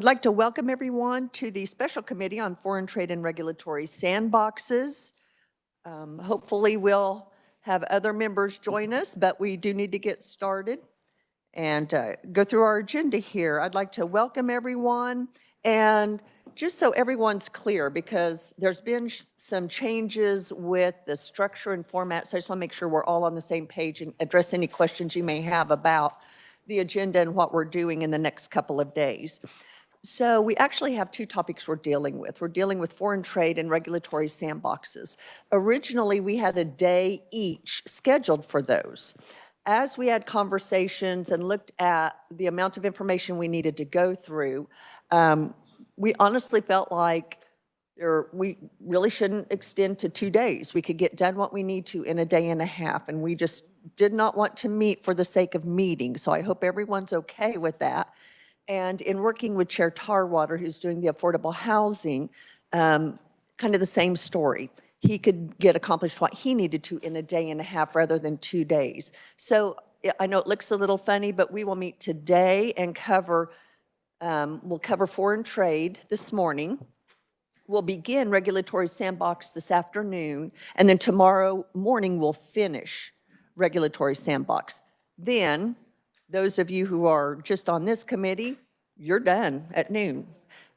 I'd like to welcome everyone to the Special Committee on Foreign Trade and Regulatory Sandboxes. Hopefully we'll have other members join us, but we do need to get started and go through our agenda here. I'd like to welcome everyone, and just so everyone's clear, because there's been some changes with the structure and format, so I just want to make sure we're all on the same page and address any questions you may have about the agenda and what we're doing in the next couple of days. So we actually have two topics we're dealing with. We're dealing with foreign trade and regulatory sandboxes. Originally, we had a day each scheduled for those. As we had conversations and looked at the amount of information we needed to go through, we honestly felt like we really shouldn't extend to 2 days. We could get done what we need to in a day and a half, and we just did not want to meet for the sake of meeting. So I hope everyone's okay with that. And in working with Chair Tarwater, who's doing the affordable housing, kind of the same story. He could get accomplished what he needed to in a day and a half rather than 2 days. So I know it looks a little funny, but we will meet today and we'll cover foreign trade this morning. We'll begin regulatory sandbox this afternoon, and then tomorrow morning we'll finish regulatory sandbox. Then, those of you who are just on this committee, you're done at noon.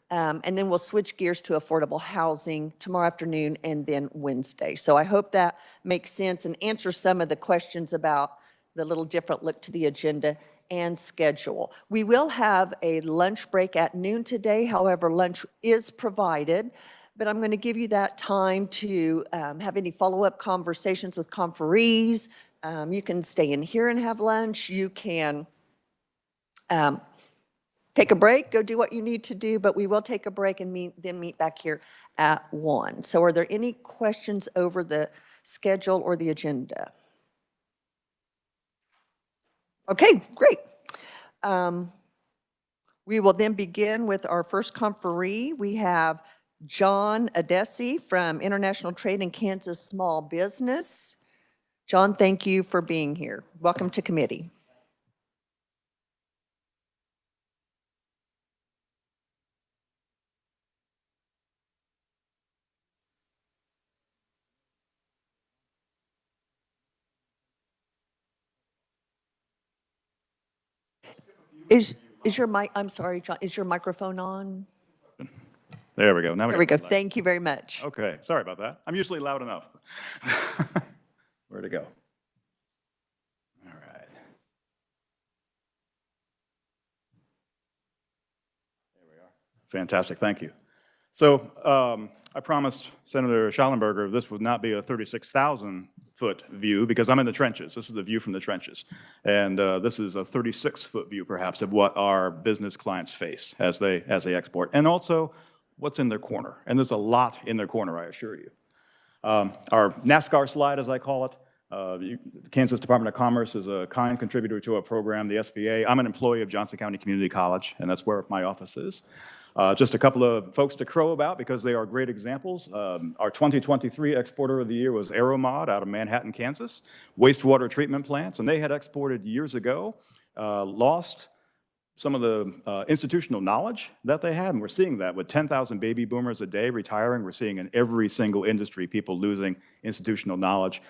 And then we'll switch gears to affordable housing tomorrow afternoon and then Wednesday. So I hope that makes sense and answers some of the questions about the little different look to the agenda and schedule. We will have a lunch break at noon today. However, lunch is provided, but I'm going to give you that time to have any follow-up conversations with conferees. You can stay in here and have lunch. You can take a break, go do what you need to do, but we will take a break and then meet back here at 1. So are there any questions over the schedule or the agenda? Okay, great. We will then begin with our first conferee. We have John Adesi from International Trade in Kansas Small Business. John, thank you for being here. Welcome to committee. Is your mic, I'm sorry, John, is your microphone on? There we go. Now there we go. Thank you very much. Okay, sorry about that. I'm usually loud enough. Where to go? All right. There we are. Fantastic, thank you. So I promised Senator Schallenberger this would not be a 36,000-foot view because I'm in the trenches. This is the view from the trenches. And this is a 36-foot view, perhaps, of what our business clients face as they export. And also, what's in their corner. And there's a lot in their corner, I assure you. Our NASCAR slide, as I call it, the Kansas Department of Commerce is a kind contributor to our program, the SBA. I'm an employee of Johnson County Community College, and that's where my office is. Just a couple of folks to crow about because they are great examples. Our 2023 Exporter of the Year was Aeromod out of Manhattan, Kansas. Wastewater treatment plants, and they had exported years ago, lost some of the institutional knowledge that they had, and we're seeing that with 10,000 baby boomers a day retiring. We're seeing in every single industry people losing institutional knowledge.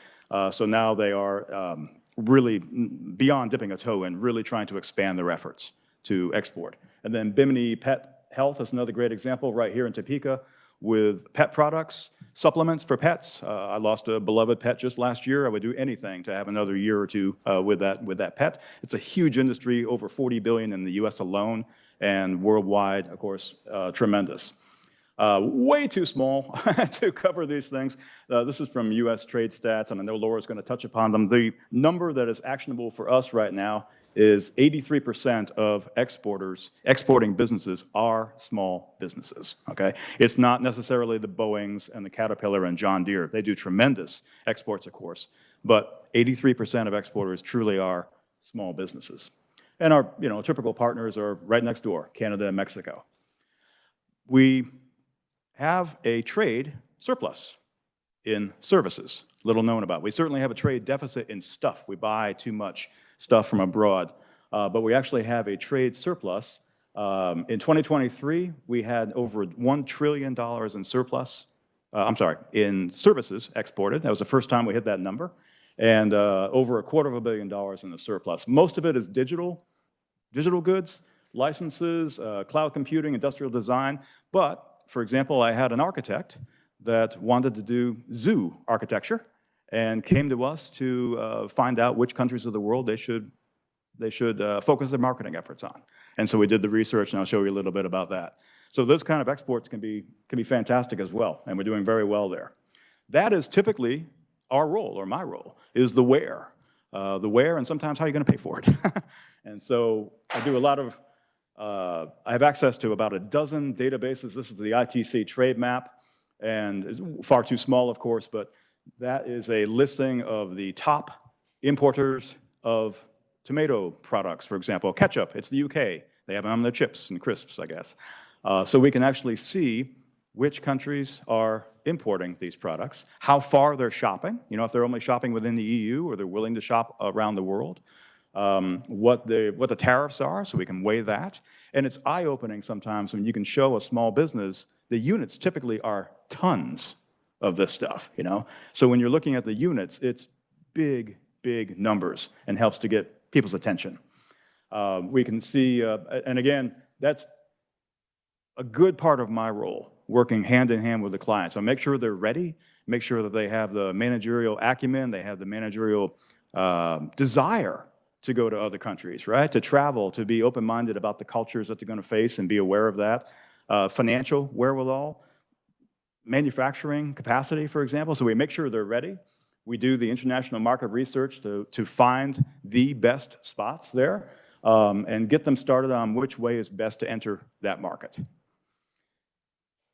So now they are really beyond dipping a toe in, really trying to expand their efforts to export. And then Bimini Pet Health is another great example right here in Topeka with pet products, supplements for pets. I lost a beloved pet just last year. I would do anything to have another year or two with that pet. It's a huge industry, over $40 billion in the US alone, and worldwide, of course, tremendous. Way too small to cover these things. This is from US trade stats, and I know Laura's going to touch upon them. The number that is actionable for us right now is 83% of exporting businesses are small businesses, okay? It's not necessarily the Boeings and the Caterpillar and John Deere. They do tremendous exports, of course, but 83% of exporters truly are small businesses. And our typical partners are right next door, Canada and Mexico. We have a trade surplus in services, little known about. We certainly have a trade deficit in stuff. We buy too much stuff from abroad, but we actually have a trade surplus In 2023, we had over $1 trillion in surplus, in services exported. That was the first time we hit that number. And over $250 million in the surplus. Most of it is digital goods, licenses, cloud computing, industrial design. But, for example, I had an architect that wanted to do zoo architecture and came to us to find out which countries of the world they should focus their marketing efforts on. And so we did the research, and I'll show you a little bit about that. So those kind of exports can be fantastic as well, and we're doing very well there. That is typically our role, or my role, is the where. The where, and sometimes how you're going to pay for it. And so I do a lot of, I have access to about a dozen databases. This is the ITC trade map, and it's far too small, of course, but that is a listing of the top importers of tomato products, for example. Ketchup, it's the UK. They have them on their chips and crisps, I guess. So we can actually see which countries are importing these products, how far they're shopping, you know, if they're only shopping within the EU or they're willing to shop around the world, what the tariffs are, so we can weigh that. And it's eye-opening sometimes when you can show a small business, the units typically are tons of this stuff, you know? So when you're looking at the units, it's big, big numbers and helps to get people's attention. We can see, and again, that's a good part of my role, working hand in hand with the client. So make sure they're ready, make sure that they have the managerial acumen, they have the managerial desire to go to other countries, right? To travel, to be open-minded about the cultures that they're going to face and be aware of that. Financial wherewithal, manufacturing capacity, for example. So we make sure they're ready. We do the international market research to find the best spots there and get them started on which way is best to enter that market.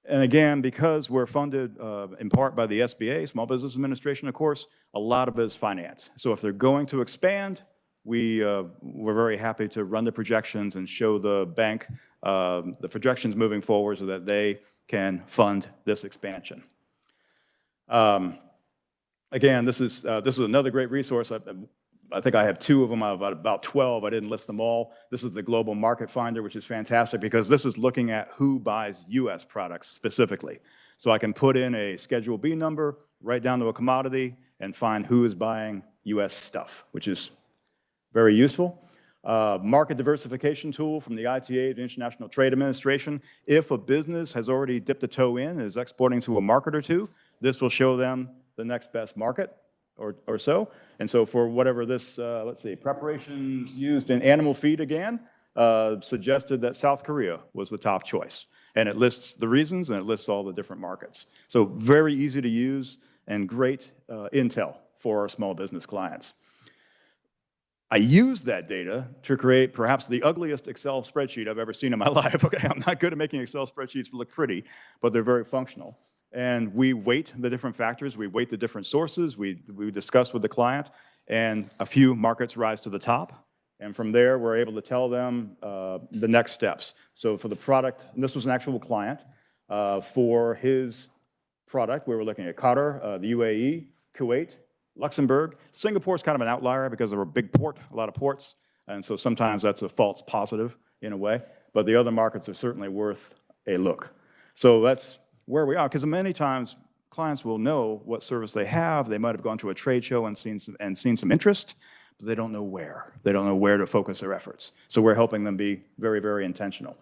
And again, because we're funded in part by the SBA, Small Business Administration, of course, a lot of it is finance. So if they're going to expand, we're very happy to run the projections and show the bank the projections moving forward so that they can fund this expansion. Again, this is another great resource. I think I have 2 of them out of about 12. I didn't list them all. This is the Global Market Finder, which is fantastic because this is looking at who buys U.S. products specifically. So I can put in a Schedule B number, right down to a commodity, and find who is buying U.S. stuff, which is very useful. Market diversification tool from the ITA, the International Trade Administration. If a business has already dipped a toe in and is exporting to a market or two, this will show them the next best market or so. And so for whatever this, let's see, preparations used in animal feed again, suggested that South Korea was the top choice. And it lists the reasons and it lists all the different markets. So very easy to use and great intel for our small business clients. I use that data to create perhaps the ugliest Excel spreadsheet I've ever seen in my life. Okay, I'm not good at making Excel spreadsheets look pretty, but they're very functional. And we weight the different factors, we weight the different sources, we discuss with the client, and a few markets rise to the top. And from there, we're able to tell them the next steps. So for the product, and this was an actual client, for his product, we were looking at Qatar, the UAE, Kuwait, Luxembourg. Singapore's kind of an outlier because they're a big port, a lot of ports, and so sometimes that's a false positive in a way, but the other markets are certainly worth a look. So that's where we are, because many times clients will know what service they have. They might have gone to a trade show and seen some interest, but they don't know where. They don't know where to focus their efforts. So we're helping them be very, very intentional.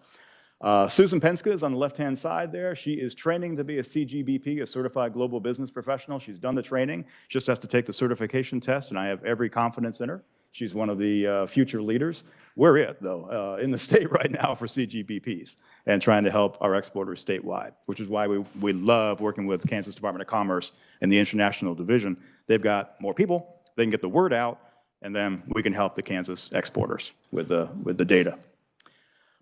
Susan Penska is on the left-hand side there. She is training to be a CGBP, a Certified Global Business Professional. She's done the training, just has to take the certification test, and I have every confidence in her. She's one of the future leaders. We're it, though, in the state right now for CGBPs and trying to help our exporters statewide, which is why we love working with Kansas Department of Commerce and the International Division. They've got more people, they can get the word out, and then we can help the Kansas exporters with the data.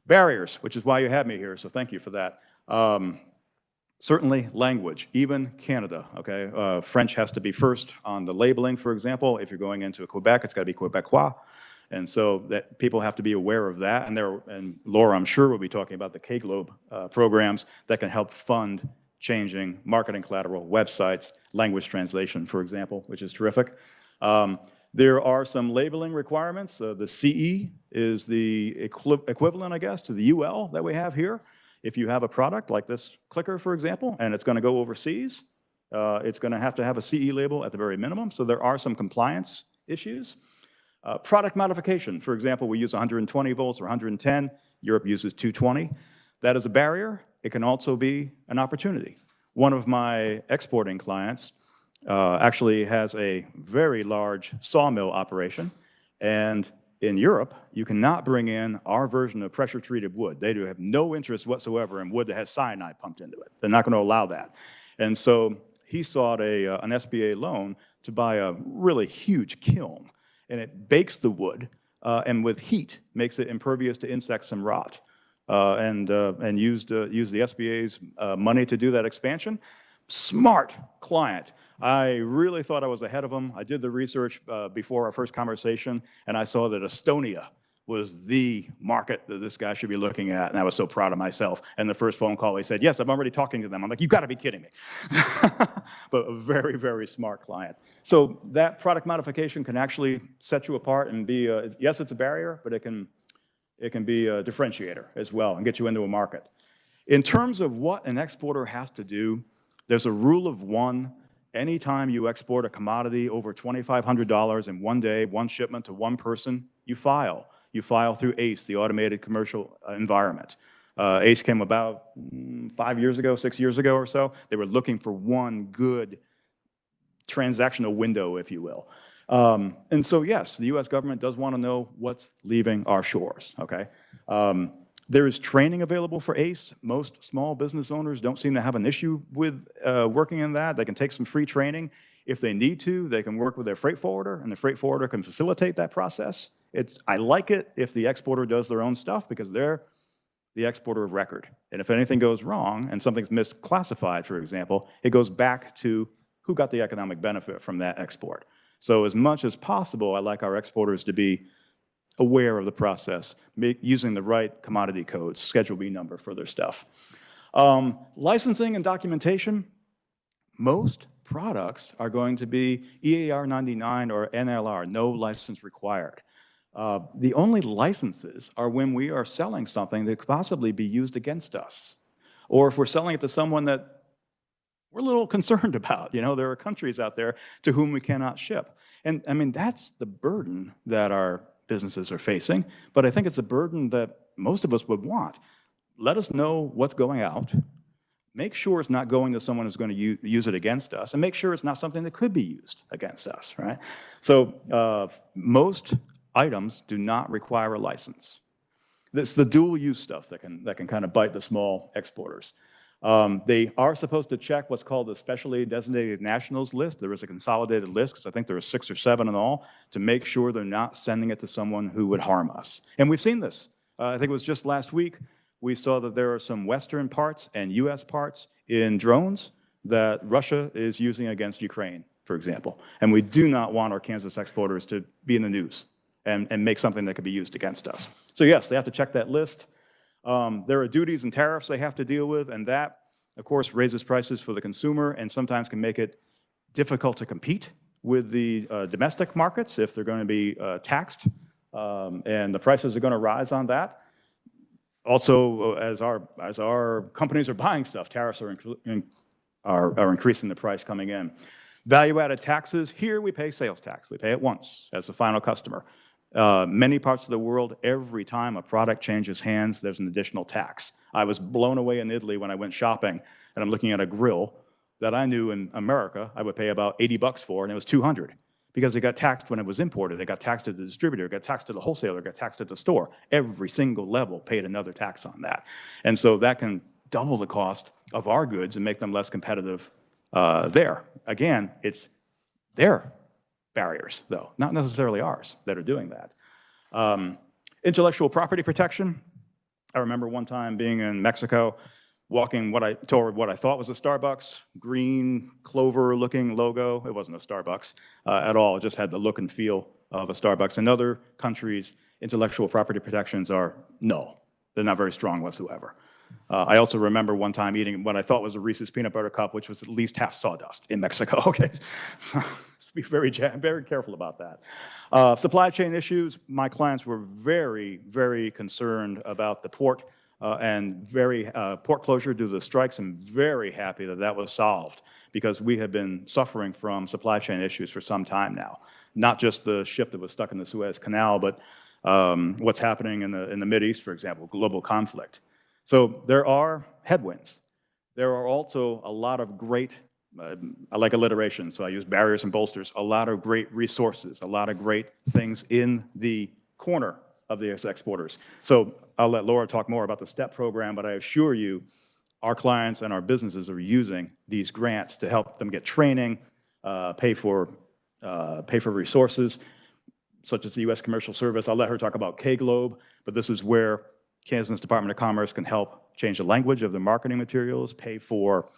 Barriers, which is why you have me here, so thank you for that. Certainly language, even Canada, okay? French has to be first on the labeling, for example. If you're going into Quebec, it's got to be Quebecois. And so that people have to be aware of that. And Laura, I'm sure, will be talking about the K-Globe programs that can help fund changing marketing collateral, websites, language translation, for example, which is terrific. There are some labeling requirements. The CE is the equivalent, I guess, to the UL that we have here. If you have a product like this clicker, for example, and it's going to go overseas, it's going to have a CE label at the very minimum. So there are some compliance issues. Product modification, for example, we use 120 volts or 110. Europe uses 220. That is a barrier. It can also be an opportunity. One of my exporting clients actually has a very large sawmill operation, and in Europe, you cannot bring in our version of pressure-treated wood. They do have no interest whatsoever in wood that has cyanide pumped into it. They're not going to allow that. And so he sought an SBA loan to buy a really huge kiln, and it bakes the wood, and with heat makes it impervious to insects and rot. And used the SBA's money to do that expansion. Smart client. I really thought I was ahead of them. I did the research before our first conversation, and I saw that Estonia was the market that this guy should be looking at, and I was so proud of myself. And the first phone call, he said, yes, I'm already talking to them. I'm like, you gotta be kidding me. But a very, very smart client. So that product modification can actually set you apart and be, yes, it's a barrier, but it can be a differentiator as well and get you into a market. In terms of what an exporter has to do, there's a rule of one. Anytime you export a commodity over $2,500 in one day, one shipment to one person, you file. You file through ACE, the Automated Commercial Environment. ACE came about 5 years ago, 6 years ago or so. They were looking for one good transactional window, if you will. And so, yes, the U.S. government does want to know what's leaving our shores, okay? There is training available for ACE. Most small business owners don't seem to have an issue with working in that. They can take some free training. If they need to, they can work with their freight forwarder, and the freight forwarder can facilitate that process. I like it if the exporter does their own stuff because they're the exporter of record. And if anything goes wrong and something's misclassified, for example, it goes back to who got the economic benefit from that export. So as much as possible, I like our exporters to be aware of the process, using the right commodity codes, Schedule B number for their stuff. Licensing and documentation, most products are going to be EAR 99 or NLR, no license required. The only licenses are when we are selling something that could possibly be used against us, or if we're selling it to someone that we're a little concerned about. You know, there are countries out there to whom we cannot ship. And I mean, that's the burden that our businesses are facing, but I think it's a burden that most of us would want. Let us know what's going out, make sure it's not going to someone who's going to use it against us, and make sure it's not something that could be used against us, right? So most items do not require a license. It's the dual use stuff that can kind of bite the small exporters. They are supposed to check what's called the specially designated nationals list. There is a consolidated list, because I think there are 6 or 7 in all, to make sure they're not sending it to someone who would harm us. And we've seen this. I think it was just last week, we saw that there are some Western parts and US parts in drones that Russia is using against Ukraine, for example. And we do not want our Kansas exporters to be in the news and make something that could be used against us. So yes, they have to check that list. There are duties and tariffs they have to deal with, and that, of course, raises prices for the consumer and sometimes can make it difficult to compete with the domestic markets if they're going to be taxed, and the prices are going to rise on that. Also, as our companies are buying stuff, tariffs are increasing the price coming in. Value-added taxes, here we pay sales tax. We pay it once as a final customer. Many parts of the world, every time a product changes hands, there's an additional tax. I was blown away in Italy when I went shopping, and I'm looking at a grill that I knew in America I would pay about $80 for, and it was $200, because it got taxed when it was imported. It got taxed at the distributor, it got taxed at the wholesaler, it got taxed at the store. Every single level paid another tax on that. And so that can double the cost of our goods and make them less competitive there. Again, it's their barriers, though, not necessarily ours, that are doing that. Intellectual property protection. I remember one time being in Mexico, walking toward what I thought was a Starbucks, green, clover-looking logo. It wasn't a Starbucks at all. It just had the look and feel of a Starbucks. In other countries, intellectual property protections are null. They're not very strong whatsoever. I also remember one time eating what I thought was a Reese's peanut butter cup, which was at least half sawdust in Mexico. Okay. be very careful about that. Supply chain issues, my clients were very, very concerned about the port and port closure due to the strikes. I'm very happy that that was solved because we have been suffering from supply chain issues for some time now. Not just the ship that was stuck in the Suez Canal, but what's happening in the Mideast, for example, global conflict. So there are headwinds. There are also a lot of great, I like alliteration, so I use barriers and bolsters, a lot of great resources, a lot of great things in the corner of the exporters. So I'll let Laura talk more about the STEP program, but I assure you, our clients and our businesses are using these grants to help them get training, pay for resources, such as the U.S. Commercial Service. I'll let her talk about ks.gov, but this is where Kansas Department of Commerce can help change the language of the marketing materials, pay for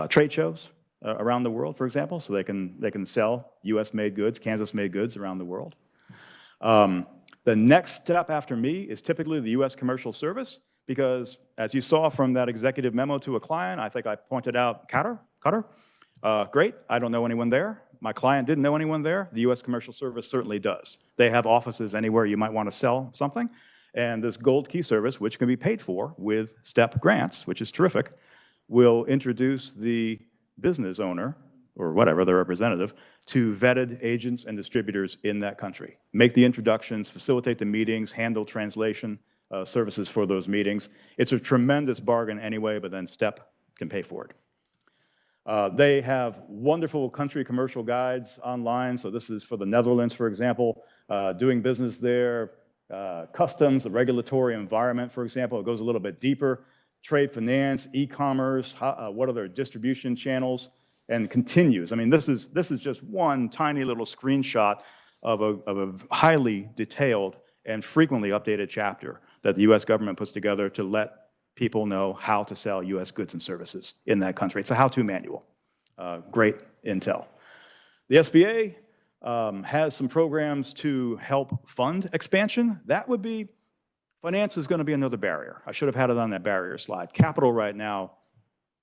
trade shows around the world, for example, so they can sell U.S.-made goods, Kansas-made goods around the world. The next step after me is typically the U.S. Commercial Service, because as you saw from that executive memo to a client, I think I pointed out Qatar. Great, I don't know anyone there. My client didn't know anyone there. The U.S. Commercial Service certainly does. They have offices anywhere you might want to sell something. And this Gold Key service, which can be paid for with STEP grants, which is terrific, will introduce the business owner, or whatever, the representative, to vetted agents and distributors in that country. Make the introductions, facilitate the meetings, handle translation services for those meetings. It's a tremendous bargain anyway, but then STEP can pay for it. They have wonderful country commercial guides online. So this is for the Netherlands, for example, doing business there, customs, the regulatory environment, for example. It goes a little bit deeper. Trade finance, e-commerce, what are their distribution channels, and continues. I mean, this is just one tiny little screenshot of a highly detailed and frequently updated chapter that the U.S. government puts together to let people know how to sell U.S. goods and services in that country. It's a how-to manual. Great intel. The SBA has some programs to help fund expansion. That would be, finance is going to be another barrier. I should have had it on that barrier slide. Capital right now,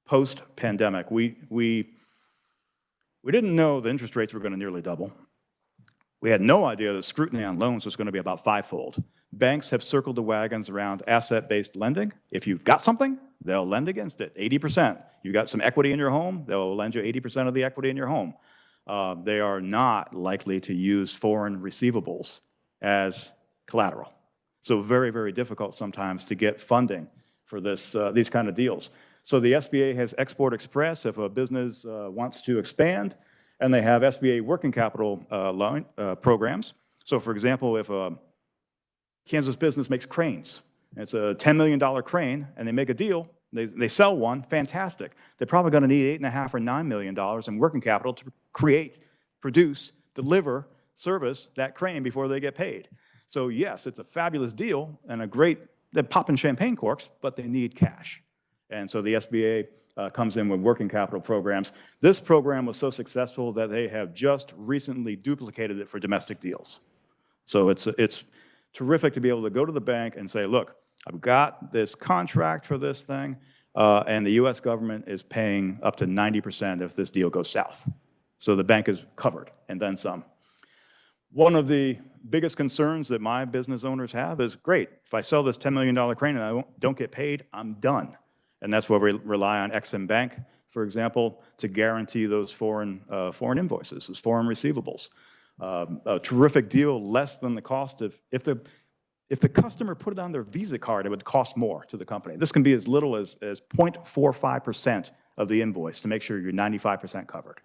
post-pandemic, we didn't know the interest rates were going to nearly double. We had no idea the scrutiny on loans was going to be about fivefold. Banks have circled the wagons around asset-based lending. If you've got something, they'll lend against it, 80%. You've got some equity in your home, they'll lend you 80% of the equity in your home. They are not likely to use foreign receivables as collateral. So very, very difficult sometimes to get funding for these kind of deals. So the SBA has Export Express if a business wants to expand, and they have SBA working capital loan programs. So for example, if a Kansas business makes cranes, it's a $10 million crane, and they make a deal, they sell one, fantastic. They're probably going to need $8.5 or $9 million in working capital to create, produce, deliver, service that crane before they get paid. So yes, it's a fabulous deal and a great, they're popping champagne corks, but they need cash. And so the SBA comes in with working capital programs. This program was so successful that they have just recently duplicated it for domestic deals. So it's terrific to be able to go to the bank and say, look, I've got this contract for this thing, and the U.S. government is paying up to 90% if this deal goes south. So the bank is covered, and then some. One of the biggest concerns that my business owners have is, great, if I sell this $10 million crane and I don't get paid, I'm done. And that's where we rely on Ex-Im Bank, for example, to guarantee those foreign invoices, those foreign receivables. A terrific deal, less than the cost of, if the customer put it on their Visa card, it would cost more to the company. This can be as little as 0.45% of the invoice to make sure you're 95% covered.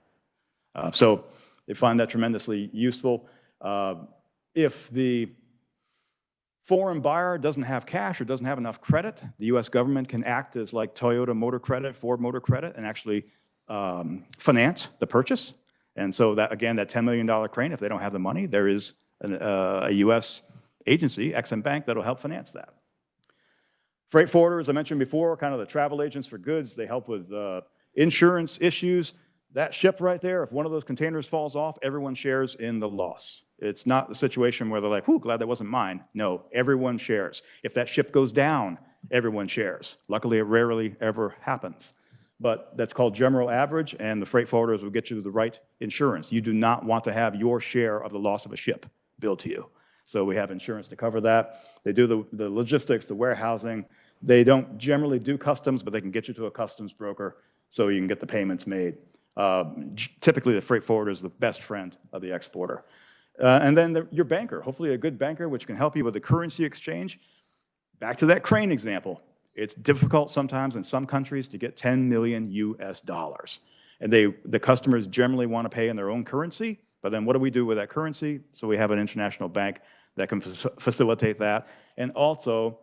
So they find that tremendously useful. If the foreign buyer doesn't have cash or doesn't have enough credit, the U.S. government can act as like Toyota Motor Credit, Ford Motor Credit, and actually finance the purchase. And so that, again, that $10 million crane, if they don't have the money, there is a U.S. agency, Ex-Im Bank, that'll help finance that. Freight forwarders, I mentioned before, kind of the travel agents for goods, they help with insurance issues. That ship right there, if one of those containers falls off, everyone shares in the loss. It's not the situation where they're like, whew, glad that wasn't mine. No, everyone shares. If that ship goes down, everyone shares. Luckily, it rarely ever happens. but that's called general average, and the freight forwarders will get you the right insurance. You do not want to have your share of the loss of a ship billed to you. So we have insurance to cover that. They do the logistics, the warehousing. They don't generally do customs, but they can get you to a customs broker so you can get the payments made. Typically, the freight forwarder is the best friend of the exporter. And then your banker, hopefully a good banker, which can help you with the currency exchange. Back to that crane example. It's difficult sometimes in some countries to get 10 million US dollars. And the customers generally want to pay in their own currency, but then what do we do with that currency? So we have an international bank that can facilitate that. And also,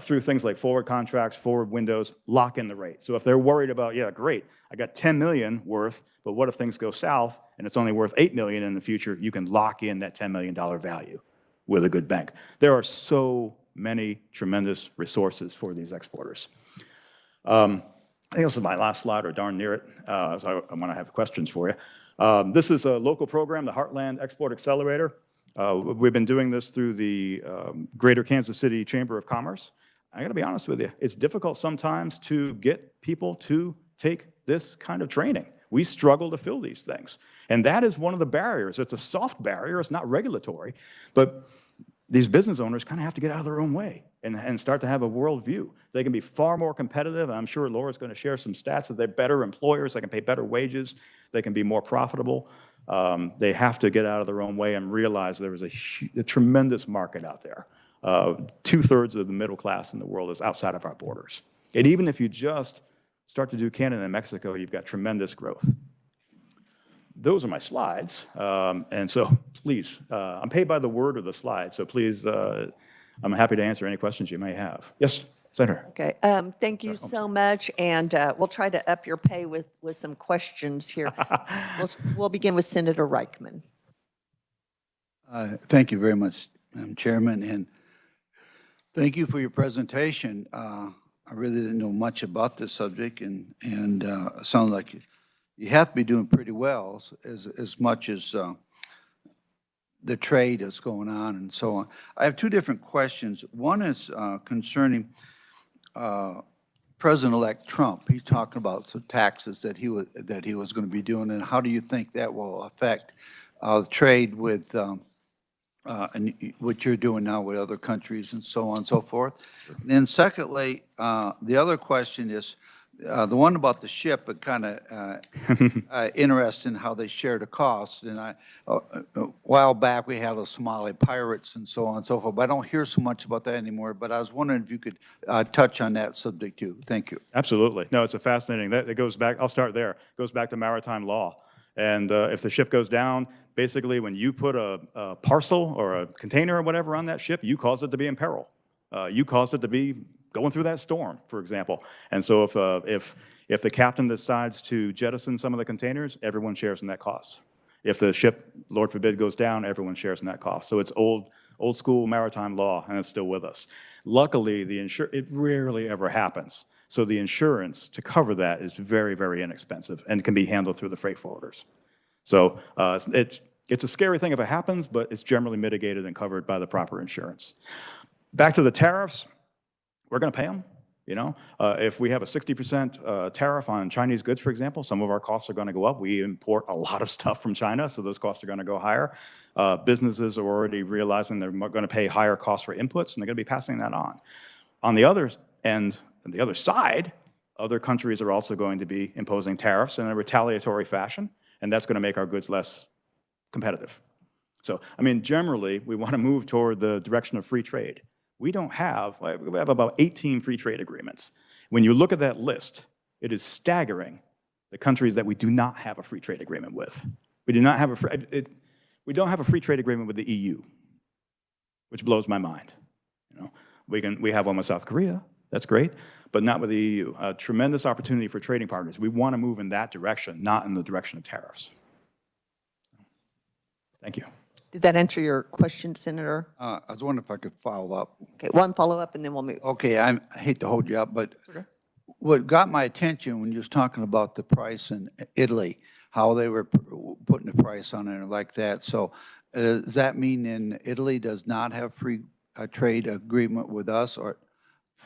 through things like forward contracts, forward windows, lock in the rate. So if they're worried about, yeah, great, I got 10 million worth, but what if things go south and it's only worth 8 million in the future? You can lock in that $10 million value with a good bank. There are so many tremendous resources for these exporters. I think this is my last slide, or darn near it, so I want to have questions for you. This is a local program, the Heartland Export Accelerator. We've been doing this through the Greater Kansas City Chamber of Commerce. I got to be honest with you, it's difficult sometimes to get people to take this kind of training. We struggle to fill these things. And that is one of the barriers. It's a soft barrier, it's not regulatory, but these business owners kind of have to get out of their own way and start to have a worldview. They can be far more competitive. I'm sure Laura's going to share some stats that they're better employers, they can pay better wages, they can be more profitable. They have to get out of their own way and realize there is a tremendous market out there. 2/3 of the middle class in the world is outside of our borders. And even if you just start to do Canada and Mexico, you've got tremendous growth. Those are my slides, and so please, I'm paid by the word or the slide, so please, I'm happy to answer any questions you may have. Yes, Senator. Okay, thank you so much, and we'll try to up your pay with some questions here. We'll begin with Senator Reichman. Thank you very much, Madam Chairman, and thank you for your presentation. I really didn't know much about this subject, and it sounds like you have to be doing pretty well as much as the trade that's going on and so on. I have two different questions. One is concerning President-elect Trump. He's talking about some taxes that he was going to be doing, and how do you think that will affect the trade with and what you're doing now with other countries and so on and so forth? Sure. And then secondly, the other question is, the one about the ship, but kind of interesting how they share the costs. And a while back, we had the Somali pirates and so on and so forth, but I don't hear so much about that anymore. But I was wondering if you could touch on that subject too. Thank you. Absolutely. No, it's a fascinating, that goes back, I'll start there, it goes back to maritime law. And if the ship goes down, basically when you put a parcel or a container or whatever on that ship, you cause it to be in peril. You caused it to be going through that storm, for example. And so if the captain decides to jettison some of the containers, everyone shares in that cost. If the ship, Lord forbid, goes down, everyone shares in that cost. So it's old school maritime law, and it's still with us. Luckily, it rarely ever happens. So the insurance to cover that is very, very inexpensive and can be handled through the freight forwarders. So it's a scary thing if it happens, but it's generally mitigated and covered by the proper insurance. Back to the tariffs. We're going to pay them. You know, if we have a 60% tariff on Chinese goods, for example, some of our costs are going to go up. We import a lot of stuff from China, so those costs are going to go higher. Businesses are already realizing they're going to pay higher costs for inputs, and they're going to be passing that on. On the other end, on the other side, other countries are also going to be imposing tariffs in a retaliatory fashion, and that's going to make our goods less competitive. So, I mean, generally, we want to move toward the direction of free trade. We have about 18 free trade agreements. When you look at that list, it is staggering the countries that we do not have a free trade agreement with. We don't have a free trade agreement with the EU, which blows my mind. You know, we have one with South Korea, that's great, but not with the EU. A tremendous opportunity for trading partners. We want to move in that direction, not in the direction of tariffs. Thank you. Did that answer your question, Senator? I was wondering if I could follow up. Okay, one follow-up, and then we'll move. Okay, I hate to hold you up, but what got my attention when you was talking about the price in Italy, how they were putting the price on it like that. So does that mean in Italy does not have free trade agreement with us, or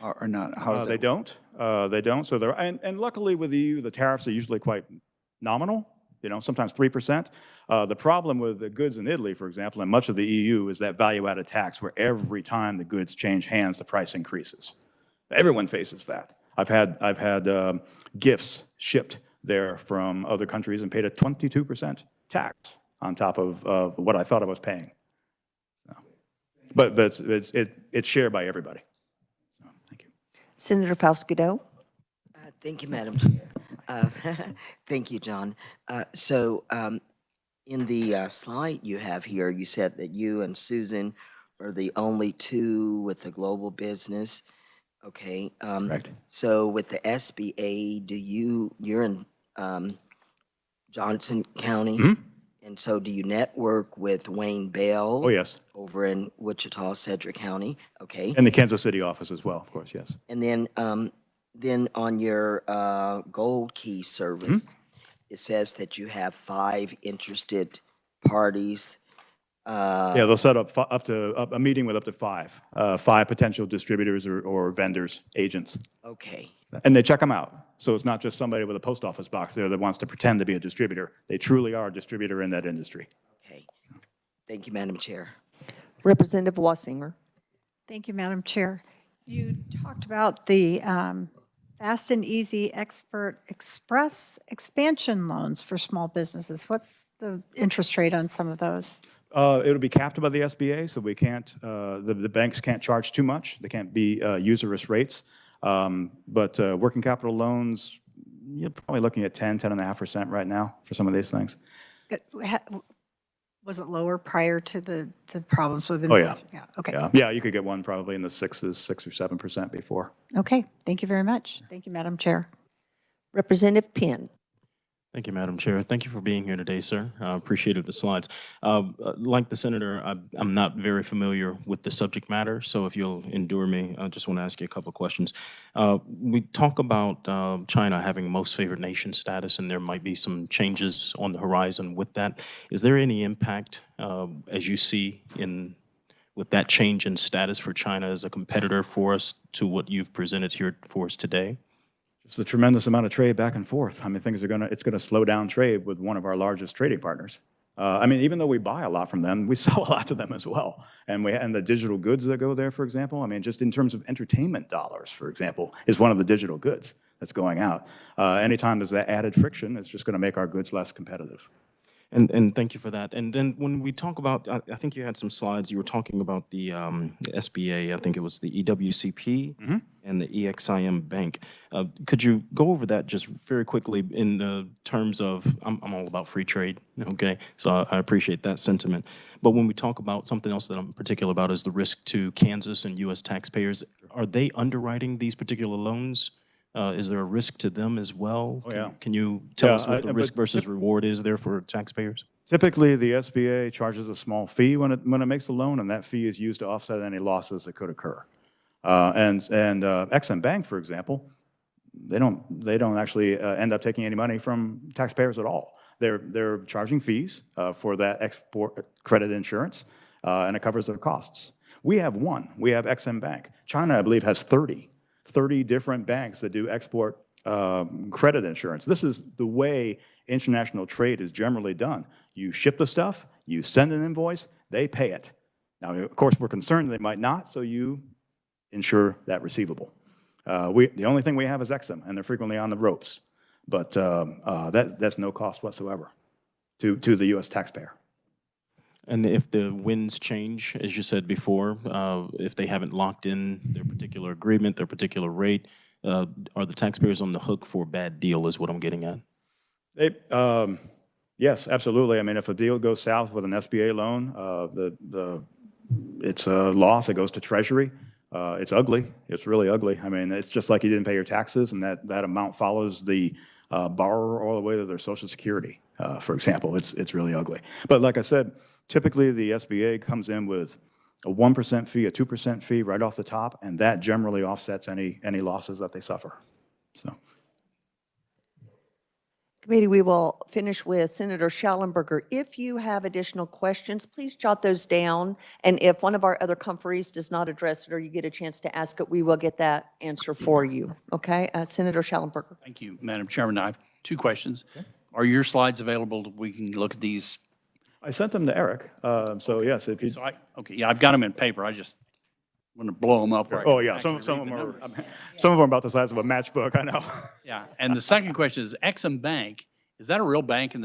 or not? How does They that? don't. They don't. So they're, and luckily with the EU, the tariffs are usually quite nominal, sometimes 3%. The problem with the goods in Italy, for example, and much of the EU is that value-added tax where every time the goods change hands, the price increases. Everyone faces that. I've had gifts shipped there from other countries and paid a 22% tax on top of what I thought I was paying. So, but it's shared by everybody. So, thank you. Senator Faustigedo. Thank you, Madam Chair. Uh, Thank you, John. In the slide you have here, you said that you and Susan are the only two with a global business. Okay. Correct. So with the SBA, you're in Johnson County? And so do you network with Wayne Bell? Oh, yes. Over in Wichita, Sedgwick County? Okay. And the Kansas City office as well, of course, yes. And then on your Gold Key service, it says that you have 5 interested parties. Yeah, they'll set up a meeting with up to 5 potential distributors or vendors, agents. Okay. And they check them out. So it's not just somebody with a post office box there that wants to pretend to be a distributor. They truly are a distributor in that industry. Okay. Thank you, Madam Chair. Representative Wassinger. Thank you, Madam Chair. You talked about the fast and easy expert express expansion loans for small businesses. What's the interest rate on some of those? It'll be capped by the SBA, so we can't, the banks can't charge too much. They can't be usurious rates. But working capital loans, you're probably looking at 10.5% right now for some of these things. Was it lower prior to the problems with Oh, yeah. Yeah, okay. Yeah, you could get one probably in the 6 or 7% before. Okay, thank you very much. Thank you, Madam Chair. Representative Penn. Thank you, Madam Chair. Thank you for being here today, sir. I appreciated the slides. Like the Senator, I'm not very familiar with the subject matter, so if you'll endure me, I just want to ask you a couple of questions. We talk about China having most favored nation status, and there might be some changes on the horizon with that. Is there any impact, as you see, with that change in status for China as a competitor for us to what you've presented here for us today? It's a tremendous amount of trade back and forth. I mean, it's going to slow down trade with one of our largest trading partners. I mean, even though we buy a lot from them, we sell a lot to them as well. And the digital goods that go there, for example, I mean, just in terms of entertainment dollars, for example, is one of the digital goods that's going out. Anytime there's that added friction, it's just going to make our goods less competitive. And thank you for that. And then when we talk about, I think you had some slides, you were talking about the SBA, I think it was the EWCP and the EXIM Bank. Could you go over that just very quickly in the terms of, I'm all about free trade, okay? So I appreciate that sentiment. But when we talk about something else that I'm particular about is the risk to Kansas and U.S. taxpayers, are they underwriting these particular loans? Is there a risk to them as well? Oh, yeah. Can you tell us what the but risk versus reward is there for taxpayers? Typically, the SBA charges a small fee when it makes a loan, and that fee is used to offset any losses that could occur. Ex-Im Bank, for example, they don't actually end up taking any money from taxpayers at all. They're charging fees for that export credit insurance, and it covers their costs. We have one. We have Ex-Im Bank. China, I believe, has 30 different banks that do export credit insurance. This is the way international trade is generally done. You ship the stuff, you send an invoice, they pay it. Now, of course, we're concerned they might not, so you insure that receivable. The only thing we have is Ex-Im, and they're frequently on the ropes. But that's no cost whatsoever to the U.S. taxpayer. And if the winds change, as you said before, if they haven't locked in their particular agreement, their particular rate, are the taxpayers on the hook for a bad deal is what I'm getting at? Yes, absolutely. I mean, if a deal goes south with an SBA loan, it's a loss. It goes to Treasury. It's ugly. It's really ugly. I mean, it's just like you didn't pay your taxes, and that amount follows the borrower all the way to their Social Security, for example. It's really ugly. But like I said, typically the SBA comes in with a 1% fee, a 2% fee right off the top, and that generally offsets any losses that they suffer. So. Committee, we will finish with Senator Schallenberger. If you have additional questions, please jot those down. And if one of our other conferees does not address it or you get a chance to ask it, we will get that answer for you. Okay? Senator Schallenberger. Thank you, Madam Chairman. I have two questions. Are your slides available? We can look at these. I sent them to Eric, so yes, if you, So okay, yeah, I've got them in paper. I just want to blow them up. Where I oh can yeah, some actually of read them the are, numbers. some of them are about the size of a matchbook, I know. Yeah, and the second question is Exim Bank, is that a real bank in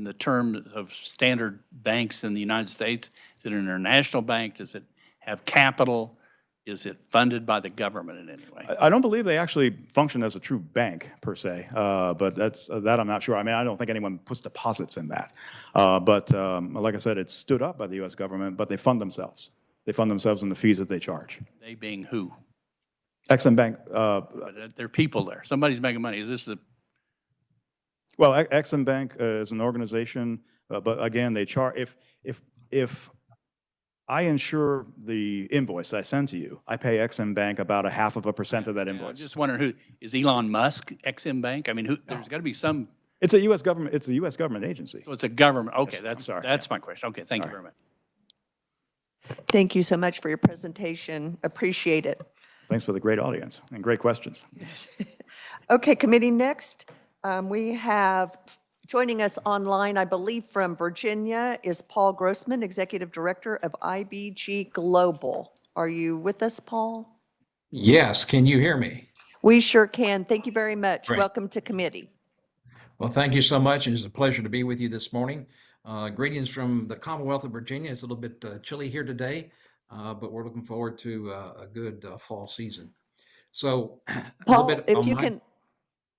the term of standard banks in the United States? Is it an international bank? Does it have capital? Is it funded by the government in any way? I don't believe they actually function as a true bank per se, but that I'm not sure. I mean, I don't think anyone puts deposits in that. But like I said, it's stood up by the U.S. government, but they fund themselves. They fund themselves in the fees that they charge. They being who? Exim Bank, But there are people there. Somebody's making money. Is this well, Exim Bank is an organization, but again, they charge, if I insure the invoice I send to you, I pay Exim Bank about 0.5% of that I'm invoice. just wondering who, is Elon Musk Exim Bank? I mean, there's got to be some, It's a U.S. government agency. so it's a government. Okay, sorry, that's my question. Okay, thank you very much. Thank you so much for your presentation. Appreciate it. Thanks for the great audience and great questions. Okay, committee, next, we have, joining us online, I believe from Virginia, is Paul Grossman, Executive Director of IBG Global. Are you with us, Paul? Yes, can you hear me? We sure can. Thank you very much. Great. Welcome to committee. Well, thank you so much, and it's a pleasure to be with you this morning. Greetings from the Commonwealth of Virginia. It's a little bit chilly here today, but we're looking forward to a good fall season. So, a little Paul, bit if on you my, can,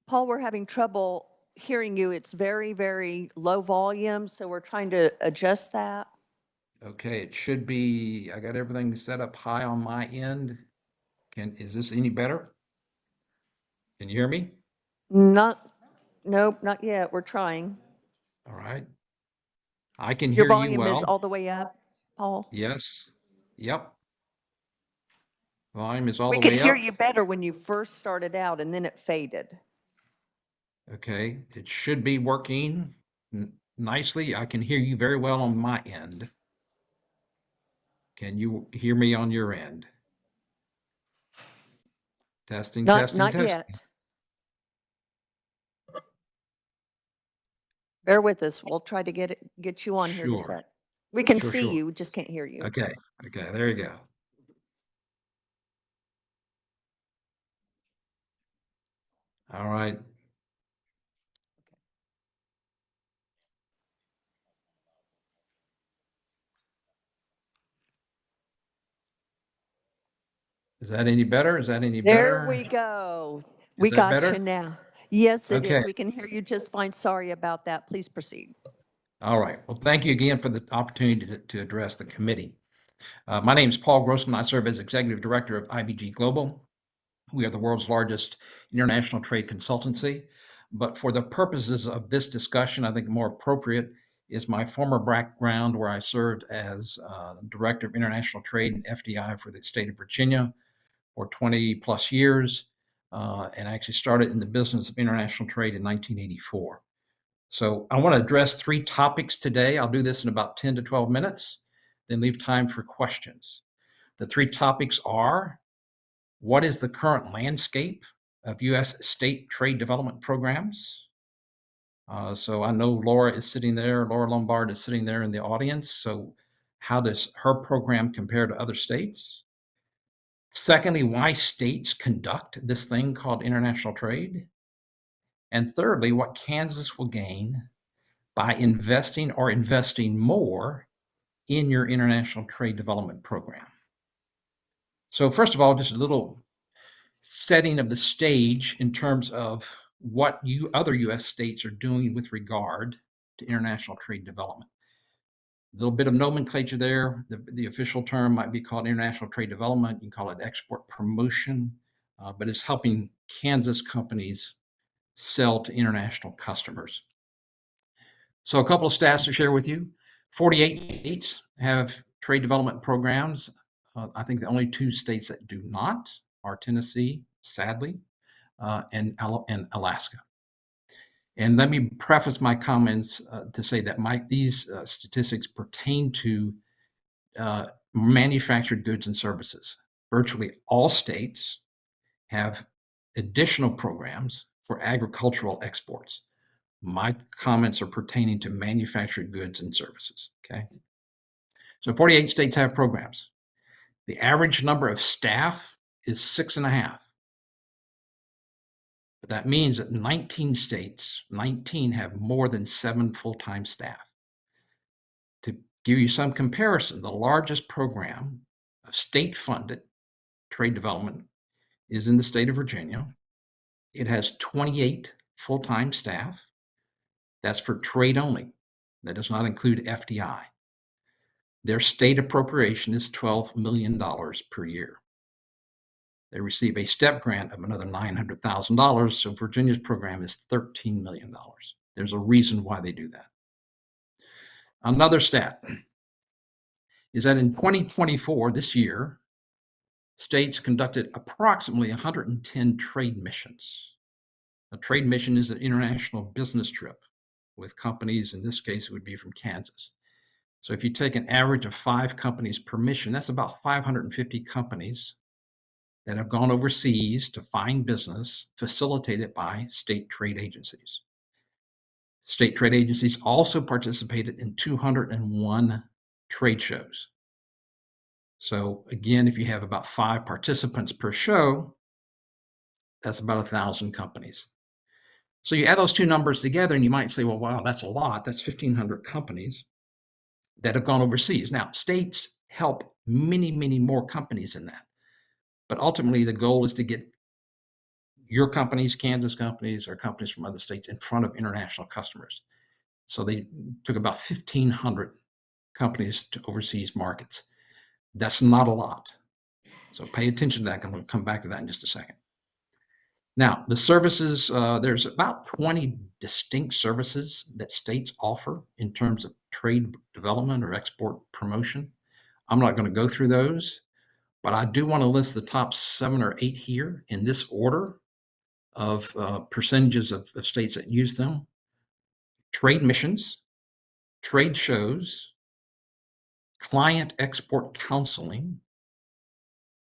Paul, we're having trouble hearing you. It's very, very low volume, so we're trying to adjust that. okay, it should be, I got everything set up high on my end. Is this any better? Can you hear me? Nope, not yet. We're trying. All right. I can Your hear you volume is well. all the way up, Paul? Yes. Yep. Volume is all We the could way hear up. you better when you first started out and then it faded. Okay, it should be working nicely. I can hear you very well on my end. Can you hear me on your end? Testing, testing, Not testing. yet. Bear with us. We'll try to get you on here to Sure, set. We can sure, see sure. you, just can't hear you. Okay, okay, there you go. All right. Is that any better? Is that any There better? we go. Is We that got you better? now. Yes, it Okay. is. We can hear you just fine. Sorry about that. Please proceed. All right. Well, thank you again for the opportunity to address the committee. My name is Paul Grossman. I serve as Executive Director of IBG Global. We are the world's largest international trade consultancy. But for the purposes of this discussion, I think more appropriate is my former background where I served as Director of International Trade and FDI for the state of Virginia for 20 plus years, and I actually started in the business of international trade in 1984. So I want to address three topics today. I'll do this in about 10 to 12 minutes, then leave time for questions. The three topics are: what is the current landscape of U.S. state trade development programs? So I know Laura is sitting there, Laura Lombard is sitting there in the audience. So how does her program compare to other states? Secondly, why states conduct this thing called international trade? And thirdly, what Kansas will gain by investing or investing more in your international trade development program. So first of all, just a little setting of the stage in terms of what other U.S. states are doing with regard to international trade development. A little bit of nomenclature there. The official term might be called international trade development. You can call it export promotion, but it's helping Kansas companies sell to international customers. So a couple of stats to share with you. 48 states have trade development programs. I think the only two states that do not are Tennessee, sadly, and Alaska. And let me preface my comments to say that these statistics pertain to manufactured goods and services. Virtually all states have additional programs for agricultural exports. My comments are pertaining to manufactured goods and services, okay? So 48 states have programs. The average number of staff is 6.5. But that means that 19 states, 19 have more than 7 full-time staff. To give you some comparison, the largest program of state-funded trade development is in the state of Virginia. It has 28 full-time staff. That's for trade only. That does not include FDI. Their state appropriation is $12 million per year. They receive a step grant of another $900,000, so Virginia's program is $13 million. There's a reason why they do that. Another stat is that in 2024, this year, states conducted approximately 110 trade missions. A trade mission is an international business trip with companies. In this case, it would be from Kansas. So if you take an average of 5 companies per mission, that's about 550 companies that have gone overseas to find business facilitated by state trade agencies. State trade agencies also participated in 201 trade shows. So again, if you have about 5 participants per show, that's about 1,000 companies. So you add those two numbers together and you might say, well, wow, that's a lot. That's 1,500 companies that have gone overseas. Now, states help many, many more companies in that. But ultimately, the goal is to get your companies, Kansas companies, or companies from other states in front of international customers. So they took about 1,500 companies to overseas markets. That's not a lot. So pay attention to that. I'm going to come back to that in just a second. Now, the services, there's about 20 distinct services that states offer in terms of trade development or export promotion. I'm not going to go through those, but I do want to list the top 7 or 8 here in this order of percentages of states that use them. Trade missions, trade shows, client export counseling,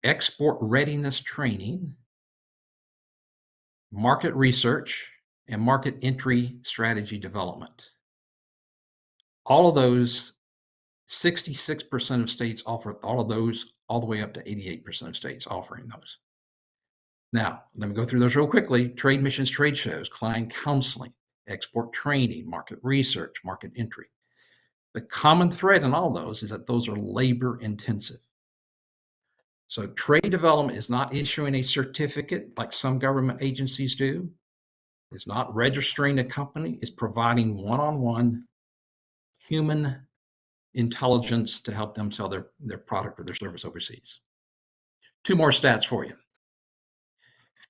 export readiness training, market research, and market entry strategy development. All of those, 66% of states offer all of those, all the way up to 88% of states offering those. Now, let me go through those real quickly. Trade missions, trade shows, client counseling, export training, market research, market entry. The common thread in all those is that those are labor intensive. So trade development is not issuing a certificate like some government agencies do. It's not registering a company. It's providing one-on-one human intelligence to help them sell their product or their service overseas. 2 more stats for you.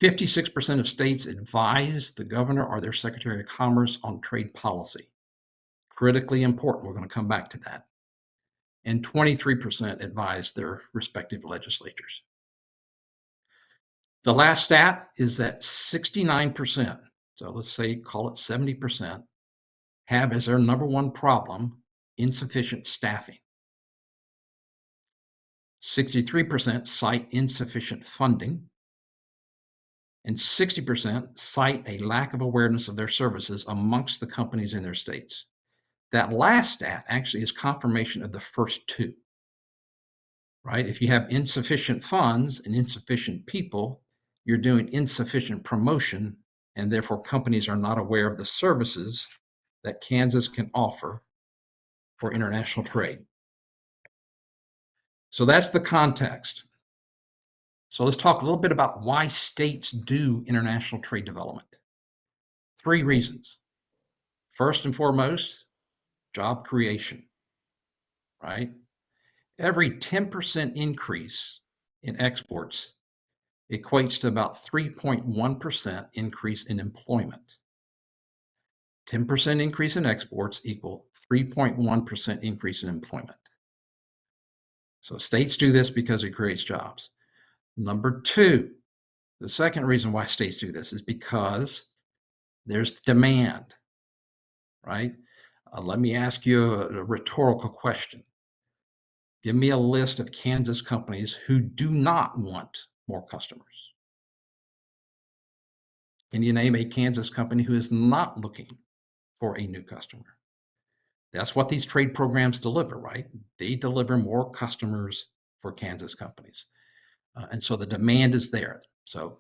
56% of states advise the governor or their secretary of commerce on trade policy. Critically important. We're going to come back to that. And 23% advise their respective legislatures. The last stat is that 69%, so let's say call it 70%, have as their number one problem insufficient staffing. 63% cite insufficient funding, and 60% cite a lack of awareness of their services amongst the companies in their states. That last stat actually is confirmation of the first 2, right? If you have insufficient funds and insufficient people, you're doing insufficient promotion, and therefore companies are not aware of the services that Kansas can offer for international trade. So that's the context. So let's talk a little bit about why states do international trade development. 3 reasons. First and foremost, job creation, right? Every 10% increase in exports equates to about 3.1% increase in employment. 10% increase in exports equal 3.1% increase in employment. So states do this because it creates jobs. Number 2, the second reason why states do this is because There's demand, right? Let me ask you a rhetorical question. Give me a list of Kansas companies who do not want more customers. Can you name a Kansas company who is not looking for a new customer? That's what these trade programs deliver, right? They deliver more customers for Kansas companies. And so the demand is there. So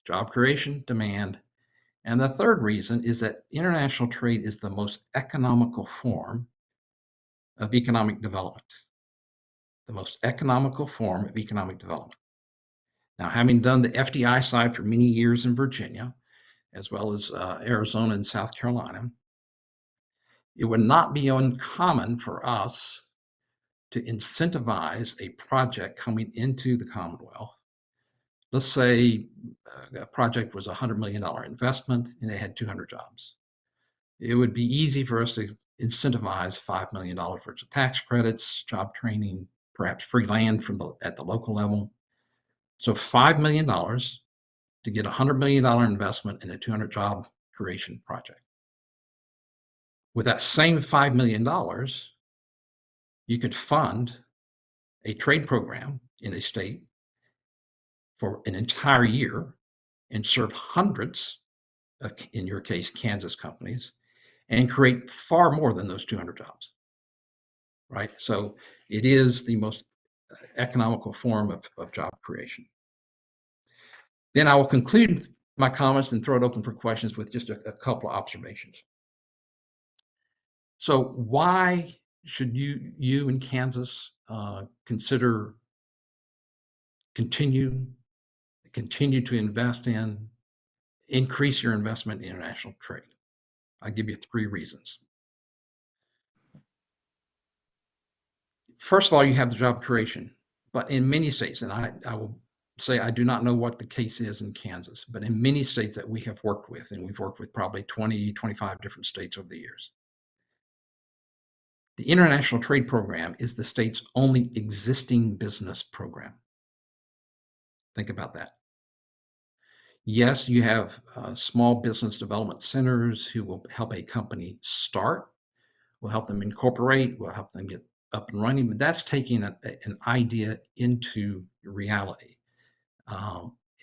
job creation, demand. And the third reason is that international trade is the most economical form of economic development. The most economical form of economic development. Now, having done the FDI side for many years in Virginia, as well as Arizona and South Carolina, it would not be uncommon for us to incentivize a project coming into the Commonwealth. Let's say a project was a $100 million investment and they had 200 jobs. It would be easy for us to incentivize $5 million worth of tax credits, job training, perhaps free land at the local level. So $5 million to get a $100 million investment in a 200 job creation project. With that same $5 million, you could fund a trade program in a state for an entire year and serve hundreds of, in your case, Kansas companies, and create far more than those 200 jobs, right? So it is the most economical form of job creation. Then I will conclude my comments and throw it open for questions with just a couple of observations. So why should you in Kansas consider continue to invest in, increase your investment in international trade? I'll give you 3 reasons. First of all, you have the job creation, but in many states, and I will say I do not know what the case is in Kansas, but in many states that we have worked with, and we've worked with probably 20, 25 different states over the years, the International Trade Program is the state's only existing business program. Think about that. Yes, you have small business development centers who will help a company start, will help them incorporate, will help them get up and running, but that's taking an idea into reality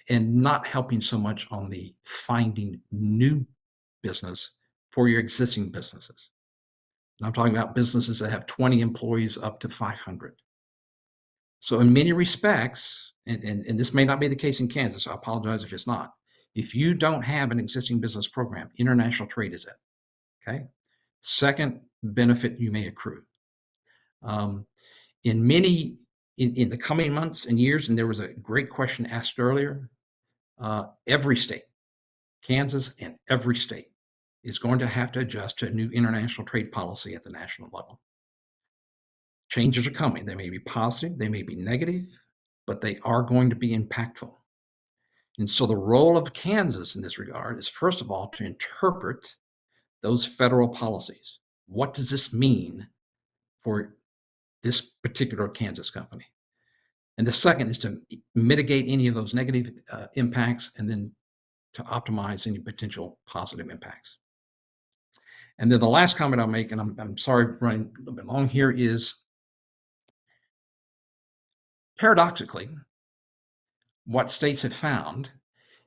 and not helping so much on the finding new business for your existing businesses. And I'm talking about businesses that have 20 employees up to 500. So in many respects, and this may not be the case in Kansas, so I apologize if it's not. If you don't have an existing business program, international trade is it, okay? Second benefit you may accrue. In the coming months and years, and there was a great question asked earlier, every state, Kansas and every state, is going to have to adjust to a new international trade policy at the national level. Changes are coming. They may be positive, they may be negative, but they are going to be impactful. And so the role of Kansas in this regard is, first of all, to interpret those federal policies. What does this mean for this particular Kansas company? And the second is to mitigate any of those negative impacts and then to optimize any potential positive impacts. And then the last comment I'll make, and I'm sorry running a little bit long here, is paradoxically, what states have found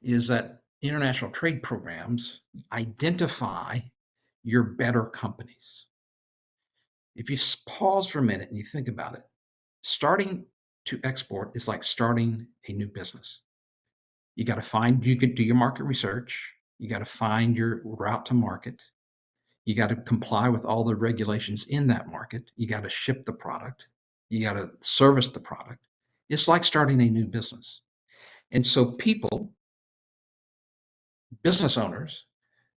is that international trade programs identify your better companies. If you pause for a minute and you think about it, starting to export is like starting a new business. You got to find, you can do your market research. You got to find your route to market. You got to comply with all the regulations in that market. You got to ship the product. You got to service the product. It's like starting a new business. And so people, business owners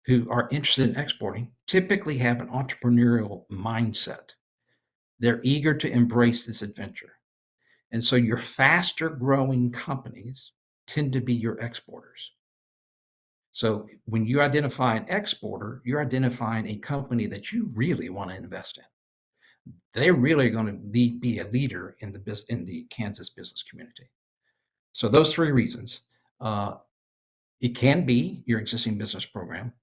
who are interested in exporting typically have an entrepreneurial mindset. They're eager to embrace this adventure. And so your faster growing companies tend to be your exporters. So when you identify an exporter, you're identifying a company that you really want to invest in. They're really going to be a leader in the Kansas business community. So those 3 reasons. It can be your existing business program.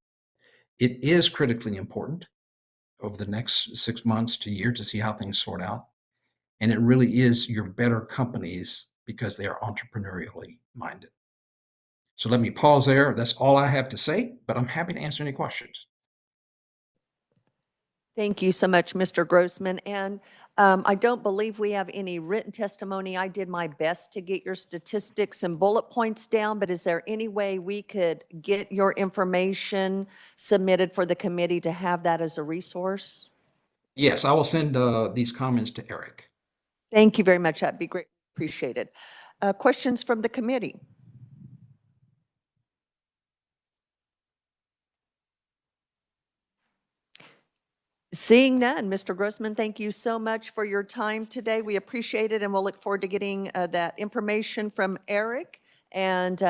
It is critically important over the next 6 months to a year to see how things sort out. And it really is your better companies because they are entrepreneurially minded. So let me pause there. That's all I have to say, but I'm happy to answer any questions. Thank you so much, Mr. Grossman. And I don't believe we have any written testimony. I did my best to get your statistics and bullet points down, but is there any way we could get your information submitted for the committee to have that as a resource? Yes, I will send these comments to Eric. Thank you very much. That'd be great. Appreciated. Questions from the committee? Seeing none, Mr. Grossman, thank you so much for your time today. We appreciate it, and we'll look forward to getting that information from Eric. And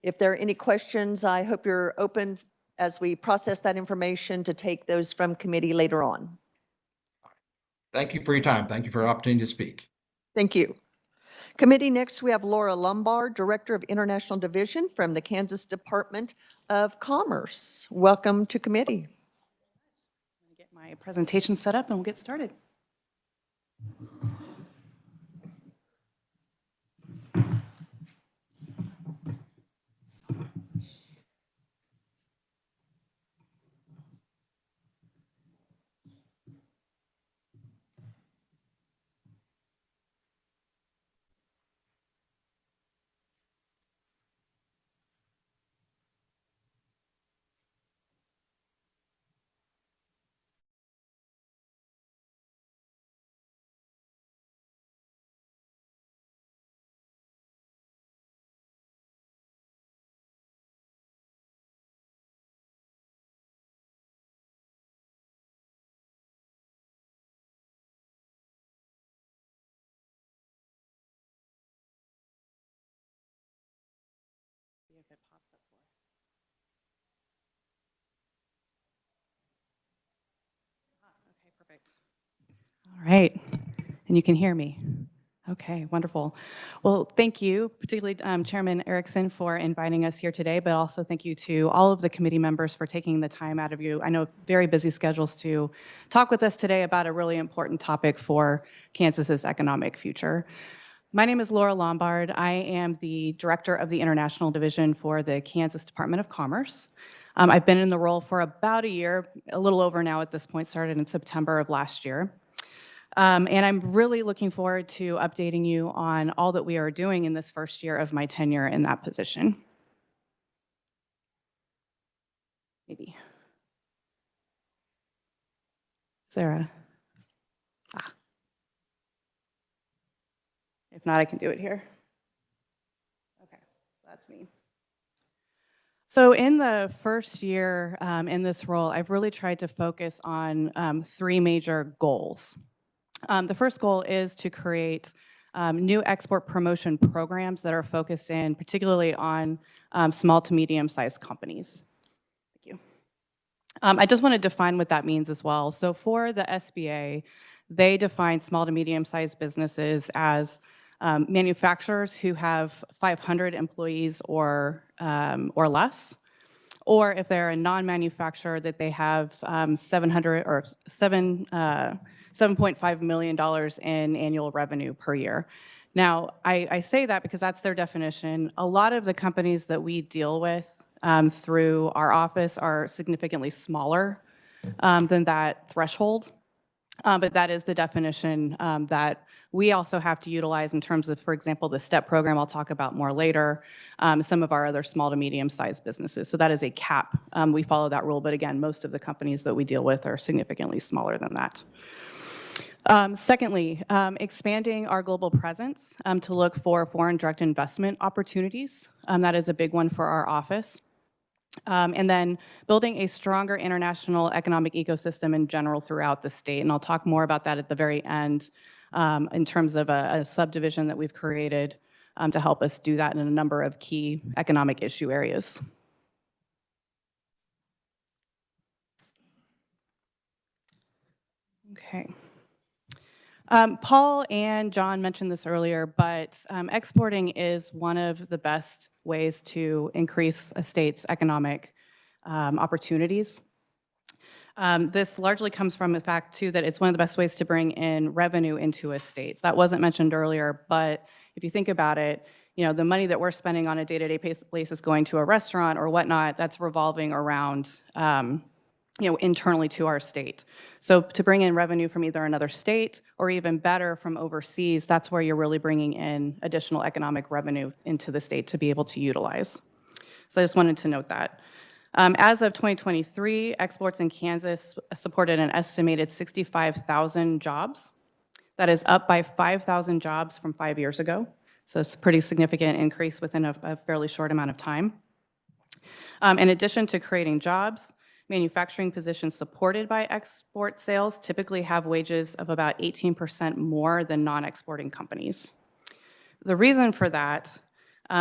if there are any questions, I hope you're open as we process that information to take those from committee later on. Thank you for your time. Thank you for the opportunity to speak. Thank you. Committee, next we have Laura Lombard, Director of International Division from the Kansas Department of Commerce. Welcome to committee. Get my presentation set up and we'll get started. If it pops up for us. Okay, perfect. All right, and you can hear me. Okay, wonderful. Well, thank you, particularly Chairman Erickson, for inviting us here today, but also thank you to all of the committee members for taking the time out of you. I know very busy schedules to talk with us today about a really important topic for Kansas's economic future. My name is Laura Lombard. I am the Director of the International Division for the Kansas Department of Commerce. I've been in the role for about a year, a little over now at this point, started in September of last year. And I'm really looking forward to updating you on all that we are doing in this first year of my tenure in that position. Maybe. Sarah. If not, I can do it here. Okay, that's me. So in the first year in this role, I've really tried to focus on three major goals. The first goal is to create new export promotion programs that are focused in particularly on small to medium-sized companies. Thank you. I just want to define what that means as well. So for the SBA, they define small to medium-sized businesses as manufacturers who have 500 employees or less, or if they're a non-manufacturer that they have $7.5 million in annual revenue per year. Now, I say that because that's their definition. A lot of the companies that we deal with through our office are significantly smaller than that threshold. But that is the definition that we also have to utilize in terms of, for example, the STEP program I'll talk about more later, some of our other small to medium-sized businesses. So that is a cap. We follow that rule, but again, most of the companies that we deal with are significantly smaller than that. Secondly, expanding our global presence to look for foreign direct investment opportunities. That is a big one for our office. And then building a stronger international economic ecosystem in general throughout the state. And I'll talk more about that at the very end in terms of a subdivision that we've created to help us do that in a number of key economic issue areas. Okay. Paul and John mentioned this earlier, but exporting is one of the best ways to increase a state's economic opportunities. This largely comes from the fact, too, that it's one of the best ways to bring in revenue into a state. That wasn't mentioned earlier, but if you think about it, the money that we're spending on a day-to-day basis going to a restaurant or whatnot, that's revolving around, internally to our state. So to bring in revenue from either another state or even better from overseas, that's where you're really bringing in additional economic revenue into the state to be able to utilize. So I just wanted to note that. As of 2023, exports in Kansas supported an estimated 65,000 jobs. That is up by 5,000 jobs from 5 years ago. So it's a pretty significant increase within a fairly short amount of time. In addition to creating jobs, manufacturing positions supported by export sales typically have wages of about 18% more than non-exporting companies. The reason for that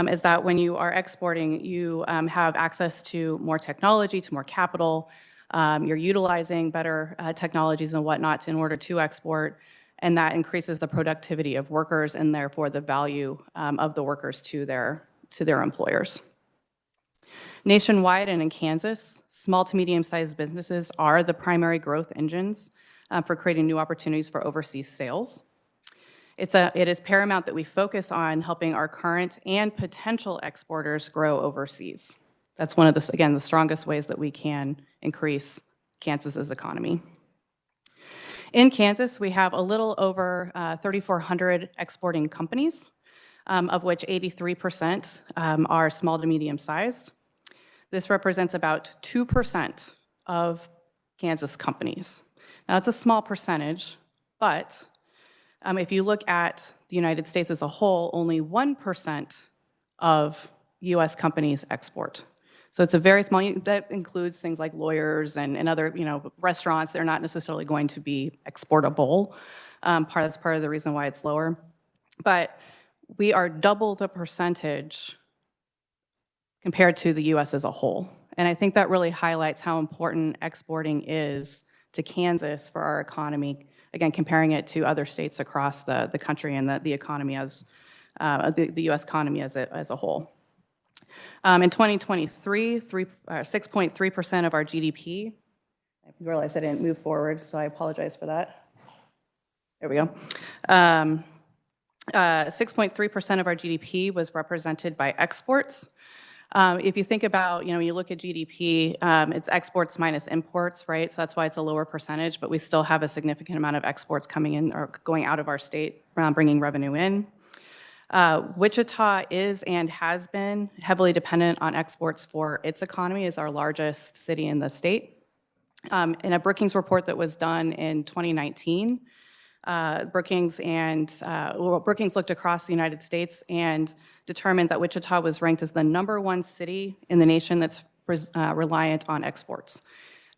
is that when you are exporting, you have access to more technology, to more capital. You're utilizing better technologies and whatnot in order to export, and that increases the productivity of workers and therefore the value of the workers to their employers. Nationwide and in Kansas, small to medium-sized businesses are the primary growth engines for creating new opportunities for overseas sales. It is paramount that we focus on helping our current and potential exporters grow overseas. That's one of the, again, the strongest ways that we can increase Kansas's economy. In Kansas, we have a little over 3,400 exporting companies, of which 83% are small to medium-sized. This represents about 2% of Kansas companies. Now, it's a small percentage, but if you look at the United States as a whole, only 1% of U.S. companies export. So it's a very small, that includes things like lawyers and other, restaurants. They're not necessarily going to be exportable. That's part of the reason why it's lower. But we are double the percentage compared to the U.S. as a whole. And I think that really highlights how important exporting is to Kansas for our economy, again, comparing it to other states across the country and the economy as, the U.S. economy as a whole. In 2023, 6.3% of our GDP, I realized I didn't move forward, so I apologize for that. There we go. 6.3% of our GDP was represented by exports. If you think about, when you look at GDP, it's exports minus imports, right? So that's why it's a lower percentage, but we still have a significant amount of exports coming in or going out of our state, bringing revenue in. Wichita is and has been heavily dependent on exports for its economy, is our largest city in the state. In a Brookings report that was done in 2019, Brookings looked across the United States and determined that Wichita was ranked as the #1 city in the nation that's reliant on exports.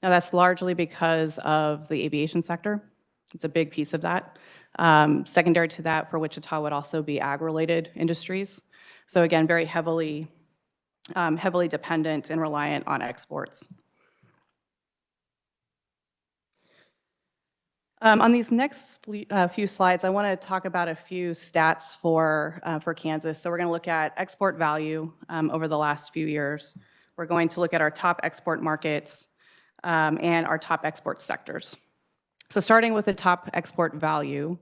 Now, that's largely because of the aviation sector. It's a big piece of that. Secondary to that for Wichita would also be ag-related industries. So again, very heavily dependent and reliant on exports. On these next few slides, I want to talk about a few stats for Kansas. So we're going to look at export value over the last few years. We're going to look at our top export markets and our top export sectors. So starting with the top export value,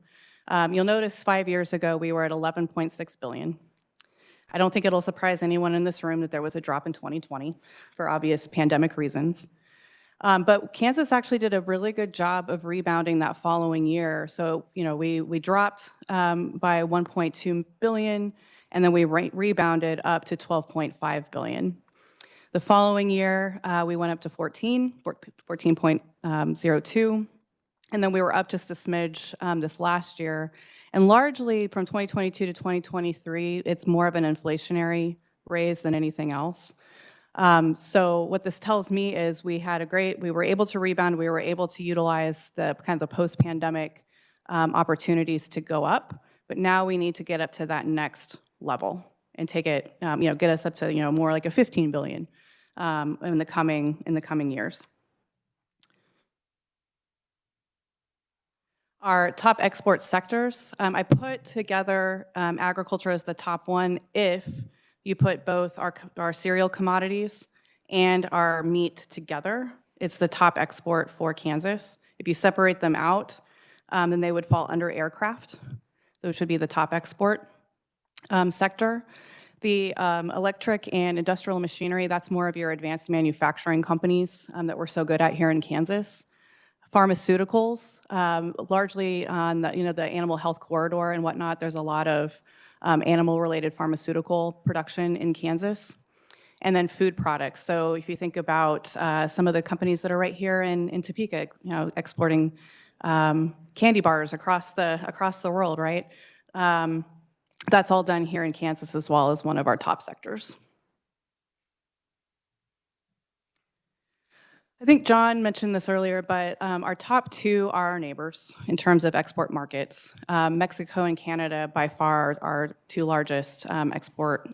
you'll notice 5 years ago we were at $11.6 billion. I don't think it'll surprise anyone in this room that there was a drop in 2020 for obvious pandemic reasons. But Kansas actually did a really good job of rebounding that following year. So, we dropped by $1.2 billion, and then we rebounded up to $12.5 billion. The following year, we went up to 14.02, and then we were up just a smidge this last year. And largely from 2022 to 2023, it's more of an inflationary raise than anything else. So what this tells me is we were able to rebound, we were able to utilize the kind of the post-pandemic opportunities to go up, but now we need to get up to that next level and take it, get us up to, more like a $15 billion in the coming years. Our top export sectors, I put together agriculture as the top one if you put both our cereal commodities and our meat together, it's the top export for Kansas. If you separate them out, then they would fall under aircraft, which would be the top export sector. The electric and industrial machinery, that's more of your advanced manufacturing companies that we're so good at here in Kansas. Pharmaceuticals, largely on the, the animal health corridor and whatnot, there's a lot of animal-related pharmaceutical production in Kansas. And then food products. So if you think about some of the companies that are right here in Topeka, exporting candy bars across the world, right? That's all done here in Kansas as well as one of our top sectors. I think John mentioned this earlier, but our top two are our neighbors in terms of export markets. Mexico and Canada by far are our two largest export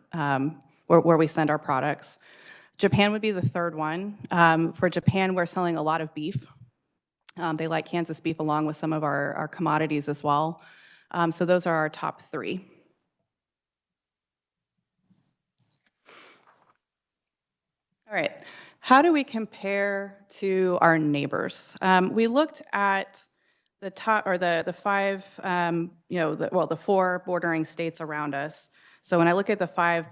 where we send our products. Japan would be the third one. For Japan, we're selling a lot of beef. They like Kansas beef along with some of our commodities as well. So those are our top three. All right, how do we compare to our neighbors? We looked at the top, or the five, the four bordering states around us. So when I look at the five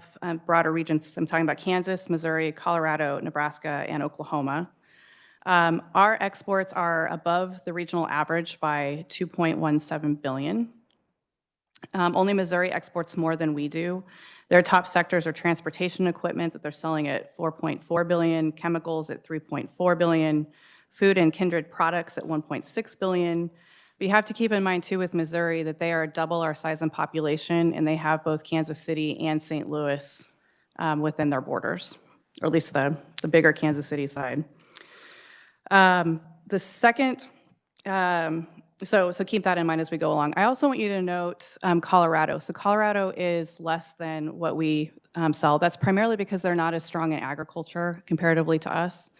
broader regions, I'm talking about Kansas, Missouri, Colorado, Nebraska, and Oklahoma. Our exports are above the regional average by 2.17 billion. Only Missouri exports more than we do. Their top sectors are transportation equipment that they're selling at 4.4 billion, chemicals at 3.4 billion, food and kindred products at 1.6 billion. But you have to keep in mind too with Missouri that they are double our size and population, and they have both Kansas City and St. Louis within their borders, or at least the bigger Kansas City side. The second, so keep that in mind as we go along. I also want you to note Colorado. So Colorado is less than what we sell. That's primarily because they're not as strong in agriculture comparatively to us.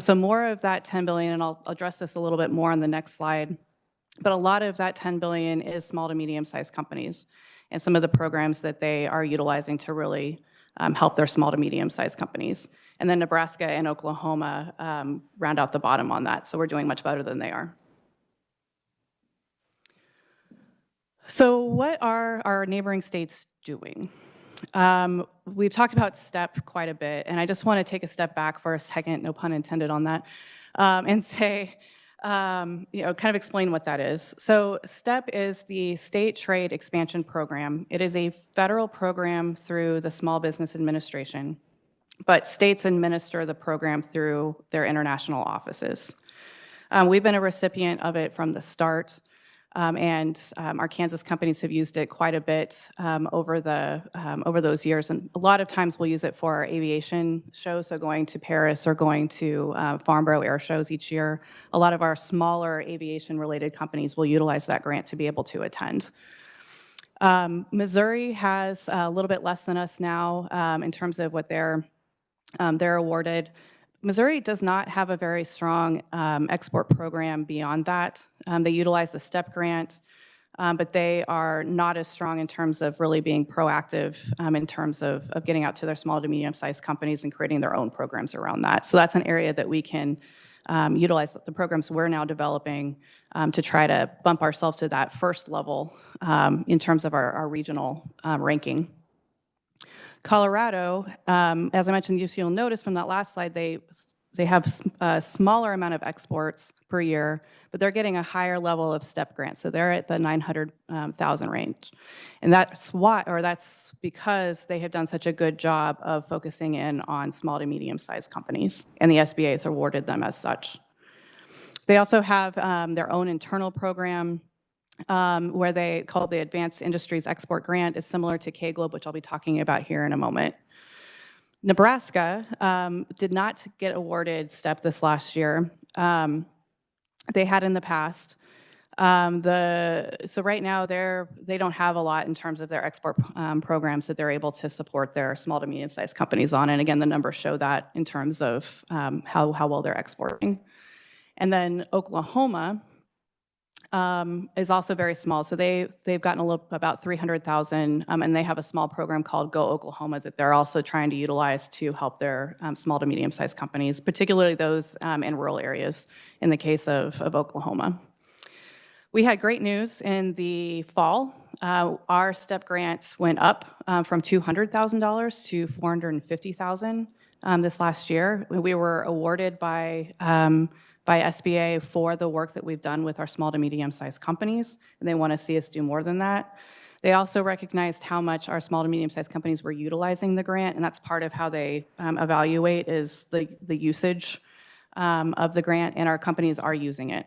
So more of that 10 billion, and I'll address this a little bit more on the next slide, but a lot of that 10 billion is small to medium-sized companies and some of the programs that they are utilizing to really help their small to medium-sized companies. And then Nebraska and Oklahoma round out the bottom on that. So we're doing much better than they are. So what are our neighboring states doing? We've talked about STEP quite a bit, and I just want to take a step back for a second, no pun intended on that, and say, kind of explain what that is. So STEP is the State Trade Expansion Program. It is a federal program through the Small Business Administration, but states administer the program through their international offices. We've been a recipient of it from the start. And our Kansas companies have used it quite a bit over those years. And a lot of times we'll use it for our aviation shows, so going to Paris or going to Farnborough air shows each year. A lot of our smaller aviation-related companies will utilize that grant to be able to attend. Missouri has a little bit less than us now in terms of what they're awarded. Missouri does not have a very strong export program beyond that. They utilize the STEP grant, but they are not as strong in terms of really being proactive in terms of getting out to their small to medium-sized companies and creating their own programs around that. So that's an area that we can utilize the programs we're now developing to try to bump ourselves to that first level in terms of our regional ranking. Colorado, as I mentioned, you'll notice from that last slide, they have a smaller amount of exports per year, but they're getting a higher level of STEP grants. So they're at the 900,000 range. And that's because they have done such a good job of focusing in on small to medium-sized companies, and the SBA has awarded them as such. They also have their own internal program where they call the Advanced Industries Export Grant. Is similar to K-Globe, which I'll be talking about here in a moment. Nebraska did not get awarded STEP this last year. They had in the past. So right now they don't have a lot in terms of their export programs that they're able to support their small to medium-sized companies on. And again, the numbers show that in terms of how well they're exporting. And then Oklahoma, is also very small. So they've gotten about 300,000, and they have a small program called Go Oklahoma that they're also trying to utilize to help their small to medium-sized companies, particularly those in rural areas, in the case of Oklahoma. We had great news in the fall. Our STEP grant went up from $200,000 to $450,000 this last year. We were awarded by SBA for the work that we've done with our small to medium-sized companies, and they want to see us do more than that. They also recognized how much our small to medium-sized companies were utilizing the grant, and that's part of how they evaluate is the usage of the grant, and our companies are using it.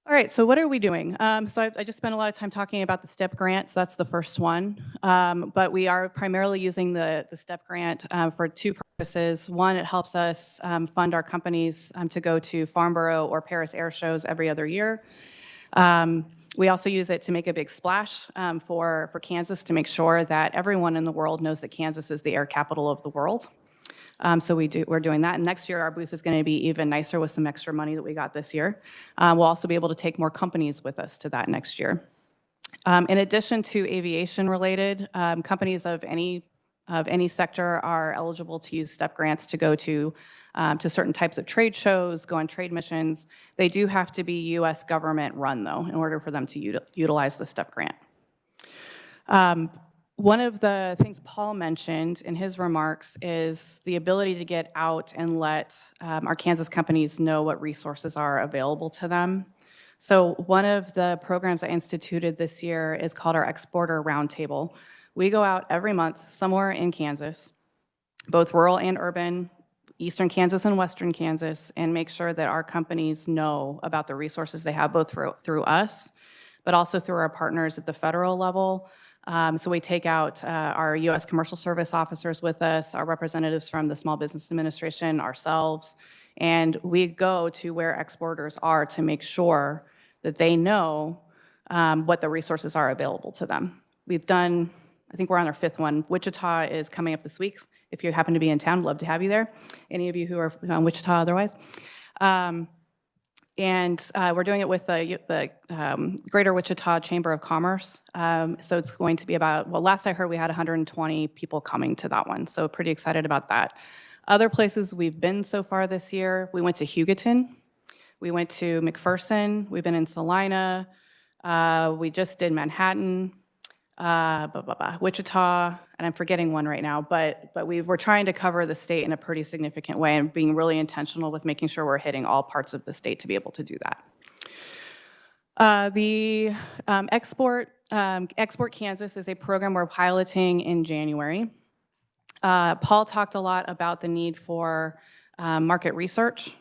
All right, so what are we doing? So I just spent a lot of time talking about the STEP grant, so that's the first one. But we are primarily using the STEP grant for two purposes. One, it helps us fund our companies to go to Farnborough or Paris air shows every other year. We also use it to make a big splash for Kansas to make sure that everyone in the world knows that Kansas is the air capital of the world. So we're doing that. And next year, our booth is going to be even nicer with some extra money that we got this year. We'll also be able to take more companies with us to that next year. In addition to aviation-related, companies of any sector are eligible to use STEP grants to go to certain types of trade shows, go on trade missions. They do have to be U.S. government run, though, in order for them to utilize the STEP grant. One of the things Paul mentioned in his remarks is the ability to get out and let our Kansas companies know what resources are available to them. So one of the programs I instituted this year is called our Exporter Roundtable. We go out every month somewhere in Kansas, both rural and urban, eastern Kansas and western Kansas, and make sure that our companies know about the resources they have, both through us, but also through our partners at the federal level. So we take out our U.S. Commercial Service officers with us, our representatives from the Small Business Administration, ourselves, and we go to where exporters are to make sure that they know what the resources are available to them. We've done, I think we're on our 5th one. Wichita is coming up this week. If you happen to be in town, love to have you there. Any of you who are on Wichita otherwise. And we're doing it with the Greater Wichita Chamber of Commerce. So it's going to be about, well, last I heard we had 120 people coming to that one. So pretty excited about that. Other places we've been so far this year, we went to Hugoton. We went to McPherson. We've been in Salina. We just did Manhattan, Wichita, and I'm forgetting one right now, but we're trying to cover the state in a pretty significant way and being really intentional with making sure we're hitting all parts of the state to be able to do that. The Export Kansas is a program we're piloting in January. Paul talked a lot about the need for market research.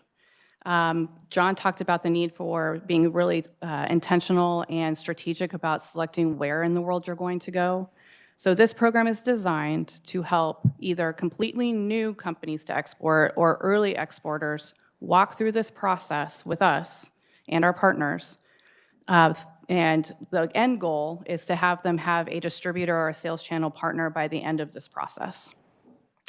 John talked about the need for being really intentional and strategic about selecting where in the world you're going to go. So this program is designed to help either completely new companies to export or early exporters walk through this process with us and our partners. And the end goal is to have them have a distributor or a sales channel partner by the end of this process.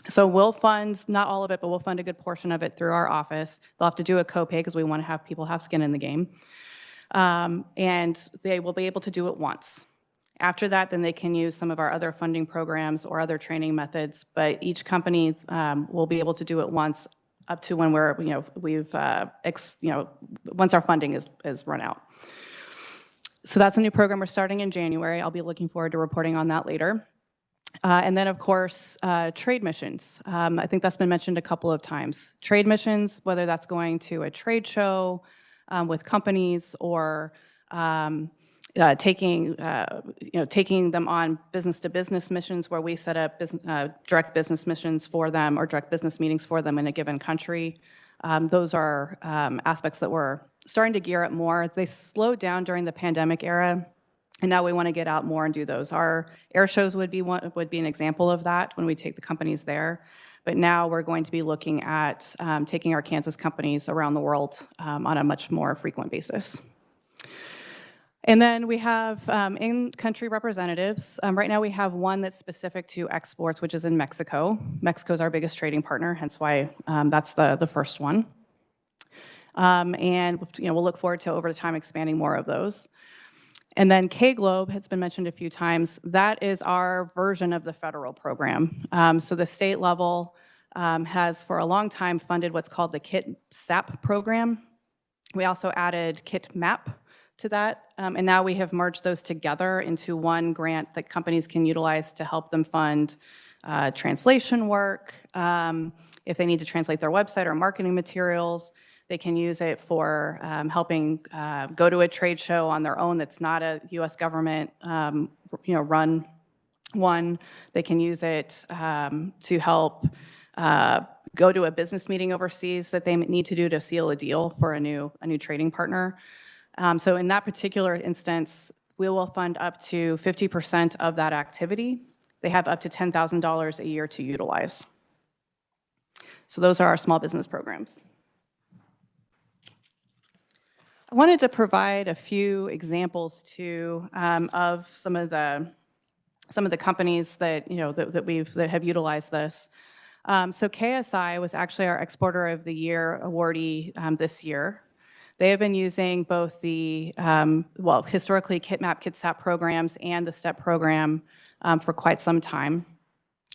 So we'll fund, not all of it, but we'll fund a good portion of it through our office. They'll have to do a copay because we want to have people have skin in the game. And they will be able to do it once. After that, then they can use some of our other funding programs or other training methods, but each company will be able to do it once up to when we're, once our funding is run out. So that's a new program we're starting in January. I'll be looking forward to reporting on that later. And then, of course, trade missions. I think that's been mentioned a couple of times. Trade missions, whether that's going to a trade show with companies or taking them on business-to-business missions where we set up direct business missions for them or direct business meetings for them in a given country. Those are aspects that we're starting to gear up more. They slowed down during the pandemic era. And now we want to get out more and do those. Our air shows would be an example of that when we take the companies there. But now we're going to be looking at taking our Kansas companies around the world on a much more frequent basis. And then we have in-country representatives. Right now, we have one that's specific to exports, which is in Mexico. Mexico is our biggest trading partner, hence why that's the first one. And we'll look forward to, over time, expanding more of those. And then ks.gov has been mentioned a few times. That is our version of the federal program. So the state level has, for a long time, funded what's called the KIT-SAP program. We also added KIT-MAP to that, and now we have merged those together into one grant that companies can utilize to help them fund translation work. If they need to translate their website or marketing materials, they can use it for helping go to a trade show on their own that's not a U.S. government run one. They can use it to help go to a business meeting overseas that they need to do to seal a deal for a new trading partner. So in that particular instance, we will fund up to 50% of that activity. They have up to $10,000 a year to utilize. So those are our small business programs. I wanted to provide a few examples too of some of the companies that that have utilized this. So KSI was actually our Exporter of the Year awardee this year. They have been using both the, historically KIT-MAP, KIT-SAP programs and the STEP program for quite some time.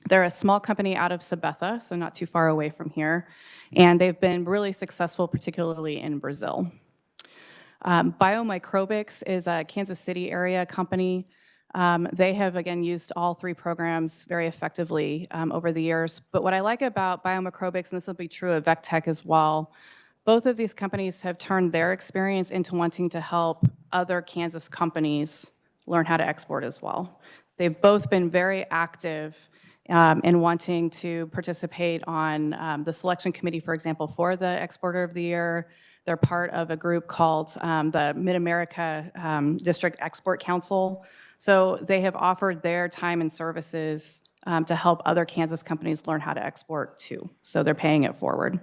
They're a small company out of Sabetha, so not too far away from here, and they've been really successful, particularly in Brazil. Biomicrobics is a Kansas City area company. They have, again, used all three programs very effectively over the years. But what I like about Biomicrobics, and this will be true of VecTech as well, both of these companies have turned their experience into wanting to help other Kansas companies learn how to export as well. They've both been very active in wanting to participate on the selection committee, for example, for the Exporter of the Year. They're part of a group called the Mid-America District Export Council. So they have offered their time and services to help other Kansas companies learn how to export too. So they're paying it forward.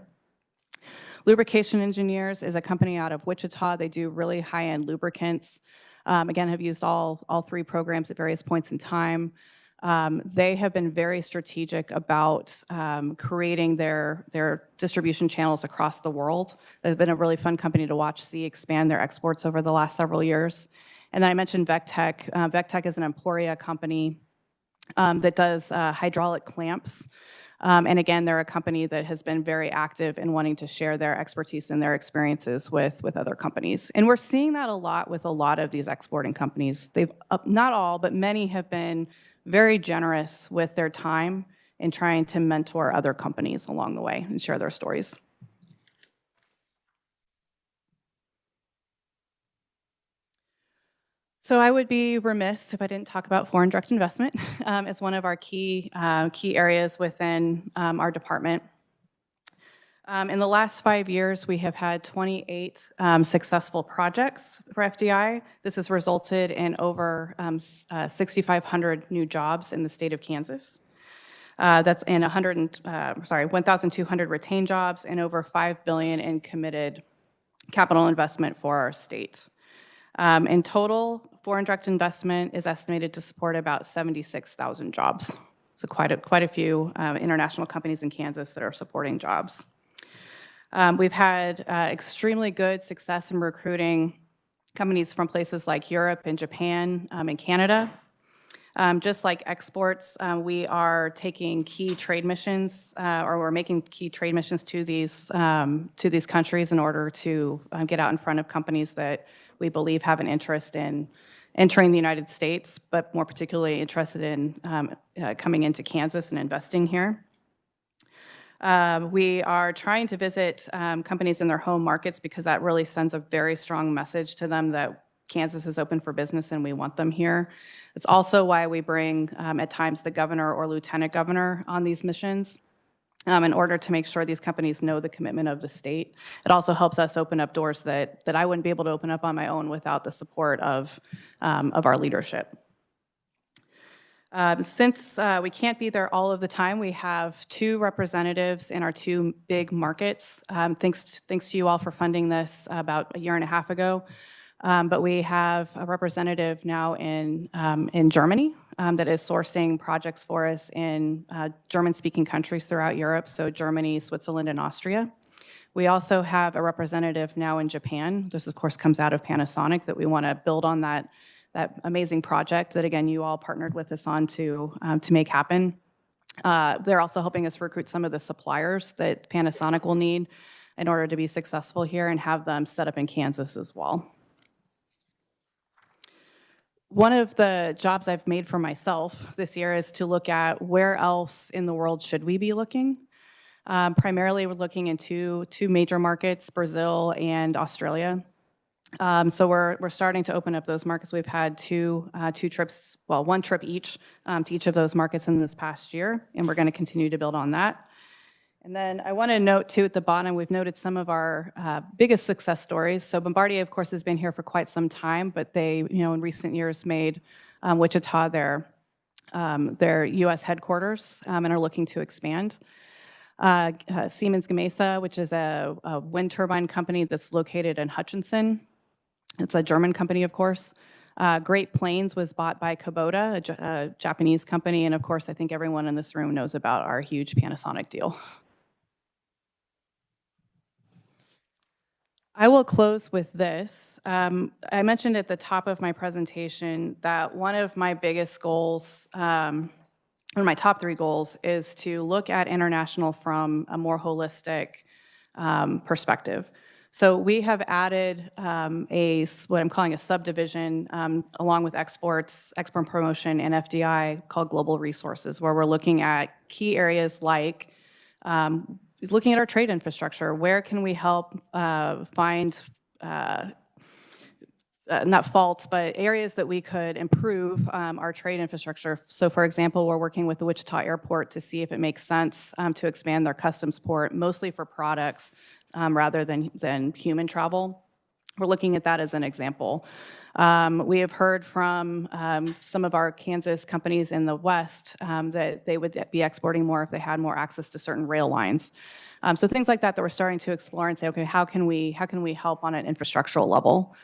Lubrication Engineers is a company out of Wichita. They do really high-end lubricants. Again, have used all three programs at various points in time. They have been very strategic about creating their distribution channels across the world. They've been a really fun company to watch see expand their exports over the last several years. And then I mentioned VecTech. VecTech is an Emporia company that does hydraulic clamps. And again, they're a company that has been very active in wanting to share their expertise and their experiences with other companies. And we're seeing that a lot with a lot of these exporting companies. They've, not all, but many have been very generous with their time in trying to mentor other companies along the way and share their stories. So I would be remiss if I didn't talk about foreign direct investment as one of our key areas within our department. In the last 5 years, we have had 28 successful projects for FDI. This has resulted in over 6,500 new jobs in the state of Kansas. That's in 1,200 retained jobs and over $5 billion in committed capital investment for our state. In total, foreign direct investment is estimated to support about 76,000 jobs. So quite a few international companies in Kansas that are supporting jobs. We've had extremely good success in recruiting companies from places like Europe and Japan and Canada. Just like exports, we are taking key trade missions, or we're making key trade missions to these countries in order to get out in front of companies that we believe have an interest in entering the United States, but more particularly interested in coming into Kansas and investing here. We are trying to visit companies in their home markets because that really sends a very strong message to them that Kansas is open for business and we want them here. It's also why we bring, at times, the governor or lieutenant governor on these missions in order to make sure these companies know the commitment of the state. It also helps us open up doors that I wouldn't be able to open up on my own without the support of our leadership. Since we can't be there all of the time, we have 2 representatives in our 2 big markets. Thanks to you all for funding this about a year and a half ago. But we have a representative now in Germany that is sourcing projects for us in German-speaking countries throughout Europe, so Germany, Switzerland, and Austria. We also have a representative now in Japan. This, of course, comes out of Panasonic, that we want to build on that amazing project that, again, you all partnered with us on to make happen. They're also helping us recruit some of the suppliers that Panasonic will need in order to be successful here and have them set up in Kansas as well. One of the jobs I've made for myself this year is to look at where else in the world should we be looking. Primarily, we're looking into two major markets, Brazil and Australia. So we're starting to open up those markets. We've had two trips, well, one trip each to each of those markets in this past year, and we're going to continue to build on that. And then I want to note, too, at the bottom, we've noted some of our biggest success stories. So Bombardier, of course, has been here for quite some time, but they, in recent years made Wichita their U.S. headquarters and are looking to expand. Siemens Gamesa, which is a wind turbine company that's located in Hutchinson. It's a German company, of course. Great Plains was bought by Kubota, a Japanese company, and of course, I think everyone in this room knows about our huge Panasonic deal. I will close with this. I mentioned at the top of my presentation that one of my biggest goals, one of my top 3 goals, is to look at international from a more holistic perspective. So we have added what I'm calling a subdivision along with export promotion and FDI called Global Resources, where we're looking at key areas like looking at our trade infrastructure. Where can we help find not faults, but areas that we could improve our trade infrastructure. So for example, we're working with the Wichita Airport to see if it makes sense to expand their customs port, mostly for products rather than human travel. We're looking at that as an example. We have heard from some of our Kansas companies in the West that they would be exporting more if they had more access to certain rail lines. So things like that we're starting to explore and say, okay, how can we help on an infrastructural level?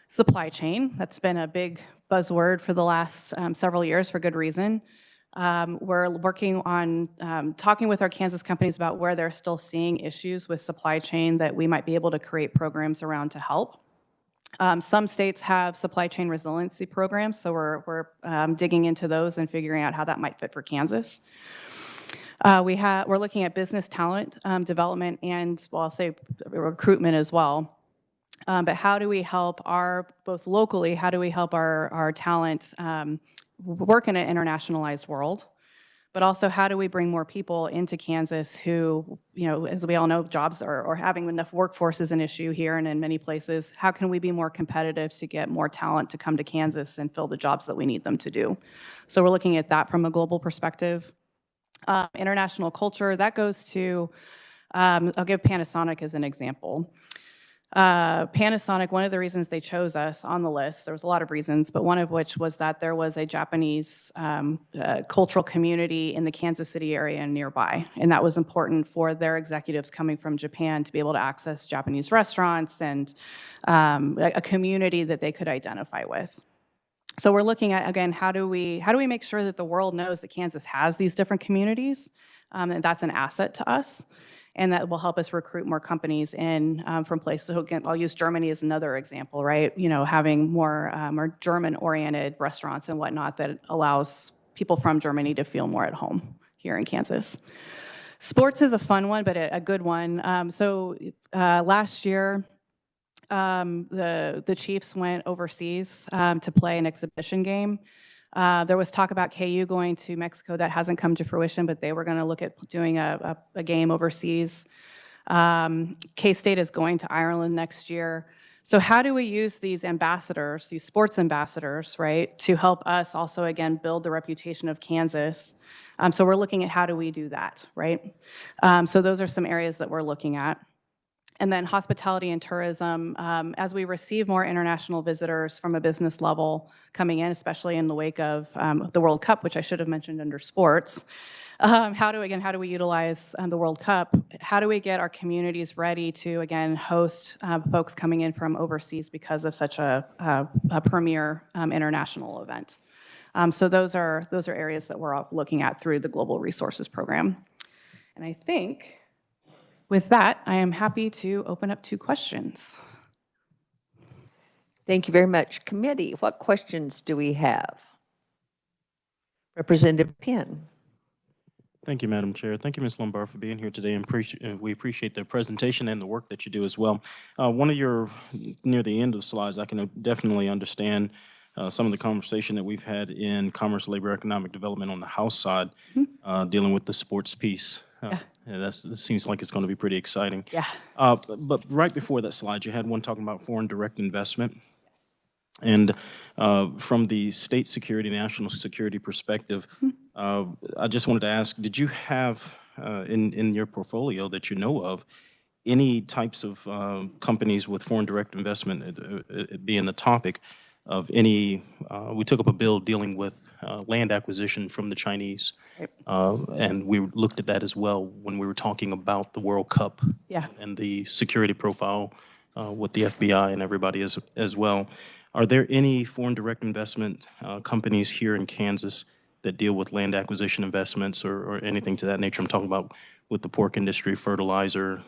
Supply chain, that's been a big buzzword for the last several years for good reason. We're working on talking with our Kansas companies about where they're still seeing issues with supply chain that we might be able to create programs around to help. Some states have supply chain resiliency programs, so we're digging into those and figuring out how that might fit for Kansas. We're looking at business talent development and, well, I'll say recruitment as well. But how do we help both locally, how do we help our talent work in an internationalized world? But also, how do we bring more people into Kansas who, as we all know, jobs or having enough workforce is an issue here and in many places. How can we be more competitive to get more talent to come to Kansas and fill the jobs that we need them to do? So we're looking at that from a global perspective. International culture, that goes to, I'll give Panasonic as an example. Panasonic, one of the reasons they chose us on the list, there was a lot of reasons, but one of which was that there was a Japanese cultural community in the Kansas City area and nearby. And that was important for their executives coming from Japan to be able to access Japanese restaurants and a community that they could identify with. So we're looking at, again, how do we make sure that the world knows that Kansas has these different communities, and that's an asset to us, and that will help us recruit more companies in from places. So again, I'll use Germany as another example, right? Having more German-oriented restaurants and whatnot that allows people from Germany to feel more at home here in Kansas. Sports is a fun one, but a good one. So last year, the Chiefs went overseas to play an exhibition game. There was talk about KU going to Mexico. That hasn't come to fruition, but they were going to look at doing a game overseas. K-State is going to Ireland next year. So how do we use these ambassadors, these sports ambassadors, right, to help us also, again, build the reputation of Kansas? So we're looking at how do we do that, right? So those are some areas that we're looking at. And then hospitality and tourism, as we receive more international visitors from a business level coming in, especially in the wake of the World Cup, which I should have mentioned under sports. How do we utilize the World Cup? How do we get our communities ready to, again, host folks coming in from overseas because of such a premier international event? So those are areas that we're looking at through the Global Resources Program. And I think with that, I am happy to open up to questions. Thank you very much. Committee, what questions do we have? Representative Penn. Thank you, Madam Chair. Thank you, Ms. Lombard, for being here today, and we appreciate the presentation and the work that you do as well. One of your, near the end of slides, I can definitely understand some of the conversation that we've had in Commerce, Labor, Economic Development on the House side, dealing with the sports piece. It seems like it's going to be pretty exciting. Yeah. But right before that slide, you had one talking about foreign direct investment. And from the state security, national security perspective, I just wanted to ask, did you have in your portfolio that you know of any types of companies with foreign direct investment, it being the topic of any, we took up a bill dealing with land acquisition from the Chinese. And we looked at that as well when we were talking about the World Cup and the security profile with the FBI and everybody as well. Are there any foreign direct investment companies here in Kansas that deal with land acquisition investments or anything to that nature? I'm talking about with the pork industry, fertilizer,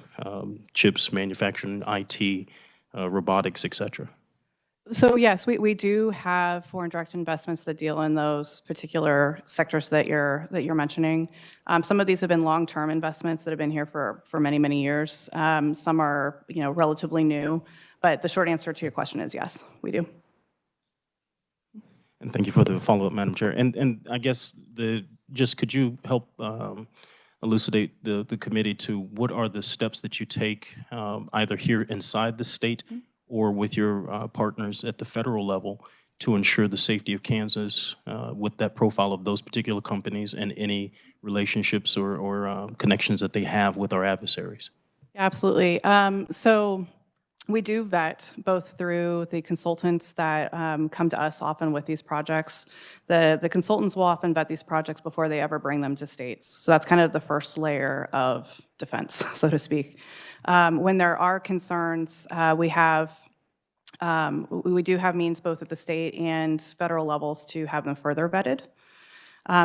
chips manufacturing, IT, robotics, et cetera. So yes, we do have foreign direct investments that deal in those particular sectors that you're mentioning. Some of these have been long-term investments that have been here for many, many years. Some are, relatively new, but the short answer to your question is yes, we do. And thank you for the follow-up, Madam Chair. And I guess could you help elucidate the committee to what are the steps that you take either here inside the state or with your partners at the federal level to ensure the safety of Kansas with that profile of those particular companies and any relationships or connections that they have with our adversaries? Absolutely. So we do vet both through the consultants that come to us often with these projects. The consultants will often vet these projects before they ever bring them to states. So that's kind of the first layer of defense, so to speak. When there are concerns, we do have means both at the state and federal levels to have them further vetted.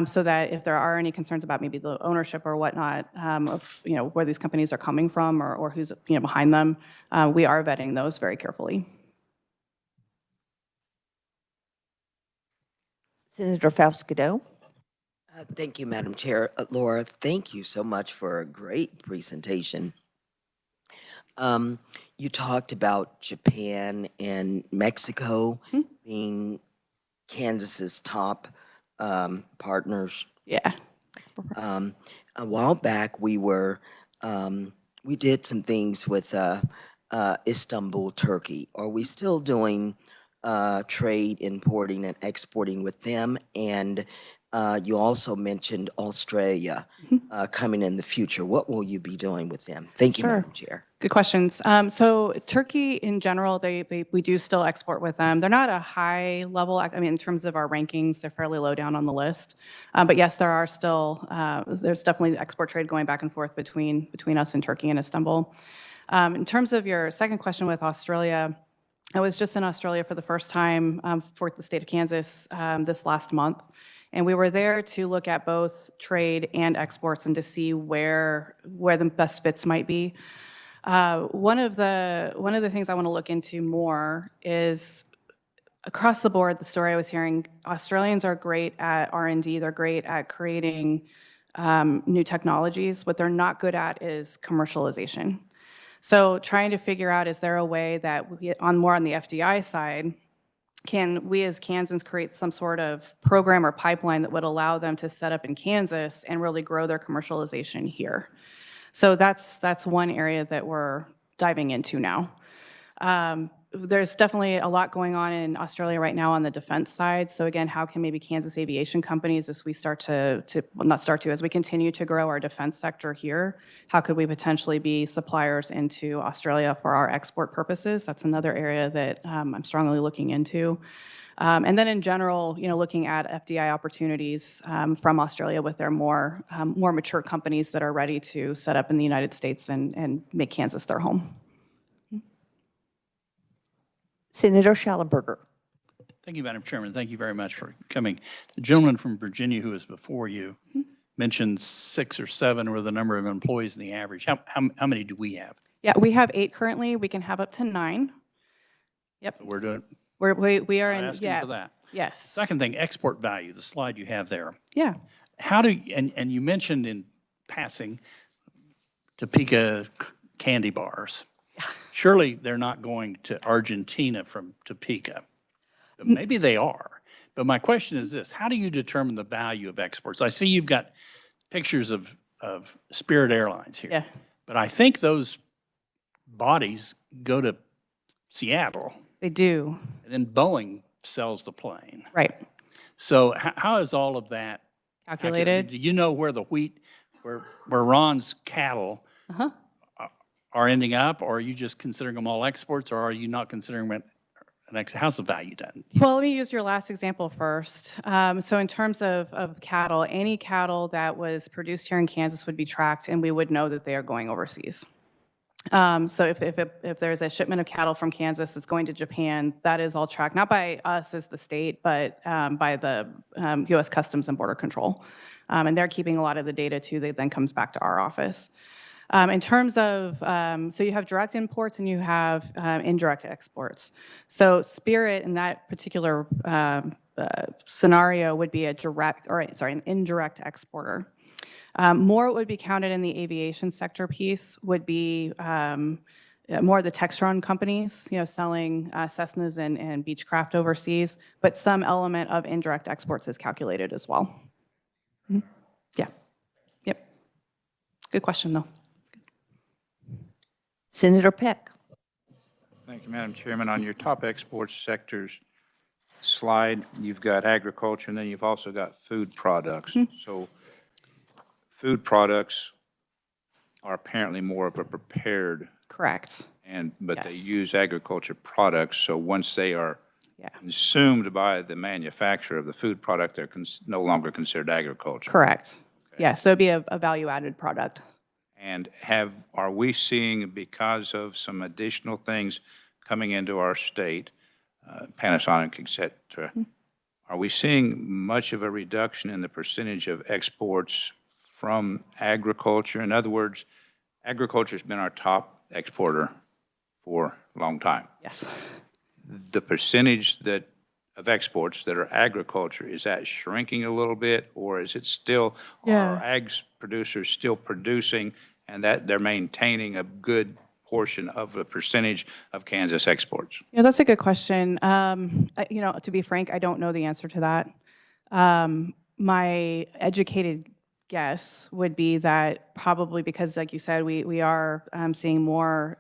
So that if there are any concerns about maybe the ownership or whatnot of where these companies are coming from or who's behind them, we are vetting those very carefully. Senator Faustigedo. Thank you, Madam Chair. Laura, thank you so much for a great presentation. You talked about Japan and Mexico being Kansas's top partners. Yeah. A while back, we did some things with Istanbul, Turkey. Are we still doing trade, importing, and exporting with them? And you also mentioned Australia coming in the future. What will you be doing with them? Thank you, Madam Chair. Good questions. So Turkey in general, we do still export with them. They're not a high level, in terms of our rankings, they're fairly low down on the list. But yes, there's definitely export trade going back and forth between us and Turkey and Istanbul. In terms of your second question with Australia, I was just in Australia for the first time for the state of Kansas this last month. And we were there to look at both trade and exports and to see where the best fits might be. One of the things I want to look into more is across the board, the story I was hearing, Australians are great at R&D. They're great at creating new technologies. What they're not good at is commercialization. So trying to figure out, is there a way that more on the FDI side, can we as Kansans create some sort of program or pipeline that would allow them to set up in Kansas and really grow their commercialization here? So that's one area that we're diving into now. there's definitely a lot going on in Australia right now on the defense side. So again, how can maybe Kansas aviation companies, as we start well, not start to, as we continue to grow our defense sector here, how could we potentially be suppliers into Australia for our export purposes? That's another area that I'm strongly looking into. And then in general, looking at FDI opportunities from Australia with their more mature companies that are ready to set up in the United States and make Kansas their home. Senator Schallenberger. Thank you, Madam Chairman. Thank you very much for coming. The gentleman from Virginia who was before you mentioned 6 or 7 were the number of employees in the average. How many do we have? Yeah, we have 8 currently. We can have up to 9. Yep. We're doing, We are in, asking for that. Yes. Second thing, export value, the slide you have there. Yeah. How do, and you mentioned in passing Topeka candy bars. Surely they're not going to Argentina from Topeka. But maybe they are. But my question is this, how do you determine the value of exports? I see you've got pictures of Spirit Airlines here. Yeah. But I think those bodies go to Seattle, They do. and then Boeing sells the plane. Right. So how is all of that Calculated. Do you know where the wheat, where Ron's cattle are ending up, or are you just considering them all exports, or are you not considering them how's the value done? Well, let me use your last example first. So in terms of cattle, any cattle that was produced here in Kansas would be tracked, and we would know that they are going overseas. So if there's a shipment of cattle from Kansas that's going to Japan, that is all tracked, not by us as the state, but by the U.S. Customs and Border Control. And they're keeping a lot of the data too that then comes back to our office. In terms of, so you have direct imports and you have indirect exports. So Spirit in that particular scenario would be an indirect exporter. More would be counted in the aviation sector piece would be more of the Textron companies, selling Cessnas and Beechcraft overseas, but some element of indirect exports is calculated as well. Yeah. Yep. Good question, though. Senator Peck. Thank you, Madam Chairman. On your top exports sectors slide, you've got agriculture, and then you've also got food products. So food products are apparently more of a prepared. Correct. But Yes. they use agriculture products, so once they are consumed by the manufacturer of the food product, they're no longer considered agriculture. Correct. Yeah, so it'd be a value-added product. And are we seeing, because of some additional things coming into our state, Panasonic, et cetera, are we seeing much of a reduction in the percentage of exports from agriculture? In other words, agriculture has been our top exporter for a long time. Yes. The percentage of exports that are agriculture, is that shrinking a little bit, or is it still, are ag producers still producing and that they're maintaining a good portion of the percentage of Kansas exports? Yeah, that's a good question. To be frank, I don't know the answer to that. My educated guess would be that probably because, like you said, we are seeing more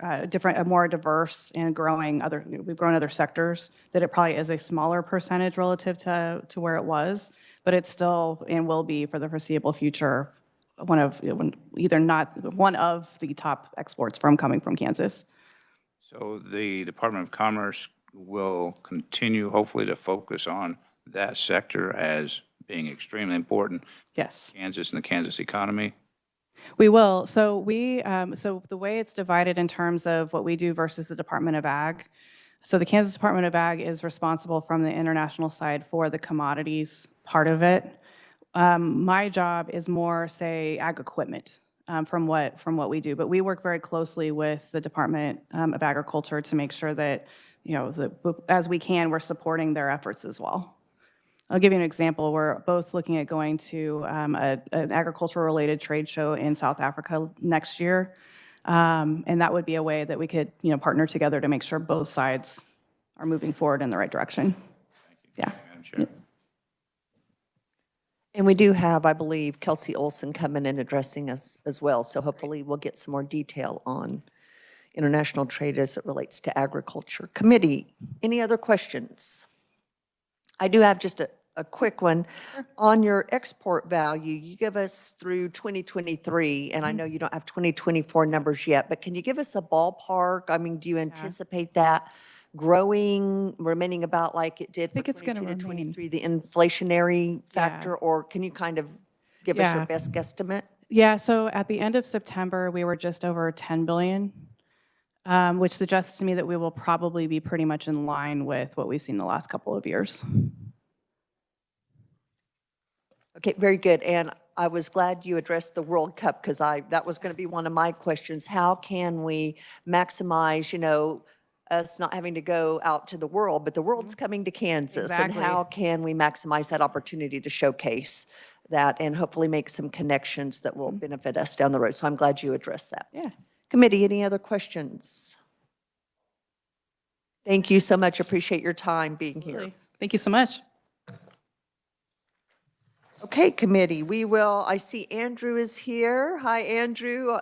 more diverse and we've grown other sectors, that it probably is a smaller percentage relative to where it was, but it's still and will be for the foreseeable future one of the top exports coming from Kansas. So the Department of Commerce will continue, hopefully, to focus on that sector as being extremely important. Yes. Kansas and the Kansas economy. We will. So so the way it's divided in terms of what we do versus the Department of Ag. So the Kansas Department of Ag is responsible from the international side for the commodities part of it. My job is more, say, ag equipment from what we do, but we work very closely with the Department of Agriculture to make sure that, as we can, we're supporting their efforts as well. I'll give you an example. We're both looking at going to an agricultural-related trade show in South Africa next year, and that would be a way that we could, partner together to make sure both sides are moving forward in the right direction. Yeah. Madam Chair. And we do have, I believe, Kelsey Olson coming and addressing us as well. So hopefully we'll get some more detail on international trade as it relates to agriculture. Committee, any other questions? I do have just a quick one. On your export value, you give us through 2023, and I know you don't have 2024 numbers yet, but can you give us a ballpark? I mean, do you anticipate that growing, remaining about like it did for think it's gonna 22 to remain. 23, the inflationary factor? Or can you kind of give us your Yeah. best guesstimate? Yeah, so at the end of September, we were just over 10 billion, which suggests to me that we will probably be pretty much in line with what we've seen the last couple of years. Okay, very good. And I was glad you addressed the World Cup because that was going to be one of my questions. How can we maximize, us not having to go out to the world, but the world's coming to Kansas? And Exactly. how can we maximize that opportunity to showcase that and hopefully make some connections that will benefit us down the road? So I'm glad you addressed that. Yeah. Committee, any other questions? Thank you so much. Appreciate your time being here. Thank you so much. Okay, committee, I see Andrew is here. Hi, Andrew.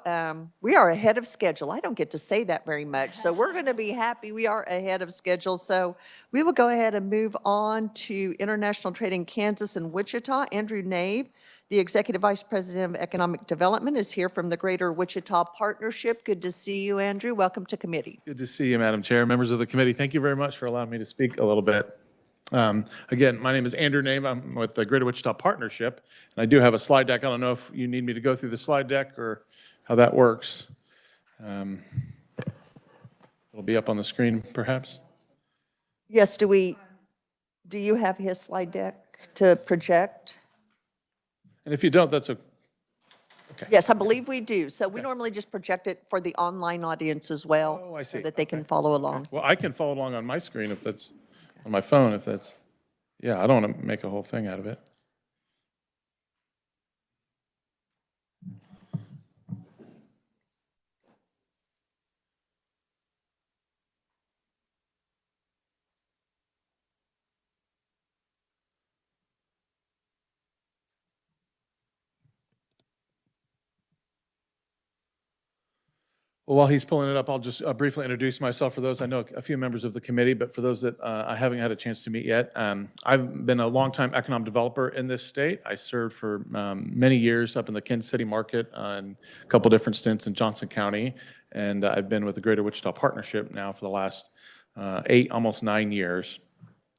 We are ahead of schedule. I don't get to say that very much, so we're going to be happy we are ahead of schedule. So we will go ahead and move on to international trade in Kansas and Wichita. Andrew Nave, the Executive Vice President of Economic Development, is here from the Greater Wichita Partnership. Good to see you, Andrew. Welcome to committee. Good to see you, Madam Chair, members of the committee. Thank you very much for allowing me to speak a little bit. Again, my name is Andrew Nave. I'm with the Greater Wichita Partnership, and I do have a slide deck. I don't know if you need me to go through the slide deck or how that works. It'll be up on the screen, perhaps. Yes, do you have his slide deck to project? And if you don't, that's okay. Yes, I believe we do. So we normally just project it for the online audience as well. Oh, I see. So that they can follow along. Well, I can follow along on my screen if that's, on my phone if that's, yeah, I don't want to make a whole thing out of it. Well, while he's pulling it up, I'll just briefly introduce myself for those. I know a few members of the committee, but for those that I haven't had a chance to meet yet, I've been a longtime economic developer in this state. I served for many years up in the Kansas City market and a couple different stints in Johnson County, and I've been with the Greater Wichita Partnership now for the last 8, almost 9 years.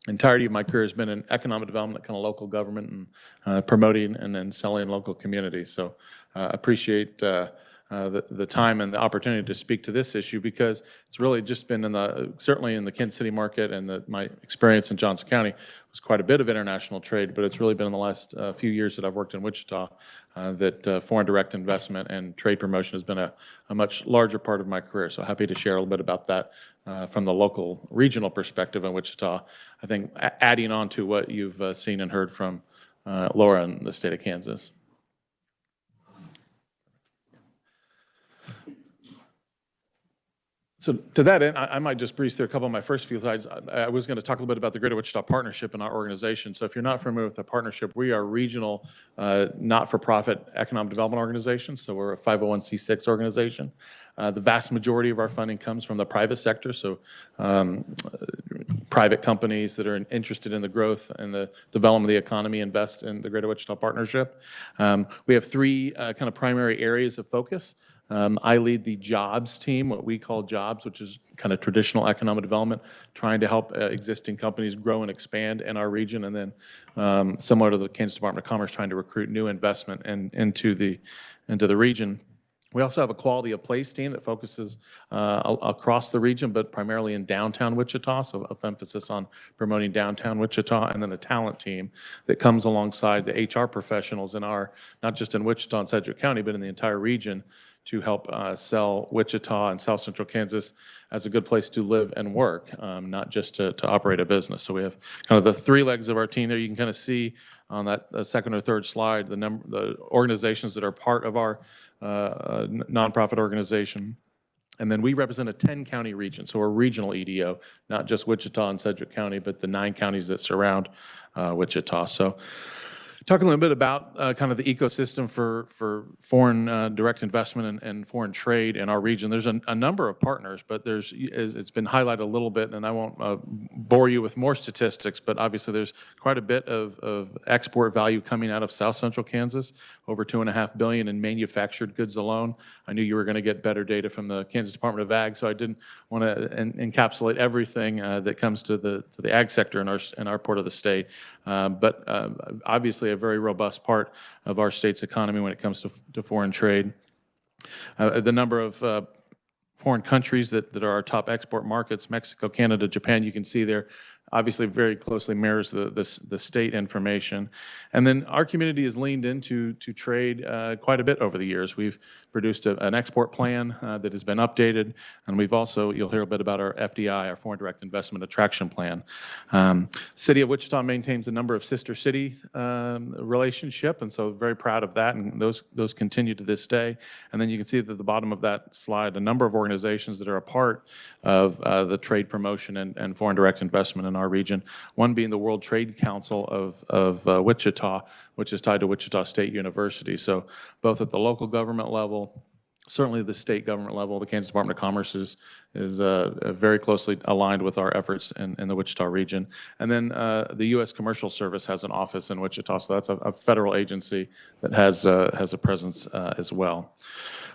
The entirety of my career has been in economic development, kind of local government, and promoting and then selling in local communities. So appreciate the time and the opportunity to speak to this issue because it's really just been certainly in the Kansas City market and my experience in Johnson County was quite a bit of international trade, but it's really been in the last few years that I've worked in Wichita that foreign direct investment and trade promotion has been a much larger part of my career. So happy to share a little bit about that from the local regional perspective in Wichita. I think adding on to what you've seen and heard from Laura in the state of Kansas. So to that end, I might just breeze through a couple of my first few slides. I was going to talk a little bit about the Greater Wichita Partnership and our organization. So if you're not familiar with the partnership, we are a regional, not-for-profit economic development organization. So we're a 501c6 organization. The vast majority of our funding comes from the private sector. So private companies that are interested in the growth and the development of the economy invest in the Greater Wichita Partnership. We have 3 kind of primary areas of focus. I lead the jobs team, what we call jobs, which is kind of traditional economic development, trying to help existing companies grow and expand in our region, and then similar to the Kansas Department of Commerce, trying to recruit new investment into the region. We also have a quality of place team that focuses across the region, but primarily in downtown Wichita, so of emphasis on promoting downtown Wichita, and then a talent team that comes alongside the HR professionals in not just in Wichita and Sedgwick County, but in the entire region to help sell Wichita and South Central Kansas as a good place to live and work, not just to operate a business. So we have kind of the 3 legs of our team there. You can kind of see on that second or third slide the organizations that are part of our nonprofit organization. And then we represent a 10-county region, so we're a regional EDO, not just Wichita and Sedgwick County, but the 9 counties that surround Wichita. So Talk a little bit about kind of the ecosystem for foreign direct investment and foreign trade in our region. There's a number of partners, but it's been highlighted a little bit, and I won't bore you with more statistics, but obviously there's quite a bit of export value coming out of South Central Kansas, over $2.5 billion in manufactured goods alone. I knew you were going to get better data from the Kansas Department of Ag, so I didn't want to encapsulate everything that comes to the ag sector in our part of the state. But obviously a very robust part of our state's economy when it comes to foreign trade. The number of foreign countries that are our top export markets, Mexico, Canada, Japan, you can see there, obviously very closely mirrors the state information. And then our community has leaned into trade quite a bit over the years. We've produced an export plan that has been updated, and we've also, you'll hear a bit about our FDI, our Foreign Direct Investment Attraction Plan. City of Wichita maintains a number of sister city relationship, and so very proud of that, and those continue to this day. And then you can see at the bottom of that slide a number of organizations that are a part of the trade promotion and foreign direct investment in our region, one being the World Trade Council of Wichita, which is tied to Wichita State University. So both at the local government level, certainly the state government level, the Kansas Department of Commerce is very closely aligned with our efforts in the Wichita region. And then the U.S. Commercial Service has an office in Wichita, so that's a federal agency that has a presence as well.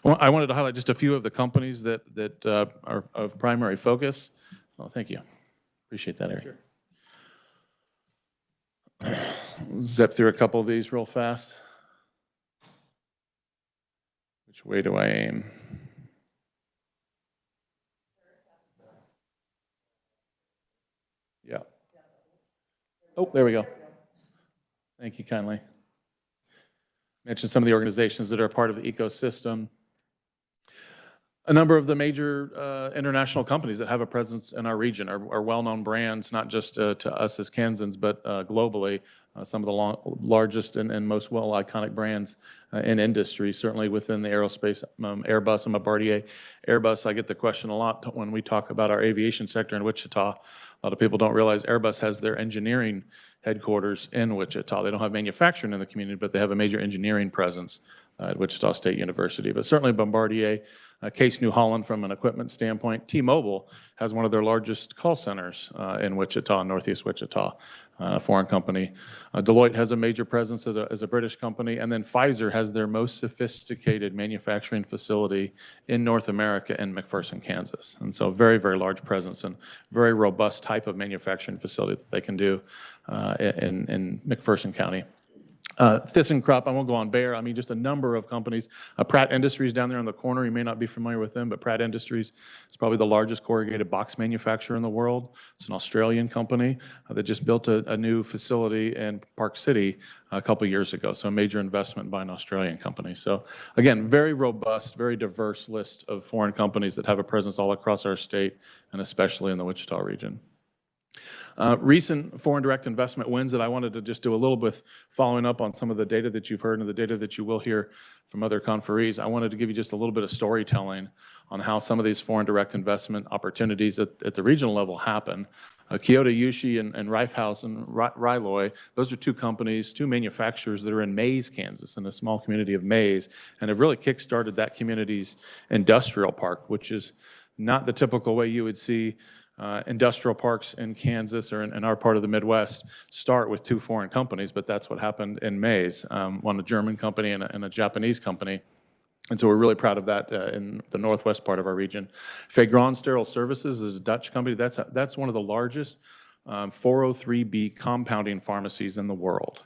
I wanted to highlight just a few of the companies that are of primary focus. Oh, thank you. Appreciate that, Eric. Sure. Zip through a couple of these real fast. Which way do I aim? Yeah. Oh, there we go. Thank you kindly. Mentioned some of the organizations that are a part of the ecosystem. A number of the major international companies that have a presence in our region are well-known brands, not just to us as Kansans, but globally. Some of the largest and most iconic brands in industry, certainly within the aerospace, Airbus and Bombardier. Airbus, I get the question a lot when we talk about our aviation sector in Wichita. A lot of people don't realize Airbus has their engineering headquarters in Wichita. They don't have manufacturing in the community, but they have a major engineering presence at Wichita State University. But certainly Bombardier, Case New Holland from an equipment standpoint. T-Mobile has one of their largest call centers in Wichita, northeast Wichita, a foreign company. Deloitte has a major presence as a British company. And then Pfizer has their most sophisticated manufacturing facility in North America in McPherson, Kansas. And so very, very large presence and very robust type of manufacturing facility that they can do in McPherson County. ThyssenKrupp, I won't go on Bayer. I mean, just a number of companies. Pratt Industries down there on the corner, you may not be familiar with them, but Pratt Industries is probably the largest corrugated box manufacturer in the world. It's an Australian company that just built a new facility in Park City a couple years ago, so a major investment by an Australian company. So again, very robust, very diverse list of foreign companies that have a presence all across our state and especially in the Wichita region. Recent foreign direct investment wins that I wanted to just do a little bit following up on some of the data that you've heard and the data that you will hear from other conferees. I wanted to give you just a little bit of storytelling on how some of these foreign direct investment opportunities at the regional level happen. Kyoto Yushi and Rifehouse Ryloy, those are two companies, two manufacturers that are in Mays, Kansas, in a small community of Mays, and have really kickstarted that community's industrial park, which is not the typical way you would see industrial parks in Kansas or in our part of the Midwest start with two foreign companies, but that's what happened in Mays, one a German company and a Japanese company. And so we're really proud of that in the northwest part of our region. Fagron Sterile Services is a Dutch company. That's one of the largest 403B compounding pharmacies in the world.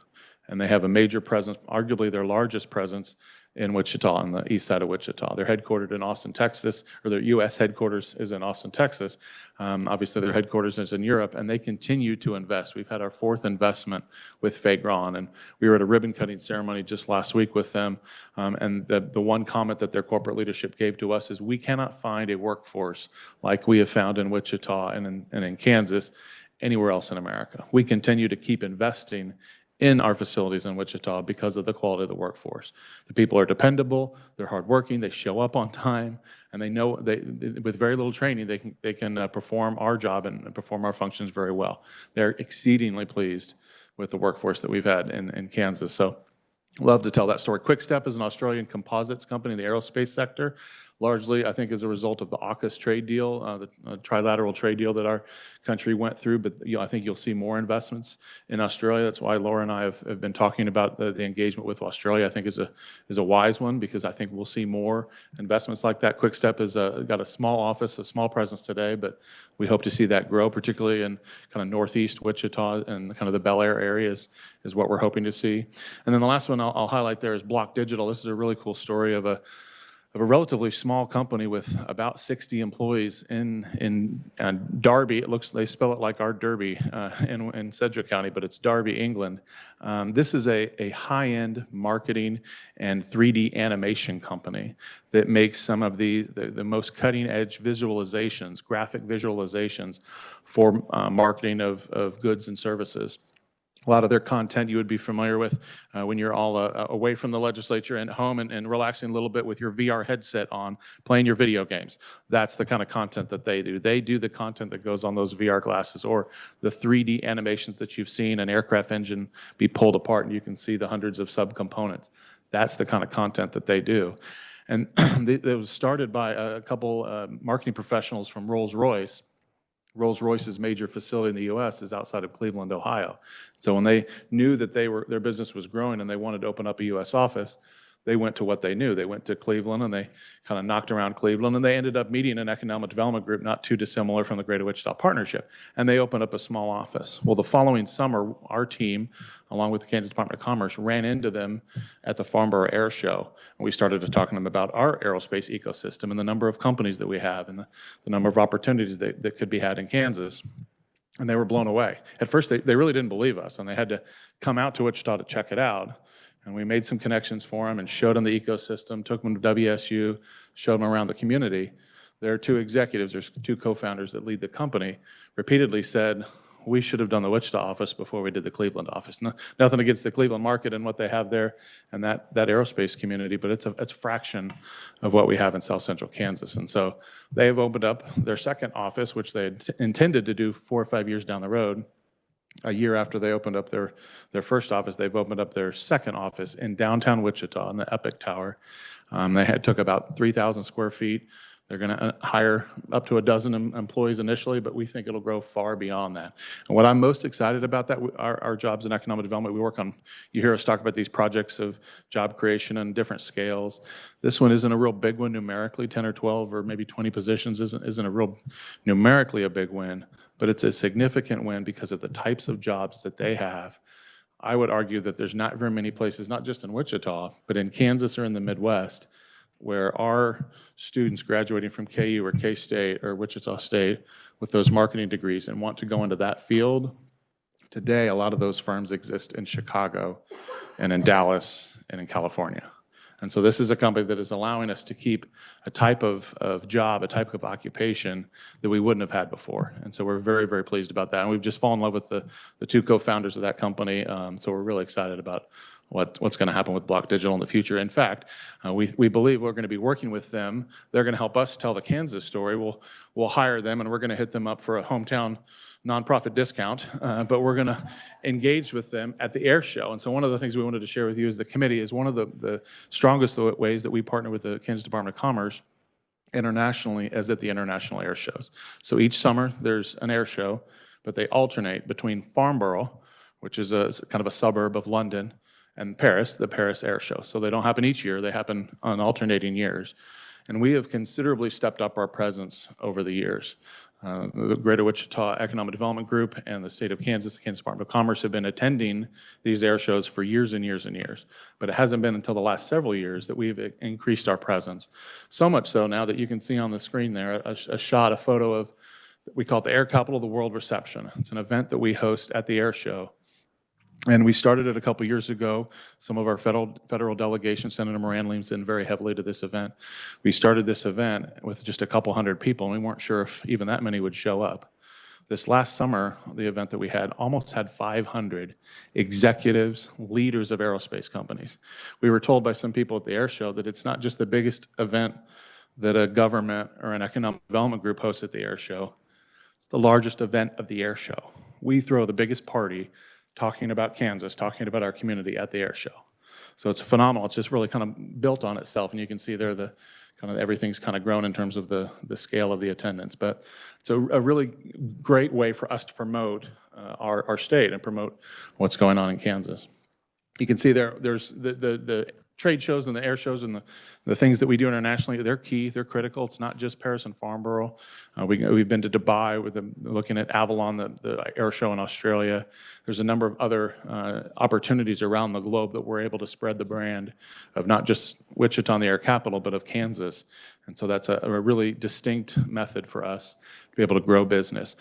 And they have a major presence, arguably their largest presence, in Wichita, on the east side of Wichita. They're headquartered in Austin, Texas, or their U.S. headquarters is in Austin, Texas. Obviously, their headquarters is in Europe, and they continue to invest. We've had our fourth investment with Fagron, and we were at a ribbon-cutting ceremony just last week with them, and the one comment that their corporate leadership gave to us is, we cannot find a workforce like we have found in Wichita and in Kansas anywhere else in America. We continue to keep investing in our facilities in Wichita because of the quality of the workforce. The people are dependable, they're hardworking, they show up on time, and they know with very little training they can perform our job and perform our functions very well. They're exceedingly pleased with the workforce that we've had in Kansas. So love to tell that story. Quickstep is an Australian composites company in the aerospace sector, largely, I think, as a result of the AUKUS trade deal, the trilateral trade deal that our country went through. But I think you'll see more investments in Australia. That's why Laura and I have been talking about the engagement with Australia. I think is a wise one, because I think we'll see more investments like that. Quickstep has got a small office, a small presence today, but we hope to see that grow, particularly in kind of northeast Wichita and kind of the Bel Air areas is what we're hoping to see. And then the last one I'll highlight there is Block Digital. This is a really cool story of a relatively small company with about 60 employees in Derby. It looks, they spell it like our Derby in Sedgwick County, but it's Derby, England. This is a high-end marketing and 3D animation company that makes some of the most cutting-edge visualizations, graphic visualizations for marketing of goods and services. A lot of their content you would be familiar with when you're all away from the legislature and home and relaxing a little bit with your VR headset on, playing your video games. That's the kind of content that they do. They do the content that goes on those VR glasses, or the 3D animations that you've seen an aircraft engine be pulled apart and you can see the hundreds of subcomponents. That's the kind of content that they do. And it was started by a couple marketing professionals from Rolls-Royce. Rolls-Royce's major facility in the U.S. is outside of Cleveland, Ohio. So when they knew that their business was growing and they wanted to open up a U.S. office, they went to what they knew. They went to Cleveland and they kind of knocked around Cleveland, and they ended up meeting an economic development group not too dissimilar from the Greater Wichita Partnership, and they opened up a small office. Well, the following summer, our team, along with the Kansas Department of Commerce, ran into them at the Farnborough Air Show, and we started to talk to them about our aerospace ecosystem and the number of companies that we have and the number of opportunities that could be had in Kansas. And they were blown away. At first, they really didn't believe us, and they had to come out to Wichita to check it out. And we made some connections for them and showed them the ecosystem, took them to WSU, showed them around the community. There are two executives, there's two co-founders that lead the company, repeatedly said, we should have done the Wichita office before we did the Cleveland office. Nothing against the Cleveland market and what they have there and that aerospace community, but it's a fraction of what we have in South Central Kansas. And so they have opened up their second office, which they had intended to do 4 or 5 years down the road. A year after they opened up their first office, they've opened up their second office in downtown Wichita in the Epic Tower. They took about 3,000 square feet. They're going to hire up to a dozen employees initially, but we think it'll grow far beyond that. And what I'm most excited about that, our jobs in economic development, we work on, you hear us talk about these projects of job creation on different scales. This one isn't a real big one numerically, 10 or 12 or maybe 20 positions isn't a real numerically a big win, but it's a significant win because of the types of jobs that they have. I would argue that there's not very many places, not just in Wichita, but in Kansas or in the Midwest, where our students graduating from KU or K-State or Wichita State with those marketing degrees and want to go into that field, today a lot of those firms exist in Chicago and in Dallas and in California. And so this is a company that is allowing us to keep a type of job, a type of occupation that we wouldn't have had before. And so we're very, very pleased about that. And we've just fallen in love with the two co-founders of that company. So we're really excited about what's going to happen with Block Digital in the future. In fact, we believe we're going to be working with them. They're going to help us tell the Kansas story. We'll hire them, and we're going to hit them up for a hometown nonprofit discount, but we're going to engage with them at the air show. And so one of the things we wanted to share with you as the committee is one of the strongest ways that we partner with the Kansas Department of Commerce internationally is at the international air shows. So each summer there's an air show, but they alternate between Farnborough, which is kind of a suburb of London, and Paris, the Paris Air Show. So they don't happen each year, they happen on alternating years. And we have considerably stepped up our presence over the years. The Greater Wichita Economic Development Group and the state of Kansas, the Kansas Department of Commerce have been attending these air shows for years and years and years. But it hasn't been until the last several years that we've increased our presence. So much so now that you can see on the screen there a photo of, we call it the Air Capital of the World Reception. It's an event that we host at the air show. And we started it a couple years ago. Some of our federal delegation, Senator Moran leans in very heavily to this event. We started this event with just a couple hundred people, and we weren't sure if even that many would show up. This last summer, the event that we had almost had 500 executives, leaders of aerospace companies. We were told by some people at the air show that it's not just the biggest event that a government or an economic development group hosts at the air show. It's the largest event of the air show. We throw the biggest party talking about Kansas, talking about our community at the air show. So it's phenomenal. It's just really kind of built on itself, and you can see there the kind of everything's kind of grown in terms of the scale of the attendance. But it's a really great way for us to promote our state and promote what's going on in Kansas. You can see there's the trade shows and the air shows and the things that we do internationally. They're key, they're critical. It's not just Paris and Farnborough. We've been to Dubai with them, looking at Avalon, the air show in Australia. There's a number of other opportunities around the globe that we're able to spread the brand of not just Wichita, the air capital, but of Kansas. And so that's a really distinct method for us to be able to grow business.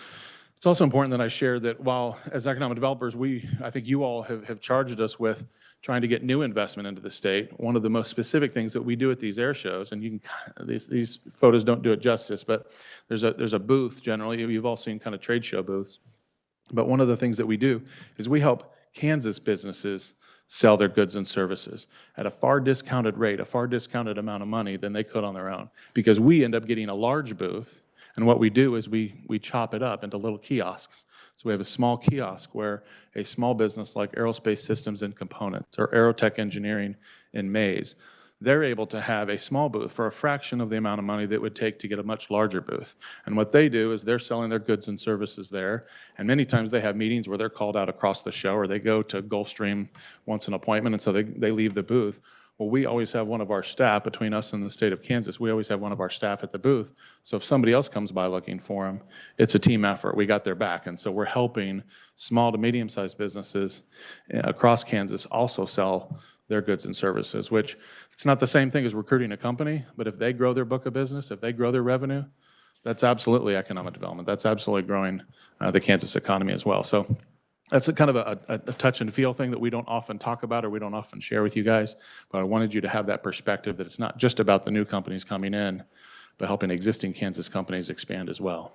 It's also important that I share that while, as economic developers, I think you all have charged us with trying to get new investment into the state. One of the most specific things that we do at these air shows, and you can, these photos don't do it justice, but there's a booth generally. You've all seen kind of trade show booths. But one of the things that we do is we help Kansas businesses sell their goods and services at a far discounted rate, a far discounted amount of money than they could on their own, because we end up getting a large booth. And what we do is we chop it up into little kiosks. So we have a small kiosk where a small business like Aerospace Systems and Components or Aerotech Engineering in Mays, they're able to have a small booth for a fraction of the amount of money that it would take to get a much larger booth. And what they do is they're selling their goods and services there. And many times they have meetings where they're called out across the show, or they go to Gulfstream once an appointment, and so they leave the booth. Well, we always have one of our staff, between us and the state of Kansas, we always have one of our staff at the booth. So if somebody else comes by looking for them, it's a team effort. We got their back. And so we're helping small to medium-sized businesses across Kansas also sell their goods and services, which it's not the same thing as recruiting a company, but if they grow their book of business, if they grow their revenue, that's absolutely economic development. That's absolutely growing the Kansas economy as well. So that's a kind of a touch and feel thing that we don't often talk about or we don't often share with you guys, but I wanted you to have that perspective that it's not just about the new companies coming in, but helping existing Kansas companies expand as well.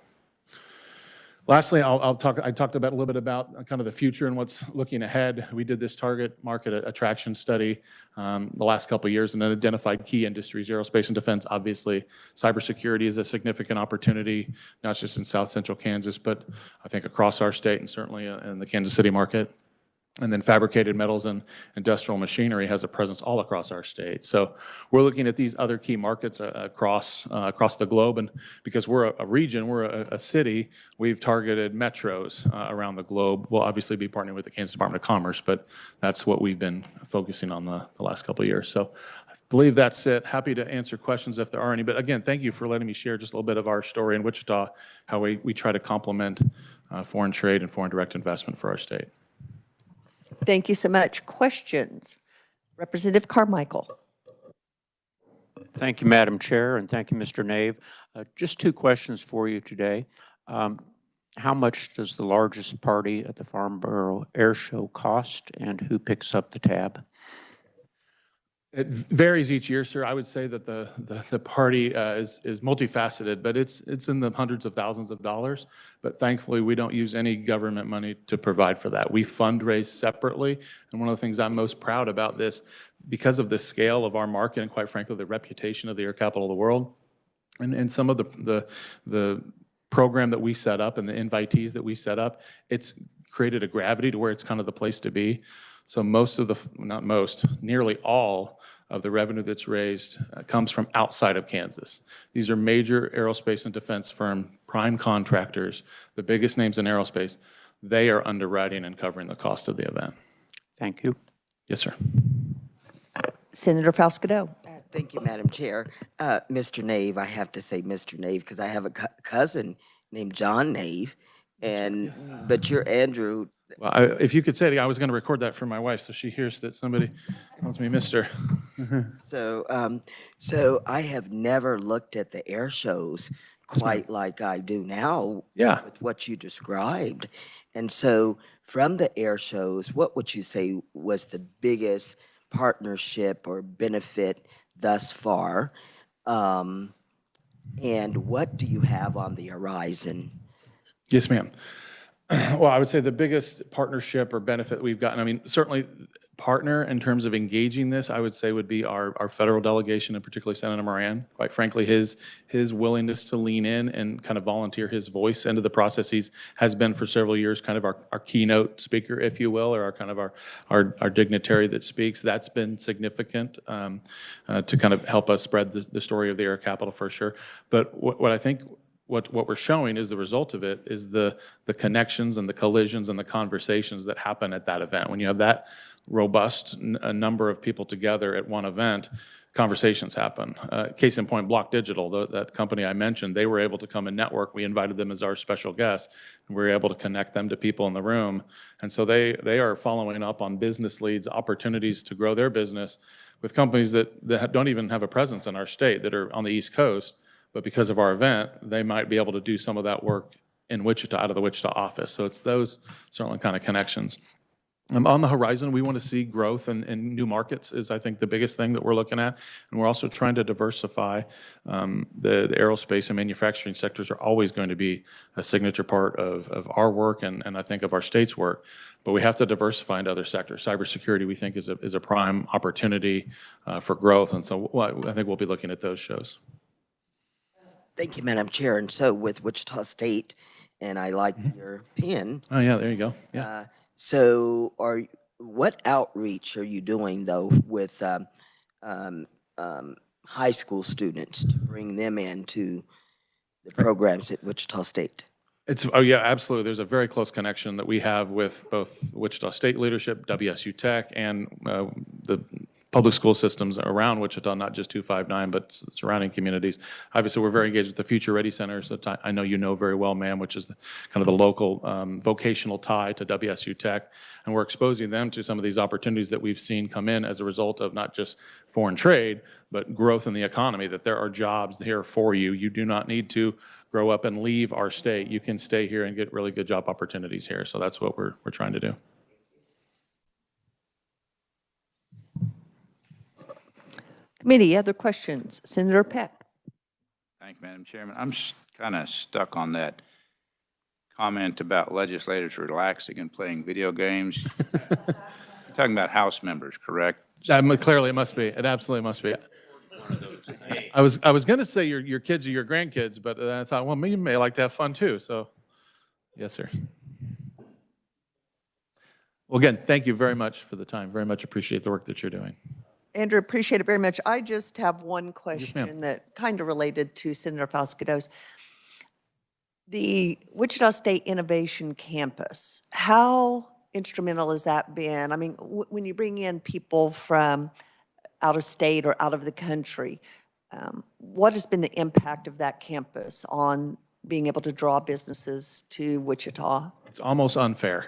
Lastly, I talked about a little bit about kind of the future and what's looking ahead. We did this target market attraction study the last couple of years and then identified key industries, aerospace and defense. Obviously, cybersecurity is a significant opportunity, not just in South Central Kansas, but I think across our state and certainly in the Kansas City market. And then fabricated metals and industrial machinery has a presence all across our state. So we're looking at these other key markets across the globe. And because we're a region, we're a city, we've targeted metros around the globe. We'll obviously be partnering with the Kansas Department of Commerce, but that's what we've been focusing on the last couple of years. So I believe that's it. Happy to answer questions if there are any. But again, thank you for letting me share just a little bit of our story in Wichita, how we try to complement foreign trade and foreign direct investment for our state. Thank you so much. Questions? Representative Carmichael. Thank you, Madam Chair, and thank you, Mr. Nave. Just two questions for you today. How much does the largest party at the Farnborough Air Show cost, and who picks up the tab? It varies each year, sir. I would say that the party is multifaceted, but it's in the hundreds of thousands of dollars. But thankfully, we don't use any government money to provide for that. We fundraise separately, and one of the things I'm most proud about this, because of the scale of our market and quite frankly, the reputation of the air capital of the world, and some of the program that we set up and the invitees that we set up, it's created a gravity to where it's kind of the place to be. So nearly all of the revenue that's raised comes from outside of Kansas. These are major aerospace and defense firm prime contractors, the biggest names in aerospace. They are underwriting and covering the cost of the event. Thank you. Yes, sir. Senator Falscadeau. Thank you, Madam Chair. Mr. Nave, I have to say Mr. Nave because I have a cousin named John Nave, but you're Andrew. Well, if you could say it, I was going to record that for my wife so she hears that somebody calls me Mr. So I have never looked at the air shows quite like I do now with what you described. And so from the air shows, what would you say was the biggest partnership or benefit thus far? And what do you have on the horizon? Yes, ma'am. Well, I would say the biggest partnership or benefit we've gotten, I mean, certainly partner in terms of engaging this, I would say, would be our federal delegation, and particularly Senator Moran. Quite frankly, his willingness to lean in and kind of volunteer his voice into the process has been for several years kind of our keynote speaker, if you will, or our dignitary that speaks. That's been significant to kind of help us spread the story of the air capital for sure. But what I think what we're showing is the result of it is the connections and the collisions and the conversations that happen at that event. When you have that robust a number of people together at one event, conversations happen. Case in point, Block Digital, that company I mentioned, they were able to come and network. We invited them as our special guests, and we were able to connect them to people in the room. And so they are following up on business leads, opportunities to grow their business with companies that don't even have a presence in our state, that are on the East Coast, but because of our event, they might be able to do some of that work in Wichita, out of the Wichita office. So it's those certainly kind of connections. On the horizon, we want to see growth in new markets is, I think, the biggest thing that we're looking at. And we're also trying to diversify. The aerospace and manufacturing sectors are always going to be a signature part of our work and I think of our state's work. But we have to diversify into other sectors. Cybersecurity, we think, is a prime opportunity for growth. And so I think we'll be looking at those shows. Thank you, Madam Chair. And so with Wichita State, and I like your pen. Oh, yeah, there you go. Yeah. So what outreach are you doing, though, with high school students to bring them into the programs at Wichita State? Oh yeah, absolutely. There's a very close connection that we have with both Wichita State leadership, WSU Tech, and the public school systems around Wichita, not just 259, but surrounding communities. Obviously, we're very engaged with the Future Ready Centers that I know you know very well, ma'am, which is kind of the local vocational tie to WSU Tech. And we're exposing them to some of these opportunities that we've seen come in as a result of not just foreign trade, but growth in the economy, that there are jobs here for you. You do not need to grow up and leave our state. You can stay here and get really good job opportunities here. So that's what we're trying to do. Committee, other questions? Senator Peck. Thank you, Madam Chairman. I'm kind of stuck on that comment about legislators relaxing and playing video games. You're talking about House members, correct? Clearly, it must be. It absolutely must be. I was going to say your kids or your grandkids, but I thought, well, you may like to have fun too. So, yes, sir. Well, again, thank you very much for the time. Very much appreciate the work that you're doing. Andrew, appreciate it very much. I just have one question that kind of related to Senator Falscado's. The Wichita State Innovation Campus, how instrumental has that been? I mean, when you bring in people from out of state or out of the country, what has been the impact of that campus on being able to draw businesses to Wichita? It's almost unfair.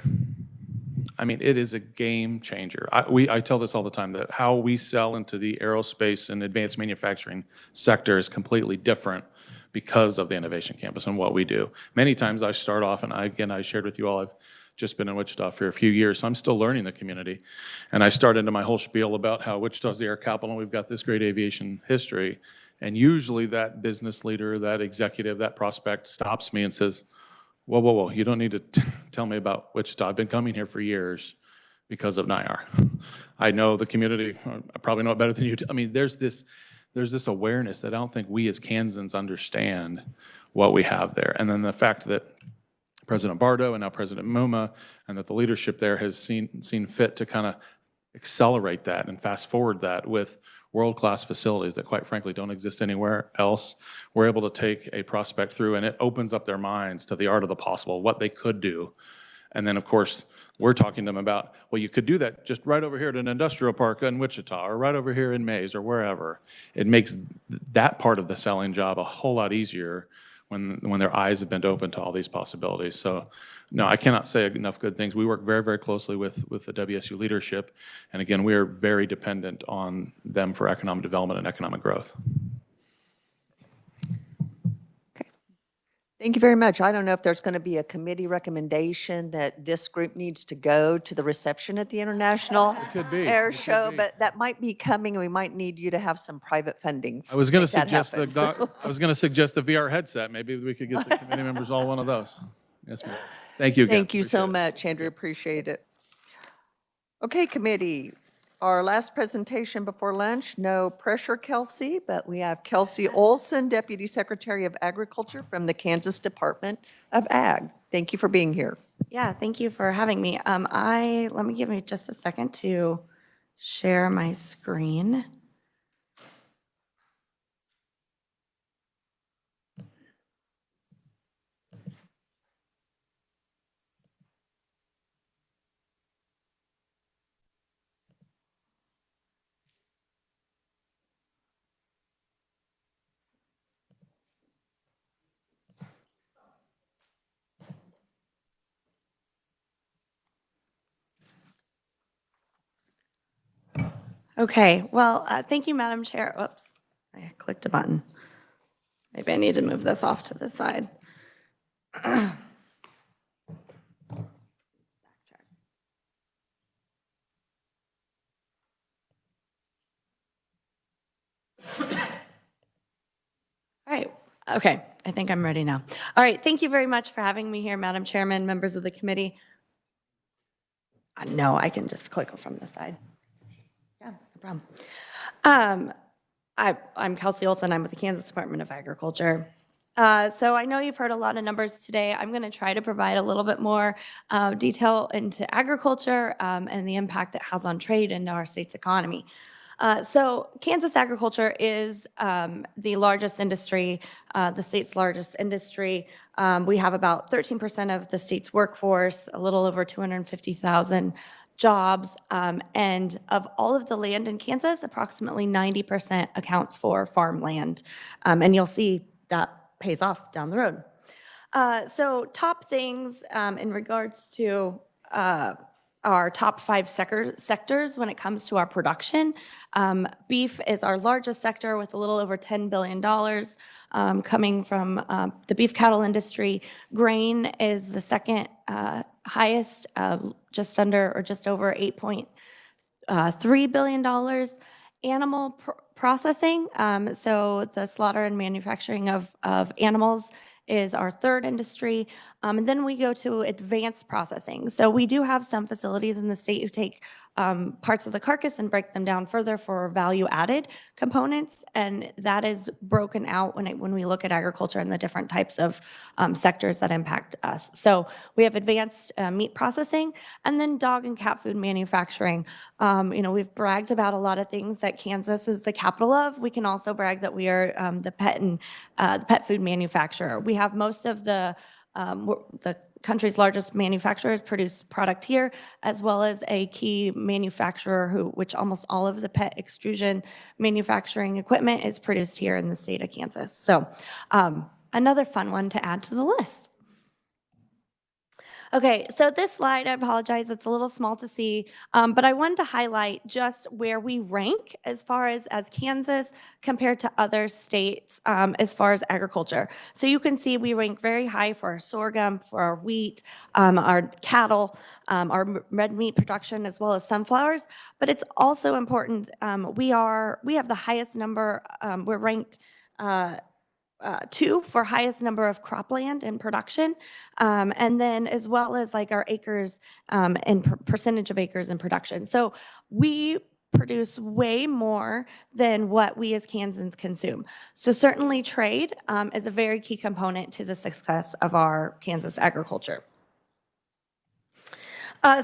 I mean, it is a game changer. I tell this all the time, that how we sell into the aerospace and advanced manufacturing sector is completely different because of the Innovation Campus and what we do. Many times I start off, and I shared with you all, I've just been in Wichita for a few years, so I'm still learning the community. And I start into my whole spiel about how Wichita's the air capital and we've got this great aviation history. And usually that business leader, that executive, that prospect stops me and says, whoa, whoa, whoa, you don't need to tell me about Wichita. I've been coming here for years because of NIAR. I know the community, I probably know it better than you do. I mean, there's this awareness that I don't think we as Kansans understand what we have there. And then the fact that President Bardo and now President Muma and that the leadership there has seen fit to kind of accelerate that and fast forward that with world-class facilities that quite frankly don't exist anywhere else. We're able to take a prospect through and it opens up their minds to the art of the possible, what they could do. And then of course, we're talking to them about, well, you could do that just right over here at an industrial park in Wichita or right over here in Mays or wherever. It makes that part of the selling job a whole lot easier when their eyes have been open to all these possibilities. So no, I cannot say enough good things. We work very, very closely with the WSU leadership. And again, we are very dependent on them for economic development and economic growth. Okay. Thank you very much. I don't know if there's going to be a committee recommendation that this group needs to go to the reception at the International Air Show, but that might be coming and we might need you to have some private funding. I was going to suggest the VR headset. Maybe we could get the committee members all one of those. Yes, ma'am. Thank you again. Thank you so much, Andrew. Appreciate it. Okay, committee, our last presentation before lunch, no pressure, Kelsey, but we have Kelsey Olson, Deputy Secretary of Agriculture from the Kansas Department of Ag. Thank you for being here. Yeah, thank you for having me. Let me give me just a second to share my screen. Okay, well, thank you, Madam Chair. Oops, I clicked a button. Maybe I need to move this off to the side. All right, okay, I think I'm ready now. All right, thank you very much for having me here, Madam Chairman, members of the committee. No, I can just click from the side. Yeah, no problem. I'm Kelsey Olson. I'm with the Kansas Department of Agriculture. So I know you've heard a lot of numbers today. I'm going to try to provide a little bit more detail into agriculture and the impact it has on trade and our state's economy. So Kansas agriculture is the largest industry, the state's largest industry. We have about 13% of the state's workforce, a little over 250,000 jobs, and of all of the land in Kansas, approximately 90% accounts for farmland. And you'll see that pays off down the road. So top things in regards to our top 5 sectors when it comes to our production. Beef is our largest sector with a little over $10 billion coming from the beef cattle industry. Grain is the second highest, just under or just over $8.3 billion. Animal processing, so the slaughter and manufacturing of animals is our third industry. And then we go to advanced processing. So we do have some facilities in the state who take parts of the carcass and break them down further for value-added components, and that is broken out when we look at agriculture and the different types of sectors that impact us. So we have advanced meat processing, and then dog and cat food manufacturing. We've bragged about a lot of things that Kansas is the capital of. We can also brag that we are the pet food manufacturer. We have most of the country's largest manufacturers produce product here, as well as a key manufacturer which almost all of the pet extrusion manufacturing equipment is produced here in the state of Kansas. So another fun one to add to the list. Okay, so this slide, I apologize, it's a little small to see, but I wanted to highlight just where we rank as far as Kansas compared to other states as far as agriculture. So you can see we rank very high for our sorghum, for our wheat, our cattle, our red meat production, as well as sunflowers. But it's also important, we have the highest number, we're ranked 2 for highest number of cropland in production, and then as well as like our acres and percentage of acres in production. So we produce way more than what we as Kansans consume. So certainly trade is a very key component to the success of our Kansas agriculture.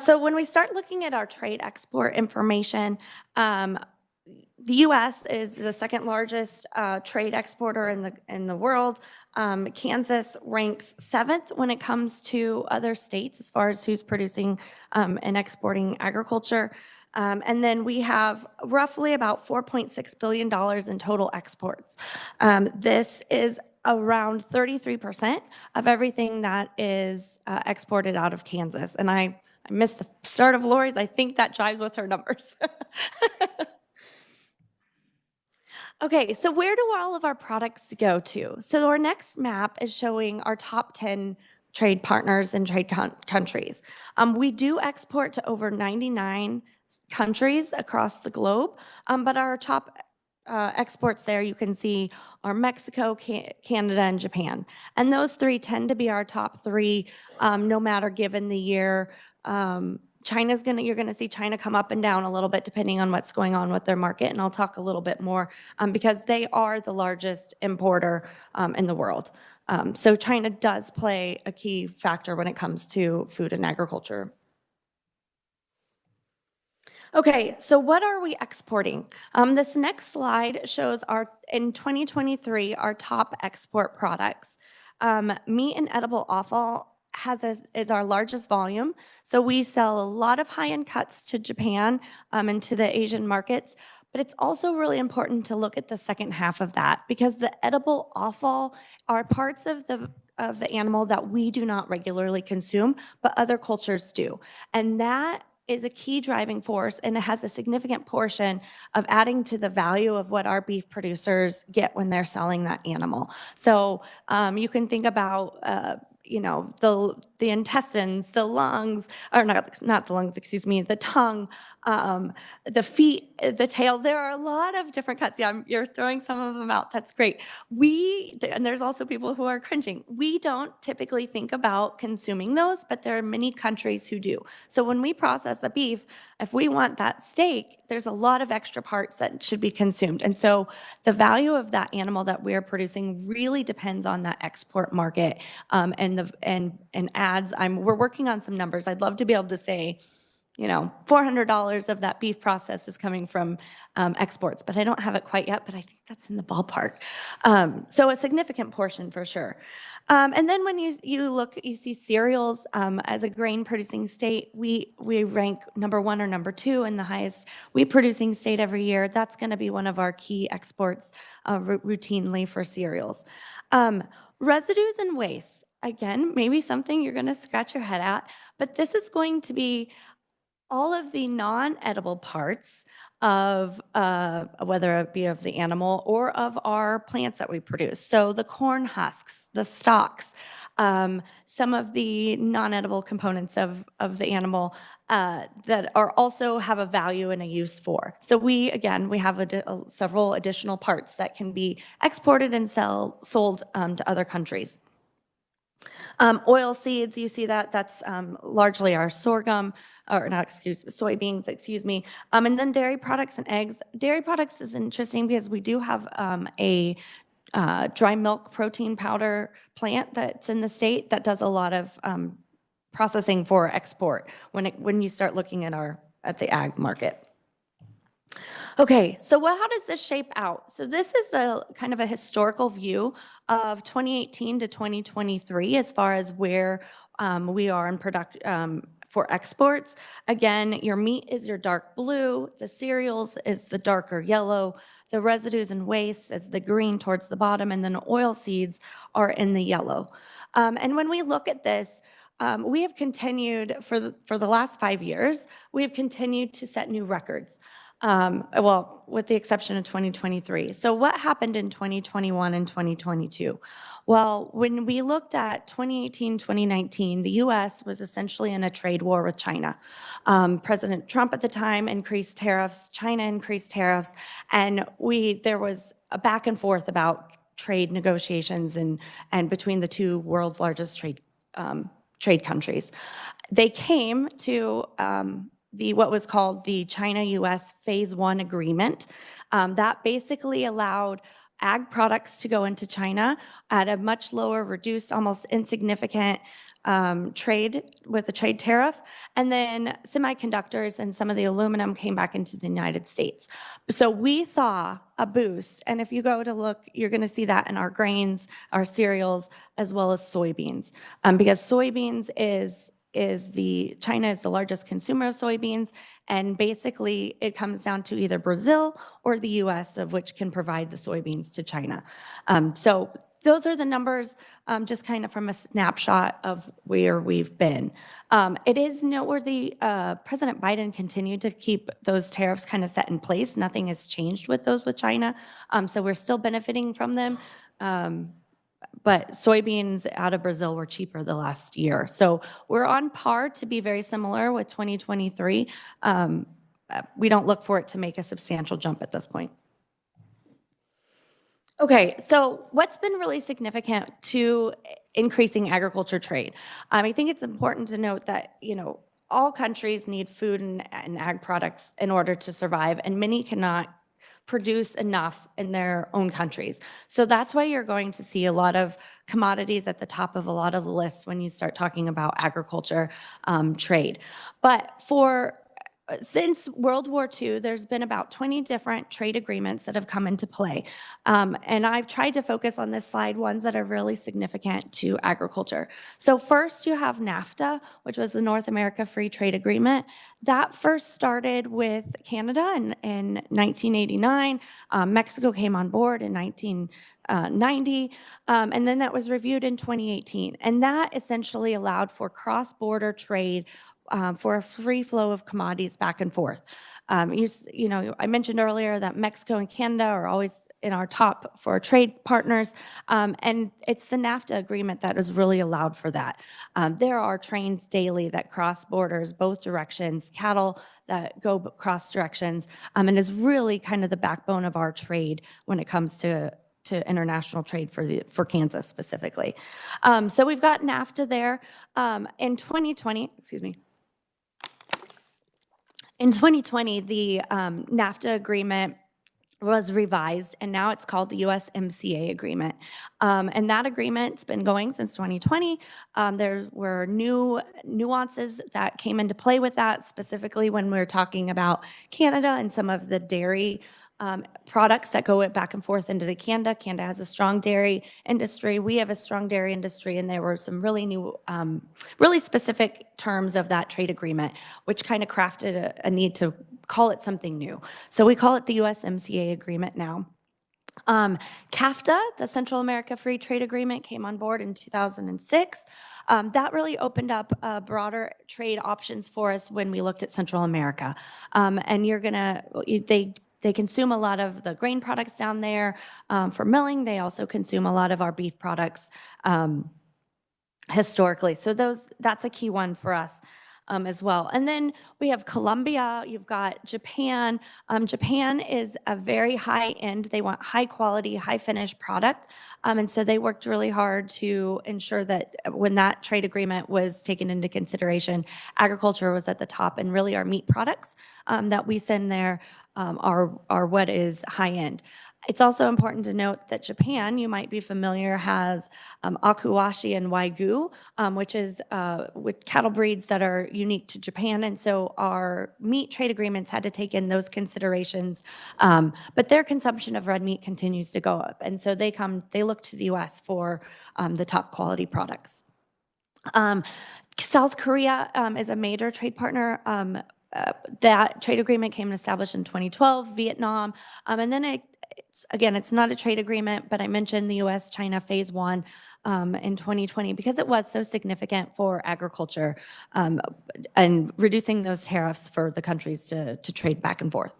So when we start looking at our trade export information, the U.S. is the second largest trade exporter in the world. Kansas ranks 7th when it comes to other states as far as who's producing and exporting agriculture. And then we have roughly about $4.6 billion in total exports. This is around 33% of everything that is exported out of Kansas. And I missed the start of Lori's. I think that jives with her numbers. Okay, so where do all of our products go to? So our next map is showing our top 10 trade partners and trade countries. We do export to over 99 countries across the globe, but our top exports there you can see are Mexico, Canada, and Japan. And those 3 tend to be our top 3 no matter given the year you're gonna see China come up and down a little bit depending on what's going on with their market, and I'll talk a little bit more because they are the largest importer in the world. So China does play a key factor when it comes to food and agriculture. Okay, so what are we exporting? This next slide shows in 2023, our top export products. Meat and edible offal is our largest volume. So we sell a lot of high-end cuts to Japan and to the Asian markets. But it's also really important to look at the second half of that because the edible offal are parts of the animal that we do not regularly consume, but other cultures do. And that is a key driving force, and it has a significant portion of adding to the value of what our beef producers get when they're selling that animal. So you can think about the intestines, the lungs, or not the lungs, excuse me, the tongue, the feet, the tail. There are a lot of different cuts. Yeah, you're throwing some of them out. That's great. And there's also people who are cringing. We don't typically think about consuming those, but there are many countries who do. So when we process a beef, if we want that steak, there's a lot of extra parts that should be consumed. And so the value of that animal that we're producing really depends on that export market and ads. We're working on some numbers. I'd love to be able to say, $400 of that beef process is coming from exports, but I don't have it quite yet, but I think that's in the ballpark. So a significant portion for sure. And then when you see cereals as a grain producing state, we rank number 1 or number 2 in the highest wheat producing state every year. That's going to be one of our key exports routinely for cereals. Residues and waste, again, maybe something you're going to scratch your head at, but this is going to be all of the non-edible parts of whether it be of the animal or of our plants that we produce. So the corn husks, the stalks, some of the non-edible components of the animal that are also have a value and a use for. So we have several additional parts that can be exported and sold to other countries. Oil seeds, you see that's largely our soybeans, excuse me. And then dairy products and eggs. Dairy products is interesting because we do have a dry milk protein powder plant that's in the state that does a lot of processing for export when you start looking at the ag market. Okay, so how does this shape out? So this is the kind of a historical view of 2018 to 2023 as far as where we are in production for exports. Again, your meat is your dark blue, the cereals is the darker yellow, the residues and wastes is the green towards the bottom, and then oil seeds are in the yellow. And when we look at this, we have continued for the last 5 years, we have continued to set new records. With the exception of 2023. So what happened in 2021 and 2022? Well, when we looked at 2018, 2019, the U.S. was essentially in a trade war with China. President Trump at the time increased tariffs, China increased tariffs, and there was a back and forth about trade negotiations and between the two world's largest trade countries. They came to what was called the China-U.S. Phase 1 agreement. That basically allowed ag products to go into China at a much lower, reduced, almost insignificant trade with a trade tariff. And then semiconductors and some of the aluminum came back into the United States. So we saw a boost. And if you go to look, you're going to see that in our grains, our cereals, as well as soybeans. Because soybeans China is the largest consumer of soybeans, and basically it comes down to either Brazil or the U.S., of which can provide the soybeans to China. So those are the numbers, just kind of from a snapshot of where we've been. It is noteworthy, President Biden continued to keep those tariffs kind of set in place. Nothing has changed with those with China, so we're still benefiting from them. But soybeans out of Brazil were cheaper the last year. So we're on par to be very similar with 2023. We don't look for it to make a substantial jump at this point. Okay, so what's been really significant to increasing agriculture trade? I think it's important to note that, all countries need food and ag products in order to survive, and many cannot produce enough in their own countries. So that's why you're going to see a lot of commodities at the top of a lot of the lists when you start talking about agriculture trade. But since World War II, there's been about 20 different trade agreements that have come into play. And I've tried to focus on this slide ones that are really significant to agriculture. So first you have NAFTA, which was the North America Free Trade Agreement. That first started with Canada in 1989. Mexico came on board in 1990, and then that was reviewed in 2018. And that essentially allowed for cross-border trade for a free flow of commodities back and forth. You know, I mentioned earlier that Mexico and Canada are always in our top for trade partners, and it's the NAFTA agreement that has really allowed for that. There are trains daily that cross borders both directions, cattle that go cross directions, and is really kind of the backbone of our trade when it comes to international trade for Kansas specifically. So we've got NAFTA there. In 2020, excuse me. In 2020, the NAFTA agreement was revised, and now it's called the USMCA agreement. And that agreement's been going since 2020. There were new nuances that came into play with that, specifically when we were talking about Canada and some of the dairy products that go back and forth into Canada. Canada has a strong dairy industry. We have a strong dairy industry, and there were some really new, really specific terms of that trade agreement, which kind of crafted a need to call it something new. So we call it the USMCA agreement now. CAFTA, the Central America Free Trade Agreement, came on board in 2006. That really opened up broader trade options for us when we looked at Central America. And they consume a lot of the grain products down there for milling. They also consume a lot of our beef products historically. So that's a key one for us as well. And then we have Colombia, you've got Japan. Japan is a very high end. They want high quality, high finished product. And so they worked really hard to ensure that when that trade agreement was taken into consideration, agriculture was at the top, and really our meat products that we send there are what is high end. It's also important to note that Japan, you might be familiar, has Akuwashi and Wagyu, which is with cattle breeds that are unique to Japan. And so our meat trade agreements had to take in those considerations. But their consumption of red meat continues to go up. And so they look to the US for the top quality products. South Korea is a major trade partner. That trade agreement came established in 2012, Vietnam, and then it's not a trade agreement, but I mentioned the U.S.-China Phase 1 in 2020 because it was so significant for agriculture and reducing those tariffs for the countries to trade back and forth.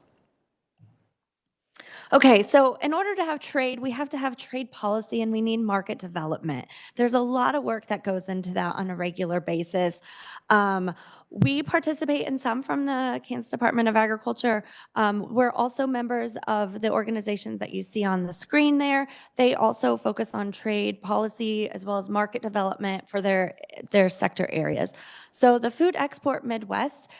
Okay, so in order to have trade, we have to have trade policy, and we need market development. There's a lot of work that goes into that on a regular basis. We participate in some from the Kansas Department of Agriculture. We're also members of the organizations that you see on the screen there. They also focus on trade policy as well as market development for their sector areas. So the Food Export Midwest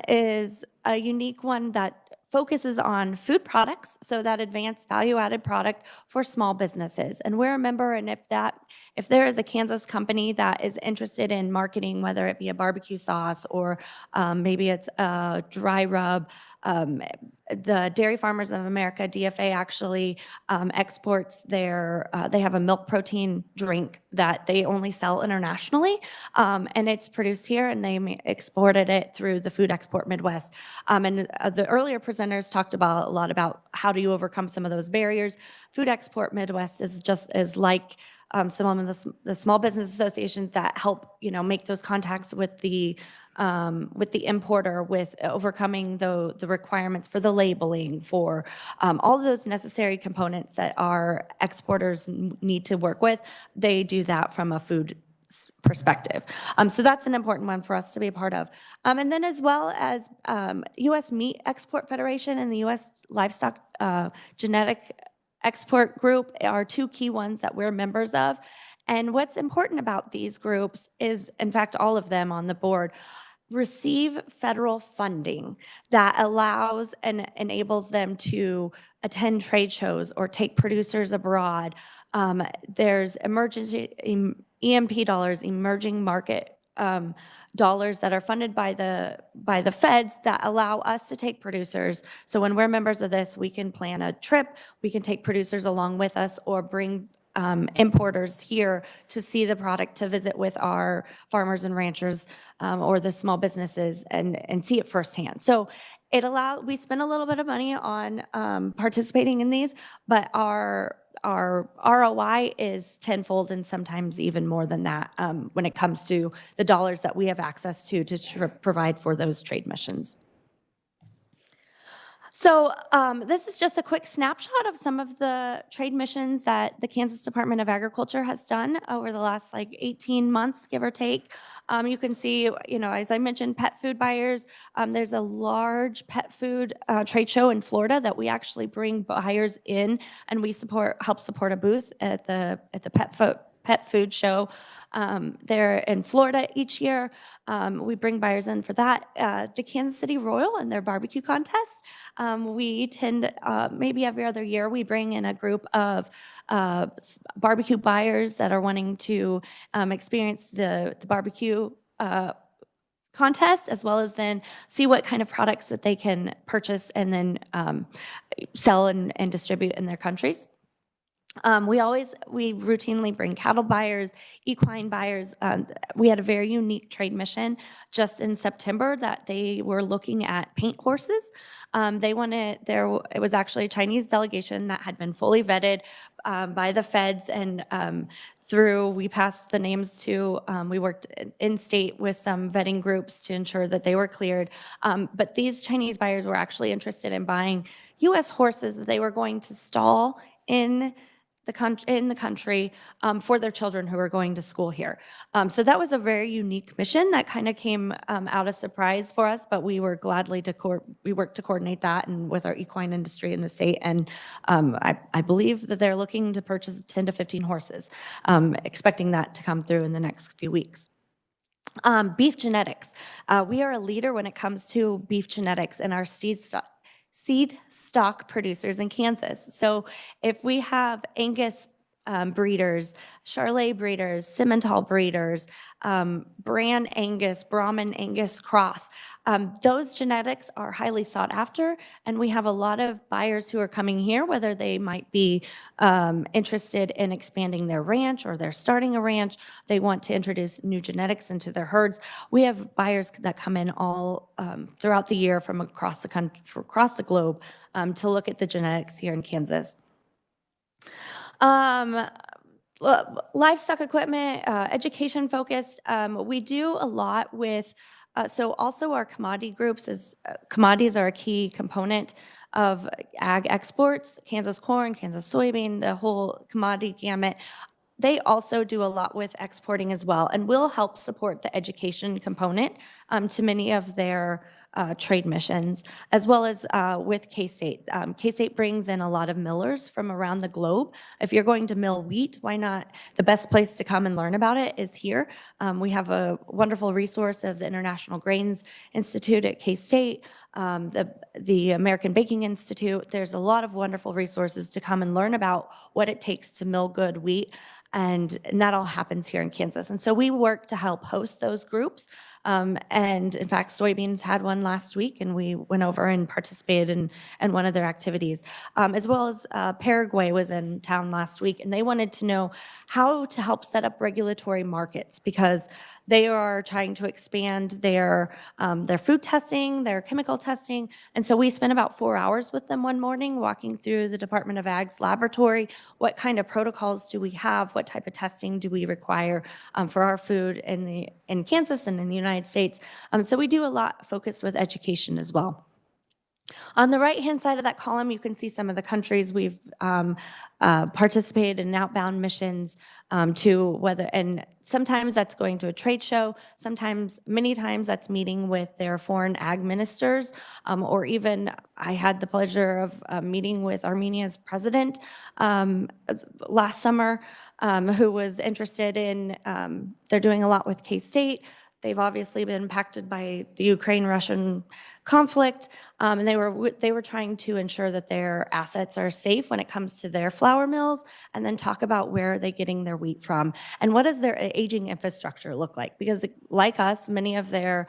is a unique one that focuses on food products, so that advanced value-added product for small businesses. And we're a member, and if there is a Kansas company that is interested in marketing, whether it be a barbecue sauce or maybe it's a dry rub, the Dairy Farmers of America, DFA, actually exports they have a milk protein drink that they only sell internationally, and it's produced here, and they exported it through the Food Export Midwest. And the earlier presenters talked a lot about how do you overcome some of those barriers. Food Export Midwest is like some of the small business associations that help make those contacts with the importer, with overcoming the requirements for the labeling, for all of those necessary components that our exporters need to work with. They do that from a food perspective. So that's an important one for us to be a part of. And then as well as U.S. Meat Export Federation and the U.S. Livestock Genetic Export Group are two key ones that we're members of. And what's important about these groups is, in fact, all of them on the board, receive federal funding that allows and enables them to attend trade shows or take producers abroad. There's emergency EMP dollars, emerging market dollars that are funded by the feds that allow us to take producers. So when we're members of this, we can plan a trip, we can take producers along with us, or bring importers here to see the product, to visit with our farmers and ranchers or the small businesses and see it firsthand. So we spend a little bit of money on participating in these, but our ROI is tenfold and sometimes even more than that when it comes to the dollars that we have access to provide for those trade missions. So this is just a quick snapshot of some of the trade missions that the Kansas Department of Agriculture has done over the last 18 months, give or take. You can see, as I mentioned, pet food buyers. There's a large pet food trade show in Florida that we actually bring buyers in, and we help support a booth at the pet food show there in Florida each year. We bring buyers in for that. The Kansas City Royal and their barbecue contest. We tend, maybe every other year, we bring in a group of barbecue buyers that are wanting to experience the barbecue contest, as well as then see what kind of products that they can purchase and then sell and distribute in their countries. We routinely bring cattle buyers, equine buyers. We had a very unique trade mission just in September that they were looking at paint horses. It was actually a Chinese delegation that had been fully vetted by the feds, and we passed the names to, we worked in state with some vetting groups to ensure that they were cleared. But these Chinese buyers were actually interested in buying U.S. horses that they were going to stall in the country for their children who are going to school here. So that was a very unique mission that kind of came out of surprise for us, but we were gladly we worked to coordinate that and with our equine industry in the state. And I believe that they're looking to purchase 10 to 15 horses, expecting that to come through in the next few weeks. Beef genetics. We are a leader when it comes to beef genetics in our seed stock producers in Kansas. So if we have Angus breeders, Charolais breeders, Simmental breeders, Brand Angus, Brahman Angus cross, those genetics are highly sought after, and we have a lot of buyers who are coming here, whether they might be interested in expanding their ranch or they're starting a ranch, they want to introduce new genetics into their herds. We have buyers that come in all throughout the year from across the country, across the globe, to look at the genetics here in Kansas. Livestock equipment, education focused. We do a lot with, so also our commodity groups, commodities are a key component of ag exports, Kansas corn, Kansas soybean, the whole commodity gamut. They also do a lot with exporting as well, and will help support the education component to many of their trade missions, as well as with K-State. K-State brings in a lot of millers from around the globe. If you're going to mill wheat, why not? The best place to come and learn about it is here. We have a wonderful resource of the International Grains Institute at K-State, the American Baking Institute. There's a lot of wonderful resources to come and learn about what it takes to mill good wheat, and that all happens here in Kansas. And so we work to help host those groups. And in fact, soybeans had one last week, and we went over and participated in one of their activities. As well as Paraguay was in town last week, and they wanted to know how to help set up regulatory markets, because they are trying to expand their food testing, their chemical testing. And so we spent about 4 hours with them one morning walking through the Department of Ag's laboratory. What kind of protocols do we have? What type of testing do we require for our food in Kansas and in the United States? So we do a lot focused with education as well. On the right-hand side of that column, you can see some of the countries we've participated in outbound missions to, whether, and sometimes that's going to a trade show, many times that's meeting with their foreign ag ministers, or even I had the pleasure of meeting with Armenia's president last summer, who was interested in, they're doing a lot with K-State. they've obviously been impacted by the Ukraine-Russian conflict, and they were trying to ensure that their assets are safe when it comes to their flour mills, and then talk about where are they getting their wheat from, and what does their aging infrastructure look like? Because like us, many of their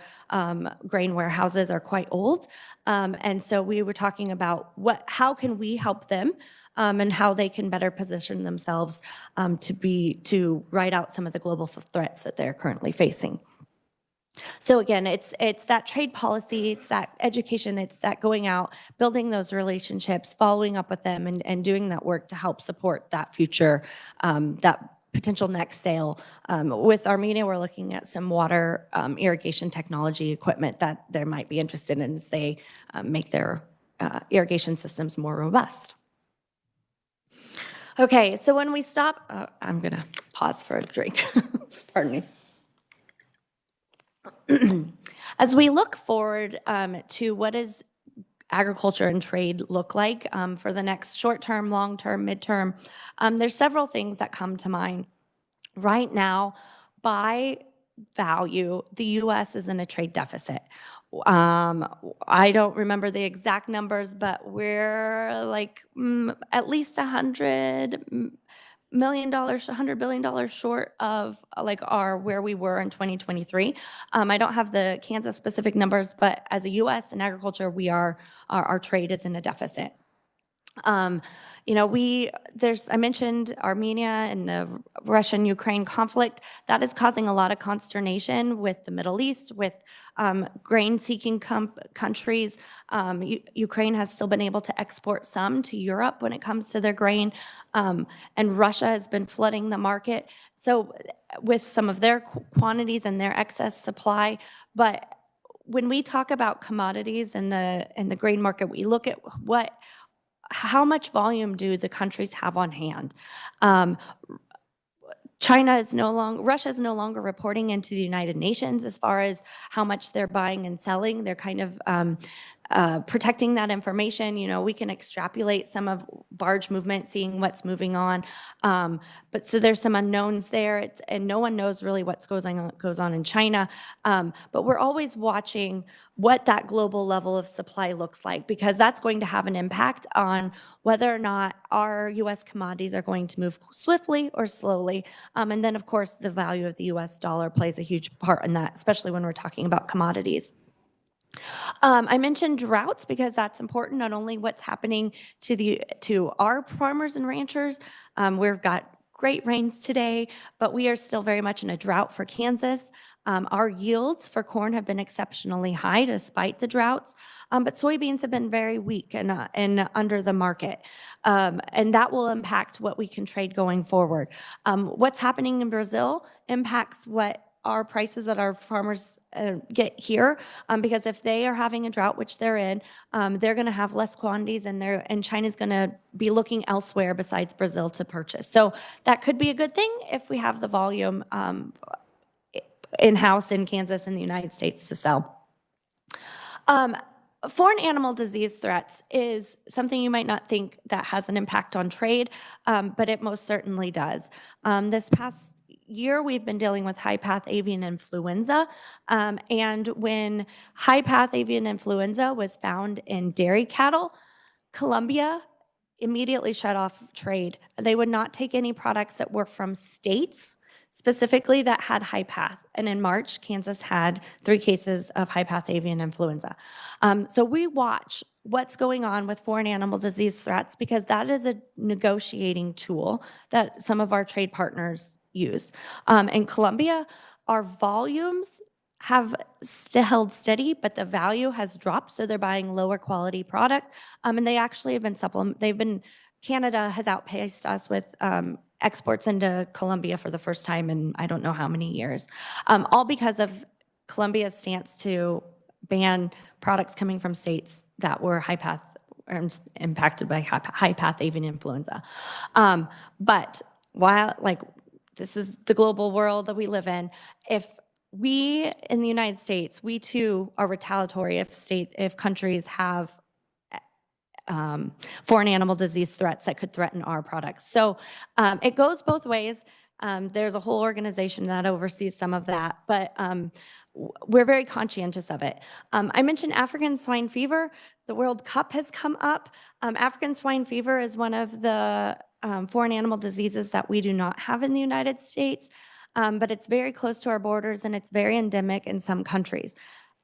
grain warehouses are quite old, and so we were talking about how can we help them, and how they can better position themselves to ride out some of the global threats that they're currently facing. So again, it's that trade policy, it's that education, it's that going out, building those relationships, following up with them, and doing that work to help support that future, that potential next sale. With Armenia, we're looking at some water irrigation technology equipment that they might be interested in as they make their irrigation systems more robust. Okay, so when we stop, I'm gonna pause for a drink, pardon me. As we look forward to what does agriculture and trade look like for the next short-term, long-term, midterm, there's several things that come to mind. Right now, by value, the U.S. is in a trade deficit. I don't remember the exact numbers, but we're like at least $100 billion short of like where we were in 2023. I don't have the Kansas specific numbers, but as a U.S. in agriculture, our trade is in a deficit. You know, I mentioned Armenia and the Russian-Ukraine conflict. That is causing a lot of consternation with the Middle East, with grain-seeking countries. Ukraine has still been able to export some to Europe when it comes to their grain, and Russia has been flooding the market. So with some of their quantities and their excess supply, but when we talk about commodities in the grain market, we look at how much volume do the countries have on hand? Russia is no longer reporting into the United Nations as far as how much they're buying and selling. They're kind of protecting that information. You know, we can extrapolate some of barge movement, seeing what's moving on. But so there's some unknowns there, and no one knows really what goes on in China. But we're always watching what that global level of supply looks like, because that's going to have an impact on whether or not our U.S. commodities are going to move swiftly or slowly. And then, of course, the value of the U.S. dollar plays a huge part in that, especially when we're talking about commodities. I mentioned droughts because that's important, not only what's happening to our farmers and ranchers. We've got great rains today, but we are still very much in a drought for Kansas. Our yields for corn have been exceptionally high despite the droughts, but soybeans have been very weak and under the market, and that will impact what we can trade going forward. What's happening in Brazil impacts what our prices that our farmers get here, because if they are having a drought, which they're in, they're going to have less quantities, and China's going to be looking elsewhere besides Brazil to purchase. So that could be a good thing if we have the volume in-house in Kansas and the United States to sell. Foreign animal disease threats is something you might not think that has an impact on trade, but it most certainly does. This past year, we've been dealing with high-path avian influenza, and when high-path avian influenza was found in dairy cattle, Colombia immediately shut off trade. They would not take any products that were from states specifically that had high-path, and in March, Kansas had 3 cases of high-path avian influenza. So we watch what's going on with foreign animal disease threats, because that is a negotiating tool that some of our trade partners use. In Colombia, our volumes have held steady, but the value has dropped, so they're buying lower quality product. And they actually have been Canada has outpaced us with exports into Colombia for the first time in I don't know how many years, all because of Colombia's stance to ban products coming from states that were high-path or impacted by high-path avian influenza. But while, this is the global world that we live in, if we in the United States, we too are retaliatory if countries have foreign animal disease threats that could threaten our products. So it goes both ways. There's a whole organization that oversees some of that, but we're very conscientious of it. I mentioned African swine fever. The World Cup has come up. African swine fever is one of the foreign animal diseases that we do not have in the United States, but it's very close to our borders and it's very endemic in some countries.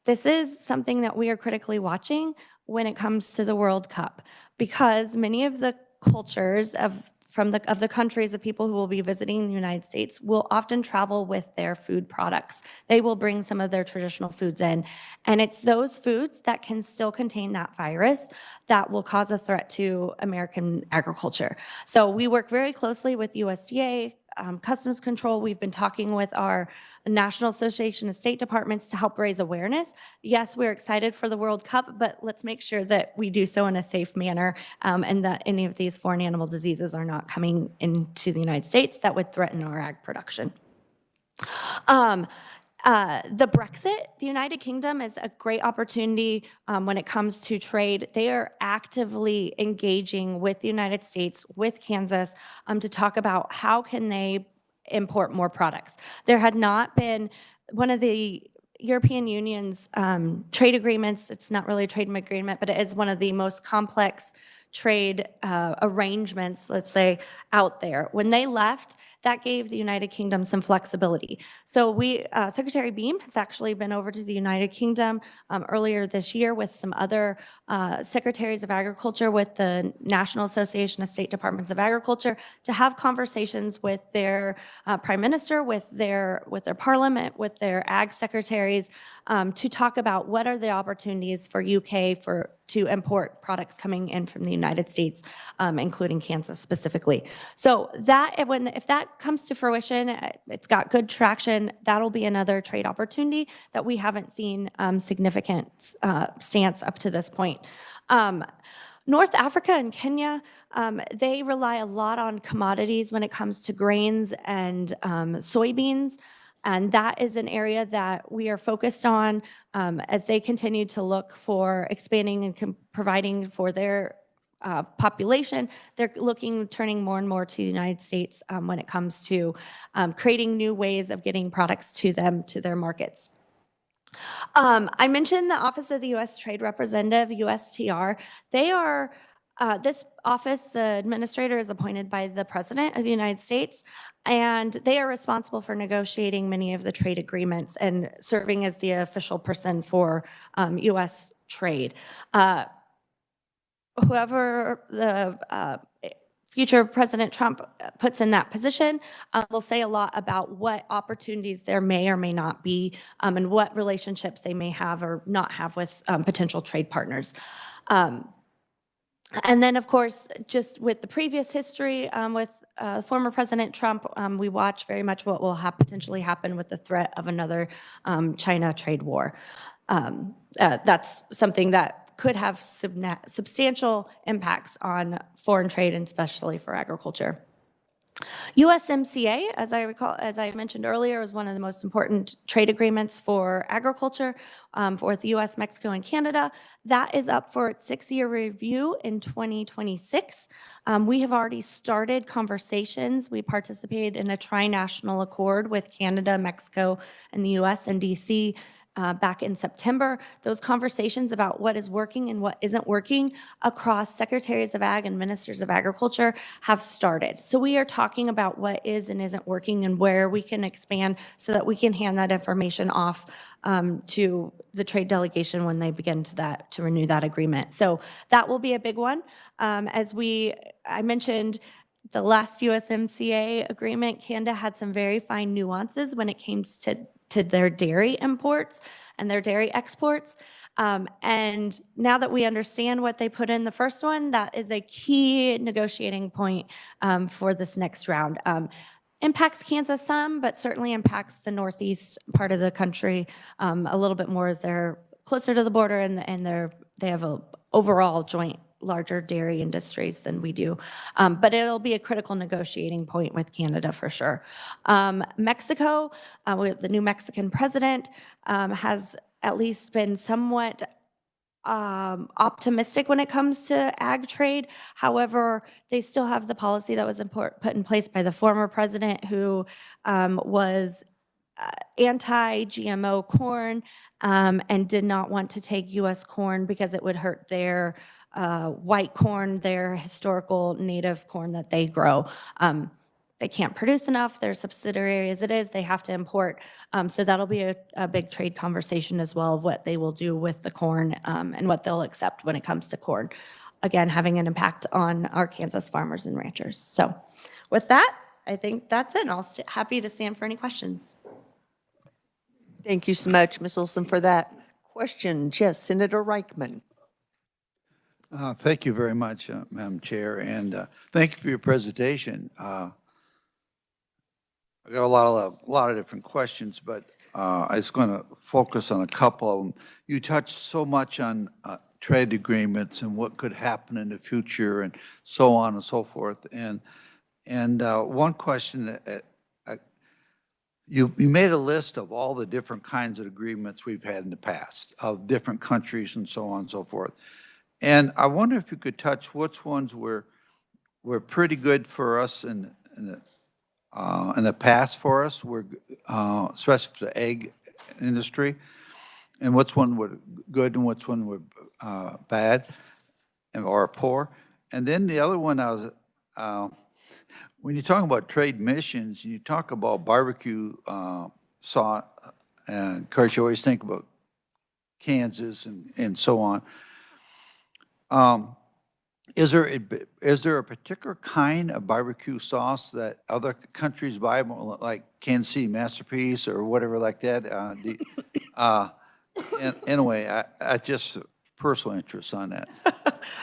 This is something that we are critically watching when it comes to the World Cup, because many of the cultures of the countries of people who will be visiting the United States will often travel with their food products. They will bring some of their traditional foods in, and it's those foods that can still contain that virus that will cause a threat to American agriculture. So we work very closely with USDA, Customs Control. We've been talking with our National Association of State Departments to help raise awareness. Yes, we're excited for the World Cup, but let's make sure that we do so in a safe manner, and that any of these foreign animal diseases are not coming into the United States that would threaten our ag production. The Brexit, the United Kingdom is a great opportunity when it comes to trade. They are actively engaging with the United States, with Kansas, to talk about how can they import more products. There had not been one of the European Union's trade agreements. It's not really a trade agreement, but it is one of the most complex trade arrangements, let's say, out there. When they left, that gave the United Kingdom some flexibility. So Secretary Beam has actually been over to the United Kingdom earlier this year with some other secretaries of agriculture with the National Association of State Departments of Agriculture to have conversations with their prime minister, with their parliament, with their ag secretaries to talk about what are the opportunities for UK to import products coming in from the United States, including Kansas specifically. So if that comes to fruition, it's got good traction. That'll be another trade opportunity that we haven't seen significant stance up to this point. North Africa and Kenya, they rely a lot on commodities when it comes to grains and soybeans. And that is an area that we are focused on as they continue to look for expanding and providing for their population. They're turning more and more to the United States when it comes to creating new ways of getting products to them, to their markets. I mentioned the Office of the U.S. Trade Representative, USTR. They are, this office, the administrator is appointed by the President of the United States, and they are responsible for negotiating many of the trade agreements and serving as the official person for U.S. trade. Whoever the future President Trump puts in that position will say a lot about what opportunities there may or may not be and what relationships they may have or not have with potential trade partners. And then, of course, just with the previous history with former President Trump, we watch very much what will potentially happen with the threat of another China trade war. That's something that could have substantial impacts on foreign trade, and especially for agriculture. USMCA, as I mentioned earlier, is one of the most important trade agreements for agriculture for the U.S., Mexico, and Canada. That is up for its 6-year review in 2026. We have already started conversations. We participated in a tri-national accord with Canada, Mexico, and the U.S. and D.C. Back in September. Those conversations about what is working and what isn't working across secretaries of ag and ministers of agriculture have started. So we are talking about what is and isn't working and where we can expand so that we can hand that information off to the trade delegation when they begin to renew that agreement. So that will be a big one. I mentioned the last USMCA agreement, Canada had some very fine nuances when it came to their dairy imports and their dairy exports. And now that we understand what they put in the first one, that is a key negotiating point for this next round. Impacts Kansas some, but certainly impacts the northeast part of the country a little bit more as they're closer to the border and they have a overall joint larger dairy industries than we do. But it'll be a critical negotiating point with Canada for sure. Mexico, the new Mexican president has at least been somewhat optimistic when it comes to ag trade. However, they still have the policy that was put in place by the former president, who was anti-GMO corn and did not want to take U.S. corn because it would hurt their white corn, their historical native corn that they grow. They can't produce enough. They're subsidiary as it is. They have to import. So that'll be a big trade conversation as well of what they will do with the corn and what they'll accept when it comes to corn. Again, having an impact on our Kansas farmers and ranchers. So with that, I think that's it. I'll happy to stand for any questions. Thank you so much, Ms. Olson, for that question. Yes, Senator Reichman. Thank you very much, Madam Chair, and thank you for your presentation. I got a lot of different questions, but I was going to focus on a couple of them. You touched so much on trade agreements and what could happen in the future and so on and so forth. And one question, you made a list of all the different kinds of agreements we've had in the past of different countries and so on and so forth. And I wonder if you could touch which ones were pretty good for us in the past for us, especially for the egg industry, and which one were good and which one were bad or poor. And then the other one, when you're talking about trade missions, you talk about barbecue sauce, and of course you always think about Kansas and so on. Is there a particular kind of barbecue sauce that other countries buy, like Kansas City Masterpiece or whatever like that? Anyway, I just personal interest on that.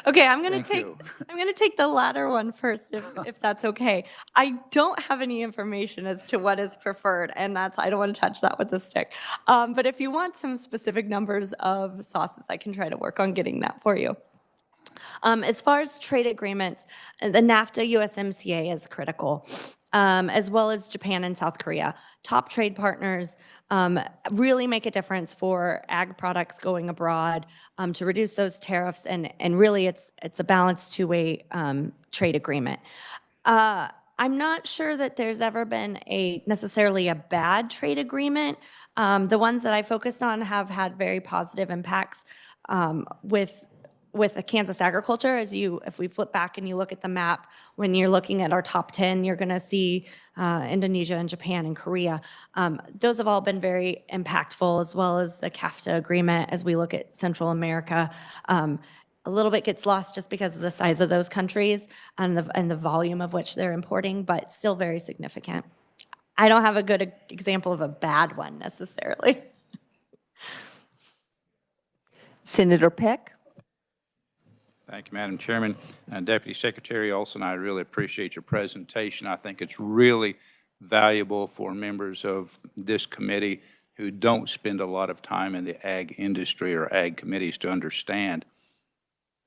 Okay, I'm gonna take the latter one first, if that's okay. I don't have any information as to what is preferred, and I don't want to touch that with a stick. But if you want some specific numbers of sauces, I can try to work on getting that for you. As far as trade agreements, the NAFTA USMCA is critical, as well as Japan and South Korea. Top trade partners really make a difference for ag products going abroad to reduce those tariffs, and really it's a balanced two-way trade agreement. I'm not sure that there's ever been necessarily a bad trade agreement. The ones that I focused on have had very positive impacts with the Kansas agriculture. If we flip back and you look at the map, when you're looking at our top 10, you're going to see Indonesia and Japan and Korea. Those have all been very impactful, as well as the CAFTA agreement as we look at Central America. A little bit gets lost just because of the size of those countries and the volume of which they're importing, but still very significant. I don't have a good example of a bad one necessarily. Senator Peck. Thank you, Madam Chairman. Deputy Secretary Olson, I really appreciate your presentation. I think it's really valuable for members of this committee who don't spend a lot of time in the ag industry or ag committees to understand.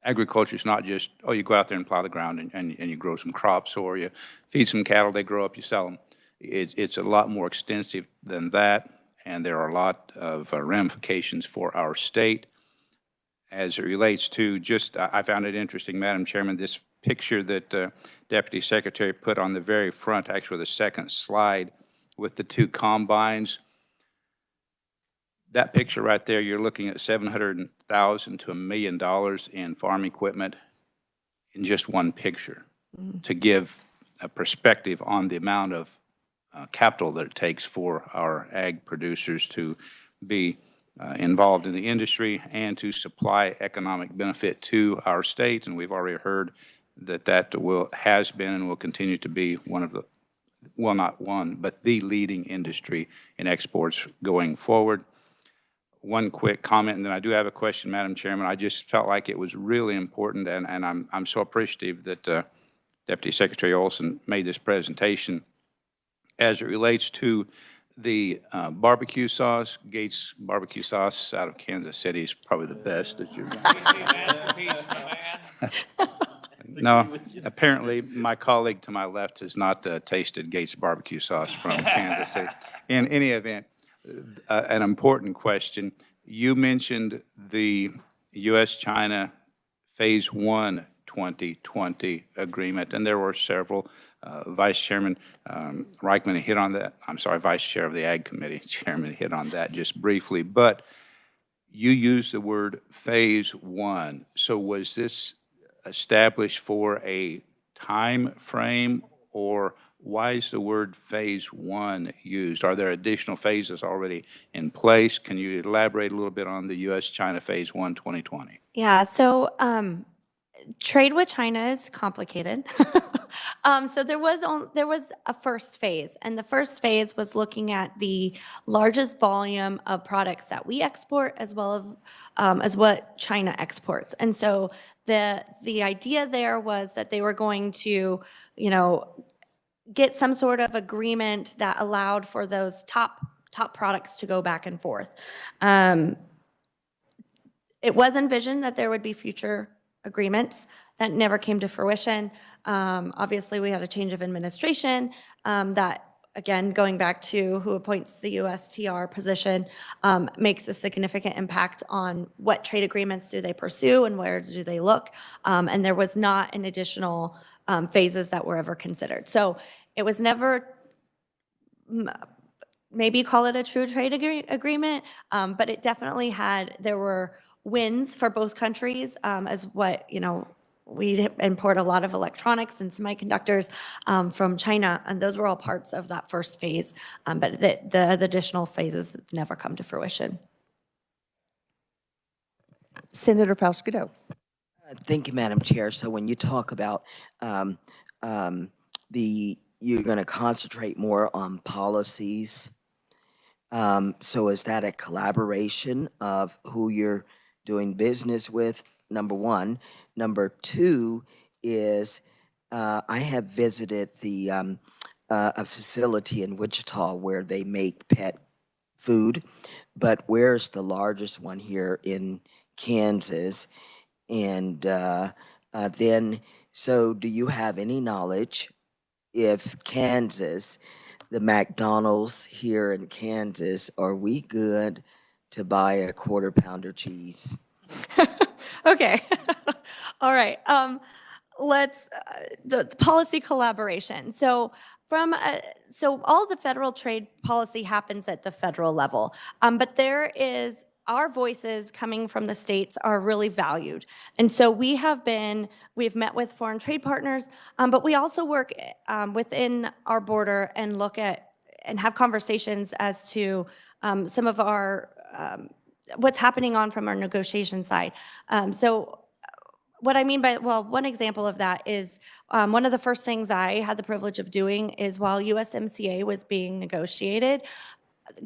Agriculture is not just, oh, you go out there and plow the ground and you grow some crops, or you feed some cattle, they grow up, you sell them. It's a lot more extensive than that, and there are a lot of ramifications for our state. As it relates to I found it interesting, Madam Chairman, this picture that Deputy Secretary put on the very front, actually the second slide, with the two combines. That picture right there, you're looking at $700,000 to $1 million in farm equipment in just one picture, to give a perspective on the amount of capital that it takes for our ag producers to be involved in the industry and to supply economic benefit to our state. And we've already heard that has been and will continue to be one of the, well, not one, but the leading industry in exports going forward. One quick comment, and then I do have a question, Madam Chairman. I just felt like it was really important, and I'm so appreciative that Deputy Secretary Olson made this presentation as it relates to the barbecue sauce. Gates barbecue sauce out of Kansas City is probably the best that you've No, apparently my colleague to my left has not tasted Gates barbecue sauce from Kansas City. In any event, an important question. You mentioned the U.S.-China Phase 1 2020 agreement, and there were several. Vice Chairman Reichman hit on that. I'm sorry, Vice Chair of the Ag Committee, Chairman hit on that just briefly. But you used the word Phase 1. So was this established for a time frame, or why is the word Phase 1 used? Are there additional phases already in place? Can you elaborate a little bit on the U.S.-China Phase 1 2020? Yeah, so trade with China is complicated. So there was a first phase, and the first phase was looking at the largest volume of products that we export as well as what China exports. And so the idea there was that they were going to, get some sort of agreement that allowed for those top products to go back and forth. It was envisioned that there would be future agreements that never came to fruition. Obviously, we had a change of administration that, again, going back to who appoints the USTR position, makes a significant impact on what trade agreements do they pursue and where do they look. And there was not an additional phases that were ever considered. So it was never, maybe call it a true trade agreement, but it definitely there were wins for both countries as what, we import a lot of electronics and semiconductors from China, and those were all parts of that first phase, but the additional phases have never come to fruition. Senator Pasquito. Thank you, Madam Chair. So when you talk about you're going to concentrate more on policies, so is that a collaboration of who you're doing business with, number one? Number two is I have visited a facility in Wichita where they make pet food, but where's the largest one here in Kansas? And then, so do you have any knowledge if Kansas, the McDonald's here in Kansas, are we good to buy a quarter-pounder cheese? Okay. All right. Let's the policy collaboration. So so all the federal trade policy happens at the federal level, but our voices coming from the states are really valued. And so we've met with foreign trade partners, but we also work within our border and look at and have conversations as to some of our what's happening from our negotiation side. So what I mean by, one example of that is one of the first things I had the privilege of doing is while USMCA was being negotiated,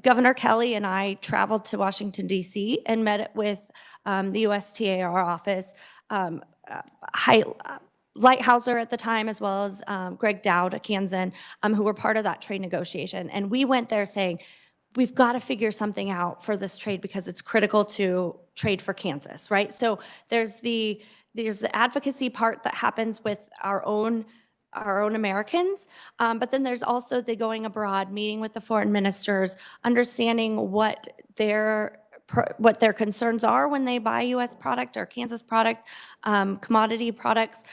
Governor Kelly and I traveled to Washington, D.C. and met with the USTR office, Lighthouser at the time, as well as Greg Dowd, a Kansan, who were part of that trade negotiation. And we went there saying, we've got to figure something out for this trade because it's critical to trade for Kansas, right? So there's the advocacy part that happens with our own Americans, but then there's also the going abroad, meeting with the foreign ministers, understanding what their concerns are when they buy U.S. product or Kansas product, commodity products,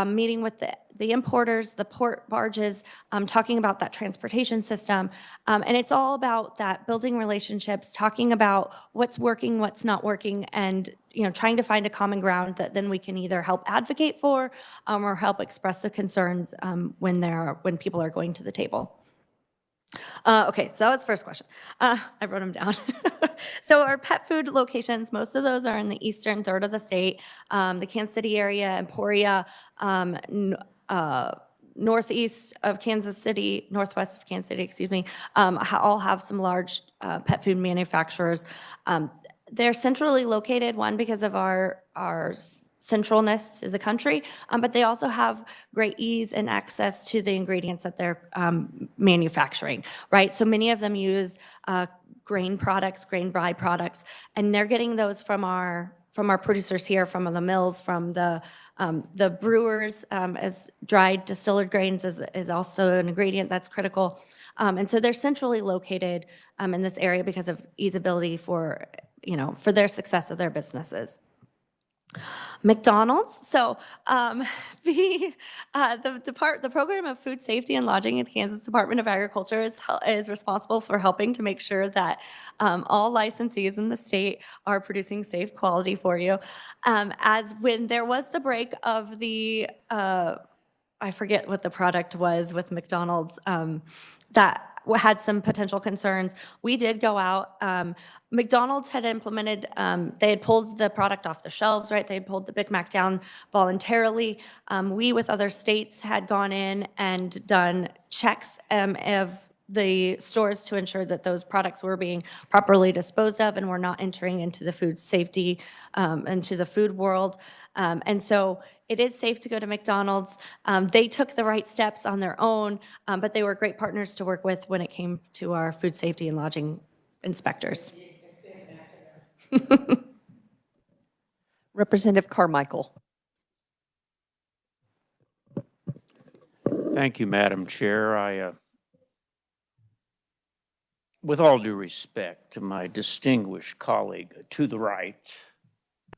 meeting with the importers, the port barges, talking about that transportation system. And it's all about that building relationships, talking about what's working, what's not working, and trying to find a common ground that then we can either help advocate for or help express the concerns when people are going to the table. Okay, so that was the first question. I wrote them down. So our pet food locations, most of those are in the eastern third of the state, the Kansas City area, Emporia, northeast of Kansas City, northwest of Kansas City, excuse me, all have some large pet food manufacturers. They're centrally located, one, because of our centralness to the country, but they also have great ease and access to the ingredients that they're manufacturing, right? So many of them use grain products, grain byproducts, and they're getting those from our producers here, from the mills, from the brewers, as dried distilled grains is also an ingredient that's critical. And so they're centrally located in this area because of easeability for their success of their businesses. McDonald's. So the program of food safety and lodging at the Kansas Department of Agriculture is responsible for helping to make sure that all licensees in the state are producing safe quality for you. As when there was the break of the I forget what the product was with McDonald's that had some potential concerns. We did go out. McDonald's had implemented, they had pulled the product off the shelves, right? They had pulled the Big Mac down voluntarily. We, with other states, had gone in and done checks of the stores to ensure that those products were being properly disposed of and were not entering into the food safety, into the food world. And so it is safe to go to McDonald's. They took the right steps on their own, but they were great partners to work with when it came to our food safety and lodging inspectors. Representative Carmichael. Thank you, Madam Chair. With all due respect to my distinguished colleague to the right,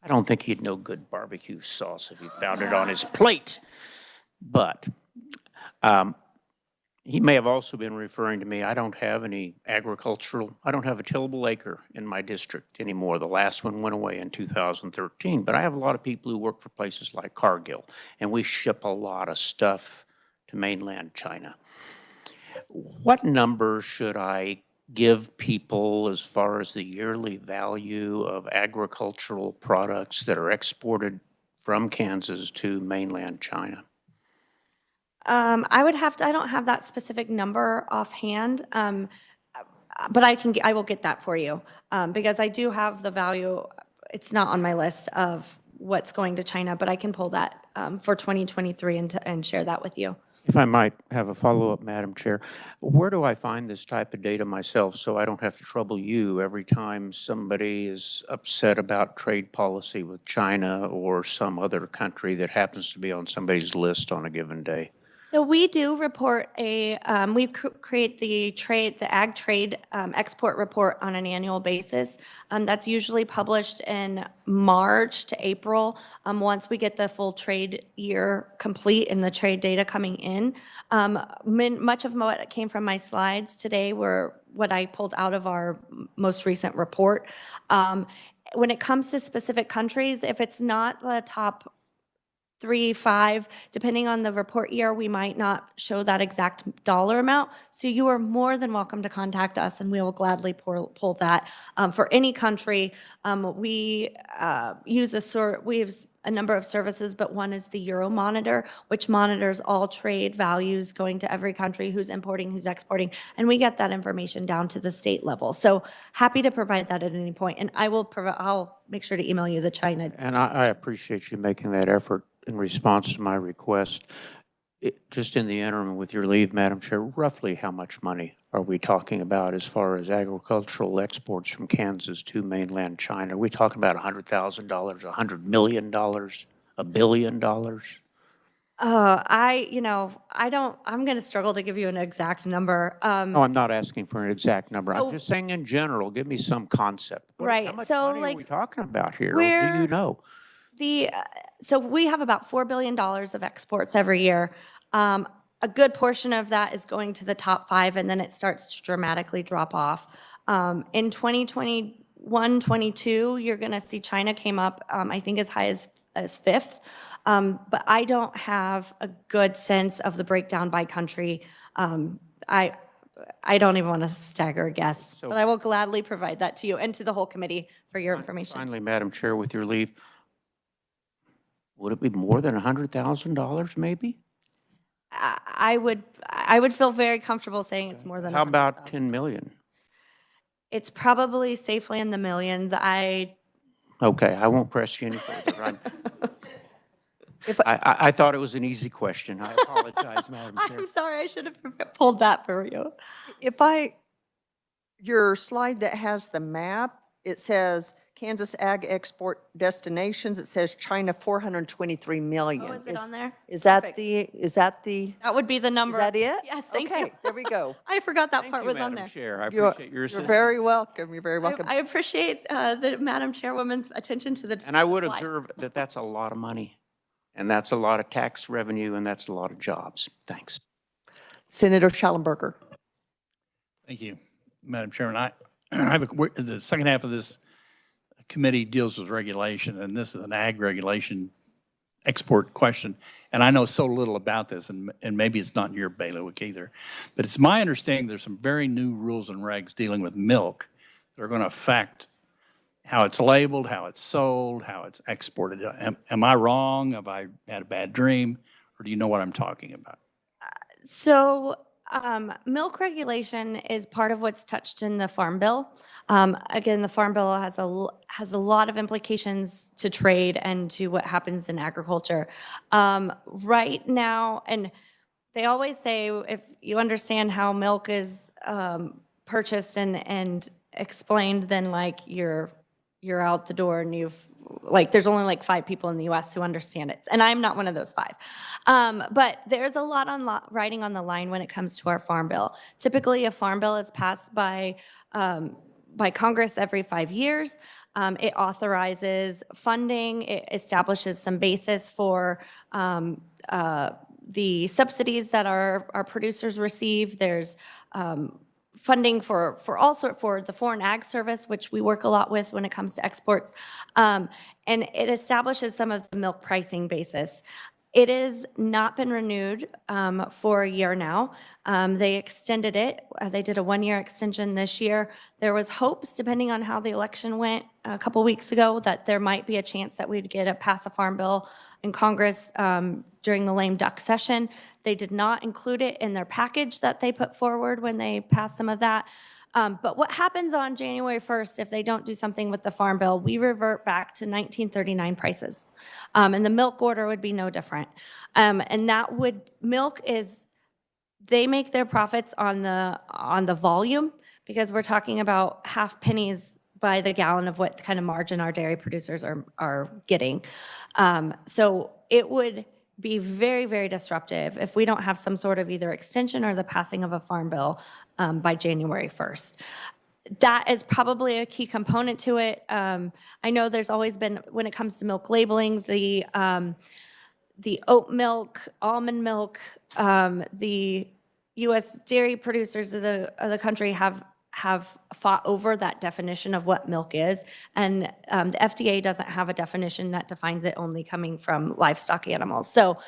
I don't think he'd know good barbecue sauce if he found it on his plate. But he may have also been referring to me. I don't have any I don't have a tillable acre in my district anymore. The last one went away in 2013. But I have a lot of people who work for places like Cargill, and we ship a lot of stuff to mainland China. What number should I give people as far as the yearly value of agricultural products that are exported from Kansas to mainland China? I don't have that specific number offhand, but I will get that for you because I do have the value. It's not on my list of what's going to China, but I can pull that for 2023 and share that with you. If I might have a follow-up, Madam Chair, where do I find this type of data myself so I don't have to trouble you every time somebody is upset about trade policy with China or some other country that happens to be on somebody's list on a given day? So we do report we create the ag trade export report on an annual basis. That's usually published in March to April, once we get the full trade year complete and the trade data coming in. Much of what came from my slides today were what I pulled out of our most recent report. When it comes to specific countries, if it's not the top 3, 5, depending on the report year, we might not show that exact dollar amount. So you are more than welcome to contact us, and we will gladly pull that. For any country, we use we have a number of services, but one is the Euro Monitor, which monitors all trade values going to every country, who's importing, who's exporting, and we get that information down to the state level. So happy to provide that at any point, and I'll make sure to email you the China. And I appreciate you making that effort in response to my request. Just in the interim, with your leave, Madam Chair, roughly how much money are we talking about as far as agricultural exports from Kansas to mainland China? Are we talking about $100,000, $100 million, $1 billion? I'm going to struggle to give you an exact number. No, I'm not asking for an exact number. I'm just saying in general, give me some concept. Right. How much So, money are we talking about here? where- Do you know? So we have about $4 billion of exports every year. A good portion of that is going to the top 5, and then it starts to dramatically drop off. In 2021, 22, you're going to see China came up, I think, as high as 5th. But I don't have a good sense of the breakdown by country. I don't even want to stagger a guess, but I will gladly provide that to you and to the whole committee for your information. Finally, Madam Chair, with your leave, would it be more than $100,000 maybe? I would feel very comfortable saying it's more than How about 100,000. 10 million? It's probably safely in the millions. Okay, I won't press you any further. I thought it was an easy question. I apologize, Madam Chair. I'm sorry, I should have pulled that for you. Your slide that has the map, it says Kansas ag export destinations, it says China 423 million. Oh, is it on there? Is that Perfect. that That would be the number. is that it? Yes, thank you. Okay, there we go. I forgot that Thank part you, was on Madam there. Chair. I You're appreciate your assistance. very welcome. You're very I welcome. I appreciate the Madam Chairwoman's attention to the And I would slides. observe that that's a lot of money, and that's a lot of tax revenue, and that's a lot of jobs. Thanks. Senator Schallenberger. Thank you, Madam Chairman. I have the second half of this committee deals with regulation, and this is an ag regulation export question. And I know so little about this, and maybe it's not in your bailiwick either. But it's my understanding there's some very new rules and regs dealing with milk that are going to affect how it's labeled, how it's sold, how it's exported. Am I wrong? Have I had a bad dream? Or do you know what I'm talking about? So milk regulation is part of what's touched in the Farm Bill. Again, the Farm Bill has a lot of implications to trade and to what happens in agriculture. Right now, and they always say if you understand how milk is purchased and explained, then like you're out the door and there's only like 5 people in the US who understand it. And I'm not one of those 5. But there's a lot riding on the line when it comes to our Farm Bill. Typically, a Farm Bill is passed by Congress every 5 years. It authorizes funding. It establishes some basis for the subsidies that our producers receive. There's funding for the Foreign Ag Service, which we work a lot with when it comes to exports. And it establishes some of the milk pricing basis. It has not been renewed for a year now. They extended it. They did a 1-year extension this year. There was hopes, depending on how the election went a couple weeks ago, that there might be a chance that we'd pass a farm bill in Congress during the lame duck session. They did not include it in their package that they put forward when they passed some of that. But what happens on January 1st if they don't do something with the Farm Bill, we revert back to 1939 prices. And the milk order would be no different. They make their profits on the volume, because we're talking about half pennies by the gallon of what kind of margin our dairy producers are getting. So it would be very, very disruptive if we don't have some sort of either extension or the passing of a Farm Bill by January 1st. That is probably a key component to it. I know there's always been, when it comes to milk labeling, the oat milk, almond milk, the U.S. dairy producers of the country have fought over that definition of what milk is, and the FDA doesn't have a definition that defines it only coming from livestock animals. So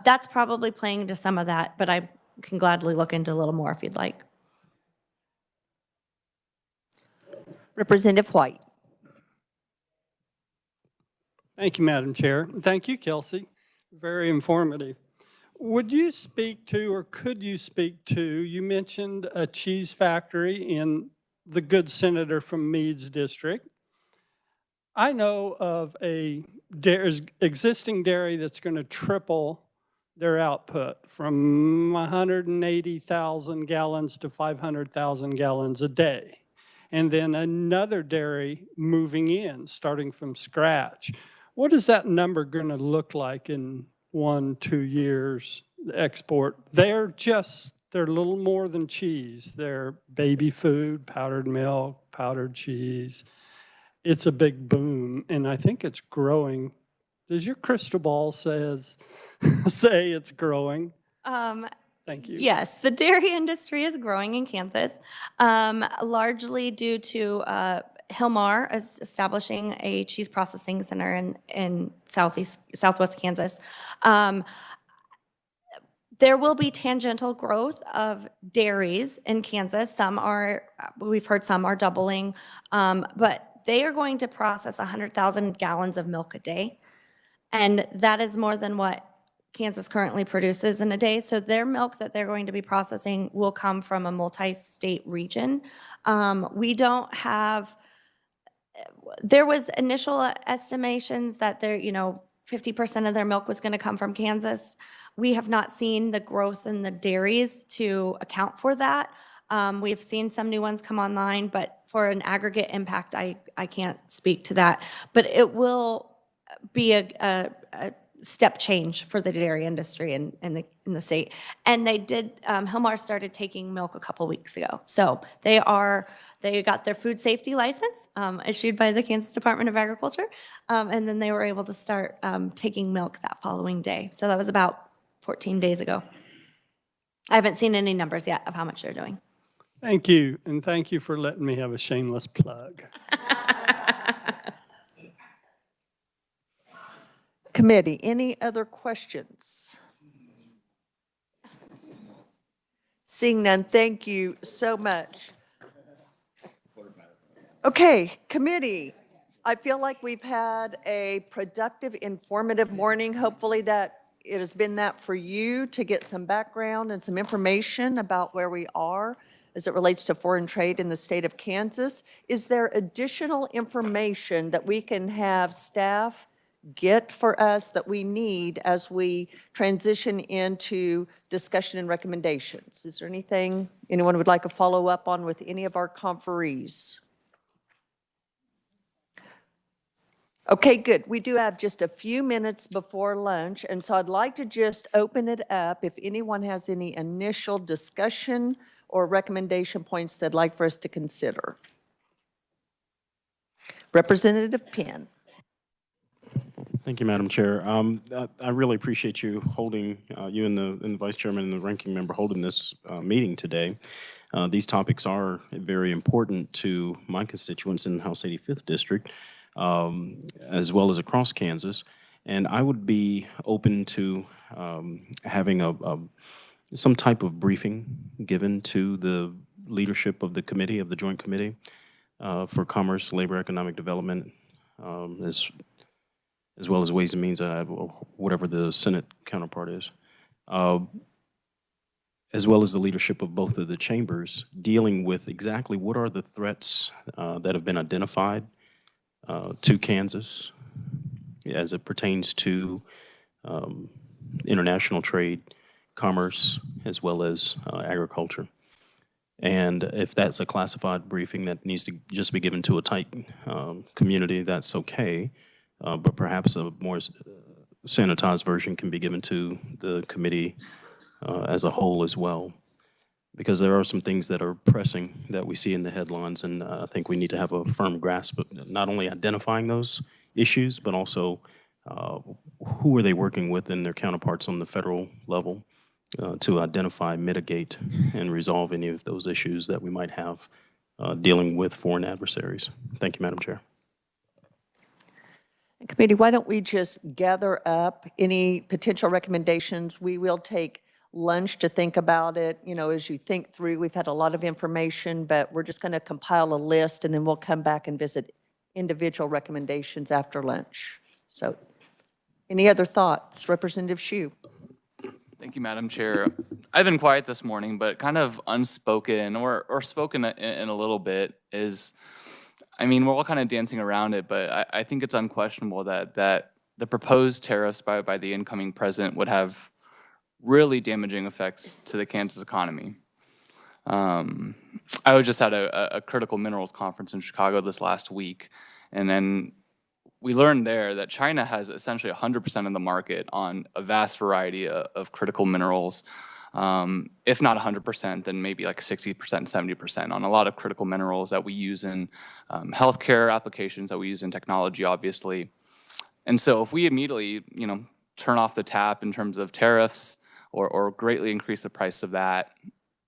that's probably playing into some of that, but I can gladly look into a little more if you'd like. Representative White. Thank you, Madam Chair. Thank you, Kelsey. Very informative. Would you speak to, or could you speak to, you mentioned a cheese factory in the good senator from Meade's district. I know of a existing dairy that's going to triple their output from 180,000 gallons to 500,000 gallons a day. And then another dairy moving in, starting from scratch. What is that number going to look like in 1-2 years, the export? They're little more than cheese. They're baby food, powdered milk, powdered cheese. It's a big boom, and I think it's growing. Does your crystal ball say it's growing? Thank you. Yes, the dairy industry is growing in Kansas, largely due to Hilmar is establishing a cheese processing center in southwest Kansas. There will be tangential growth of dairies in Kansas. We've heard some are doubling, but they are going to process 100,000 gallons of milk a day. And that is more than what Kansas currently produces in a day. So their milk that they're going to be processing will come from a multi-state region. We don't have, there was initial estimations that 50% of their milk was going to come from Kansas. We have not seen the growth in the dairies to account for that. We've seen some new ones come online, but for an aggregate impact, I can't speak to that. But it will be a step change for the dairy industry in the state. And they did, Hillmar started taking milk a couple weeks ago. So they got their food safety license issued by the Kansas Department of Agriculture. And then they were able to start taking milk that following day. So that was about 14 days ago. I haven't seen any numbers yet of how much they're doing. Thank you, and thank you for letting me have a shameless plug. Committee, any other questions? Seeing none, thank you so much. Okay, committee, I feel like we've had a productive, informative morning. Hopefully that it has been that for you to get some background and some information about where we are as it relates to foreign trade in the state of Kansas. Is there additional information that we can have staff get for us that we need as we transition into discussion and recommendations? Is there anything anyone would like to follow up on with any of our conferees? Okay, good. We do have just a few minutes before lunch, and so I'd like to just open it up if anyone has any initial discussion or recommendation points they'd like for us to consider. Representative Penn. Thank you, Madam Chair. I really appreciate you holding, you and the Vice Chairman and the Ranking Member holding this meeting today. These topics are very important to my constituents in the House 85th District, as well as across Kansas. And I would be open to having some type of briefing given to the leadership of the committee, of the Joint Committee for Commerce, Labor, Economic Development, as well as Ways and Means, whatever the Senate counterpart is, as well as the leadership of both of the chambers, dealing with exactly what are the threats that have been identified to Kansas as it pertains to international trade, commerce, as well as agriculture. And if that's a classified briefing that needs to just be given to a tight community, that's okay. But perhaps a more sanitized version can be given to the committee as a whole as well. Because there are some things that are pressing that we see in the headlines, and I think we need to have a firm grasp of not only identifying those issues, but also who are they working with and their counterparts on the federal level to identify, mitigate, and resolve any of those issues that we might have dealing with foreign adversaries. Thank you, Madam Chair. Committee, why don't we just gather up any potential recommendations? We will take lunch to think about it. You know, as you think through, we've had a lot of information, but we're just going to compile a list and then we'll come back and visit individual recommendations after lunch. So any other thoughts? Representative Hsu. Thank you, Madam Chair. I've been quiet this morning, but kind of unspoken or spoken in a little bit is, I mean, we're all kind of dancing around it, but I think it's unquestionable that the proposed tariffs by the incoming president would have really damaging effects to the Kansas economy. I was just at a critical minerals conference in Chicago this last week, and then we learned there that China has essentially 100% of the market on a vast variety of critical minerals. If not 100%, then maybe like 60%, 70% on a lot of critical minerals that we use in healthcare applications, that we use in technology, obviously. And so if we immediately, turn off the tap in terms of tariffs or greatly increase the price of that,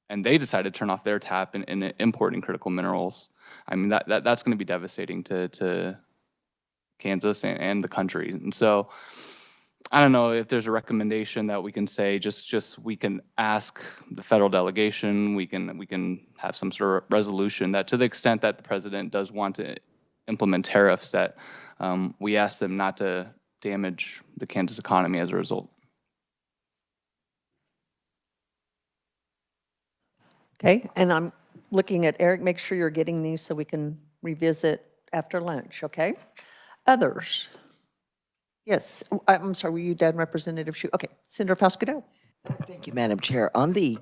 and they decide to turn off their tap in importing critical minerals, I mean, that's going to be devastating to Kansas and the country. And so I don't know if there's a recommendation that we can say, just we can ask the federal delegation, we can have some sort of resolution that to the extent that the president does want to implement tariffs, that we ask them not to damage the Kansas economy as a result. Okay, and I'm looking at Eric, make sure you're getting these so we can revisit after lunch, okay? Others? Yes, I'm sorry, were you done, Representative Hsu? Okay, Senator Fausto. Thank you, Madam Chair. On the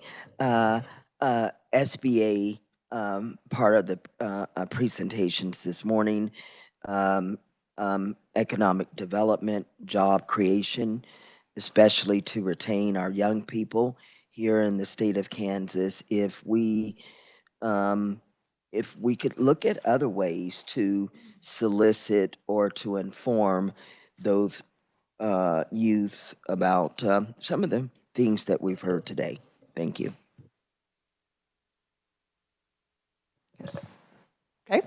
SBA part of the presentations this morning, economic development, job creation, especially to retain our young people here in the state of Kansas. If we could look at other ways to solicit or to inform those youth about some of the things that we've heard today. Thank you. Okay.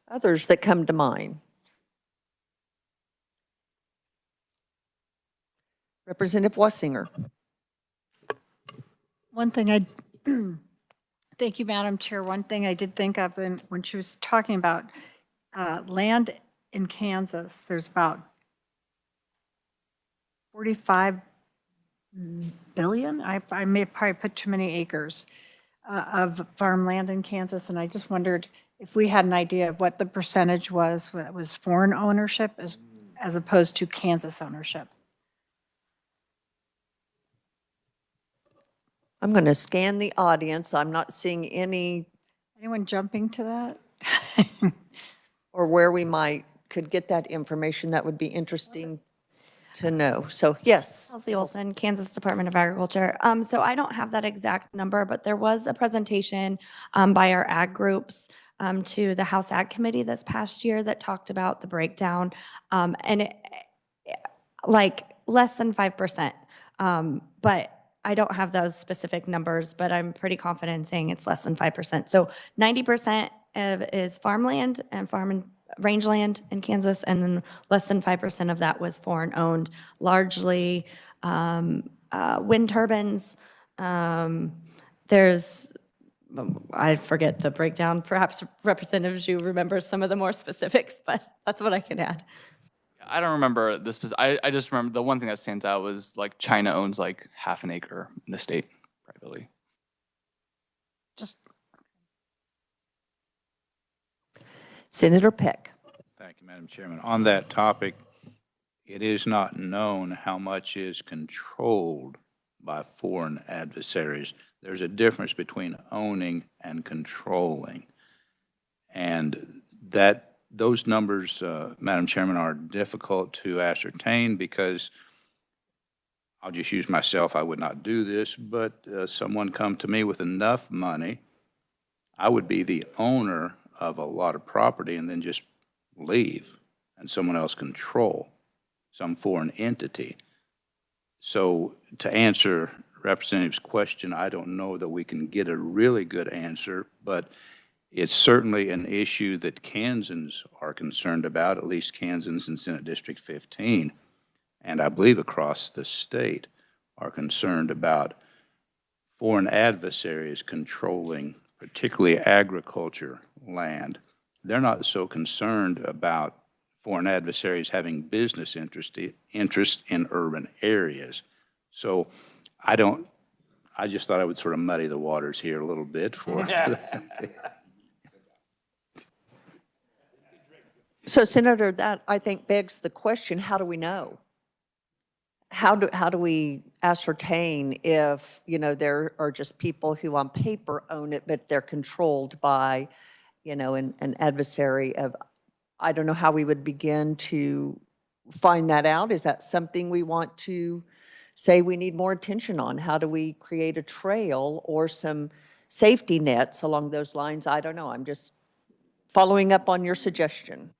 Others that come to mind? Representative Wasinger. One thing I, thank you, Madam Chair. One thing I did think of when she was talking about land in Kansas, there's about 45 billion. I may have probably put too many acres of farmland in Kansas, and I just wondered if we had an idea of what the percentage was that was foreign ownership as opposed to Kansas ownership. I'm going to scan the audience. I'm not seeing Anyone jumping to that? or where we could get that information. That would be interesting to know. So yes. Kelsey Olson, Kansas Department of Agriculture. So I don't have that exact number, but there was a presentation by our ag groups to the House Ag Committee this past year that talked about the breakdown, and like less than 5%. But I don't have those specific numbers, but I'm pretty confident in saying it's less than 5%. So 90% is farmland and farm and rangeland in Kansas, and then less than 5% of that was foreign owned, largely wind turbines. There's, I forget the breakdown. Perhaps Representative Zhu remembers some of the more specifics, but that's what I can add. I don't remember this. I just remember the one thing that stands out was like China owns like half an acre in the state privately. Senator Peck. Thank you, Madam Chairman. On that topic, it is not known how much is controlled by foreign adversaries. There's a difference between owning and controlling. And those numbers, Madam Chairman, are difficult to ascertain because I'll just use myself. I would not do this, but someone come to me with enough money, I would be the owner of a lot of property and then just leave and someone else control some foreign entity. So to answer Representative's question, I don't know that we can get a really good answer, but it's certainly an issue that Kansans are concerned about, at least Kansans in Senate District 15, and I believe across the state are concerned about foreign adversaries controlling particularly agriculture land. They're not so concerned about foreign adversaries having business interest in urban areas. So I just thought I would sort of muddy the waters here a little bit for So Senator, that I think begs the question, how do we know? How do we ascertain if, there are just people who on paper own it, but they're controlled by, an adversary of, I don't know how we would begin to find that out. Is that something we want to say we need more attention on? How do we create a trail or some safety nets along those lines? I don't know. I'm just following up on your suggestion.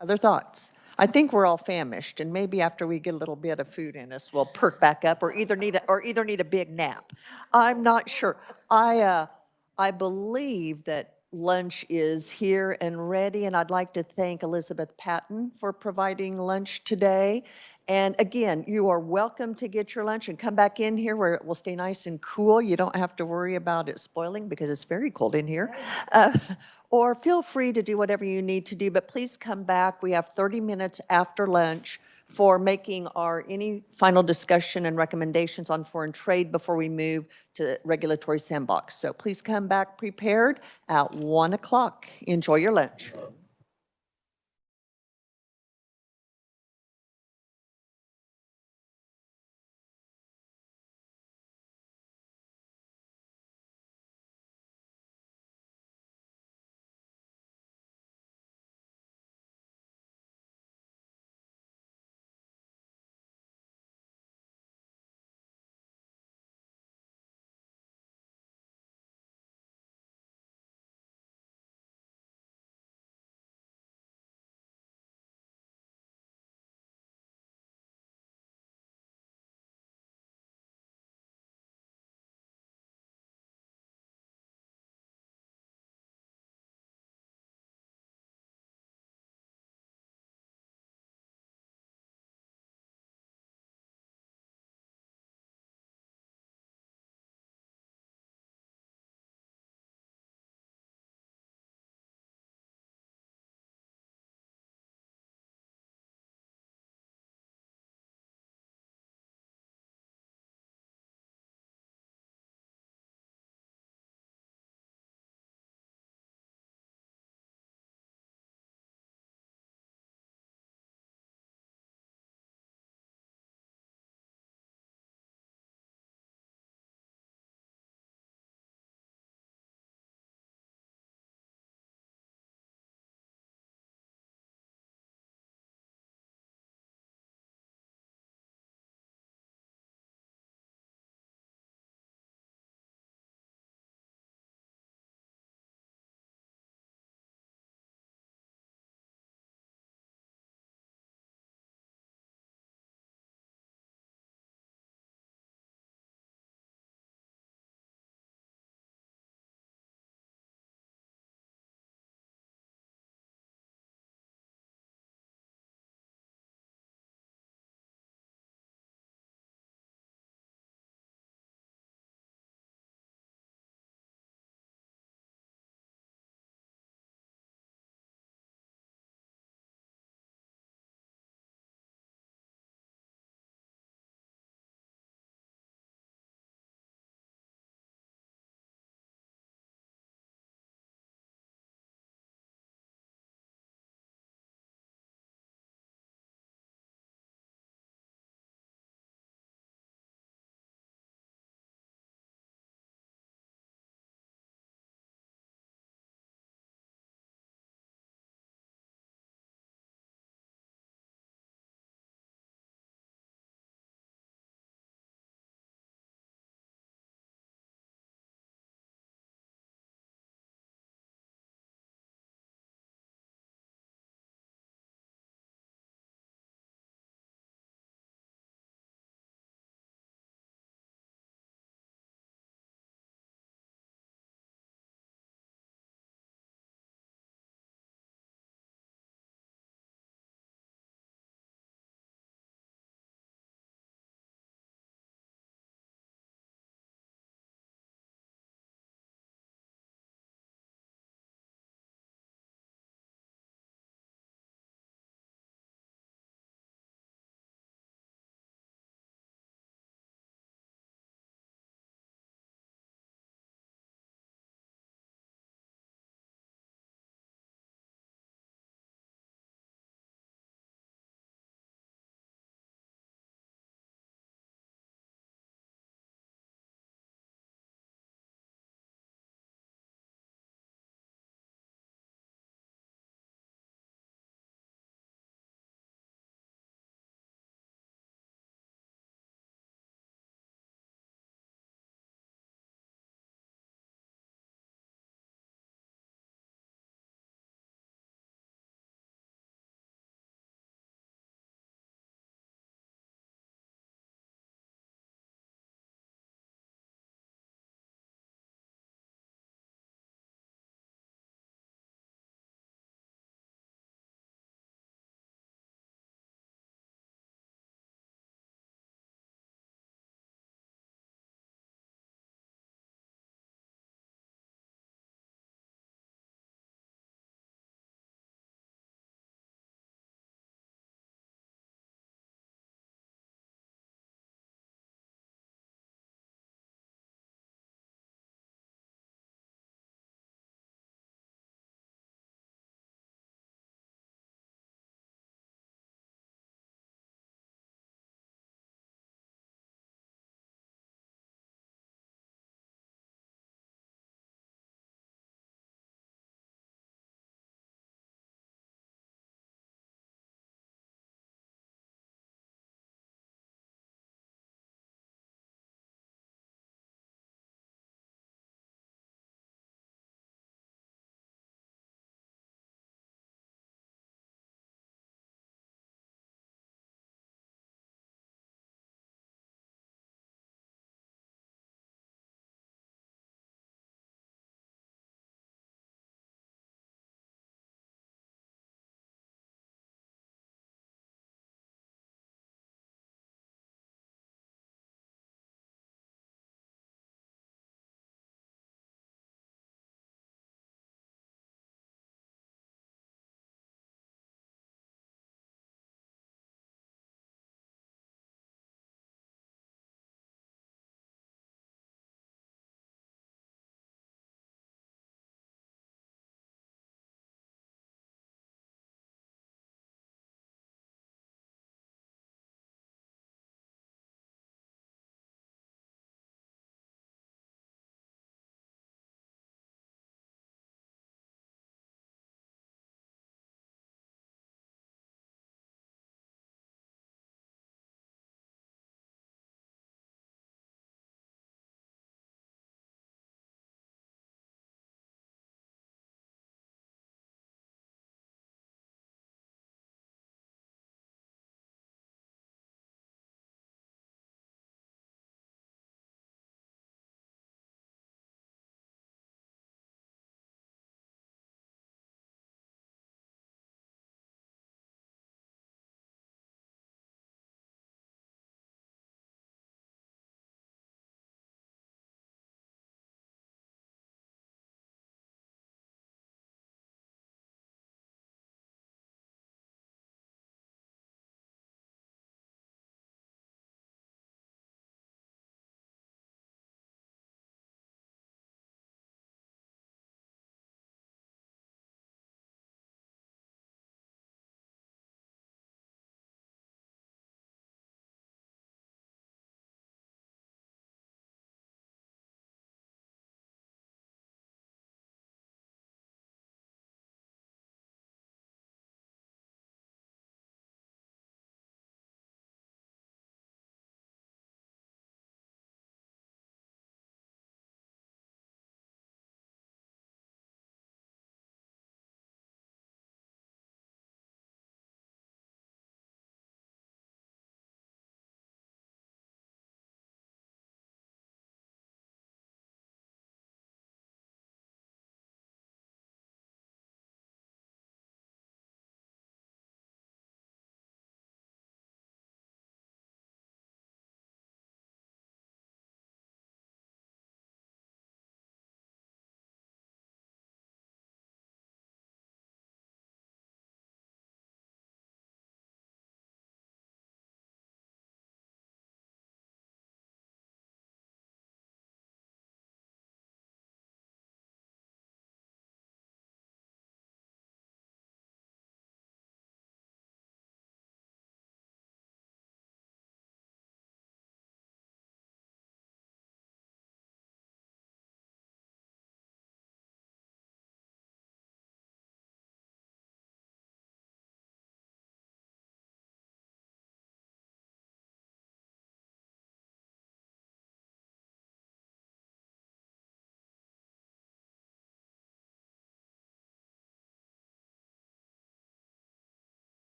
Other thoughts? I think we're all famished, and maybe after we get a little bit of food in us, we'll perk back up, or either need a big nap. I'm not sure. I believe that lunch is here and ready, and I'd like to thank Elizabeth Patton for providing lunch today. And again, you are welcome to get your lunch and come back in here where it will stay nice and cool. You don't have to worry about it spoiling because it's very cold in here. Or feel free to do whatever you need to do, but please come back. We have 30 minutes after lunch for making any final discussion and recommendations on foreign trade before we move to regulatory sandbox. So please come back prepared at 1 o'clock. Enjoy your lunch.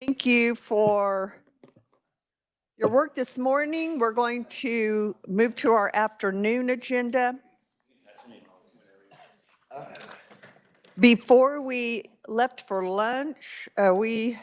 Thank you for your work this morning. We're going to move to our afternoon agenda. Before we left for lunch, we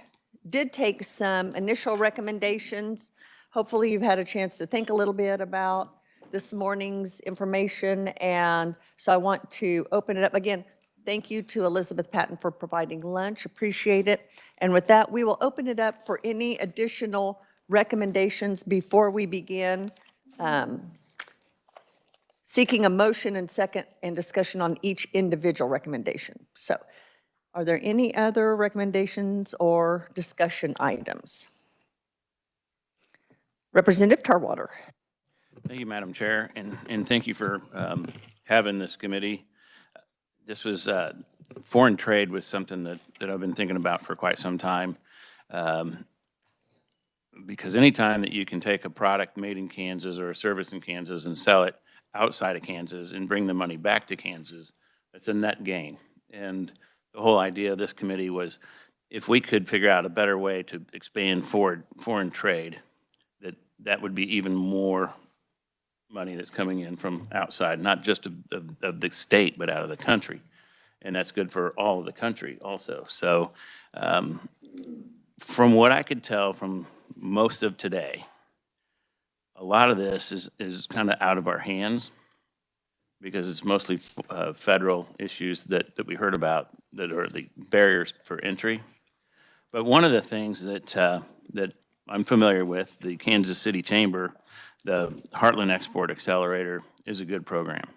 did take some initial recommendations. Hopefully you've had a chance to think a little bit about this morning's information. And so I want to open it up. Again, thank you to Elizabeth Patton for providing lunch. Appreciate it. And with that, we will open it up for any additional recommendations before we begin seeking a motion and second and discussion on each individual recommendation. So are there any other recommendations or discussion items? Representative Tarwater. Thank you, Madam Chair, and thank you for having this committee. This was, foreign trade was something that I've been thinking about for quite some time. Because anytime that you can take a product made in Kansas or a service in Kansas and sell it outside of Kansas and bring the money back to Kansas, that's a net gain. And the whole idea of this committee was if we could figure out a better way to expand foreign trade, that would be even more money that's coming in from outside, not just of the state, but out of the country. And that's good for all of the country also. So from what I could tell from most of today, a lot of this is kind of out of our hands because it's mostly federal issues that we heard about that are the barriers for entry. But one of the things that I'm familiar with, the Kansas City Chamber, the Heartland Export Accelerator is a good program.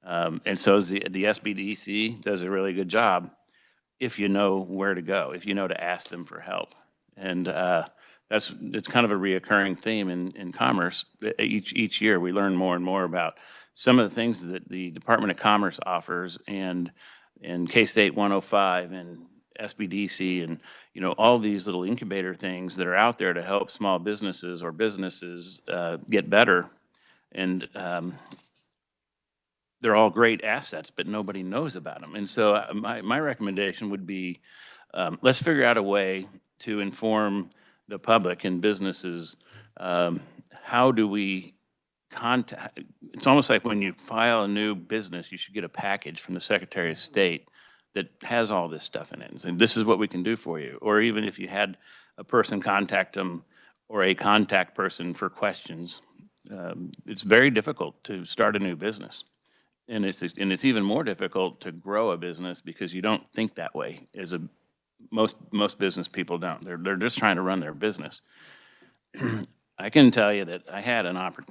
And so is the SBDC does a really good job if you know where to go, if you know to ask them for help. And it's kind of a reoccurring theme in commerce. Each year we learn more and more about some of the things that the Department of Commerce offers and K-State 105 and SBDC and all these little incubator things that are out there to help small businesses or businesses get better. And they're all great assets, but nobody knows about them. And so my recommendation would be let's figure out a way to inform the public and businesses. How do we contact? It's almost like when you file a new business, you should get a package from the Secretary of State that has all this stuff in it. And say, this is what we can do for you. Or even if you had a person contact them or a contact person for questions, it's very difficult to start a new business. And it's even more difficult to grow a business because you don't think that way. Most business people don't. They're just trying to run their business. I can tell you that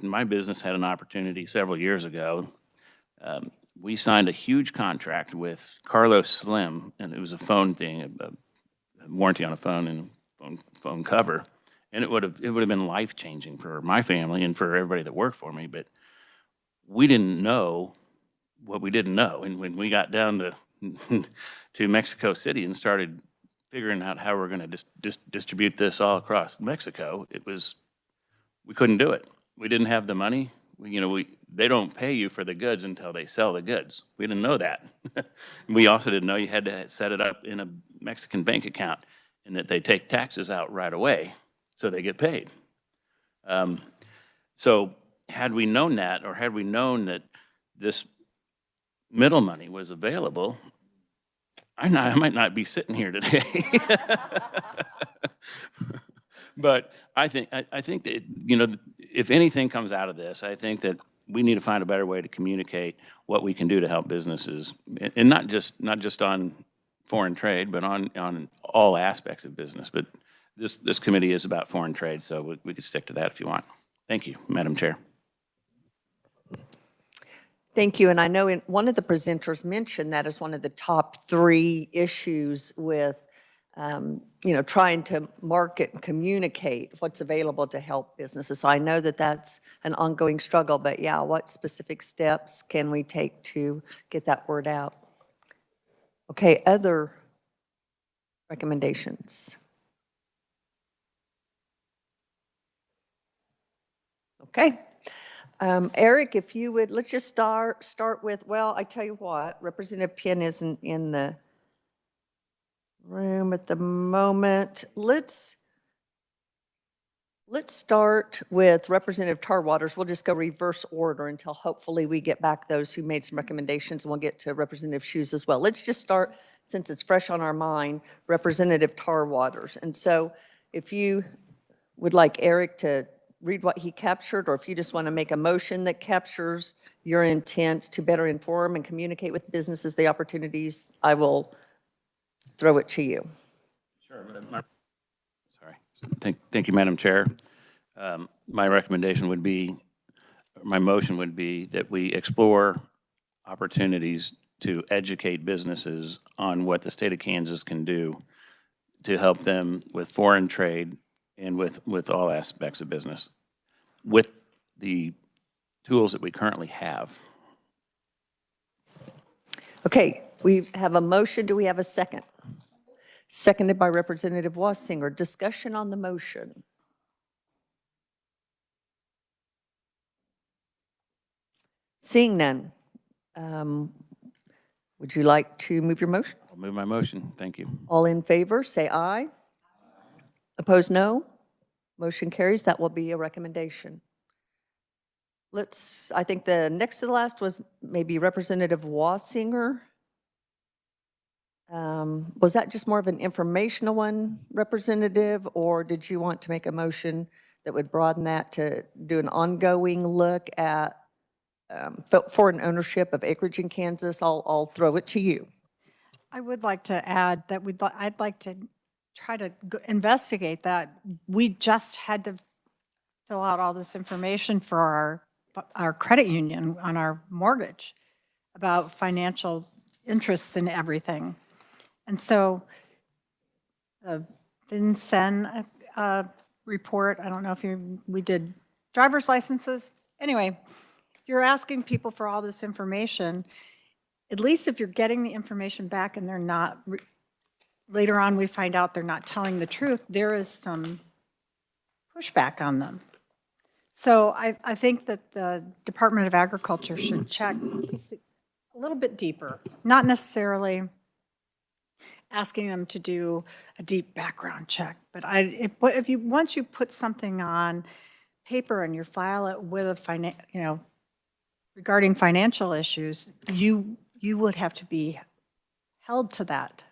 my business had an opportunity several years ago. We signed a huge contract with Carlos Slim, and it was a phone thing, a warranty on a phone and phone cover. And it would have been life-changing for my family and for everybody that worked for me. But we didn't know what we didn't know. And when we got down to Mexico City and started figuring out how we're going to distribute this all across Mexico, we couldn't do it. We didn't have the money. They don't pay you for the goods until they sell the goods. We didn't know that. We also didn't know you had to set it up in a Mexican bank account and that they take taxes out right away so they get paid. So had we known that, or had we known that this middle money was available, I might not be sitting here today. But I think that, if anything comes out of this, I think that we need to find a better way to communicate what we can do to help businesses, and not just on foreign trade, but on all aspects of business. But this committee is about foreign trade, so we could stick to that if you want. Thank you, Madam Chair. Thank you. And I know one of the presenters mentioned that as one of the top 3 issues with trying to market and communicate what's available to help businesses. So I know that that's an ongoing struggle, but yeah, what specific steps can we take to get that word out? Okay, other recommendations? Okay. Eric, if you would, let's just start with, well, I tell you what, Representative Penn isn't in the room at the moment. Let's start with Representative Tarwaters. We'll just go reverse order until hopefully we get back those who made some recommendations, and we'll get to Representative Shoes as well. Let's just start, since it's fresh on our mind, Representative Tarwaters. And so if you would like Eric to read what he captured, or if you just want to make a motion that captures your intent to better inform and communicate with businesses the opportunities, I will throw it to you. Sure. Sorry. Thank you, Madam Chair. My recommendation would be, my motion would be that we explore opportunities to educate businesses on what the state of Kansas can do to help them with foreign trade and with all aspects of business, with the tools that we currently have. Okay, we have a motion. Do we have a second? Seconded by Representative Wassinger. Discussion on the motion. Seeing none, would you like to move your motion? I'll move my motion. Thank you. All in favor, say aye. Opposed, no. Motion carries. That will be a recommendation. I think the next to the last was maybe Representative Wassinger. Was that just more of an informational one, Representative, or did you want to make a motion that would broaden that to do an ongoing look at foreign ownership of acreage in Kansas? I'll throw it to you. I would like to add that I'd like to try to investigate that. We just had to fill out all this information for our credit union on our mortgage about financial interests and everything. And so didn't send a report. I don't know if we did driver's licenses. Anyway, you're asking people for all this information. At least if you're getting the information back and they're not, later on we find out they're not telling the truth, there is some pushback on them. So I think that the Department of Agriculture should check a little bit deeper, not necessarily asking them to do a deep background check, but once you put something on paper and you file it with a regarding financial issues, you would have to be held to that.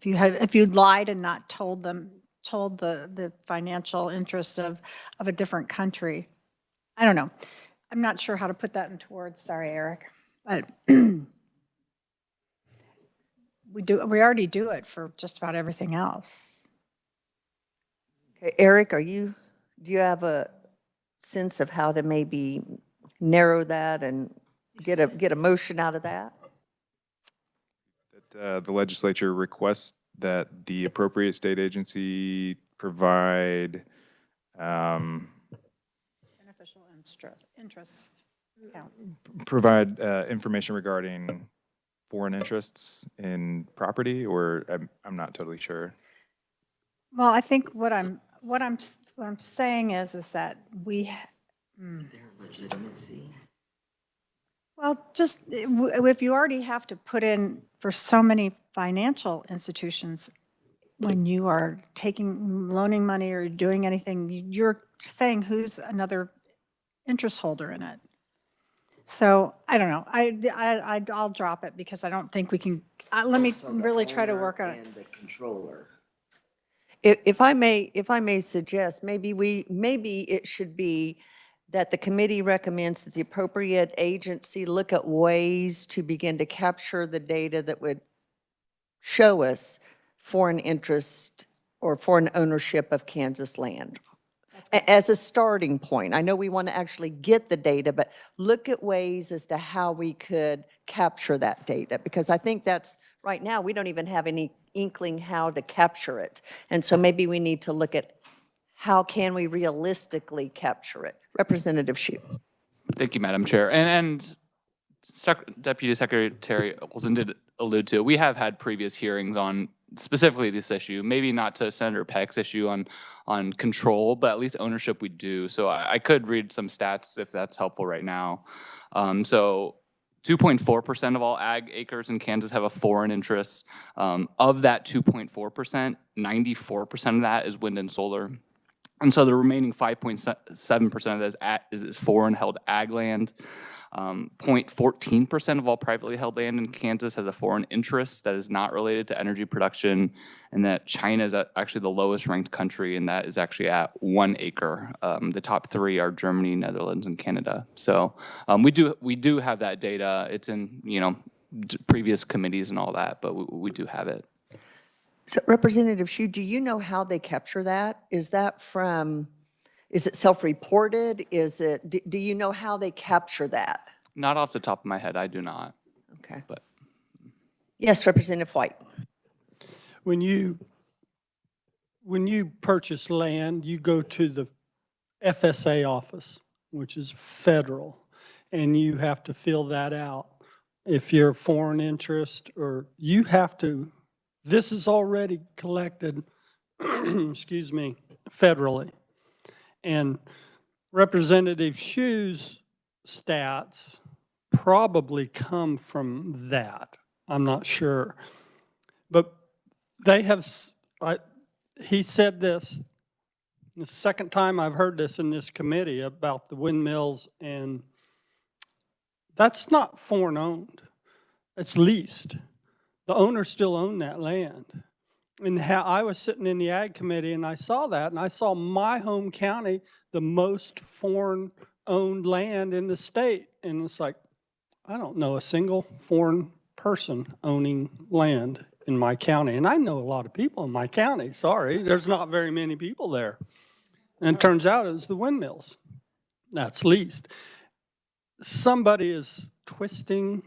If you lied and not told the financial interests of a different country. I don't know. I'm not sure how to put that into words. Sorry, Eric. But we already do it for just about everything else. Okay, Eric, do you have a sense of how to maybe narrow that and get a motion out of that? That the legislature requests that the appropriate state agency provide Beneficial interests. Yeah. Provide information regarding foreign interests in property, or I'm not totally sure. Well, I think what I'm saying is that we. Their legitimacy. Well, just if you already have to put in for so many financial institutions, when you are loaning money or doing anything, you're saying who's another interest holder in it. So I don't know. I'll drop it because I don't think we can. Let me really try to work on it. And the controller. If I may suggest, maybe it should be that the committee recommends that the appropriate agency look at ways to begin to capture the data that would show us foreign interest or foreign ownership of Kansas land as a starting point. I know we want to actually get the data, but look at ways as to how we could capture that data, because I think that's, right now, we don't even have any inkling how to capture it. And so maybe we need to look at how can we realistically capture it. Representative Shue. Thank you, Madam Chair. And Deputy Secretary Olson did allude to, we have had previous hearings on specifically this issue, maybe not to Senator Peck's issue on control, but at least ownership we do. So I could read some stats if that's helpful right now. So 2.4% of all ag acres in Kansas have a foreign interest. Of that 2.4%, 94% of that is wind and solar. And so the remaining 5.7% of that is foreign held ag land. 0.14% of all privately held land in Kansas has a foreign interest that is not related to energy production, and that China is actually the lowest ranked country, and that is actually at 1 acre. The top 3 are Germany, Netherlands, and Canada. So we do have that data. It's in previous committees and all that, but we do have it. So Representative Hsu, do you know how they capture that? Is it self-reported? Do you know how they capture that? Not off the top of my head, I do not. Okay. But Yes, Representative White. When you purchase land, you go to the FSA office, which is federal, and you have to fill that out. If you're a foreign interest, or you have to, this is already collected, excuse me, federally. And Representative Hsu's stats probably come from that. I'm not sure. But they have, he said this, the second time I've heard this in this committee about the windmills, and that's not foreign owned. It's leased. The owners still own that land. And how I was sitting in the Ag Committee and I saw that, and I saw my home county, the most foreign-owned land in the state. And it's like, I don't know a single foreign person owning land in my county. And I know a lot of people in my county, sorry. There's not very many people there. And it turns out it was the windmills. That's leased. Somebody is twisting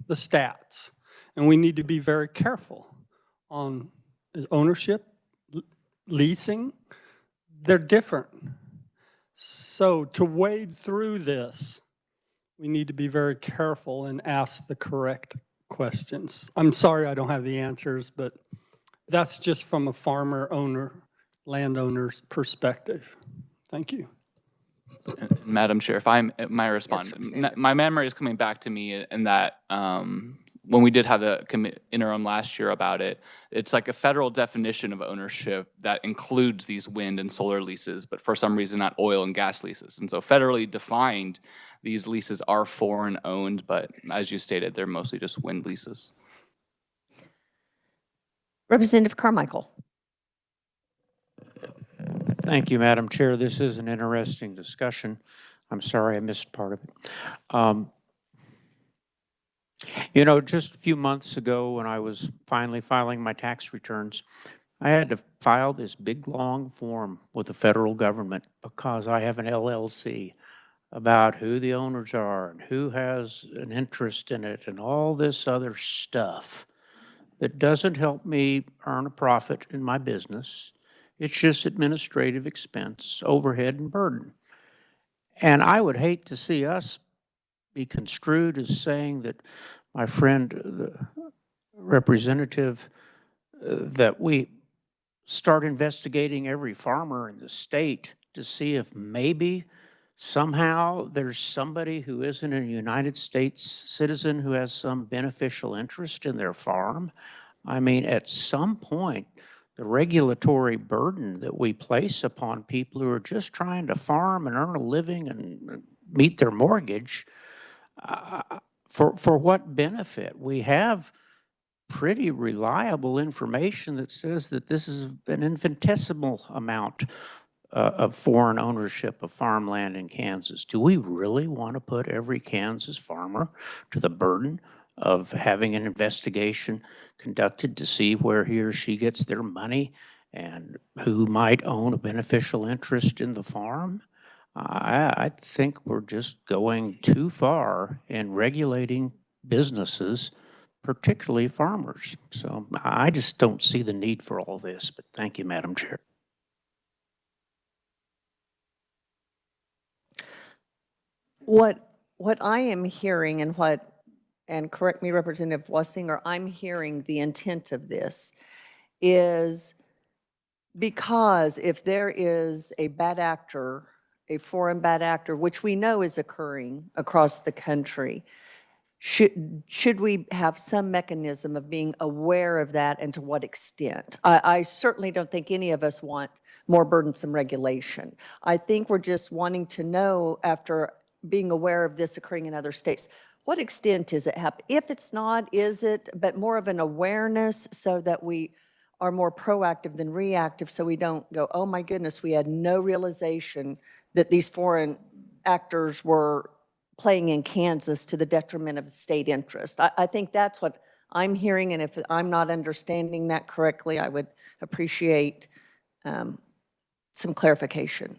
the stats, and we need to be very careful on ownership, leasing. They're different. So to wade through this, we need to be very careful and ask the correct questions. I'm sorry I don't have the answers, but that's just from a farmer, owner, landowner's perspective. Thank you. Madam Chair, if my response, my memory is coming back to me in that when we did have the interim last year about it, it's like a federal definition of ownership that includes these wind and solar leases, but for some reason not oil and gas leases. And so federally defined, these leases are foreign owned, but as you stated, they're mostly just wind leases. Representative Carmichael. Thank you, Madam Chair. This is an interesting discussion. I'm sorry I missed part of it. You know, just a few months ago when I was finally filing my tax returns, I had to file this big, long form with the federal government because I have an LLC about who the owners are and who has an interest in it and all this other stuff that doesn't help me earn a profit in my business. It's just administrative expense, overhead, and burden. And I would hate to see us be construed as saying that my friend, the representative, that we start investigating every farmer in the state to see if maybe somehow there's somebody who isn't a United States citizen who has some beneficial interest in their farm. I mean, at some point, the regulatory burden that we place upon people who are just trying to farm and earn a living and meet their mortgage, for what benefit? We have pretty reliable information that says that this is an infinitesimal amount of foreign ownership of farmland in Kansas. Do we really want to put every Kansas farmer to the burden of having an investigation conducted to see where he or she gets their money and who might own a beneficial interest in the farm? I think we're just going too far in regulating businesses, particularly farmers. So I just don't see the need for all this, but thank you, Madam Chair. What I am hearing and correct me, Representative Wessinger, I'm hearing the intent of this is because if there is a bad actor, a foreign bad actor, which we know is occurring across the country, should we have some mechanism of being aware of that and to what extent? I certainly don't think any of us want more burdensome regulation. I think we're just wanting to know, after being aware of this occurring in other states, what extent is it happening? If it's not, is it, but more of an awareness so that we are more proactive than reactive, so we don't go, oh my goodness, we had no realization that these foreign actors were playing in Kansas to the detriment of the state interest. I think that's what I'm hearing, and if I'm not understanding that correctly, I would appreciate some clarification.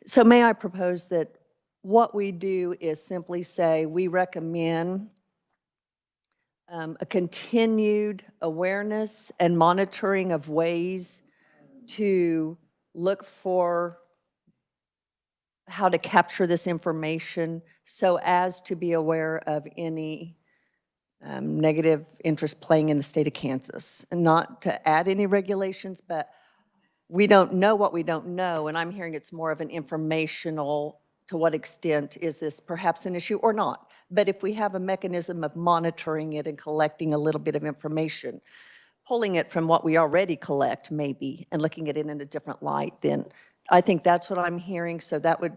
So may I propose that what we do is simply say we recommend a continued awareness and monitoring of ways to look for how to capture this information so as to be aware of any negative interest playing in the state of Kansas. And not to add any regulations, but we don't know what we don't know, and I'm hearing it's more of an informational, to what extent is this perhaps an issue or not. But if we have a mechanism of monitoring it and collecting a little bit of information, pulling it from what we already collect maybe, and looking at it in a different light, then I think that's what I'm hearing. So that would,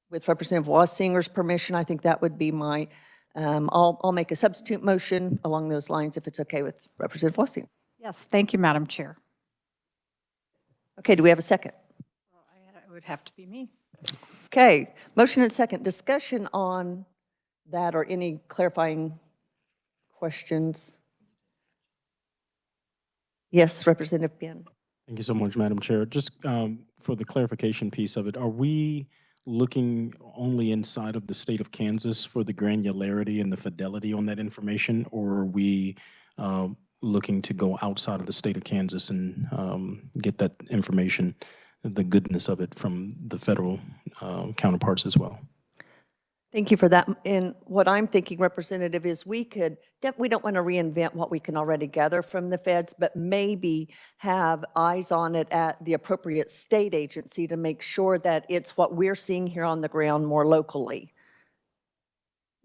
with Representative Wassinger's permission, I think that would be my, I'll make a substitute motion along those lines if it's okay with Representative Wassinger. Yes, thank you, Madam Chair. Okay, do we have a second? Well, it would have to be me. Okay, motion and second. Discussion on that or any clarifying questions? Yes, Representative Ben. Thank you so much, Madam Chair. Just for the clarification piece of it, are we looking only inside of the state of Kansas for the granularity and the fidelity on that information, or are we looking to go outside of the state of Kansas and get that information, the goodness of it, from the federal counterparts as well? Thank you for that. And what I'm thinking, Representative, is we don't want to reinvent what we can already gather from the feds, but maybe have eyes on it at the appropriate state agency to make sure that it's what we're seeing here on the ground more locally.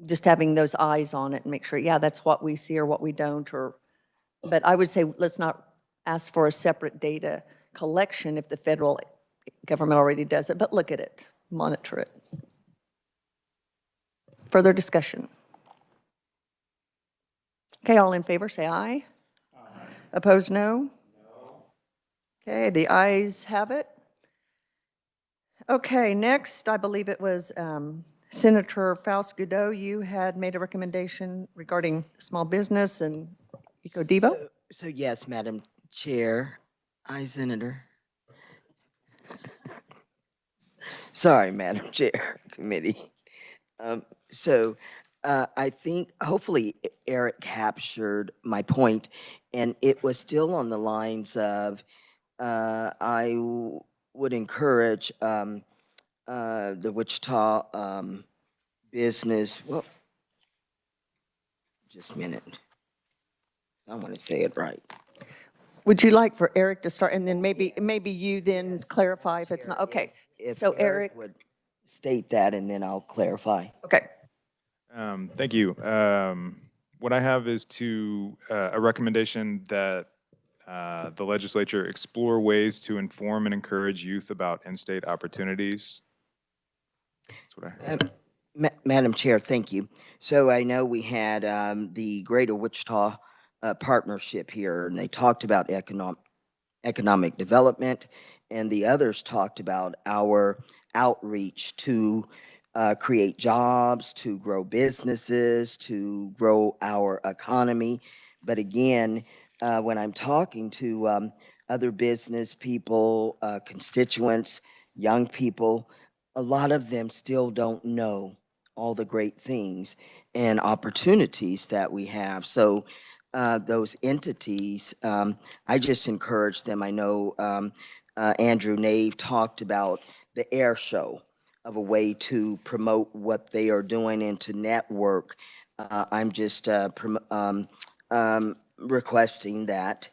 Just having those eyes on it and make sure, yeah, that's what we see or what we don't. But I would say let's not ask for a separate data collection if the federal government already does it, but look at it, monitor it. Further discussion? Okay, all in favor, say aye. Aye. Opposed, no? No. Okay, the ayes have it. Okay, next, I believe it was Senator Faust-Godot. You had made a recommendation regarding small business and EcoDevo? So yes, Madam Chair. Aye, Senator. Sorry, Madam Chair, Committee. I think hopefully Eric captured my point, and it was still on the lines of I would encourage the Wichita business. Well, just a minute. I want to say it right. Would you like for Eric to start, and then maybe you then clarify if it's not, okay. If So Eric would state that, and then I'll clarify. Okay. Thank you. What I have is a recommendation that the legislature explore ways to inform and encourage youth about in-state opportunities. That's what I have. Madam Chair, thank you. So I know we had the Greater Wichita partnership here, and they talked about economic development, and the others talked about our outreach to create jobs, to grow businesses, to grow our economy. But again, when I'm talking to other business people, constituents, young people, a lot of them still don't know all the great things and opportunities that we have. So those entities, I just encourage them. I know Andrew Nave talked about the air show of a way to promote what they are doing and to network. I'm just requesting that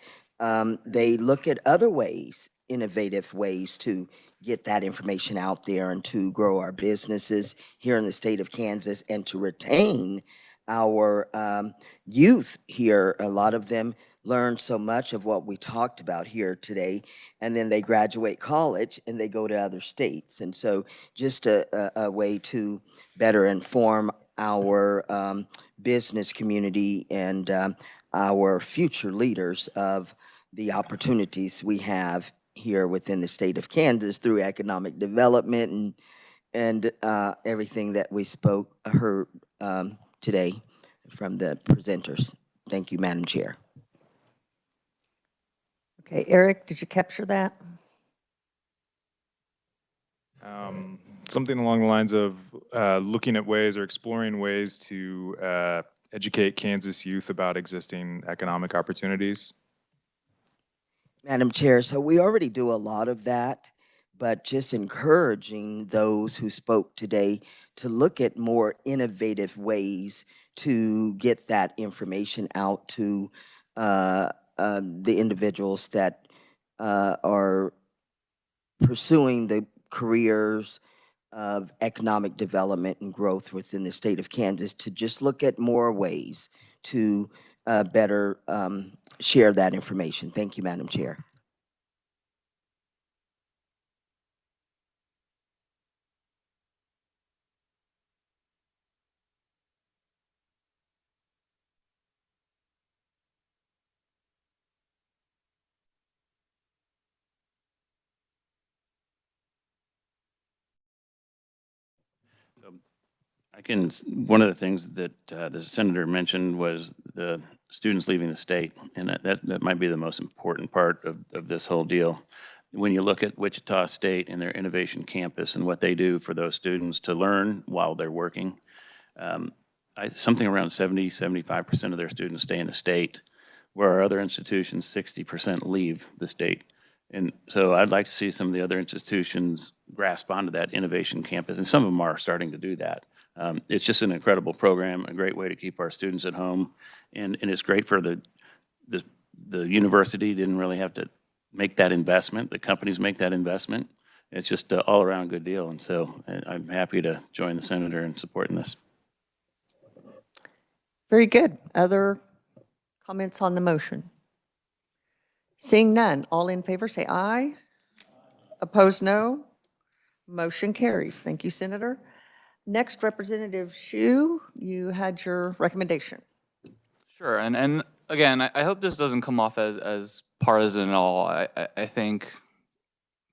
they look at other ways, innovative ways to get that information out there and to grow our businesses here in the state of Kansas and to retain our youth here. A lot of them learn so much of what we talked about here today, and then they graduate college and they go to other states. And so just a way to better inform our business community and our future leaders of the opportunities we have here within the state of Kansas through economic development and everything that we heard today from the presenters. Thank you, Madam Chair. Okay, Eric, did you capture that? Something along the lines of looking at ways or exploring ways to educate Kansas youth about existing economic opportunities. Madam Chair, so we already do a lot of that, but just encouraging those who spoke today to look at more innovative ways to get that information out to the individuals that are pursuing the careers of economic development and growth within the state of Kansas, to just look at more ways to better share that information. Thank you, Madam Chair. One of the things that the senator mentioned was the students leaving the state, and that might be the most important part of this whole deal. When you look at Wichita State and their innovation campus and what they do for those students to learn while they're working, something around 75% of their students stay in the state, where our other institutions, 60% leave the state. And so I'd like to see some of the other institutions grasp onto that innovation campus, and some of them are starting to do that. It's just an incredible program, a great way to keep our students at home, and it's great for the university. Didn't really have to make that investment. The companies make that investment. It's just an all-around good deal, and so I'm happy to join the senator in supporting this. Very good. Other comments on the motion? Seeing none, all in favor say aye. Opposed, no. Motion carries. Thank you, Senator. Next, Representative Hsu, you had your recommendation. Sure, and again, I hope this doesn't come off as partisan at all. I think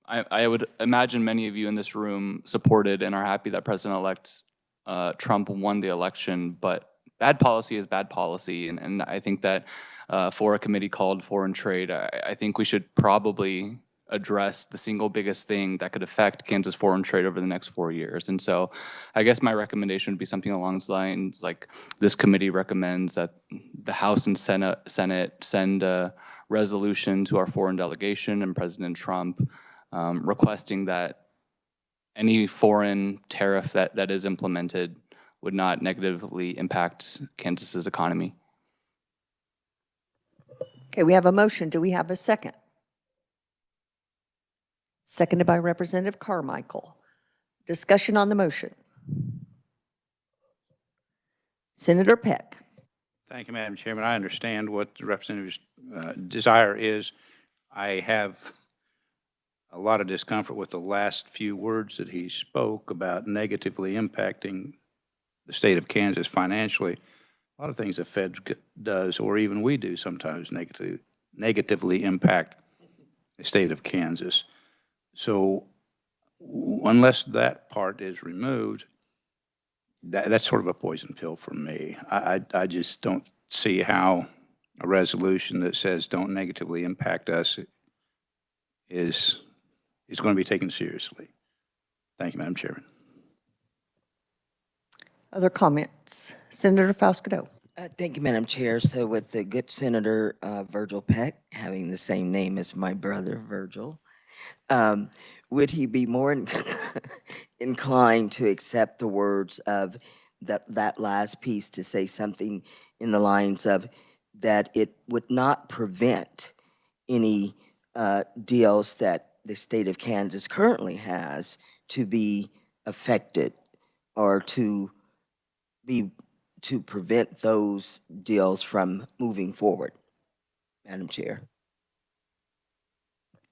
I would imagine many of you in this room supported and are happy that President-elect Trump won the election, but bad policy is bad policy, and I think that for a committee called Foreign Trade, I think we should probably address the single biggest thing that could affect Kansas foreign trade over the next 4 years. And so I guess my recommendation would be something along the lines like this committee recommends that the House and Senate send a resolution to our foreign delegation and President Trump requesting that any foreign tariff that is implemented would not negatively impact Kansas's economy. Okay, we have a motion. Do we have a second? Seconded by Representative Carmichael. Discussion on the motion. Senator Peck. Thank you, Madam Chairman. I understand what the representative's desire is. I have a lot of discomfort with the last few words that he spoke about negatively impacting the state of Kansas financially. A lot of things the Fed does, or even we do sometimes, negatively impact the state of Kansas. So unless that part is removed, that's sort of a poison pill for me. I just don't see how a resolution that says don't negatively impact us is going to be taken seriously. Thank you, Madam Chairman. Other comments? Senator Faustido. Thank you, Madam Chair. So with the good Senator Virgil Peck having the same name as my brother Virgil, would he be more inclined to accept the words of that last piece to say something in the lines of that it would not prevent any deals that the state of Kansas currently has to be affected or to prevent those deals from moving forward, Madam Chair?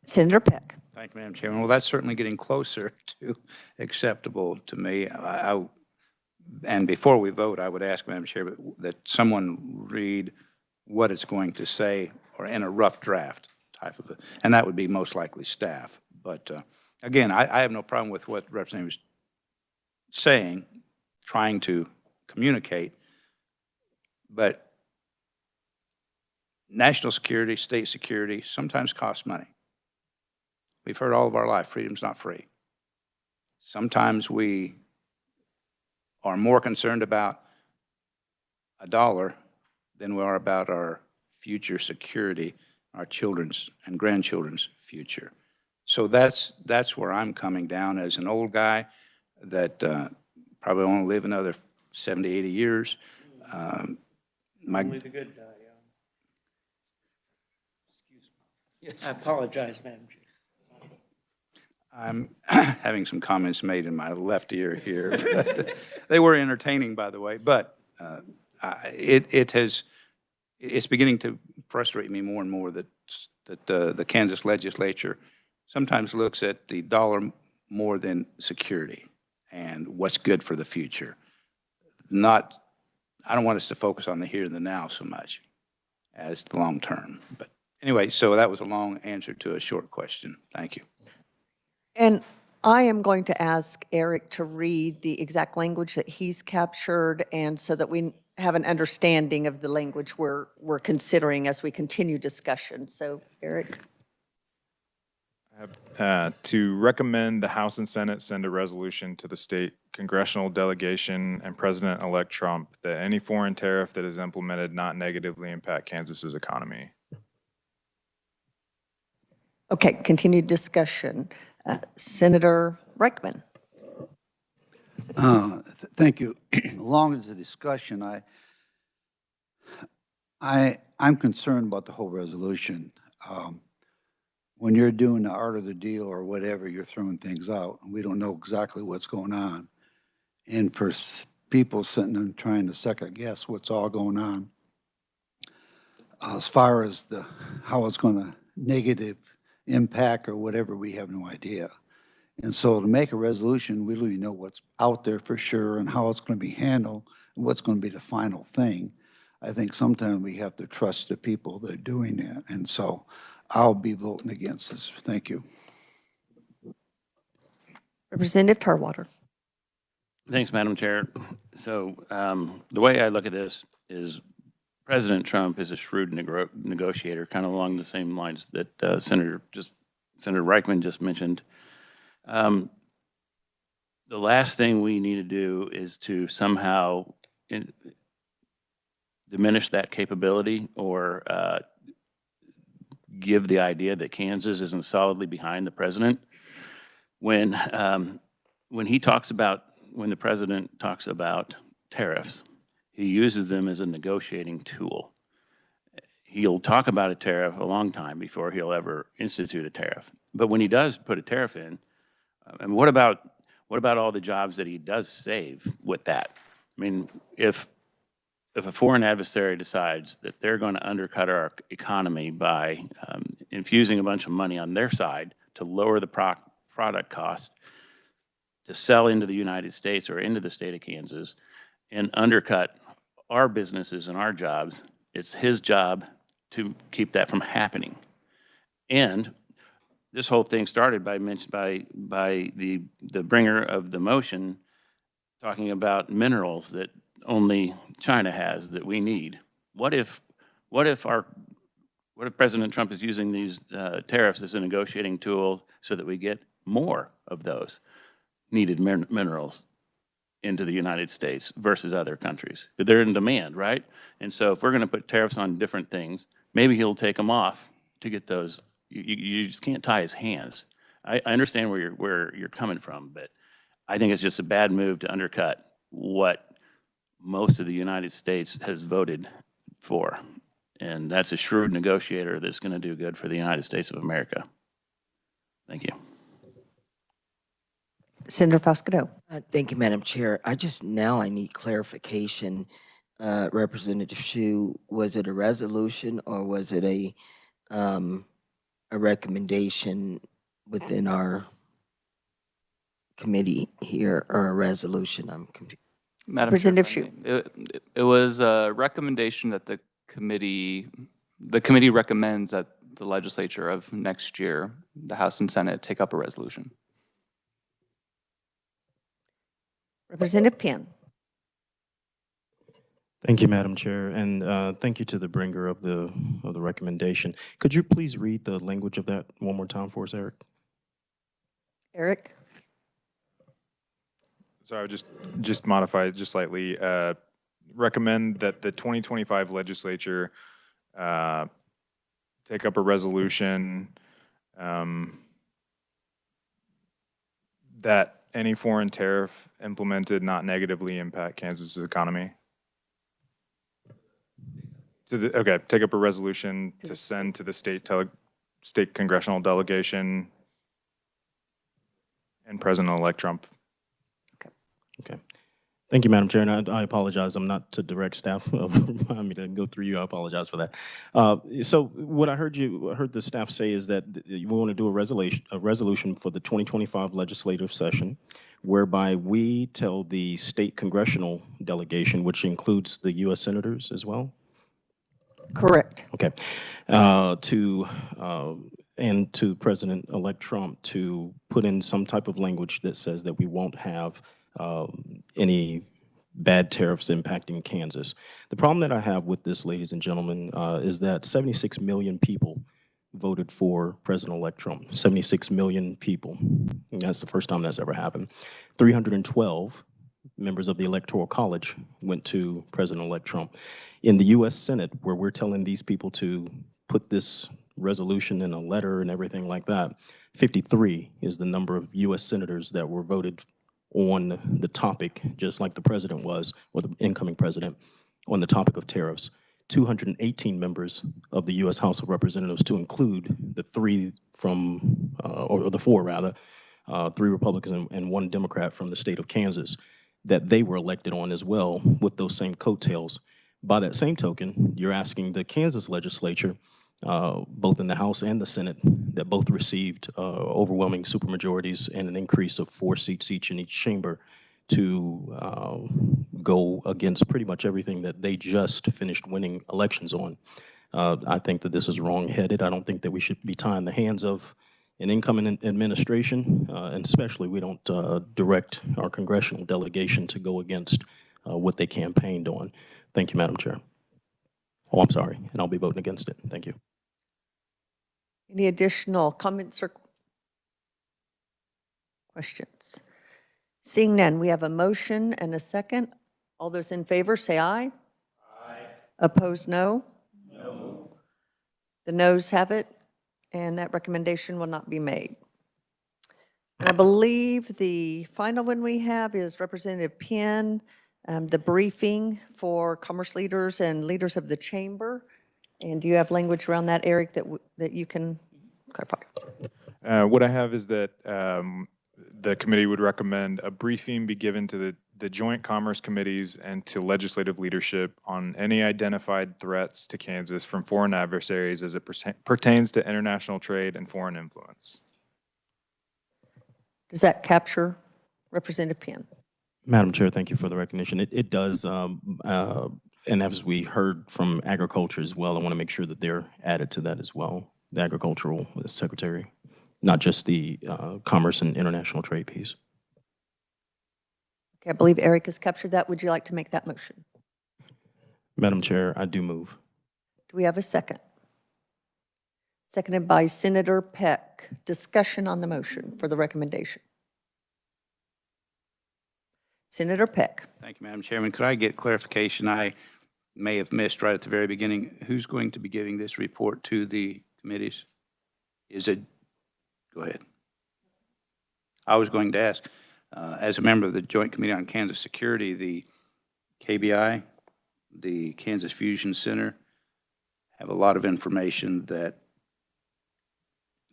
Senator Peck. Thank you, Madam Chairman. Well, that's certainly getting closer to acceptable to me. And before we vote, I would ask, Madam Chair, that someone read what it's going to say, or in a rough draft type of it, and that would be most likely staff. But again, I have no problem with what Representative is saying, trying to communicate, but national security, state security sometimes costs money. We've heard all of our life, freedom's not free. Sometimes we are more concerned about a dollar than we are about our future security, our children's and grandchildren's future. So that's where I'm coming down as an old guy that probably won't live another 70, 80 years. Only the good die young. Excuse me. Yes. I apologize, Madam Chair. I'm having some comments made in my left ear here. But they were entertaining, by the way, but it's beginning to frustrate me more and more that the Kansas legislature sometimes looks at the dollar more than security and what's good for the future. I don't want us to focus on the here and the now so much as the long term. But anyway, so that was a long answer to a short question. Thank you. And I am going to ask Eric to read the exact language that he's captured, and so that we have an understanding of the language we're considering as we continue discussion. So, Eric. To recommend the House and Senate send a resolution to the state congressional delegation and President-elect Trump that any foreign tariff that is implemented not negatively impact Kansas's economy. Okay, continued discussion. Senator Reichman. Thank you. Along as the discussion, I'm concerned about the whole resolution. When you're doing the art of the deal or whatever, you're throwing things out, and we don't know exactly what's going on. And for people sitting and trying to second guess what's all going on, as far as how it's going to negative impact or whatever, we have no idea. And so to make a resolution, we really know what's out there for sure and how it's going to be handled and what's going to be the final thing. I think sometimes we have to trust the people that are doing that. And so I'll be voting against this. Thank you. Representative Tarwater. Thanks, Madam Chair. So the way I look at this is President Trump is a shrewd negotiator, kind of along the same lines that Senator Reichman just mentioned. The last thing we need to do is to somehow diminish that capability or give the idea that Kansas isn't solidly behind the president. When the president talks about tariffs, he uses them as a negotiating tool. He'll talk about a tariff a long time before he'll ever institute a tariff. But when he does put a tariff in, and what about all the jobs that he does save with that? I mean, if a foreign adversary decides that they're going to undercut our economy by infusing a bunch of money on their side to lower the product cost to sell into the United States or into the state of Kansas and undercut our businesses and our jobs, it's his job to keep that from happening. And this whole thing started by the bringer of the motion talking about minerals that only China has that we need. What if President Trump is using these tariffs as a negotiating tool so that we get more of those needed minerals into the United States versus other countries? They're in demand, right? And so if we're going to put tariffs on different things, maybe he'll take them off to get those. You just can't tie his hands. I understand where you're coming from, but I think it's just a bad move to undercut what most of the United States has voted for. And that's a shrewd negotiator that's going to do good for the United States of America. Thank you. Senator Foscato. Thank you, Madam Chair. I need clarification. Representative Shu, was it a resolution or was it a recommendation within our committee here, or a resolution? I'm confused. Madam Chair, Representative if I may, it was a recommendation that the committee recommends that the legislature of next year, the House and Senate, take up a resolution. Representative Penn. Thank you, Madam Chair, and thank you to the bringer of the recommendation. Could you please read the language of that one more time for us, Eric? Eric. So I would just modify it just slightly. Recommend that the 2025 legislature take up a resolution that any foreign tariff implemented not negatively impact Kansas's economy. Okay, take up a resolution to send to the state congressional delegation and President-elect Trump. Okay. Thank you, Madam Chair, and I apologize. I'm not to direct staff. Remind me to go through you. I apologize for that. So what I heard the staff say is that you want to do a resolution for the 2025 legislative session, whereby we tell the state congressional delegation, which includes the U.S. senators as well. Correct. Okay. And to President-elect Trump to put in some type of language that says that we won't have any bad tariffs impacting Kansas. The problem that I have with this, ladies and gentlemen, is that 76 million people voted for President-elect Trump. 76 million people. And that's the first time that's ever happened. 312 members of the Electoral College went to President-elect Trump. In the U.S. Senate, where we're telling these people to put this resolution in a letter and everything like that, 53 is the number of U.S. senators that were voted on the topic, just like the president was, or the incoming president, on the topic of tariffs. 218 members of the U.S. House of Representatives, to include the three from, or the four rather, 3 Republicans and 1 Democrat from the state of Kansas, that they were elected on as well with those same coattails. By that same token, you're asking the Kansas legislature, both in the House and the Senate, that both received overwhelming supermajorities and an increase of 4 seats each in each chamber, to go against pretty much everything that they just finished winning elections on. I think that this is wrong-headed. I don't think that we should be tying the hands of an incoming administration, and especially we don't direct our congressional delegation to go against what they campaigned on. Thank you, Madam Chair. Oh, I'm sorry, and I'll be voting against it. Thank you. Any additional comments or questions? Seeing none, we have a motion and a second. All those in favor say aye. Aye. Opposed, no? No. The noes have it, and that recommendation will not be made. And I believe the final one we have is Representative Penn, the briefing for commerce leaders and leaders of the chamber. And do you have language around that, Eric, that you can clarify? What I have is that the committee would recommend a briefing be given to the joint commerce committees and to legislative leadership on any identified threats to Kansas from foreign adversaries as it pertains to international trade and foreign influence. Does that capture Representative Penn? Madam Chair, thank you for the recognition. It does, and as we heard from agriculture as well, I want to make sure that they're added to that as well, the agricultural secretary, not just the commerce and international trade piece. Okay, I believe Eric has captured that. Would you like to make that motion? Madam Chair, I do move. Do we have a second? Seconded by Senator Peck. Discussion on the motion for the recommendation. Senator Peck. Thank you, Madam Chairman. Could I get clarification? I may have missed right at the very beginning. Who's going to be giving this report to the committees? Is it? Go ahead. I was going to ask, as a member of the Joint Committee on Kansas Security, the KBI, the Kansas Fusion Center, have a lot of information that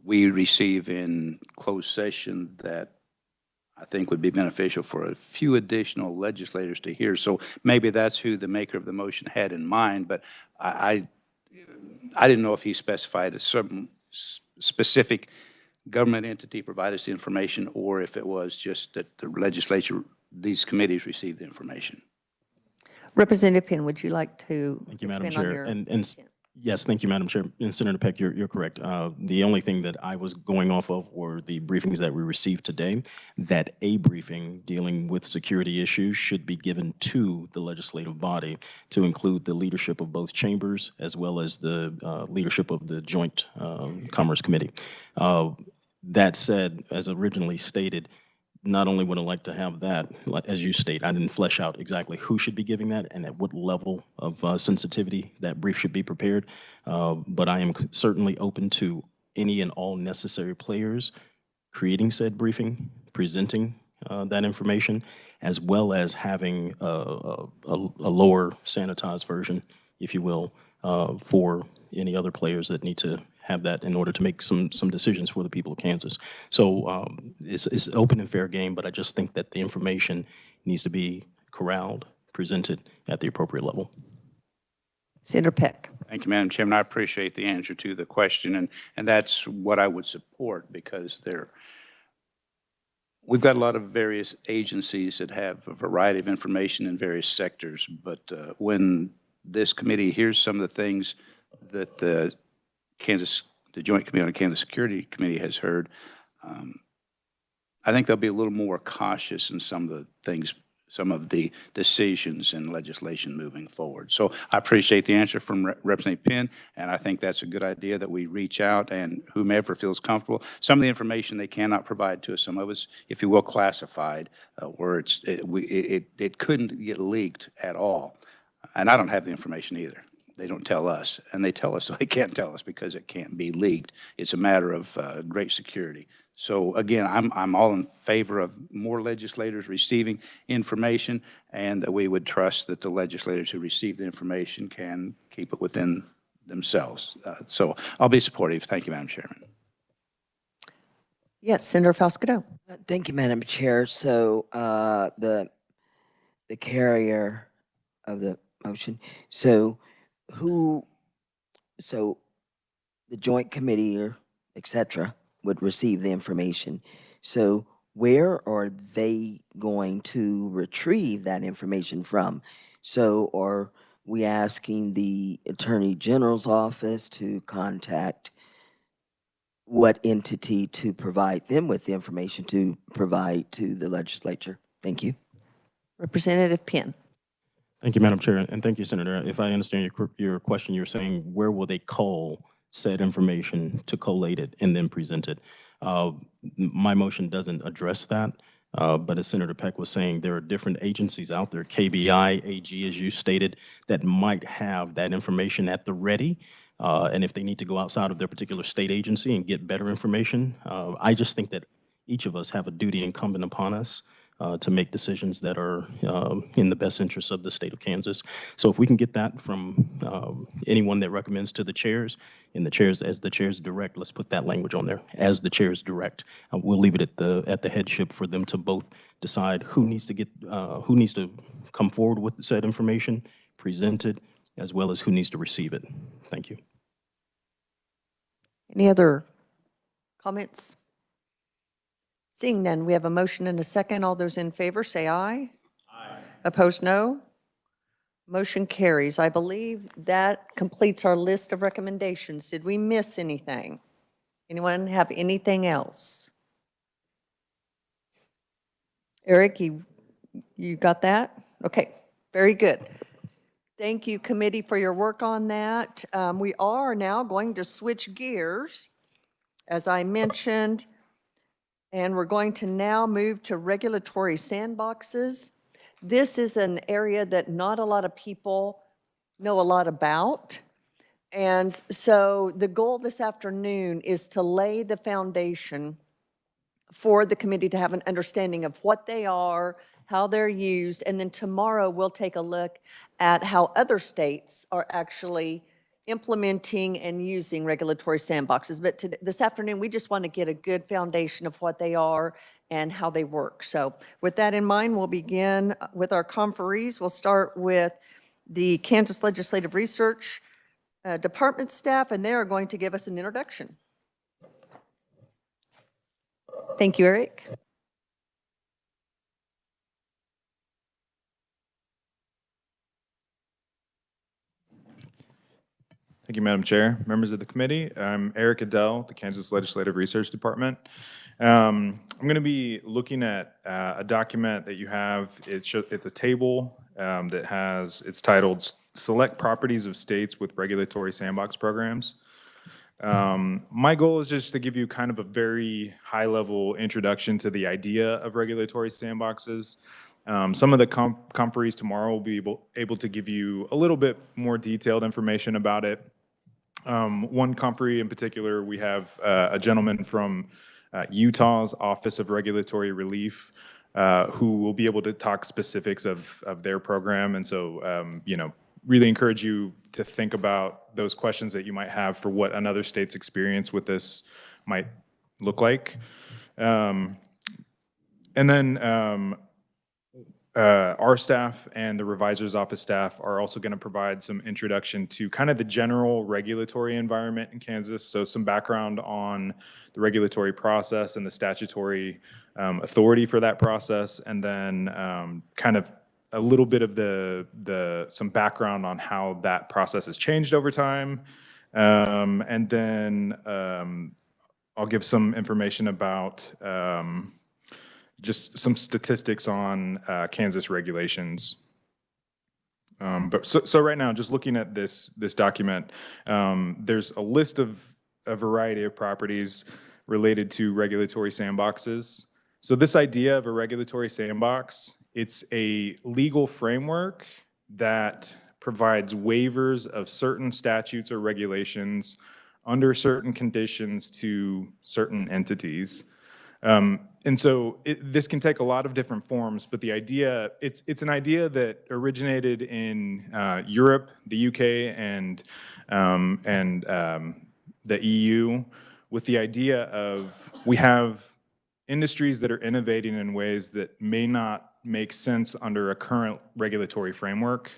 we receive in closed session that I think would be beneficial for a few additional legislators to hear. So maybe that's who the maker of the motion had in mind, but I didn't know if he specified a certain specific government entity provide us the information, or if it was just that the legislature, these committees received the information. Representative Penn, would you like to Thank you, Madam expand on Chair. your? Yes, thank you, Madam Chair. And Senator Peck, you're correct. The only thing that I was going off of were the briefings that we received today, that a briefing dealing with security issues should be given to the legislative body to include the leadership of both chambers as well as the leadership of the Joint Commerce Committee. That said, as originally stated, not only would I like to have that, as you state, I didn't flesh out exactly who should be giving that and at what level of sensitivity that brief should be prepared, but I am certainly open to any and all necessary players creating said briefing, presenting that information, as well as having a lower sanitized version, if you will, for any other players that need to have that in order to make some decisions for the people of Kansas. So it's open and fair game, but I just think that the information needs to be corralled, presented at the appropriate level. Senator Peck. Thank you, Madam Chairman. I appreciate the answer to the question, and that's what I would support, because we've got a lot of various agencies that have a variety of information in various sectors, but when this committee hears some of the things that the Joint Committee on Kansas Security Committee has heard, I think they'll be a little more cautious in some of the things, some of the decisions and legislation moving forward. So I appreciate the answer from Representative Penn, and I think that's a good idea that we reach out and whomever feels comfortable. Some of the information they cannot provide to us, some of us, if you will, classified, where it couldn't get leaked at all. And I don't have the information either. They don't tell us, and they tell us so they can't tell us because it can't be leaked. It's a matter of great security. So again, I'm all in favor of more legislators receiving information, and that we would trust that the legislators who receive the information can keep it within themselves. So I'll be supportive. Thank you, Madam Chairman. Yes, Senator Falscato. Thank you, Madam Chair. So the carrier of the motion. So the Joint Committee or et cetera would receive the information. So where are they going to retrieve that information from? So are we asking the Attorney General's office to contact what entity to provide them with the information to provide to the legislature? Thank you. Representative Penn. Thank you, Madam Chair, and thank you, Senator. If I understand your question, you're saying where will they cull said information to collate it and then present it? My motion doesn't address that, but as Senator Peck was saying, there are different agencies out there, KBI, AG, as you stated, that might have that information at the ready. And if they need to go outside of their particular state agency and get better information, I just think that each of us have a duty incumbent upon us to make decisions that are in the best interest of the state of Kansas. So if we can get that from anyone that recommends to the chairs, and the chairs, as the chairs direct, let's put that language on there, as the chairs direct. We'll leave it at the headship for them to both decide who needs to come forward with said information, present it, as well as who needs to receive it. Thank you. Any other comments? Seeing none, we have a motion and a second. All those in favor say aye. Aye. Opposed, no. Motion carries. I believe that completes our list of recommendations. Did we miss anything? Anyone have anything else? Eric, you got that? Okay, very good. Thank you, committee, for your work on that. We are now going to switch gears, as I mentioned, and we're going to now move to regulatory sandboxes. This is an area that not a lot of people know a lot about. And so the goal this afternoon is to lay the foundation for the committee to have an understanding of what they are, how they're used, and then tomorrow we'll take a look at how other states are actually implementing and using regulatory sandboxes. But this afternoon, we just want to get a good foundation of what they are and how they work. So with that in mind, we'll begin with our conferees. We'll start with the Kansas Legislative Research Department staff, and they are going to give us an introduction. Thank you, Eric. Thank you, Madam Chair. Members of the committee, I'm Eric Adell, the Kansas Legislative Research Department. I'm going to be looking at a document that you have. It's a table it's titled Select Properties of States with Regulatory Sandbox Programs. My goal is just to give you kind of a very high-level introduction to the idea of regulatory sandboxes. Some of the conferees tomorrow will be able to give you a little bit more detailed information about it. One conferee in particular, we have a gentleman from Utah's Office of Regulatory Relief who will be able to talk specifics of their program. And so, really encourage you to think about those questions that you might have for what another state's experience with this might look like. And then our staff and the revisor's office staff are also going to provide some introduction to kind of the general regulatory environment in Kansas. So some background on the regulatory process and the statutory authority for that process, and then kind of a little bit of some background on how that process has changed over time. And then I'll give some information about just some statistics on Kansas regulations. But so right now, just looking at this document, there's a list of a variety of properties related to regulatory sandboxes. So this idea of a regulatory sandbox, it's a legal framework that provides waivers of certain statutes or regulations under certain conditions to certain entities. And so this can take a lot of different forms, but the idea, it's an idea that originated in Europe, the UK, and the EU, with the idea of we have industries that are innovating in ways that may not make sense under a current regulatory framework.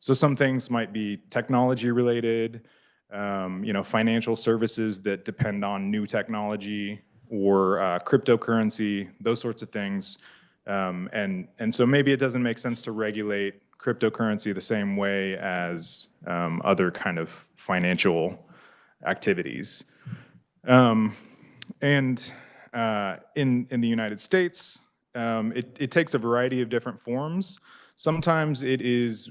So some things might be technology related, financial services that depend on new technology, or cryptocurrency, those sorts of things. And so maybe it doesn't make sense to regulate cryptocurrency the same way as other kind of financial activities. And in the United States, it takes a variety of different forms. Sometimes it is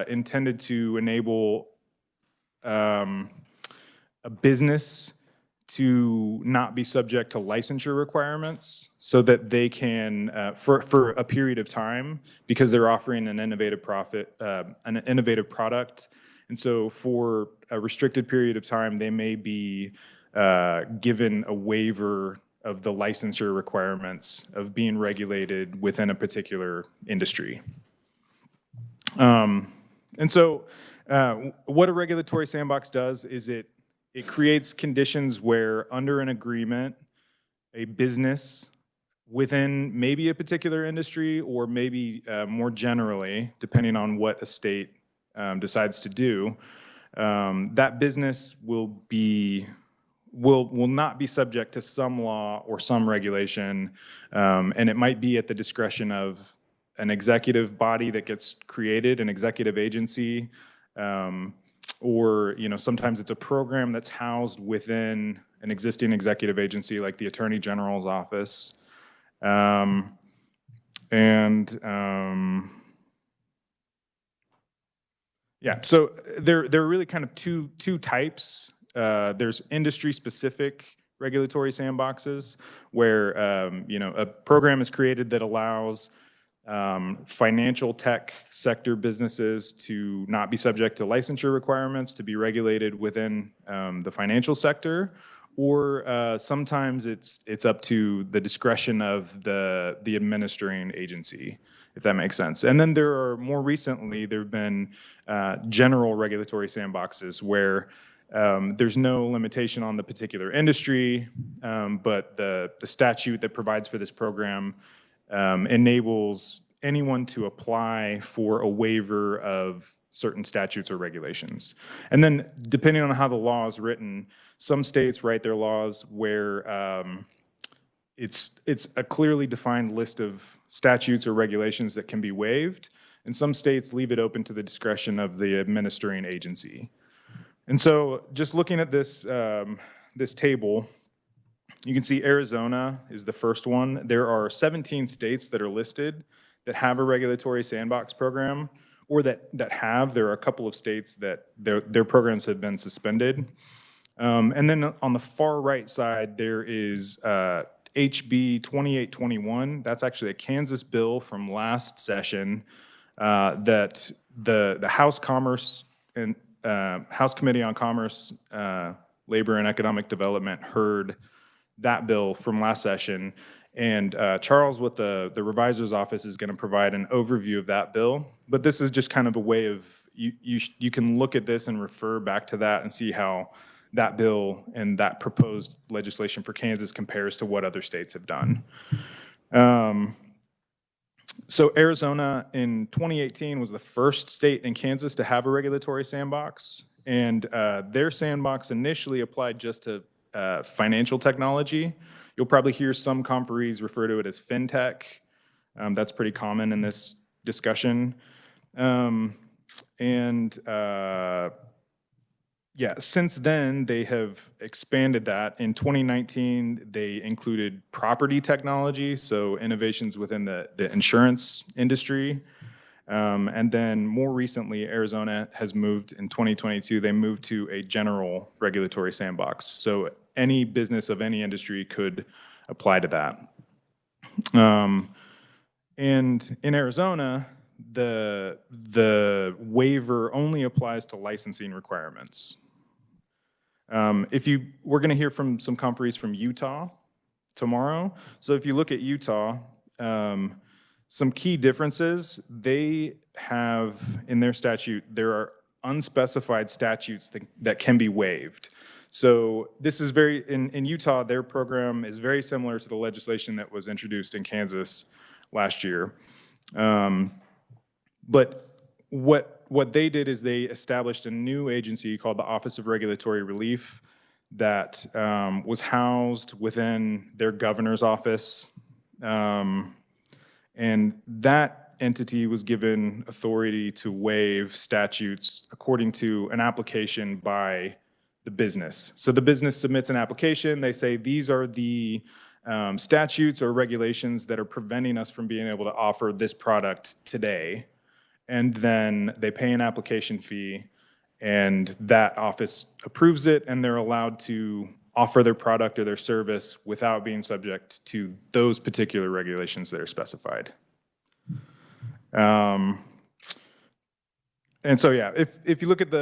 intended to enable a business to not be subject to licensure requirements so that they can, for a period of time, because they're offering an innovative product. And so for a restricted period of time, they may be given a waiver of the licensure requirements of being regulated within a particular industry. And so what a regulatory sandbox does is it creates conditions where, under an agreement, a business within maybe a particular industry, or maybe more generally, depending on what a state decides to do, that business will not be subject to some law or some regulation, and it might be at the discretion of an executive body that gets created, an executive agency, or sometimes it's a program that's housed within an existing executive agency like the Attorney General's office. Yeah, so there are really kind of two types. There's industry-specific regulatory sandboxes where a program is created that allows financial tech sector businesses to not be subject to licensure requirements, to be regulated within the financial sector, or sometimes it's up to the discretion of the administering agency. if that makes sense. And then more recently, there have been general regulatory sandboxes where there's no limitation on the particular industry, but the statute that provides for this program enables anyone to apply for a waiver of certain statutes or regulations. And then depending on how the law is written, some states write their laws where it's a clearly defined list of statutes or regulations that can be waived, and some states leave it open to the discretion of the administering agency. And so just looking at this, this table, you can see Arizona is the first one. There are 17 states that are listed that have a regulatory sandbox program, or that have. There are a couple of states that their programs have been suspended. And then on the far right side, there is HB 2821. That's actually a Kansas bill from last session that the House Commerce and House Committee on Commerce, Labor and Economic Development heard that bill from last session. And Charles with the revisor's office is going to provide an overview of that bill. But this is just kind of a way of, you can look at this and refer back to that and see how that bill and that proposed legislation for Kansas compares to what other states have done. So Arizona in 2018 was the first state in Kansas to have a regulatory sandbox. And their sandbox initially applied just to financial technology. You'll probably hear some conferees refer to it as fintech. That's pretty common in this discussion. Yeah, since then, they have expanded that. In 2019, they included property technology, so innovations within the insurance industry. And then more recently, Arizona has moved, in 2022, they moved to a general regulatory sandbox. So any business of any industry could apply to that. And in Arizona, the waiver only applies to licensing requirements. We're going to hear from some conferees from Utah tomorrow. So if you look at Utah, some key differences, they have in their statute, there are unspecified statutes that can be waived. So this is in Utah, their program is very similar to the legislation that was introduced in Kansas last year. But what they did is they established a new agency called the Office of Regulatory Relief that was housed within their governor's office. And that entity was given authority to waive statutes according to an application by the business. So the business submits an application. They say, these are the statutes or regulations that are preventing us from being able to offer this product today. And then they pay an application fee, and that office approves it, and they're allowed to offer their product or their service without being subject to those particular regulations that are specified. And so, yeah, if you look at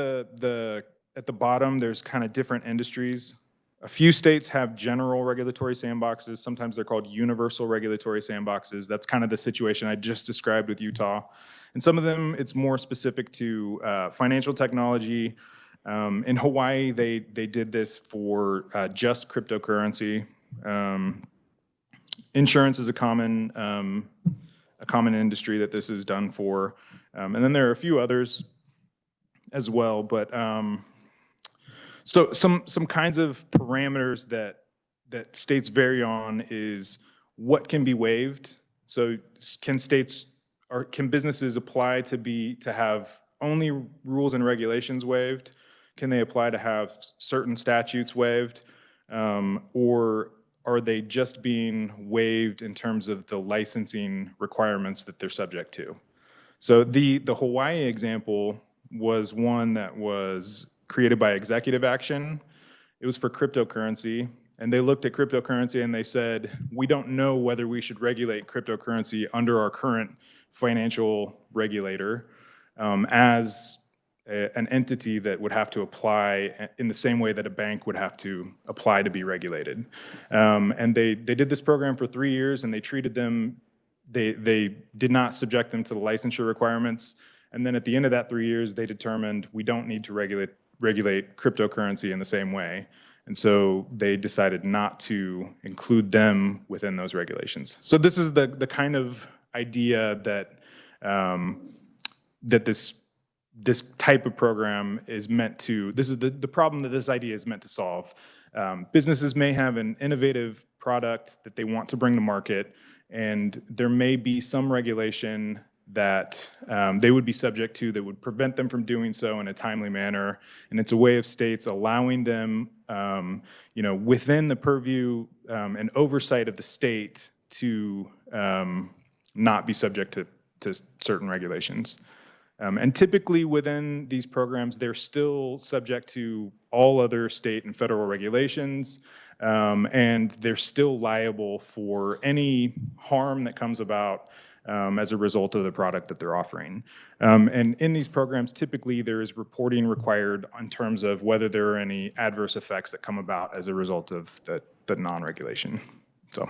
at the bottom, there's kind of different industries. A few states have general regulatory sandboxes. Sometimes they're called universal regulatory sandboxes. That's kind of the situation I just described with Utah. And some of them, it's more specific to financial technology. In Hawaii, they did this for just cryptocurrency. Insurance is a common industry that this is done for. And then there are a few others as well. But so some kinds of parameters that states vary on is what can be waived. So can businesses apply to have only rules and regulations waived? Can they apply to have certain statutes waived? Or are they just being waived in terms of the licensing requirements that they're subject to? So the Hawaii example was one that was created by executive action. It was for cryptocurrency. And they looked at cryptocurrency and they said, we don't know whether we should regulate cryptocurrency under our current financial regulator as an entity that would have to apply in the same way that a bank would have to apply to be regulated. And they did this program for 3 years, and they treated them they did not subject them to the licensure requirements. And then at the end of that 3 years, they determined we don't need to regulate cryptocurrency in the same way. And so they decided not to include them within those regulations. So this is the kind of idea that that this type of program is meant to, this is the problem that this idea is meant to solve. Businesses may have an innovative product that they want to bring to market, and there may be some regulation that they would be subject to that would prevent them from doing so in a timely manner. And it's a way of states allowing them, within the purview and oversight of the state to not be subject to certain regulations. And typically within these programs, they're still subject to all other state and federal regulations, and they're still liable for any harm that comes about as a result of the product that they're offering. And in these programs, typically there is reporting required in terms of whether there are any adverse effects that come about as a result of the non-regulation. So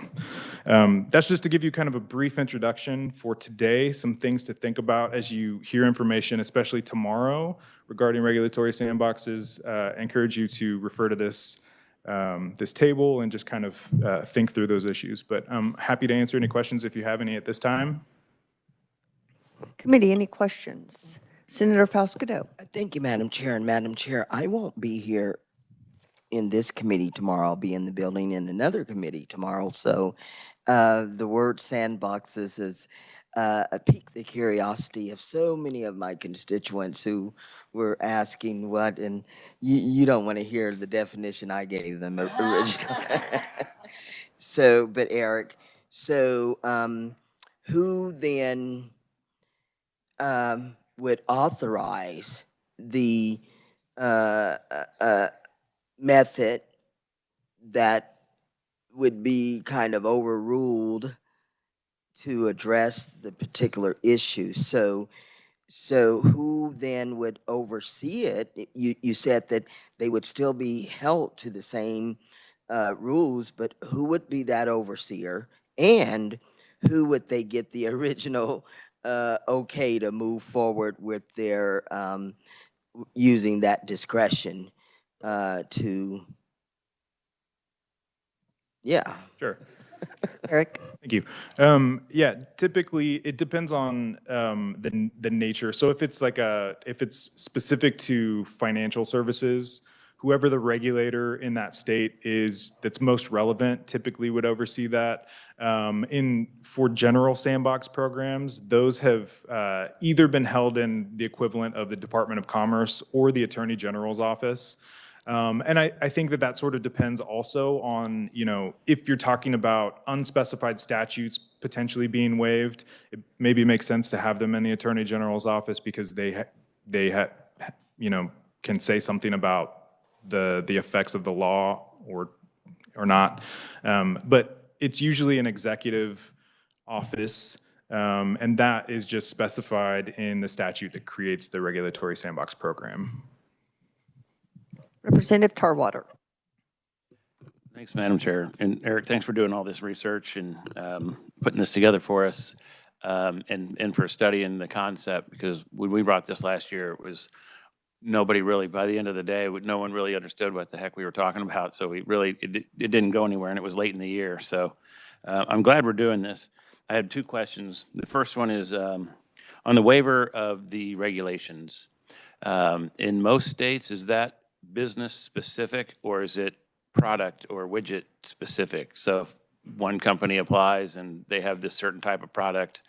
that's just to give you kind of a brief introduction for today, some things to think about as you hear information, especially tomorrow, regarding regulatory sandboxes. I encourage you to refer to this table and just kind of think through those issues. But I'm happy to answer any questions if you have any at this time. Committee, any questions? Senator Faustido. Thank you, Madam Chair. And Madam Chair, I won't be here in this committee tomorrow. I'll be in the building in another committee tomorrow. So the word sandboxes has piqued the curiosity of so many of my constituents who were asking what, and you don't want to hear the definition I gave them originally. So, but Eric, so who then would authorize the method that would be kind of overruled to address the particular issue? So who then would oversee it? You said that they would still be held to the same rules, but who would be that overseer? And who would they get the original okay to move forward with their using that discretion to, yeah. Sure. Eric? Thank you. Yeah, typically it depends on the nature. So if it's specific to financial services, whoever the regulator in that state is that's most relevant typically would oversee that. For general sandbox programs, those have either been held in the equivalent of the Department of Commerce or the Attorney General's office. And I think that sort of depends also on, if you're talking about unspecified statutes potentially being waived, it maybe makes sense to have them in the Attorney General's office because they can say something about the effects of the law or not. But it's usually an executive office, and that is just specified in the statute that creates the regulatory sandbox program. Representative Tarwater. Thanks, Madam Chair. And Eric, thanks for doing all this research and putting this together for us and for studying the concept, because when we brought this last year, it was nobody really, by the end of the day, no one really understood what the heck we were talking about. So it didn't go anywhere, and it was late in the year. So I'm glad we're doing this. I had two questions. The first one is on the waiver of the regulations. In most states, is that business specific or is it product or widget specific? So if one company applies and they have this certain type of product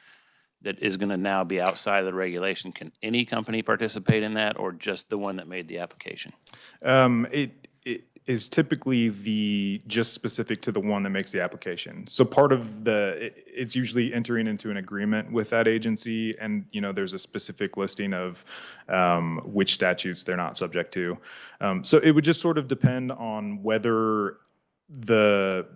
that is going to now be outside of the regulation, can any company participate in that or just the one that made the application? It is typically just specific to the one that makes the application. So part of it's usually entering into an agreement with that agency, and there's a specific listing of which statutes they're not subject to. So it would just sort of depend on whether the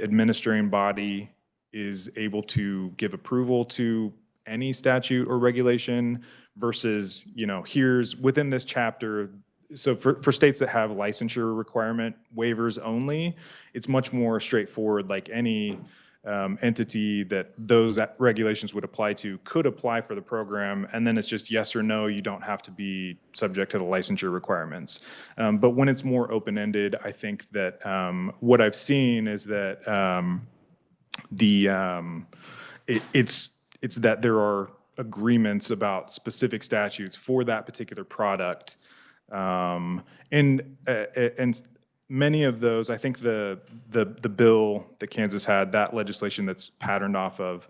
administering body is able to give approval to any statute or regulation versus, here's within this chapter. So for states that have licensure requirement waivers only, it's much more straightforward, like any entity that those regulations would apply to could apply for the program, and then it's just yes or no, you don't have to be subject to the licensure requirements. But when it's more open-ended, I think that what I've seen is that it's that there are agreements about specific statutes for that particular product. And many of those, I think the bill that Kansas had, that legislation that's patterned off of,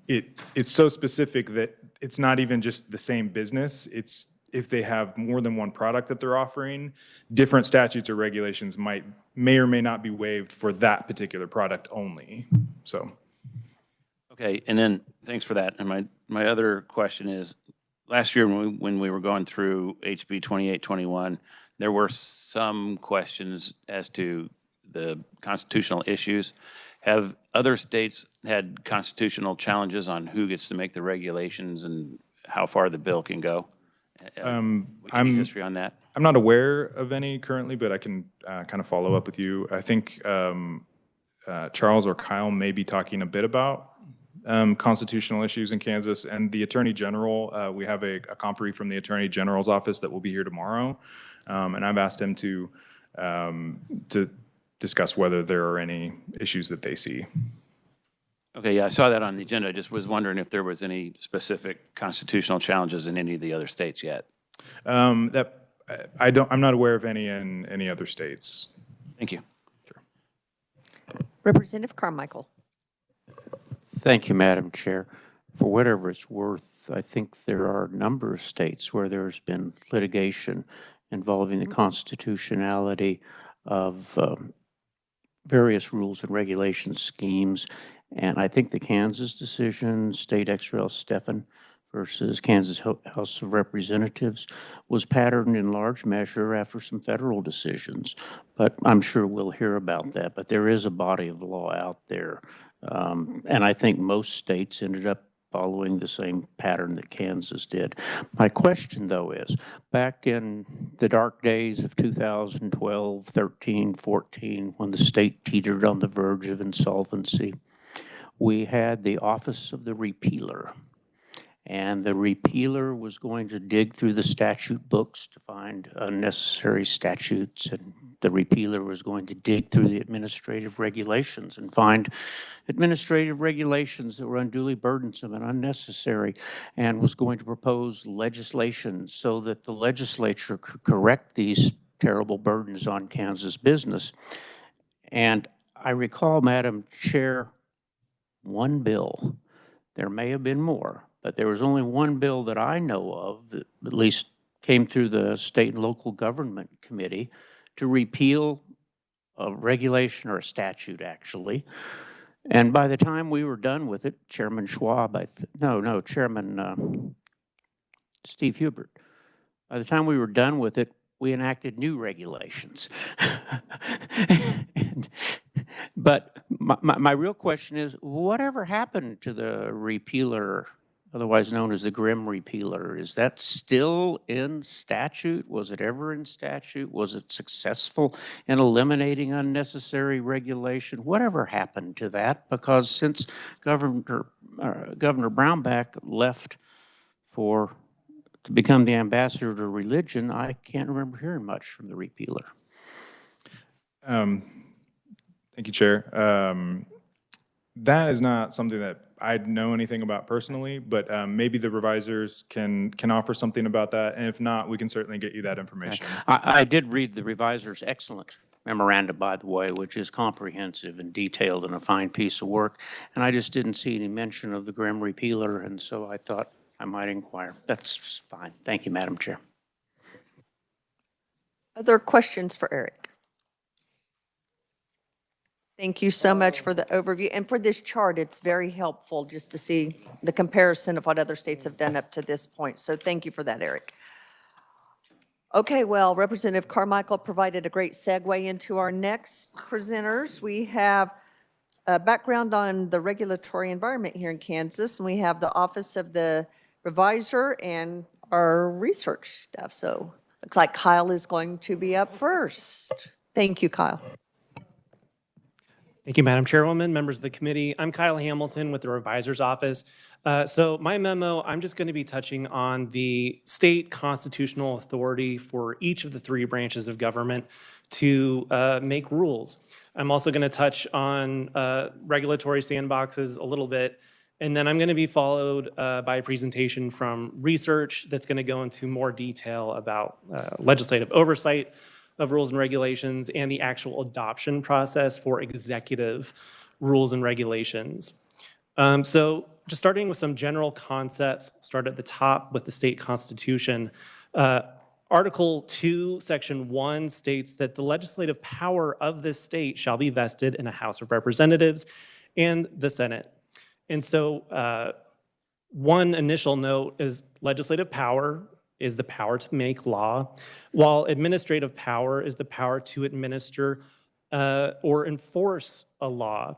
it's so specific that it's not even just the same business. It's if they have more than one product that they're offering, different statutes or regulations may or may not be waived for that particular product only. So. Okay, and then, thanks for that. And my other question is, last year when we were going through HB 2821, there were some questions as to the constitutional issues. Have other states had constitutional challenges on who gets to make the regulations and how far the bill can go? Any history on that? I'm not aware of any currently, but I can kind of follow up with you. I think Charles or Kyle may be talking a bit about constitutional issues in Kansas, and the Attorney General, we have a conferee from the Attorney General's office that will be here tomorrow, and I've asked him to discuss whether there are any issues that they see. Okay, yeah, I saw that on the agenda. I just was wondering if there was any specific constitutional challenges in any of the other states yet. I'm not aware of any in any other states. Thank you. Sure. Representative Carmichael. Thank you, Madam Chair. For whatever it's worth, I think there are a number of states where there's been litigation involving the constitutionality of various rules and regulation schemes. And I think the Kansas decision, State Ex Rel Stephan versus Kansas House of Representatives, was patterned in large measure after some federal decisions. But I'm sure we'll hear about that. But there is a body of law out there. And I think most states ended up following the same pattern that Kansas did. My question, though, is back in the dark days of 2012, 13, 14, when the state teetered on the verge of insolvency, we had the Office of the Repealer. And the repealer was going to dig through the statute books to find unnecessary statutes, and the repealer was going to dig through the administrative regulations and find administrative regulations that were unduly burdensome and unnecessary, and was going to propose legislation so that the legislature could correct these terrible burdens on Kansas business. And I recall, Madam Chair, one bill. There may have been more, but there was only one bill that I know of that at least came through the State and Local Government Committee to repeal a regulation or a statute, actually. And by the time we were done with it, Chairman Schwab, Chairman Steve Hubert, by the time we were done with it, we enacted new regulations. But my real question is, whatever happened to the repealer, otherwise known as the Grimm repealer? Is that still in statute? Was it ever in statute? Was it successful in eliminating unnecessary regulation? Whatever happened to that? Because since Governor Brownback left to become the ambassador to religion, I can't remember hearing much from the repealer. Thank you, Chair. That is not something that I know anything about personally, but maybe the revisers can offer something about that, and if not, we can certainly get you that information. I did read the reviser's excellent memorandum, by the way, which is comprehensive and detailed and a fine piece of work, and I just didn't see any mention of the Grimm repealer, and so I thought I might inquire. That's fine. Thank you, Madam Chair. Other questions for Eric? Thank you so much for the overview. And for this chart, it's very helpful just to see the comparison of what other states have done up to this point. So thank you for that, Eric. Okay, well, Representative Carmichael provided a great segue into our next presenters. We have a background on the regulatory environment here in Kansas, and we have the Office of the Reviser and our research stuff. So looks like Kyle is going to be up first. Thank you, Kyle. Thank you, Madam Chairwoman, members of the committee. I'm Kyle Hamilton with the Revisor's Office. So my memo, I'm just going to be touching on the state constitutional authority for each of the three branches of government to make rules. I'm also going to touch on regulatory sandboxes a little bit, and then I'm going to be followed by a presentation from research that's going to go into more detail about legislative oversight of rules and regulations and the actual adoption process for executive rules and regulations. So just starting with some general concepts, start at the top with the state constitution. Article 2, Section 1 states that the legislative power of this state shall be vested in a House of Representatives and the Senate. And so one initial note is legislative power is the power to make law, while administrative power is the power to administer or enforce a law.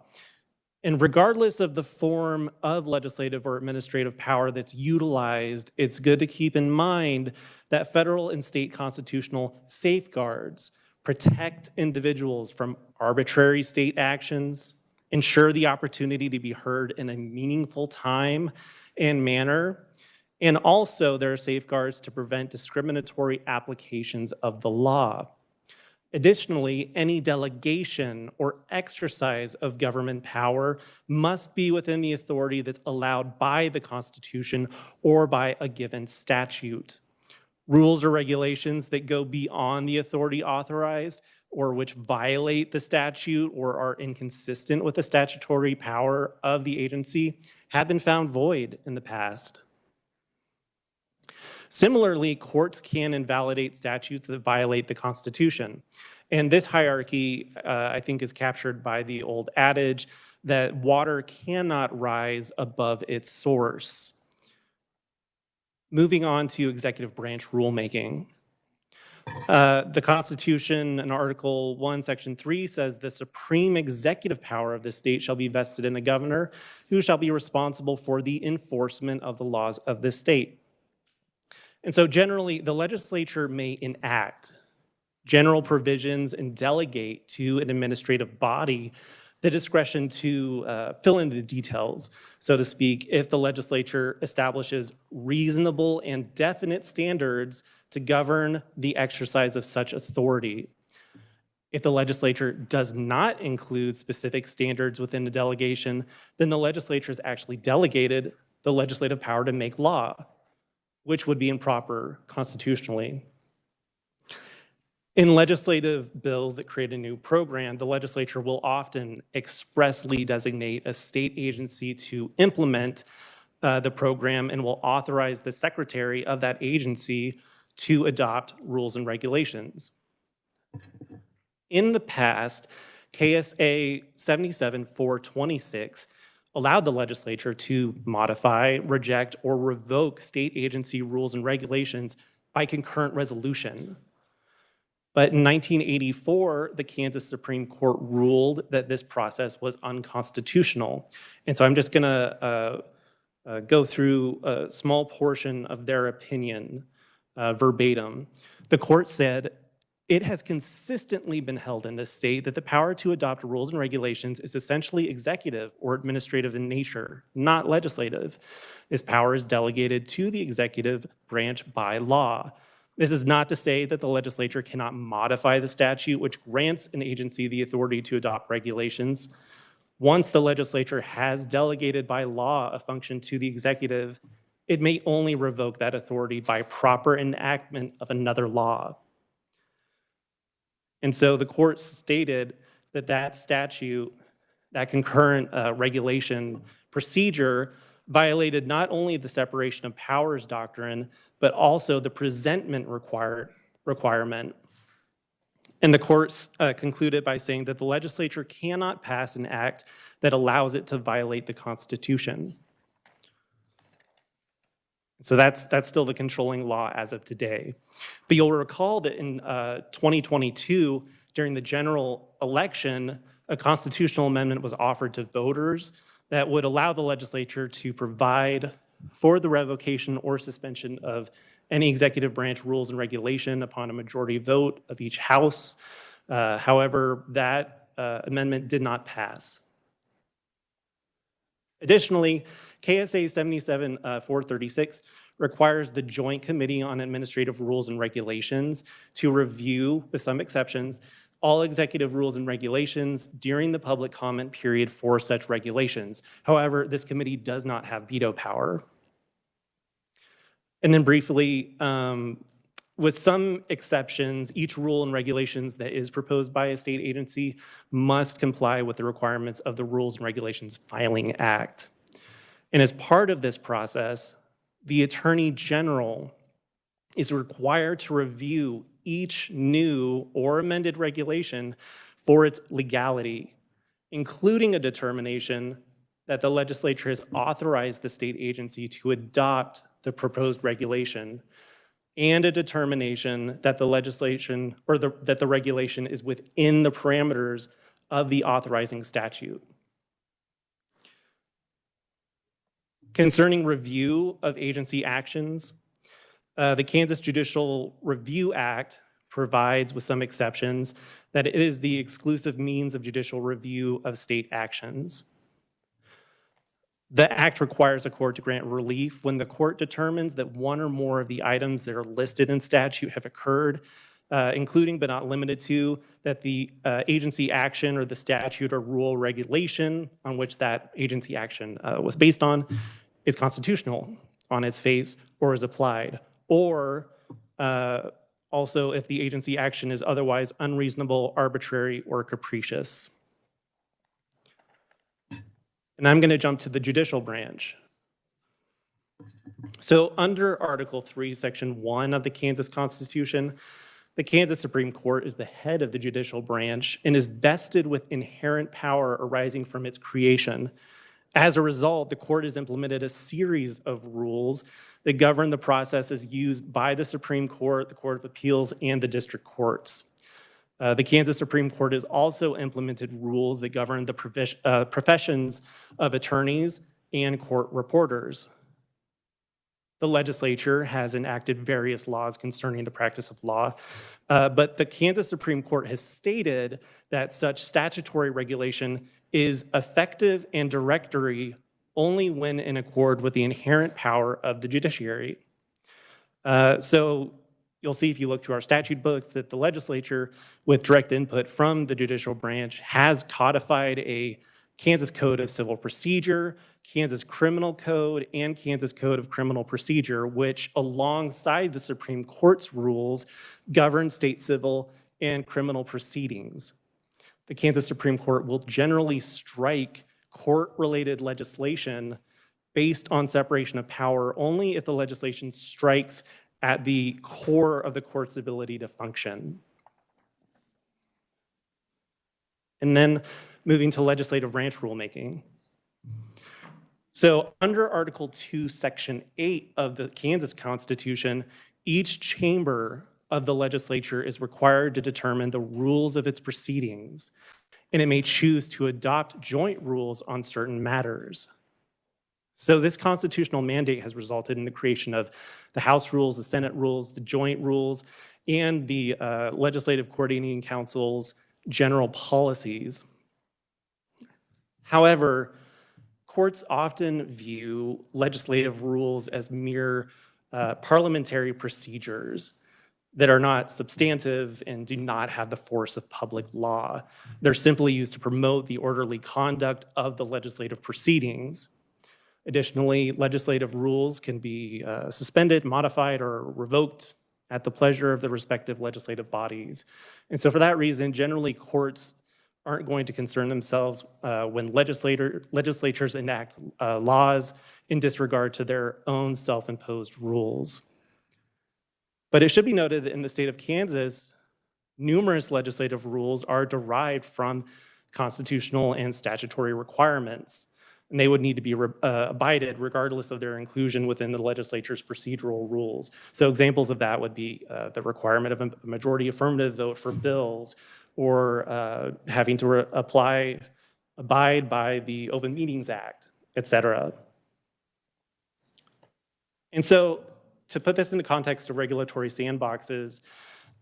And regardless of the form of legislative or administrative power that's utilized, it's good to keep in mind that federal and state constitutional safeguards protect individuals from arbitrary state actions, ensure the opportunity to be heard in a meaningful time and manner, and also there are safeguards to prevent discriminatory applications of the law. Additionally, any delegation or exercise of government power must be within the authority that's allowed by the Constitution or by a given statute. Rules or regulations that go beyond the authority authorized or which violate the statute or are inconsistent with the statutory power of the agency have been found void in the past. Similarly, courts can invalidate statutes that violate the Constitution. And this hierarchy, I think, is captured by the old adage that water cannot rise above its source. Moving on to executive branch rulemaking. The Constitution in Article 1, Section 3 says the supreme executive power of the state shall be vested in a governor who shall be responsible for the enforcement of the laws of the state. And so generally, the legislature may enact general provisions and delegate to an administrative body the discretion to fill in the details, so to speak, if the legislature establishes reasonable and definite standards to govern the exercise of such authority. If the legislature does not include specific standards within the delegation, then the legislature has actually delegated the legislative power to make law, which would be improper constitutionally. In legislative bills that create a new program, the legislature will often expressly designate a state agency to implement the program and will authorize the secretary of that agency to adopt rules and regulations. In the past, KSA 77-426 allowed the legislature to modify, reject, or revoke state agency rules and regulations by concurrent resolution. But in 1984, the Kansas Supreme Court ruled that this process was unconstitutional. And so I'm just going to go through a small portion of their opinion verbatim. The court said, "It has consistently been held in this state that the power to adopt rules and regulations is essentially executive or administrative in nature, not legislative. This power is delegated to the executive branch by law. This is not to say that the legislature cannot modify the statute which grants an agency the authority to adopt regulations. Once the legislature has delegated by law a function to the executive, it may only revoke that authority by proper enactment of another law." And so the court stated that that statute, that concurrent regulation procedure violated not only the separation of powers doctrine, but also the presentment requirement. And the courts concluded by saying that the legislature cannot pass an act that allows it to violate the Constitution. So that's still the controlling law as of today. But you'll recall that in 2022, during the general election, a constitutional amendment was offered to voters that would allow the legislature to provide for the revocation or suspension of any executive branch rules and regulation upon a majority vote of each house. However, that amendment did not pass. Additionally, KSA 77-436 requires the Joint Committee on Administrative Rules and Regulations to review, with some exceptions, all executive rules and regulations during the public comment period for such regulations. However, this committee does not have veto power. And then briefly, with some exceptions, each rule and regulations that is proposed by a state agency must comply with the requirements of the Rules and Regulations Filing Act. And as part of this process, the Attorney General is required to review each new or amended regulation for its legality, including a determination that the legislature has authorized the state agency to adopt the proposed regulation, and a determination that the legislation or that the regulation is within the parameters of the authorizing statute. Concerning review of agency actions, the Kansas Judicial Review Act provides, with some exceptions, that it is the exclusive means of judicial review of state actions. The act requires a court to grant relief when the court determines that one or more of the items that are listed in statute have occurred, including but not limited to that the agency action or the statute or rule or regulation on which that agency action was based on is constitutional on its face or is applied, or also if the agency action is otherwise unreasonable, arbitrary, or capricious. And I'm going to jump to the judicial branch. So under Article 3, Section 1 of the Kansas Constitution, the Kansas Supreme Court is the head of the judicial branch and is vested with inherent power arising from its creation. As a result, the court has implemented a series of rules that govern the processes used by the Supreme Court, the Court of Appeals, and the district courts. The Kansas Supreme Court has also implemented rules that govern the professions of attorneys and court reporters. The legislature has enacted various laws concerning the practice of law, but the Kansas Supreme Court has stated that such statutory regulation is effective and directory only when in accord with the inherent power of the judiciary. So you'll see if you look through our statute books that the legislature, with direct input from the judicial branch, has codified a Kansas Code of Civil Procedure, Kansas Criminal Code, and Kansas Code of Criminal Procedure, which alongside the Supreme Court's rules govern state civil and criminal proceedings. The Kansas Supreme Court will generally strike court-related legislation based on separation of power only if the legislation strikes at the core of the court's ability to function. And then moving to legislative branch rulemaking. So under Article 2, Section 8 of the Kansas Constitution, each chamber of the legislature is required to determine the rules of its proceedings, and it may choose to adopt joint rules on certain matters. So this constitutional mandate has resulted in the creation of the House rules, the Senate rules, the joint rules, and the Legislative Coordinating Council's general policies. However, courts often view legislative rules as mere parliamentary procedures that are not substantive and do not have the force of public law. They're simply used to promote the orderly conduct of the legislative proceedings. Additionally, legislative rules can be suspended, modified, or revoked at the pleasure of the respective legislative bodies. And so for that reason, generally courts aren't going to concern themselves when legislatures enact laws in disregard to their own self-imposed rules. But it should be noted that in the state of Kansas, numerous legislative rules are derived from constitutional and statutory requirements, and they would need to be abided regardless of their inclusion within the legislature's procedural rules. So examples of that would be the requirement of a majority affirmative vote for bills, or having to abide by the Open Meetings Act, et cetera. And so to put this into context of regulatory sandboxes,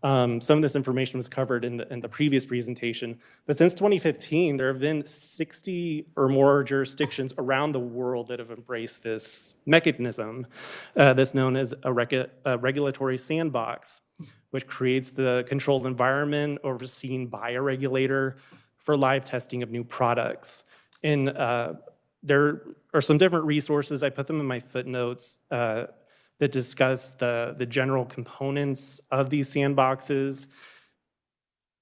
Some of this information was covered in the previous presentation, but since 2015, there have been 60 or more jurisdictions around the world that have embraced this mechanism that's known as a regulatory sandbox, which creates the controlled environment overseen by a regulator for live testing of new products. And there are some different resources. I put them in my footnotes that discuss the general components of these sandboxes.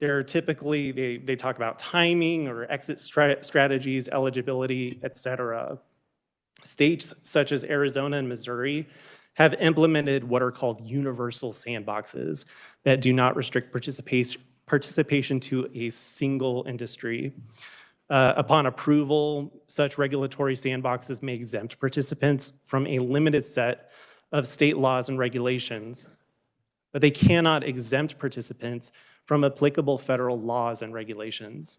They're typically, they talk about timing or exit strategies, eligibility, et cetera. States such as Arizona and Missouri have implemented what are called universal sandboxes that do not restrict participation to a single industry. Upon approval, such regulatory sandboxes may exempt participants from a limited set of state laws and regulations, but they cannot exempt participants from applicable federal laws and regulations.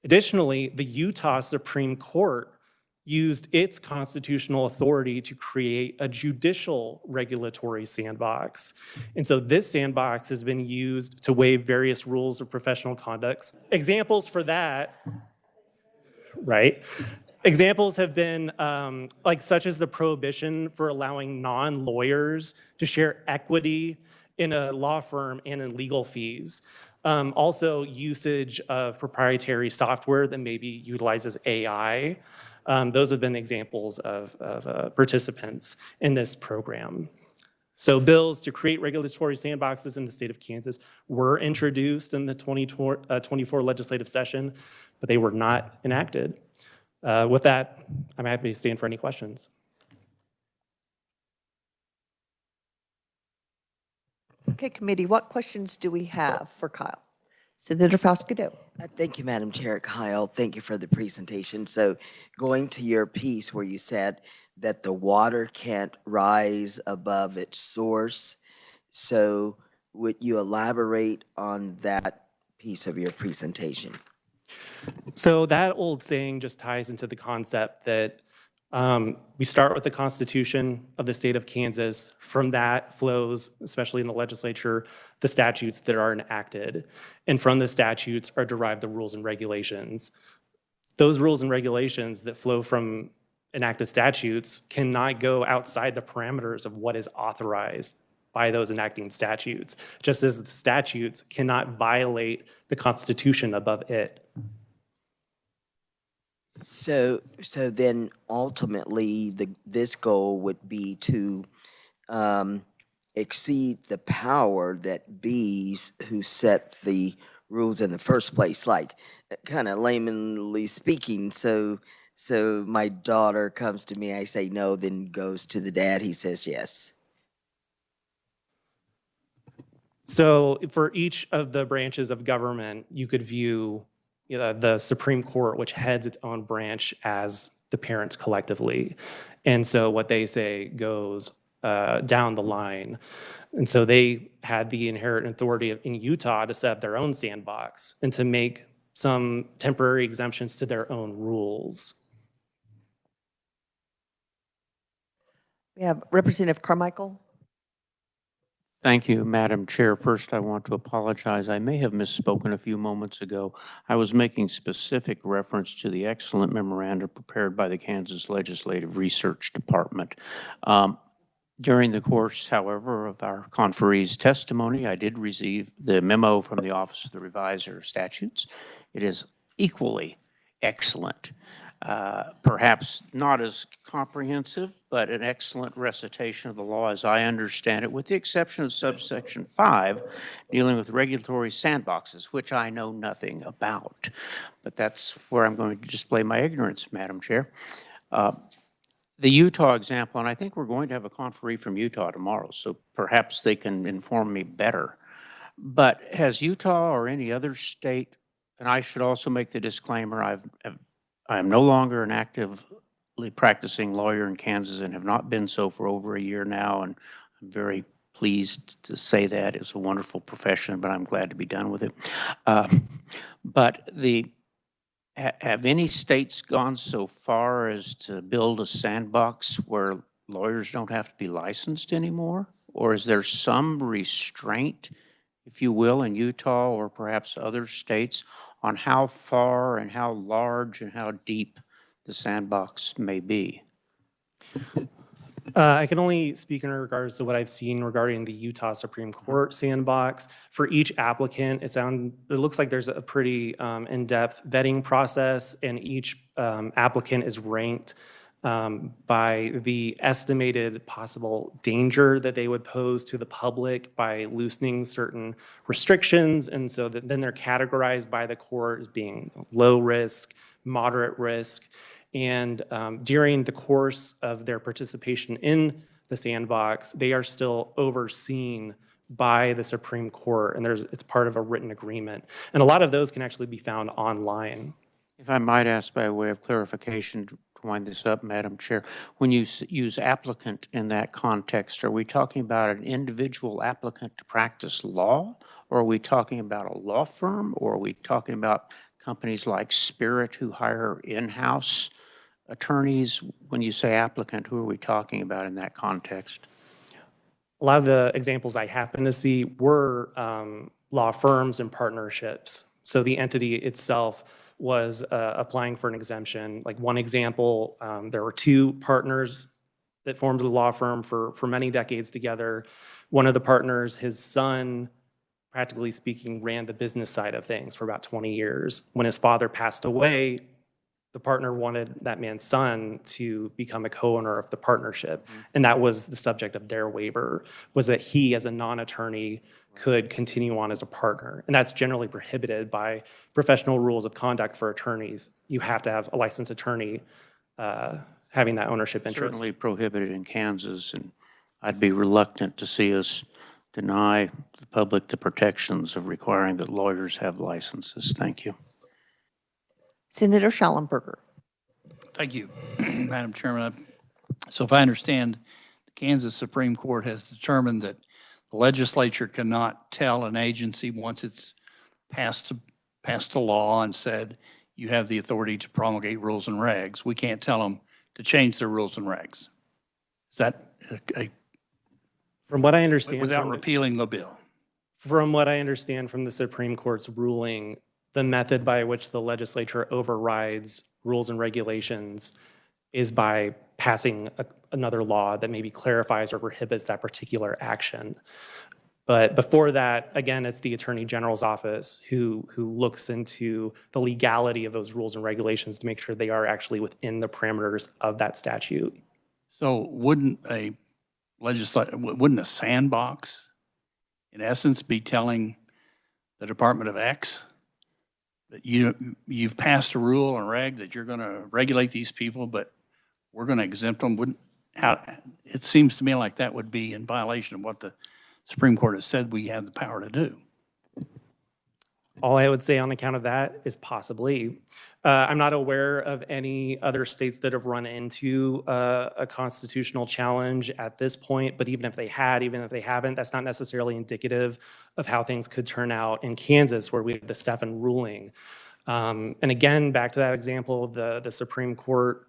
Additionally, the Utah Supreme Court used its constitutional authority to create a judicial regulatory sandbox. And so this sandbox has been used to waive various rules of professional conduct. Examples for that, right? Examples have been such as the prohibition for allowing non-lawyers to share equity in a law firm and in legal fees. Also, usage of proprietary software that maybe utilizes AI. Those have been examples of participants in this program. So bills to create regulatory sandboxes in the state of Kansas were introduced in the 2024 legislative session, but they were not enacted. With that, I'm happy to stand for any questions. Okay, committee, what questions do we have for Kyle? Senator Faustido. Thank you, Madam Chair. Kyle, thank you for the presentation. So going to your piece where you said that the water can't rise above its source, so would you elaborate on that piece of your presentation? So that old saying just ties into the concept that we start with the Constitution of the state of Kansas. From that flows, especially in the legislature, the statutes that are enacted. And from the statutes are derived the rules and regulations. Those rules and regulations that flow from enacted statutes cannot go outside the parameters of what is authorized by those enacting statutes, just as the statutes cannot violate the Constitution above it. So then ultimately, this goal would be to exceed the power that bees who set the rules in the first place, like kind of laymanly speaking. So my daughter comes to me, I say no, then goes to the dad, he says yes. So for each of the branches of government, you could view the Supreme Court, which heads its own branch, as the parents collectively. And so what they say goes down the line. And so they had the inherent authority in Utah to set up their own sandbox and to make some temporary exemptions to their own rules. We have Representative Carmichael. Thank you, Madam Chair. First, I want to apologize. I may have misspoken a few moments ago. I was making specific reference to the excellent memorandum prepared by the Kansas Legislative Research Department. During the course, however, of our conferee's testimony, I did receive the memo from the Office of the Reviser of Statutes. It is equally excellent. Perhaps not as comprehensive, but an excellent recitation of the law as I understand it, with the exception of subsection 5, dealing with regulatory sandboxes, which I know nothing about. But that's where I'm going to display my ignorance, Madam Chair. The Utah example, and I think we're going to have a conferee from Utah tomorrow, so perhaps they can inform me better. But has Utah or any other state, and I should also make the disclaimer, I am no longer an actively practicing lawyer in Kansas and have not been so for over a year now, and I'm very pleased to say that. It's a wonderful profession, but I'm glad to be done with it. But have any states gone so far as to build a sandbox where lawyers don't have to be licensed anymore? or is there some restraint, if you will, in Utah or perhaps other states on how far and how large and how deep the sandbox may be? I can only speak in regards to what I've seen regarding the Utah Supreme Court sandbox. For each applicant, it looks like there's a pretty in-depth vetting process, and each applicant is ranked by the estimated possible danger that they would pose to the public by loosening certain restrictions. And so then they're categorized by the court as being low risk, moderate risk. And during the course of their participation in the sandbox, they are still overseen by the Supreme Court, and it's part of a written agreement. And a lot of those can actually be found online. If I might ask by way of clarification to wind this up, Madam Chair, when you use applicant in that context, are we talking about an individual applicant to practice law, or are we talking about a law firm, or are we talking about companies like Spirit who hire in-house attorneys? When you say applicant, who are we talking about in that context? A lot of the examples I happen to see were law firms and partnerships. So the entity itself was applying for an exemption. Like one example, there were two partners that formed the law firm for many decades together. One of the partners, his son, practically speaking, ran the business side of things for about 20 years. When his father passed away, the partner wanted that man's son to become a co-owner of the partnership. And that was the subject of their waiver, was that he, as a non-attorney, could continue on as a partner. And that's generally prohibited by professional rules of conduct for attorneys. You have to have a licensed attorney having that ownership interest. Certainly prohibited in Kansas, and I'd be reluctant to see us deny the public the protections of requiring that lawyers have licenses. Thank you. Senator Schallenberger. Thank you, Madam Chairman. So if I understand, the Kansas Supreme Court has determined that the legislature cannot tell an agency once it's passed a law and said you have the authority to promulgate rules and regs. We can't tell them to change their rules and regs. Is that from what I understand, without repealing the bill? From what I understand from the Supreme Court's ruling, the method by which the legislature overrides rules and regulations is by passing another law that maybe clarifies or prohibits that particular action. But before that, again, it's the Attorney General's office who looks into the legality of those rules and regulations to make sure they are actually within the parameters of that statute. So wouldn't a sandbox, in essence, be telling the Department of X that you've passed a rule or reg that you're going to regulate these people, but we're going to exempt them? It seems to me like that would be in violation of what the Supreme Court has said we have the power to do. All I would say on account of that is possibly. I'm not aware of any other states that have run into a constitutional challenge at this point, but even if they had, even if they haven't, that's not necessarily indicative of how things could turn out in Kansas, where we have the Stephan ruling. And again, back to that example of the Supreme Court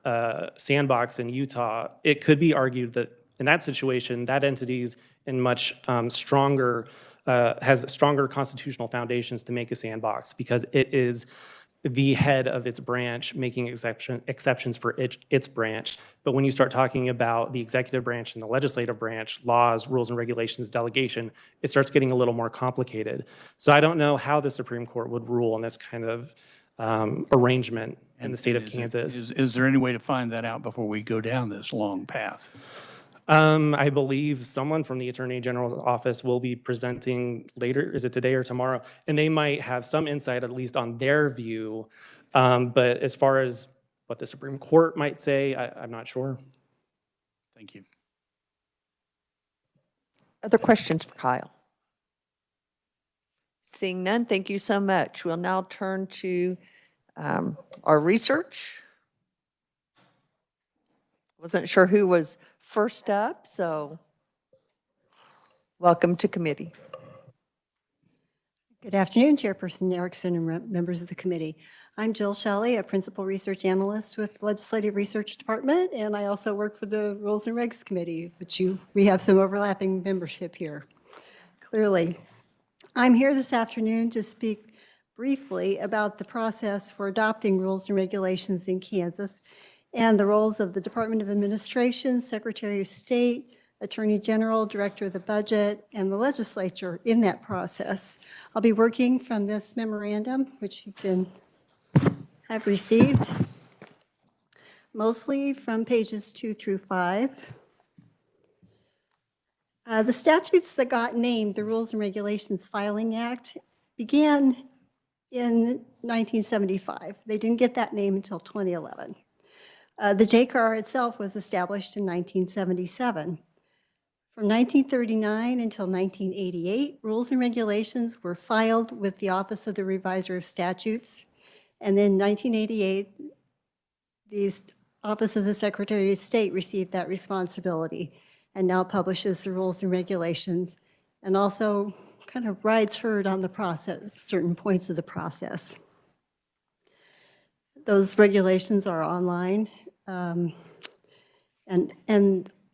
sandbox in Utah, it could be argued that in that situation, that entity's in much stronger, has stronger constitutional foundations to make a sandbox because it is the head of its branch making exceptions for its branch. But when you start talking about the executive branch and the legislative branch, laws, rules and regulations, delegation, it starts getting a little more complicated. So I don't know how the Supreme Court would rule on this kind of arrangement in the state of Kansas. Is there any way to find that out before we go down this long path? I believe someone from the Attorney General's office will be presenting later, is it today or tomorrow? And they might have some insight, at least on their view. But as far as what the Supreme Court might say, I'm not sure. Thank you. Other questions for Kyle? Seeing none, thank you so much. We'll now turn to our research. Wasn't sure who was first up, so welcome to committee. Good afternoon, Chairperson Erickson and members of the committee. I'm Jill Shelley, a Principal Research Analyst with the Legislative Research Department, and I also work for the Rules and Regs Committee, which we have some overlapping membership here, clearly. I'm here this afternoon to speak briefly about the process for adopting rules and regulations in Kansas and the roles of the Department of Administration, Secretary of State, Attorney General, Director of the Budget, and the Legislature in that process. I'll be working from this memorandum, which have received, mostly from pages 2 through 5. The statutes that got named the Rules and Regulations Filing Act began in 1975. They didn't get that name until 2011. The JCAR itself was established in 1977. From 1939 until 1988, rules and regulations were filed with the Office of the Reviser of Statutes. And then 1988, the Office of the Secretary of State received that responsibility and now publishes the rules and regulations and also kind of rides herd on the process, certain points of the process. Those regulations are online and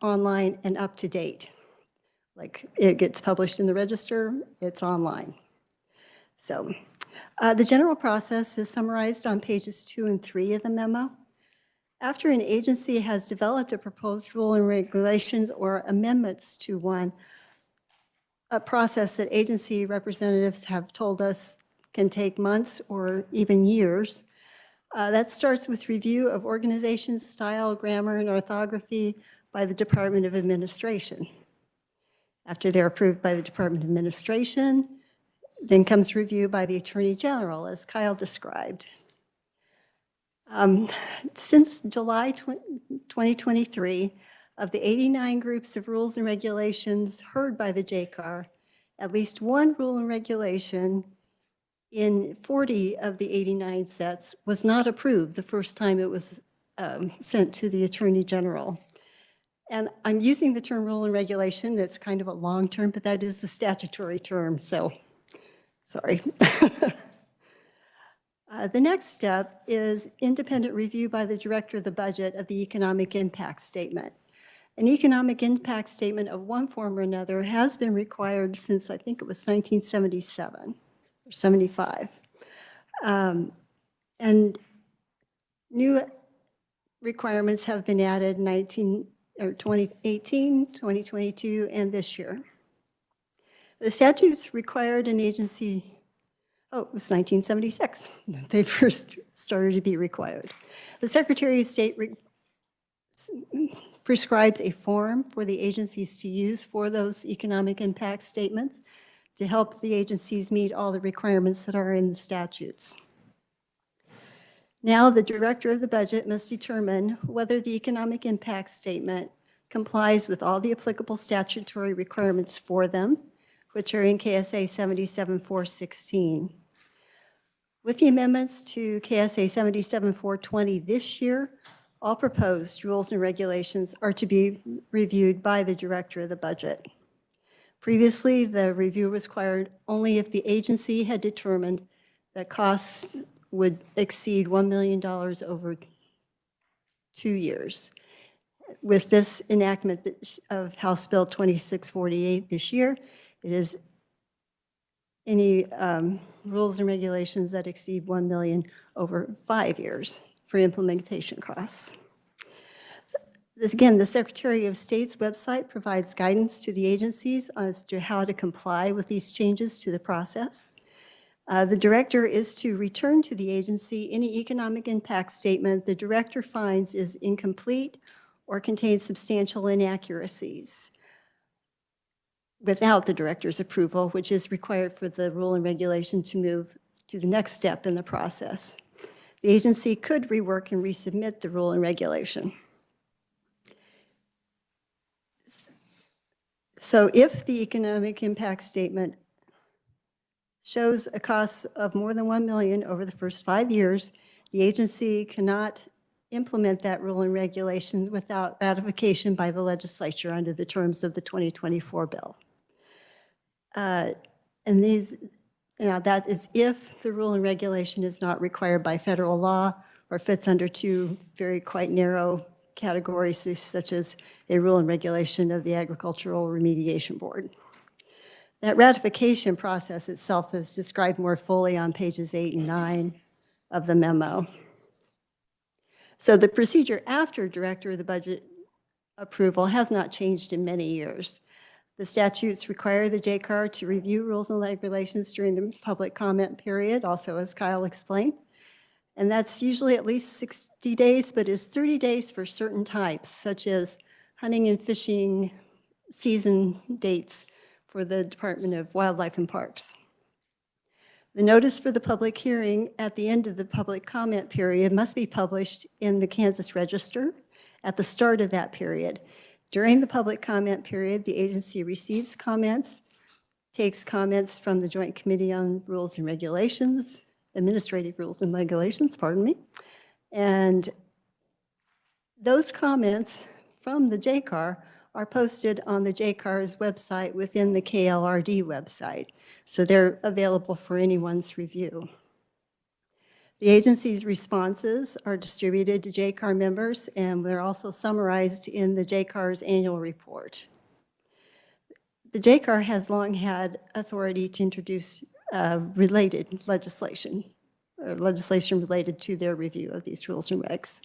online and up to date. Like it gets published in the register, it's online. So the general process is summarized on pages 2 and 3 of the memo. After an agency has developed a proposed rule and regulations or amendments to one, a process that agency representatives have told us can take months or even years. That starts with review of organization, style, grammar, and orthography by the Department of Administration. After they're approved by the Department of Administration, then comes review by the Attorney General, as Kyle described. Since July 2023, of the 89 groups of rules and regulations heard by the JCAR, at least one rule and regulation in 40 of the 89 sets was not approved the first time it was sent to the Attorney General. And I'm using the term rule and regulation, that's kind of a long term, but that is the statutory term, so sorry. The next step is independent review by the Director of the Budget of the Economic Impact Statement. An economic impact statement of one form or another has been required since I think it was 1977 or 75. And new requirements have been added 2018, 2022, and this year. The statutes required an agency, it was 1976, they first started to be required. The Secretary of State prescribes a form for the agencies to use for those economic impact statements to help the agencies meet all the requirements that are in the statutes. Now, the Director of the Budget must determine whether the economic impact statement complies with all the applicable statutory requirements for them, which are in KSA 77-416. With the amendments to KSA 77-420 this year, all proposed rules and regulations are to be reviewed by the Director of the Budget. Previously, the review was required only if the agency had determined that costs would exceed $1 million over 2 years. With this enactment of House Bill 2648 this year, it is any rules and regulations that exceed $1 million over 5 years for implementation costs. Again, the Secretary of State's website provides guidance to the agencies as to how to comply with these changes to the process. The Director is to return to the agency any economic impact statement the Director finds is incomplete or contains substantial inaccuracies without the Director's approval, which is required for the rule and regulation to move to the next step in the process. The agency could rework and resubmit the rule and regulation. So if the economic impact statement shows a cost of more than $1 million over the first 5 years, the agency cannot implement that rule and regulation without ratification by the legislature under the terms of the 2024 bill. And Now, that is if the rule and regulation is not required by federal law or fits under two very quite narrow categories, such as a rule and regulation of the Agricultural Remediation Board. That ratification process itself is described more fully on pages 8 and 9 of the memo. So the procedure after Director of the Budget approval has not changed in many years. The statutes require the JCAR to review rules and regulations during the public comment period, also as Kyle explained. And that's usually at least 60 days, but is 30 days for certain types, such as hunting and fishing season dates for the Department of Wildlife and Parks. The notice for the public hearing at the end of the public comment period must be published in the Kansas Register at the start of that period. During the public comment period, the agency receives comments, takes comments from the Joint Committee on Rules and Regulations, Administrative Rules and Regulations, pardon me, and those comments from the JCAR are posted on the JCAR's website within the KLRD website, so they're available for anyone's review. The agency's responses are distributed to JCAR members, and they're also summarized in the JCAR's annual report. The JCAR has long had authority to introduce related legislation, or legislation related to their review of these rules and regs.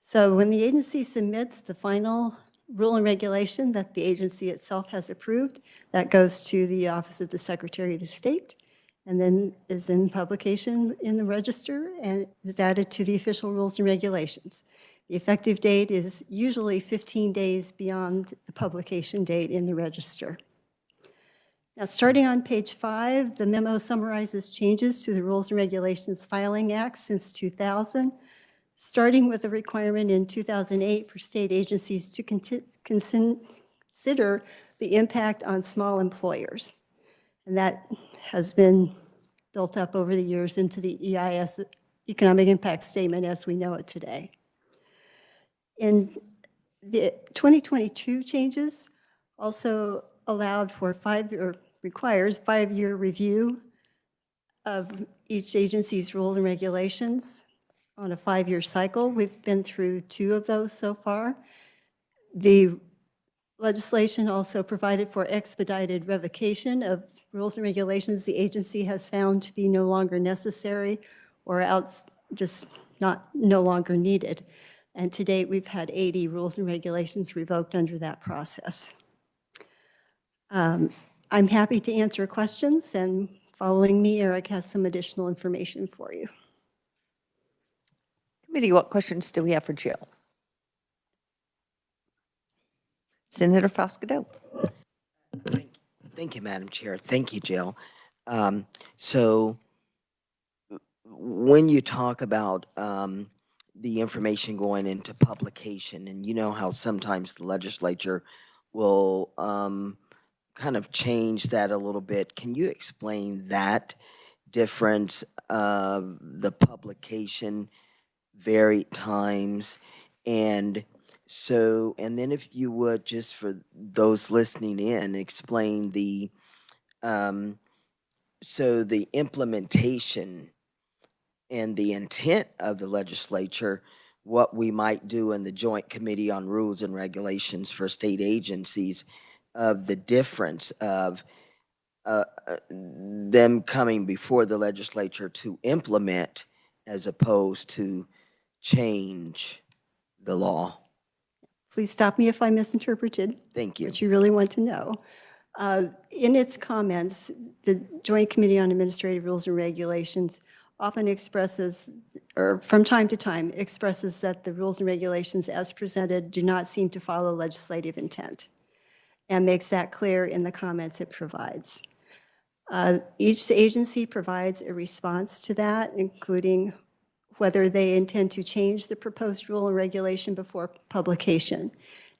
So when the agency submits the final rule and regulation that the agency itself has approved, that goes to the Office of the Secretary of the State, and then is in publication in the register and is added to the official rules and regulations. The effective date is usually 15 days beyond the publication date in the register. Now, starting on page 5, the memo summarizes changes to the Rules and Regulations Filing Act since 2000, starting with a requirement in 2008 for state agencies to consider the impact on small employers. And that has been built up over the years into the EIS, Economic Impact Statement, as we know it today. In the 2022 changes also allowed for requires 5-year review of each agency's rules and regulations on a 5-year cycle. We've been through 2 of those so far. The legislation also provided for expedited revocation of rules and regulations the agency has found to be no longer necessary or no longer needed. And to date, we've had 80 rules and regulations revoked under that process. I'm happy to answer questions, and following me, Eric has some additional information for you. Committee, what questions do we have for Jill? Senator Foscato. Thank you, Madam Chair. Thank you, Jill. So when you talk about the information going into publication, and you know how sometimes the legislature will kind of change that a little bit, can you explain that difference of the publication varied times? And then if you would, just for those listening in, explain the so the implementation and the intent of the legislature, what we might do in the Joint Committee on Rules and Regulations for state agencies, of the difference of them coming before the legislature to implement as opposed to change the law. Please stop me if I misinterpreted. Thank you. What you really want to know. In its comments, the Joint Committee on Administrative Rules and Regulations often expresses, or from time to time, expresses that the rules and regulations as presented do not seem to follow legislative intent, and makes that clear in the comments it provides. Each agency provides a response to that, including whether they intend to change the proposed rule and regulation before publication.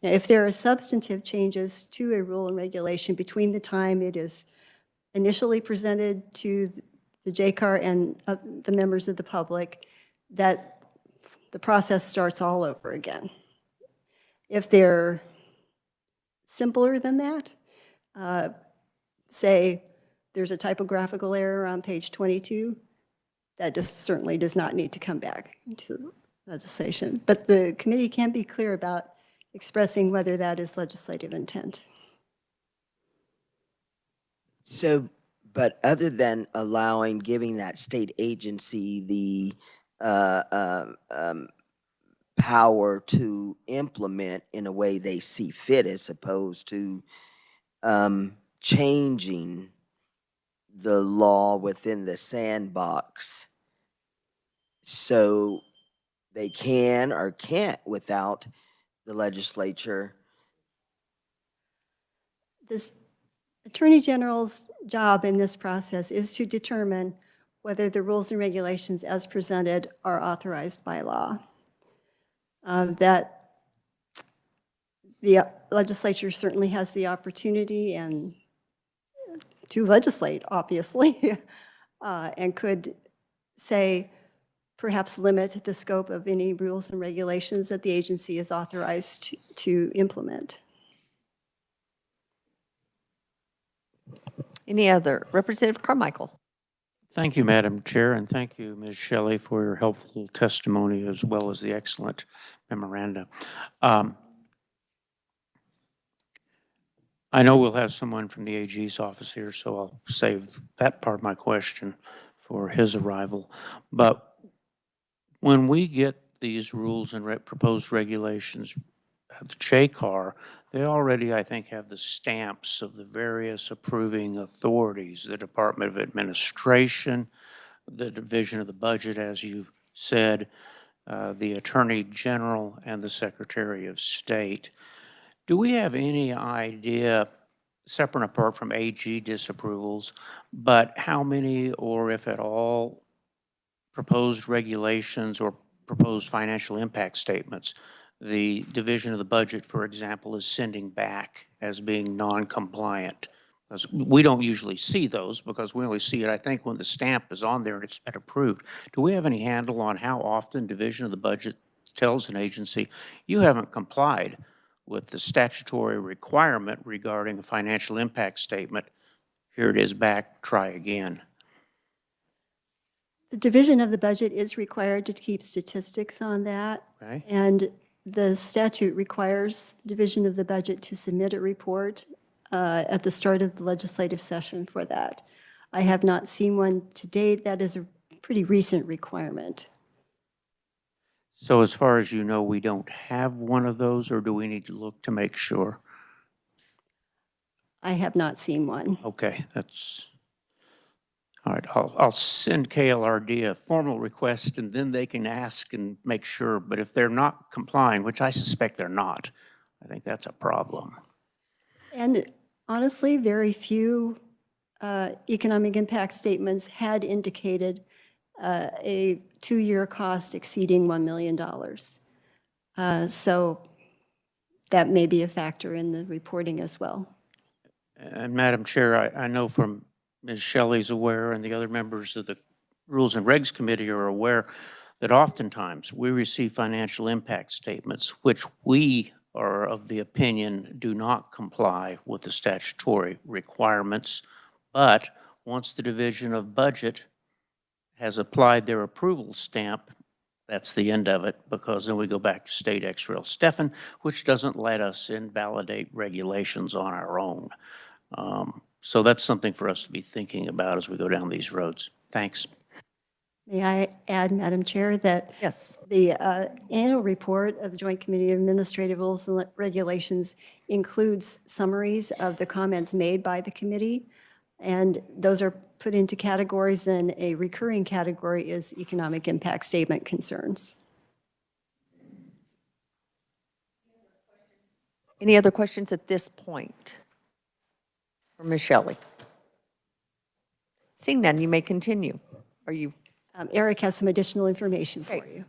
Now, if there are substantive changes to a rule and regulation between the time it is initially presented to the JCAR and the members of the public, that the process starts all over again. If they're simpler than that, say there's a typographical error on page 22, that just certainly does not need to come back to legislation. But the committee can be clear about expressing whether that is legislative intent. So, but other than giving that state agency the power to implement in a way they see fit, as opposed to changing the law within the sandbox, so they can or can't without the legislature. This Attorney General's job in this process is to determine whether the rules and regulations as presented are authorized by law. That the legislature certainly has the opportunity and to legislate, obviously, and could say, perhaps limit the scope of any rules and regulations that the agency is authorized to implement. Any other? Representative Carmichael. Thank you, Madam Chair, and thank you, Ms. Shelley, for your helpful testimony as well as the excellent memoranda. I know we'll have someone from the AG's office here, so I'll save that part of my question for his arrival. But when we get these rules and proposed regulations at the JCAR, they already, I think, have the stamps of the various approving authorities, the Department of Administration, the Division of the Budget, as you said, the Attorney General, and the Secretary of State. Do we have any idea, separate and apart from AG disapprovals, but how many, or if at all, proposed regulations or proposed financial impact statements the Division of the Budget, for example, is sending back as being non-compliant? We don't usually see those because we only see it, I think, when the stamp is on there and it's been approved. Do we have any handle on how often Division of the Budget tells an agency, you haven't complied with the statutory requirement regarding a financial impact statement? Here it is back, try again. The Division of the Budget is required to keep statistics on that. Okay. And the statute requires the Division of the Budget to submit a report at the start of the legislative session for that. I have not seen one to date. That is a pretty recent requirement. So as far as you know, we don't have one of those, or do we need to look to make sure? I have not seen one. Okay, that's, all right, I'll send KLRD a formal request and then they can ask and make sure, but if they're not complying, which I suspect they're not, I think that's a problem. And honestly, very few economic impact statements had indicated a 2-year cost exceeding $1 million. So that may be a factor in the reporting as well. And Madam Chair, I know from Ms. Shelley's aware and the other members of the Rules and Regs Committee are aware that oftentimes we receive financial impact statements which we are of the opinion do not comply with the statutory requirements. But once the Division of Budget has applied their approval stamp, that's the end of it, because then we go back to state ex rel Stefan, which doesn't let us invalidate regulations on our own. So that's something for us to be thinking about as we go down these roads. Thanks. May I add, Madam Chair, that yes, the annual report of the Joint Committee of Administrative Rules and Regulations includes summaries of the comments made by the committee, and those are put into categories, and a recurring category is economic impact statement concerns. Any other questions at this point for Ms. Shelley? Seeing none, you may continue. Are you? Eric has some additional information for you.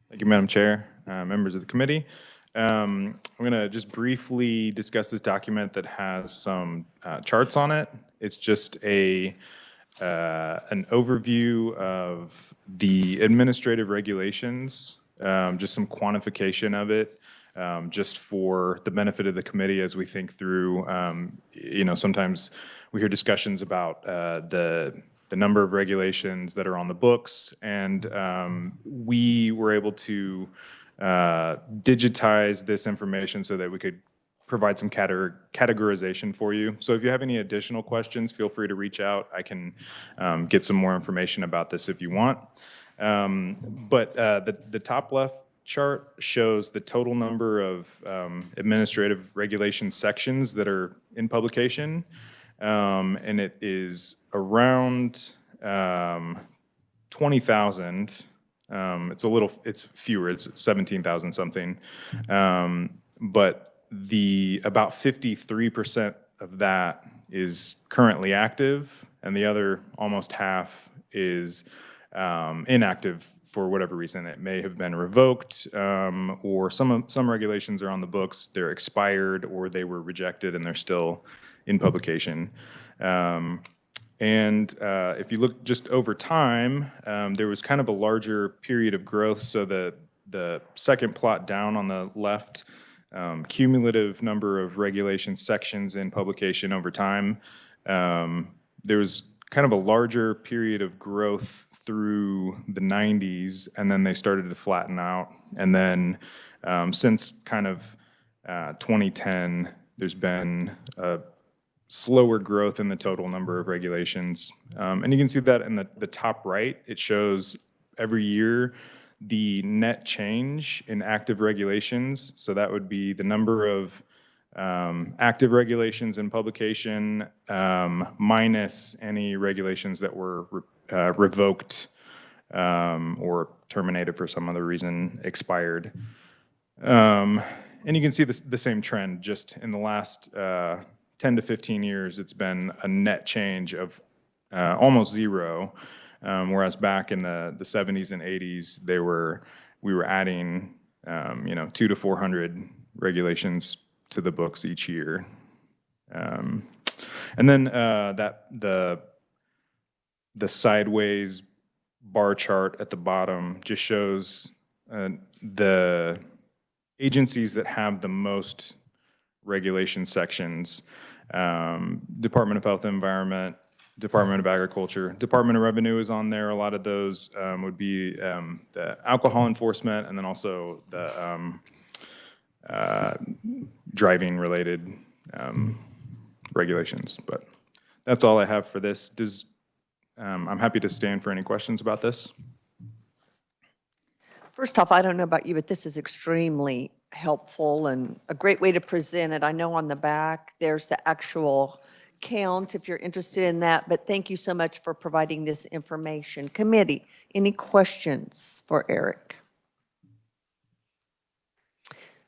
Thank you, Madam Chair, members of the committee. I'm going to just briefly discuss this document that has some charts on it. It's just a an overview of the administrative regulations, just some quantification of it, just for the benefit of the committee as we think through, sometimes we hear discussions about the number of regulations that are on the books, and we were able to digitize this information so that we could provide some categorization for you. So if you have any additional questions, feel free to reach out. I can get some more information about this if you want. But the top left chart shows the total number of administrative regulation sections that are in publication. And it is around 20,000. It's fewer, it's 17,000 something. But about 53% of that is currently active, and the other almost half is inactive for whatever reason. It may have been revoked, or some regulations are on the books, they're expired, or they were rejected and they're still in publication. And if you look just over time, there was kind of a larger period of growth. So the second plot down on the left, cumulative number of regulation sections in publication over time. There was kind of a larger period of growth through the 90s, and then they started to flatten out. And then since kind of 2010, there's been a slower growth in the total number of regulations. And you can see that in the top right. It shows every year the net change in active regulations. So that would be the number of active regulations in publication minus any regulations that were revoked or terminated for some other reason, expired. And you can see the same trend. Just in the last 10 to 15 years, it's been a net change of almost zero. Whereas back in the 70s and 80s, we were adding 200 to 400 regulations to the books each year. And then the sideways bar chart at the bottom just shows the agencies that have the most regulation sections. Department of Health and Environment, Department of Agriculture, Department of Revenue is on there. A lot of those would be the alcohol enforcement, and then also the driving related regulations. But that's all I have for this. I'm happy to stand for any questions about this. First off, I don't know about you, but this is extremely helpful and a great way to present it. I know on the back, there's the actual count if you're interested in that, but thank you so much for providing this information. Committee, any questions for Eric?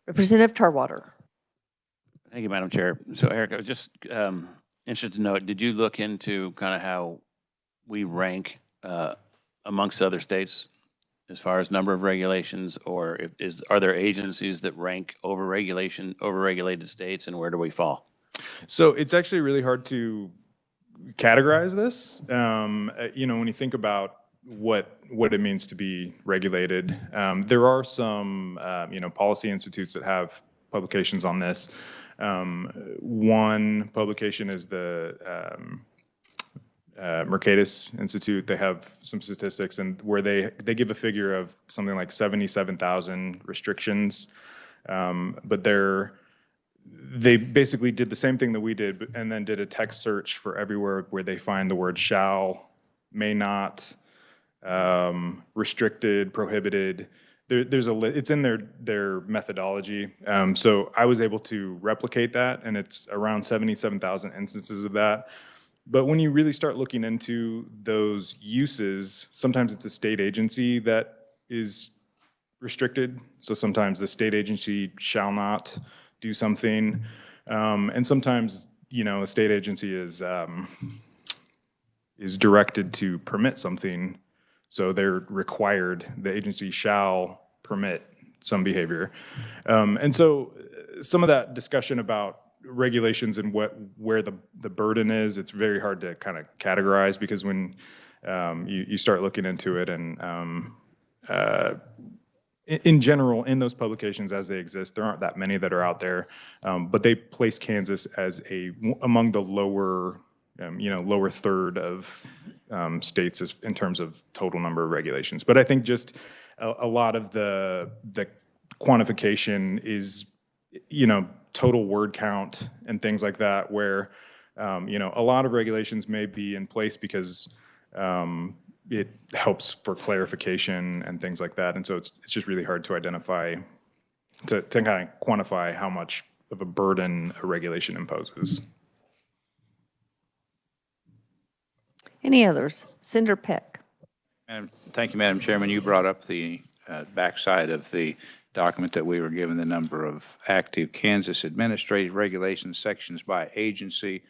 Representative Tarwater. Thank you, Madam Chair. So Eric, I was just interested to know, did you look into kind of how we rank amongst other states as far as number of regulations, or are there agencies that rank overregulated states, and where do we fall? So it's actually really hard to categorize this. When you think about what it means to be regulated, there are some policy institutes that have publications on this. One publication is the Mercatus Institute. They have some statistics, and where they give a figure of something like 77,000 restrictions, but they basically did the same thing that we did, and then did a text search for everywhere where they find the word shall, may not, restricted, prohibited. It's in their methodology. So I was able to replicate that, and it's around 77,000 instances of that. But when you really start looking into those uses, sometimes it's a state agency that is restricted. So sometimes the state agency shall not do something. And sometimes, a state agency is directed to permit something. So they're required, the agency shall permit some behavior. And so some of that discussion about regulations and where the burden is, it's very hard to kind of categorize, because when you start looking into it, and in general, in those publications as they exist, there aren't that many that are out there, but they place Kansas as among the lower, lower third of states in terms of total number of regulations. But I think just a lot of the quantification is, total word count and things like that, where, a lot of regulations may be in place because it helps for clarification and things like that. And so it's just really hard to identify, to kind of quantify how much of a burden a regulation imposes. Any others? Senator Peck. Thank you, Madam Chairman. You brought up the backside of the document that we were given, the number of active Kansas administrative regulation sections by agency.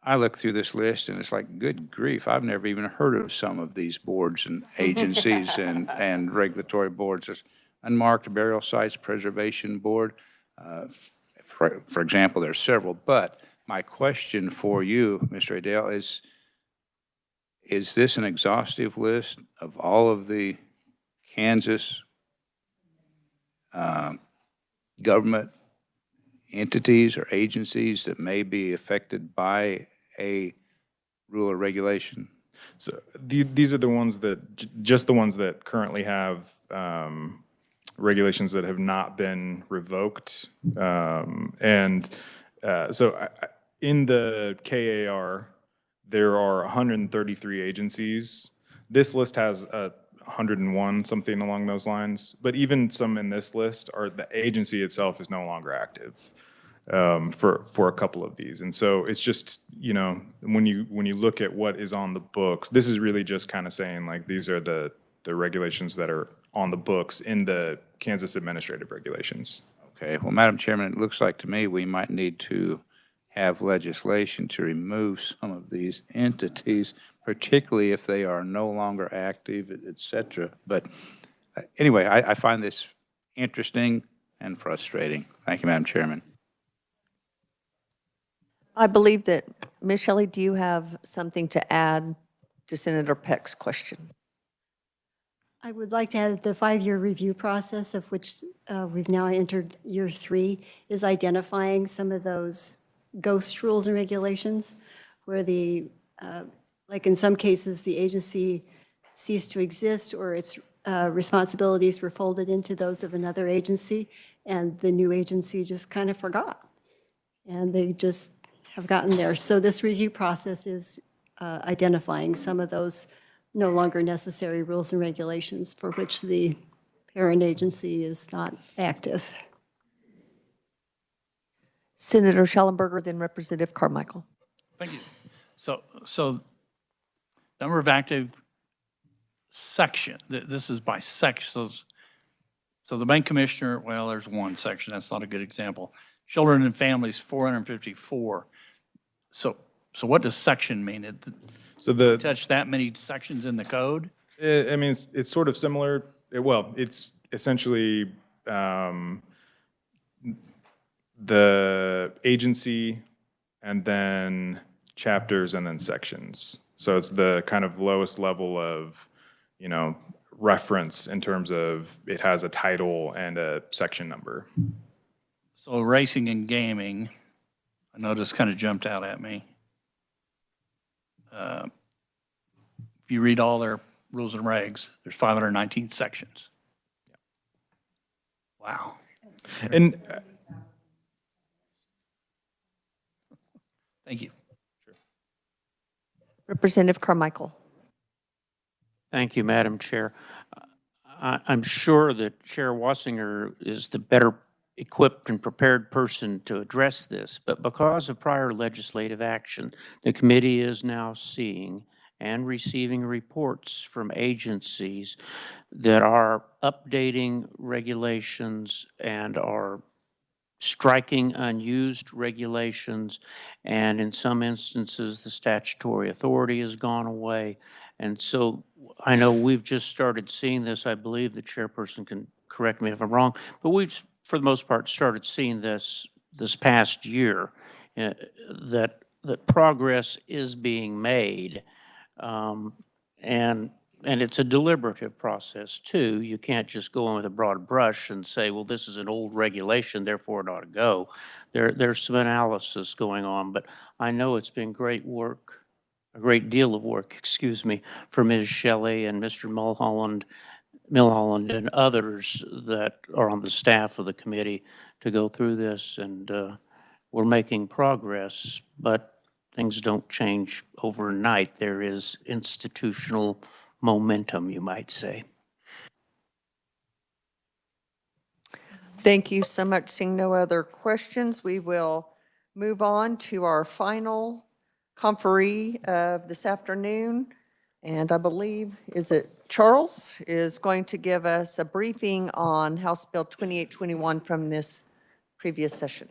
I look through this list and it's like, good grief, I've never even heard of some of these boards and agencies and regulatory boards. There's Unmarked Burial Sites Preservation Board. For example, there's several. But my question for you, Mr. Adele, is this an exhaustive list of all of the Kansas government entities or agencies that may be affected by a rule or regulation? So these are the ones that, just the ones that currently have regulations that have not been revoked. So in the KAR, there are 133 agencies. This list has 101, something along those lines. But even some in this list, the agency itself is no longer active for a couple of these. And so it's just, when you look at what is on the books, this is really just kind of saying, like, these are the regulations that are on the books in the Kansas administrative regulations. Okay. Well, Madam Chairman, it looks like to me we might need to have legislation to remove some of these entities, particularly if they are no longer active, et cetera. But anyway, I find this interesting and frustrating. Thank you, Madam Chairman. I believe that, Ms. Shelley, do you have something to add to Senator Peck's question? I would like to add the 5-year review process, of which we've now entered year 3, is identifying some of those ghost rules and regulations where like in some cases, the agency ceased to exist, or its responsibilities were folded into those of another agency, and the new agency just kind of forgot. And they just have gotten there. So this review process is identifying some of those no longer necessary rules and regulations for which the parent agency is not active. Senator Schellenberger, then Representative Carmichael. Thank you. So number of active section, this is by sections. So the bank commissioner, well, there's one section, that's not a good example. Children and families, 454. So what does section mean? So touch that many sections in the code? I mean, it's sort of similar. Well, it's essentially the agency and then chapters and then sections. So it's the kind of lowest level of, reference in terms of it has a title and a section number. So racing and gaming, I know this kind of jumped out at me. If you read all their rules and regs, there's 519 sections. Wow. And thank you. Sure. Representative Carmichael. Thank you, Madam Chair. I'm sure that Chair Wassinger is the better equipped and prepared person to address this, but because of prior legislative action, the committee is now seeing and receiving reports from agencies that are updating regulations and are striking unused regulations, and in some instances, the statutory authority has gone away. And so I know we've just started seeing this. I believe the chairperson can correct me if I'm wrong, but we've, for the most part, started seeing this this past year, that progress is being made. Um, and it's a deliberative process too. You can't just go in with a broad brush and say, well, this is an old regulation, therefore it ought to go. There's some analysis going on, but I know it's been great work, a great deal of work, excuse me, for Ms. Shelley and Mr. Milholland and others that are on the staff of the committee to go through this, and we're making progress, but things don't change overnight. There is institutional momentum, you might say. Thank you so much. Seeing no other questions, we will move on to our final conferee of this afternoon. And I believe, is it Charles, is going to give us a briefing on House Bill 2821 from this previous session.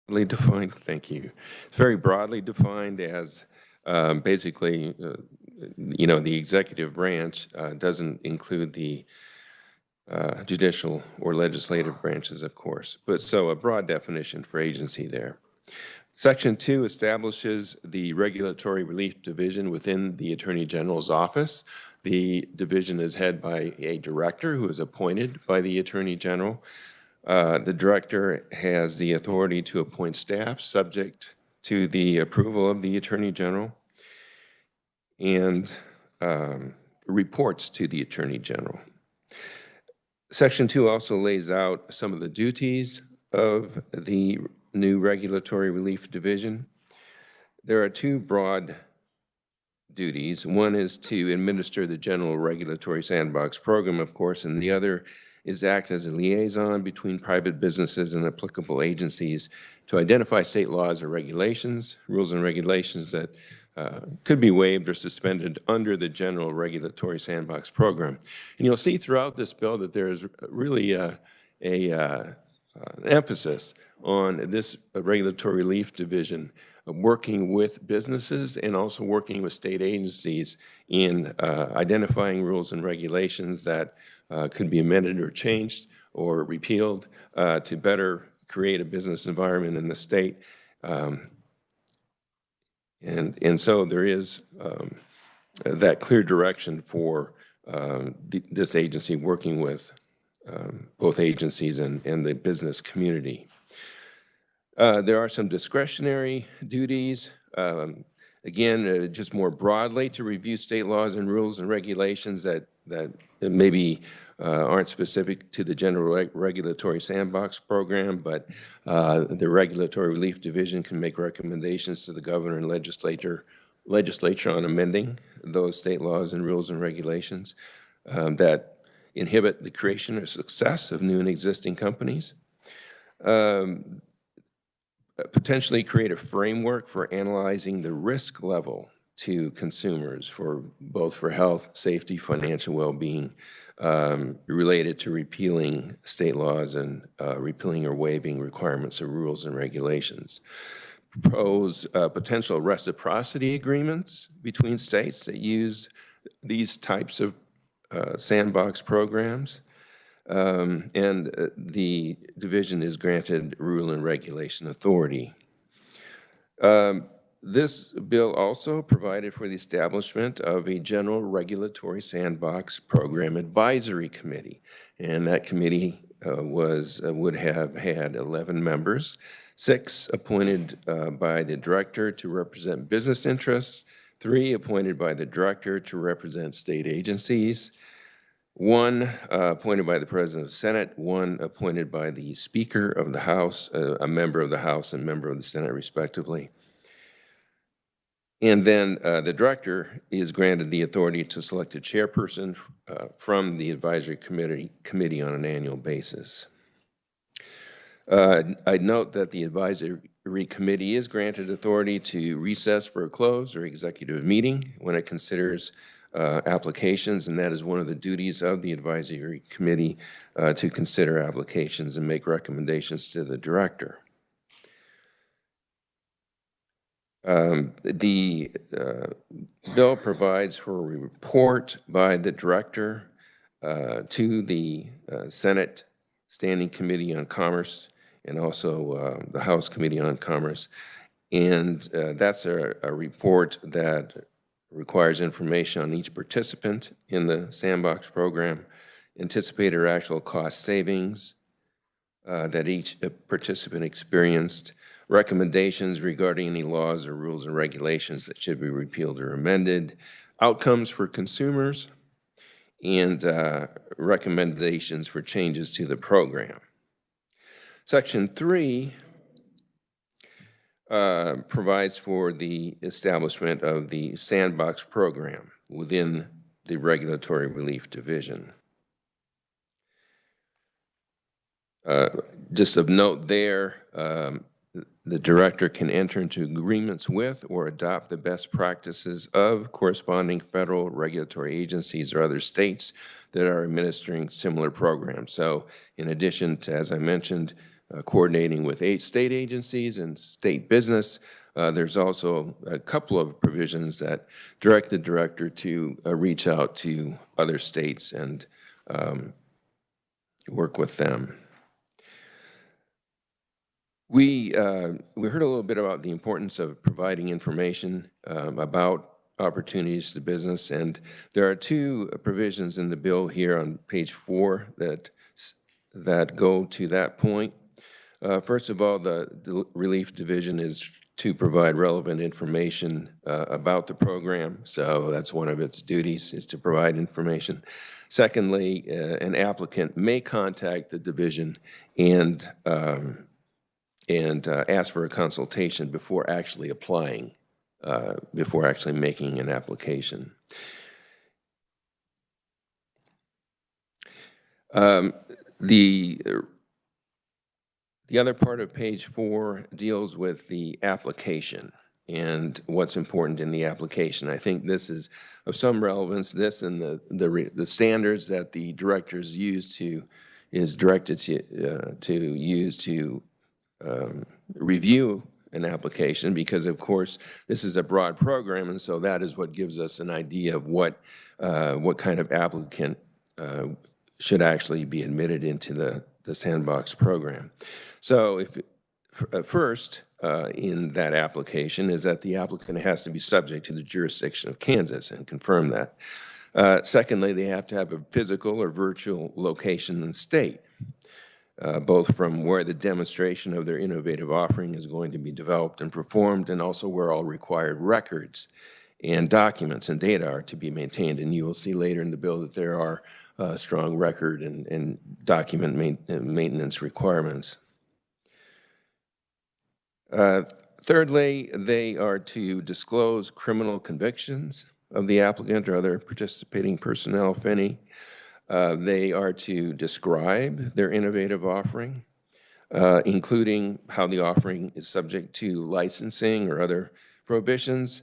Defined, thank you. It's very broadly defined as basically, the executive branch doesn't include the judicial or legislative branches, of course, but so a broad definition for agency there. Section 2 establishes the Regulatory Relief Division within the Attorney General's office. The division is headed by a director who is appointed by the Attorney General. The director has the authority to appoint staff subject to the approval of the Attorney General and reports to the Attorney General. Section 2 also lays out some of the duties of the new Regulatory Relief Division. There are two broad duties. One is to administer the General Regulatory Sandbox Program, of course, and the other is act as a liaison between private businesses and applicable agencies to identify state laws or regulations, rules and regulations that could be waived or suspended under the General Regulatory Sandbox Program. And you'll see throughout this bill that there's really an emphasis on this Regulatory Relief Division working with businesses and also working with state agencies in identifying rules and regulations that could be amended or changed or repealed to better create a business environment in the state. And so there is that clear direction for this agency working with both agencies and the business community. There are some discretionary duties. Again, just more broadly to review state laws and rules and regulations that maybe aren't specific to the General Regulatory Sandbox Program, but the Regulatory Relief Division can make recommendations to the governor and legislature on amending those state laws and rules and regulations that inhibit the creation or success of new and existing companies. Potentially create a framework for analyzing the risk level to consumers for both for health, safety, financial well-being related to repealing state laws and repealing or waiving requirements of rules and regulations. Propose potential reciprocity agreements between states that use these types of sandbox programs. And the division is granted rule and regulation authority. This bill also provided for the establishment of a General Regulatory Sandbox Program Advisory Committee, and that committee would have had 11 members, 6 appointed by the director to represent business interests, 3 appointed by the director to represent state agencies, 1 appointed by the President of the Senate, 1 appointed by the Speaker of the House, a member of the House and member of the Senate respectively. And then the director is granted the authority to select a chairperson from the advisory committee on an annual basis. I'd note that the advisory committee is granted authority to recess for a closed or executive meeting when it considers applications, and that is one of the duties of the advisory committee to consider applications and make recommendations to the director. The bill provides for a report by the director to the Senate Standing Committee on Commerce and also the House Committee on Commerce. And that's a report that requires information on each participant in the Sandbox program, anticipated or actual cost savings that each participant experienced, recommendations regarding any laws or rules and regulations that should be repealed or amended, outcomes for consumers, and recommendations for changes to the program. Section 3 provides for the establishment of the Sandbox program within the Regulatory Relief Division. Just of note there, the director can enter into agreements with or adopt the best practices of corresponding federal regulatory agencies or other states that are administering similar programs. So in addition to, as I mentioned, coordinating with 8 state agencies and state business, there's also a couple of provisions that direct the director to reach out to other states and work with them. We heard a little bit about the importance of providing information about opportunities to business, and there are 2 provisions in the bill here on page 4 that go to that point. First of all, the Relief Division is to provide relevant information about the program, so that's one of its duties, is to provide information. Secondly, an applicant may contact the division and ask for a consultation before actually applying, before actually making an application. The other part of page 4 deals with the application and what's important in the application. I think this is of some relevance. This and the standards that the directors is directed to use to review an application, because of course this is a broad program, and so that is what gives us an idea of what kind of applicant should actually be admitted into the Sandbox program. So first in that application is that the applicant has to be subject to the jurisdiction of Kansas and confirm that. Secondly, they have to have a physical or virtual location in the state, both from where the demonstration of their innovative offering is going to be developed and performed, and also where all required records and documents and data are to be maintained. And you will see later in the bill that there are strong record and document maintenance requirements. Thirdly, they are to disclose criminal convictions of the applicant or other participating personnel, if any. They are to describe their innovative offering, including how the offering is subject to licensing or other prohibitions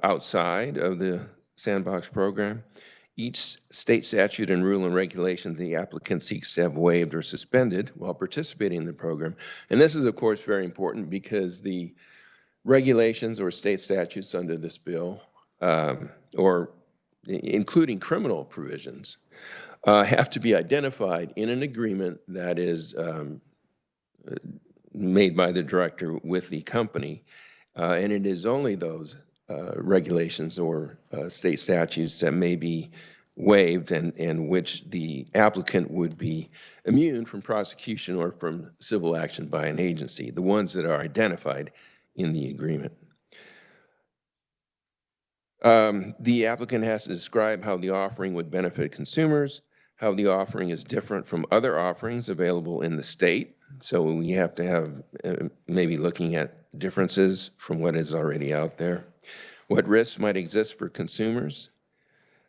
outside of the Sandbox program. Each state statute and rule and regulation the applicant seeks to have waived or suspended while participating in the program. And this is, of course, very important because the regulations or state statutes under this bill, or including criminal provisions, have to be identified in an agreement that is made by the director with the company. And it is only those regulations or state statutes that may be waived and which the applicant would be immune from prosecution or from civil action by an agency, the ones that are identified in the agreement. The applicant has to describe how the offering would benefit consumers, how the offering is different from other offerings available in the state. So we have to have maybe looking at differences from what is already out there. What risks might exist for consumers,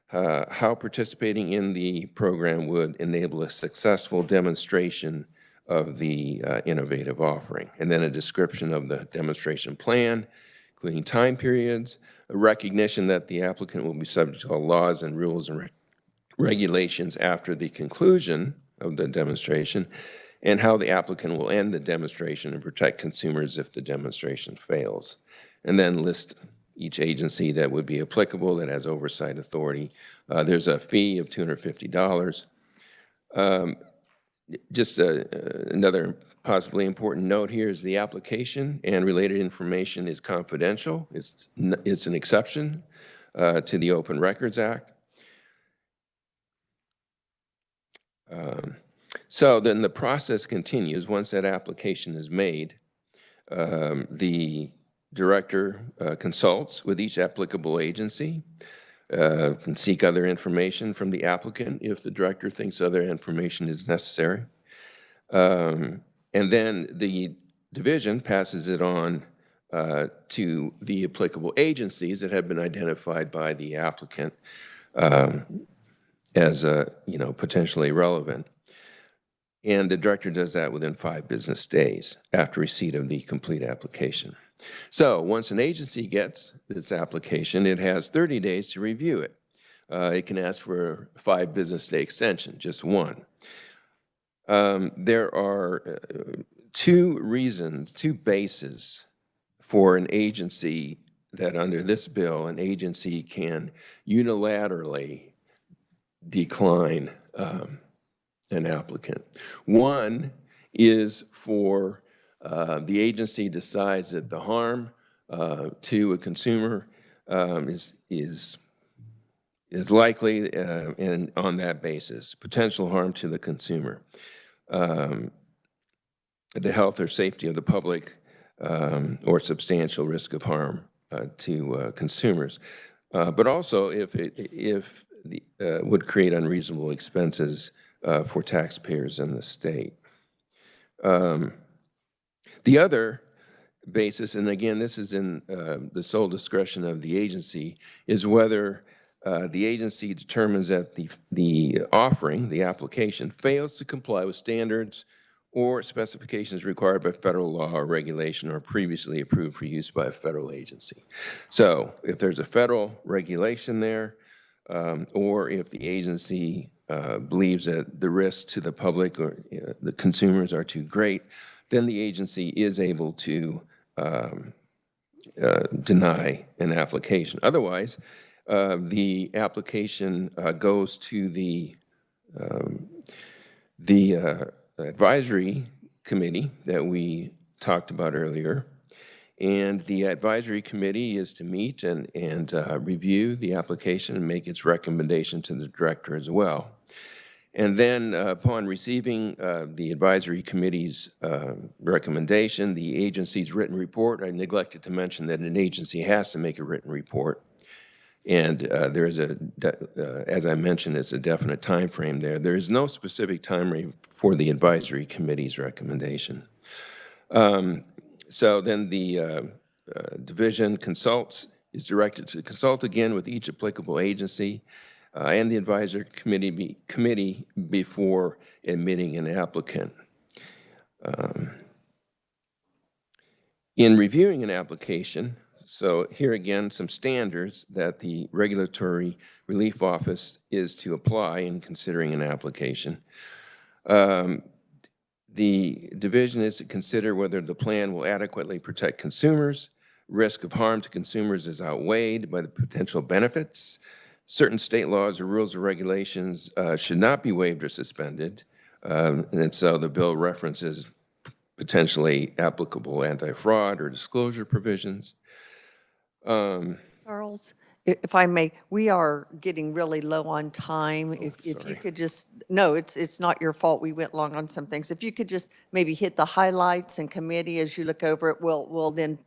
how participating in the program would enable a successful demonstration of the innovative offering, and then a description of the demonstration plan, including time periods, a recognition that the applicant will be subject to all laws and rules and regulations after the conclusion of the demonstration, and how the applicant will end the demonstration and protect consumers if the demonstration fails. And then list each agency that would be applicable that has oversight authority. There's a fee of $250. Just another possibly important note here is the application and related information is confidential. It's an exception to the Open Records Act. So then the process continues. Once that application is made, the director consults with each applicable agency, can seek other information from the applicant if the director thinks other information is necessary. And then the division passes it on to the applicable agencies that have been identified by the applicant as potentially relevant. And the director does that within 5 business days after receipt of the complete application. So once an agency gets this application, it has 30 days to review it. It can ask for a 5 business day extension, just one. There are 2 bases for an agency that under this bill, an agency can unilaterally decline an applicant. One is for the agency decides that the harm to a consumer is likely, and on that basis, potential harm to the consumer, the health or safety of the public, or substantial risk of harm to consumers, but also if it would create unreasonable expenses for taxpayers in the state. The other basis, and again, this is in the sole discretion of the agency, is whether the agency determines that the offering, the application, fails to comply with standards or specifications required by federal law or regulation or previously approved for use by a federal agency. So if there's a federal regulation there, or if the agency believes that the risks to the public or the consumers are too great, then the agency is able to deny an application. Otherwise, the application goes to the advisory committee that we talked about earlier. And the advisory committee is to meet and review the application and make its recommendation to the director as well. And then upon receiving the advisory committee's recommendation, the agency's written report, I neglected to mention that an agency has to make a written report. And there is as I mentioned, it's a definite time frame there. There is no specific time frame for the advisory committee's recommendation. So then the division is directed to consult again with each applicable agency and the advisory committee before admitting an applicant. In reviewing an application, so here again, some standards that the Regulatory Relief Office is to apply in considering an application. The division is to consider whether the plan will adequately protect consumers. Risk of harm to consumers is outweighed by the potential benefits. Certain state laws or rules or regulations should not be waived or suspended. And so the bill references potentially applicable anti-fraud or disclosure provisions. Charles, if I may, we are getting really low on time. If you could just, no, it's not your fault. We went long on some things. If you could just maybe hit the highlights and committee as you look over it, we'll then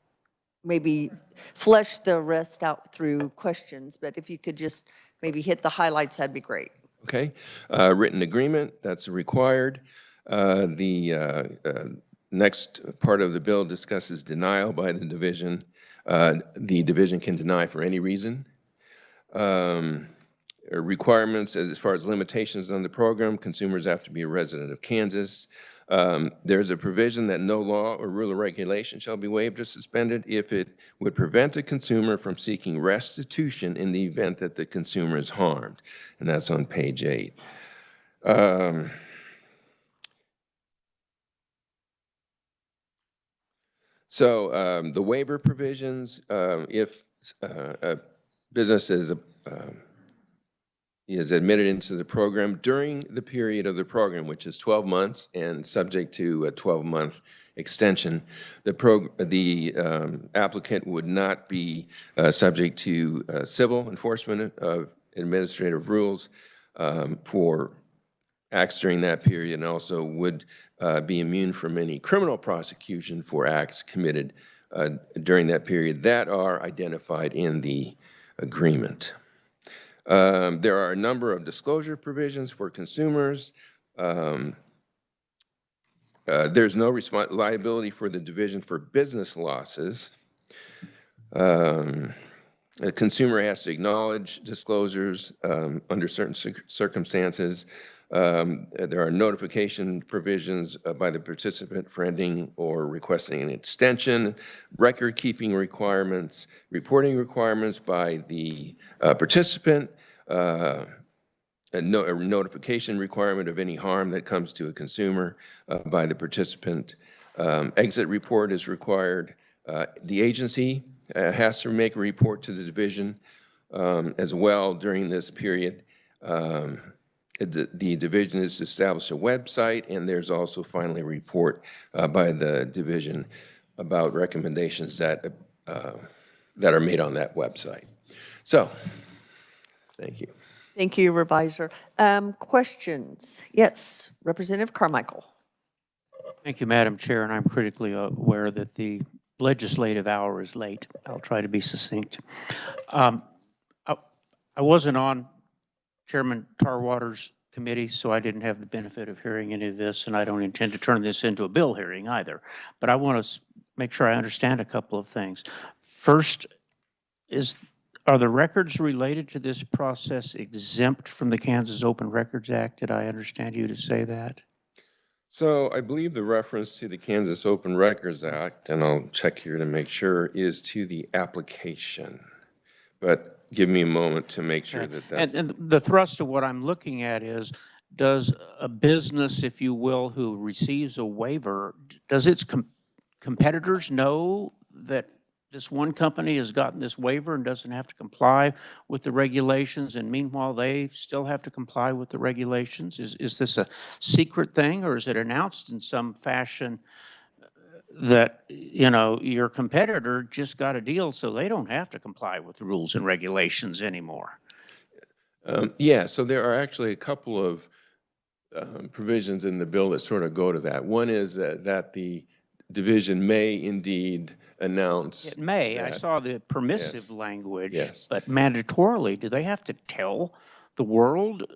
maybe flesh the rest out through questions, but if you could just maybe hit the highlights, that'd be great. Okay. Written agreement, that's required. The next part of the bill discusses denial by the division. The division can deny for any reason. Requirements as far as limitations on the program, consumers have to be a resident of Kansas. There's a provision that no law or rule or regulation shall be waived or suspended if it would prevent a consumer from seeking restitution in the event that the consumer is harmed. And that's on page 8. The waiver provisions, if a business is admitted into the program during the period of the program, which is 12 months and subject to a 12-month extension, the applicant would not be subject to civil enforcement of administrative rules for acts during that period, and also would be immune from any criminal prosecution for acts committed during that period that are identified in the agreement. There are a number of disclosure provisions for consumers. There's no liability for the division for business losses. A consumer has to acknowledge disclosures under certain circumstances. There are notification provisions by the participant for ending or requesting an extension, record-keeping requirements, reporting requirements by the participant, a notification requirement of any harm that comes to a consumer by the participant. Exit report is required. The agency has to make a report to the division as well during this period. The division is to establish a website, and there's also finally a report by the division about recommendations that are made on that website. So, thank you. Thank you, Revisor. Questions? Yes, Representative Carmichael. Thank you, Madam Chair, and I'm critically aware that the legislative hour is late. I'll try to be succinct. I wasn't on Chairman Tarwater's committee, so I didn't have the benefit of hearing any of this, and I don't intend to turn this into a bill hearing either. But I want to make sure I understand a couple of things. First, are the records related to this process exempt from the Kansas Open Records Act? Did I understand you to say that? So I believe the reference to the Kansas Open Records Act, and I'll check here to make sure, is to the application. But give me a moment to make sure that that's... And the thrust of what I'm looking at is, does a business, if you will, who receives a waiver, does its competitors know that this one company has gotten this waiver and doesn't have to comply with the regulations, and meanwhile they still have to comply with the regulations? Is this a secret thing, or is it announced in some fashion that, you know, your competitor just got a deal so they don't have to comply with the rules and regulations anymore? Yeah, so there are actually a couple of provisions in the bill that sort of go to that. One is that the division may indeed announce. It may. That. I saw the permissive Yes. language, Yes. but mandatorily, do they have to tell the world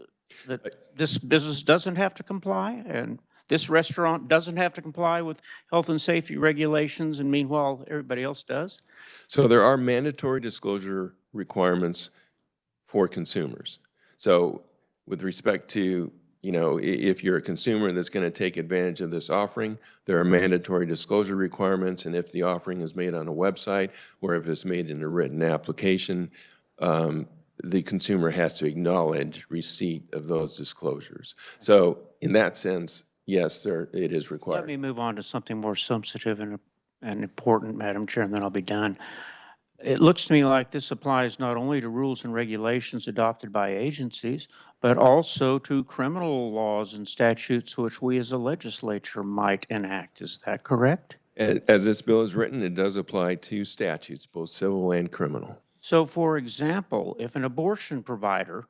that this business doesn't have to comply and this restaurant doesn't have to comply with health and safety regulations, and meanwhile everybody else does? So there are mandatory disclosure requirements for consumers. So with respect to, you know, if you're a consumer that's going to take advantage of this offering, there are mandatory disclosure requirements, and if the offering is made on a website or if it's made in a written application, the consumer has to acknowledge receipt of those disclosures. So in that sense, yes, it is required. Let me move on to something more substantive and important, Madam Chair, and then I'll be done. It looks to me like this applies not only to rules and regulations adopted by agencies, but also to criminal laws and statutes which we as a legislature might enact. Is that correct? As this bill is written, it does apply to statutes, both civil and criminal. So, for example, if an abortion provider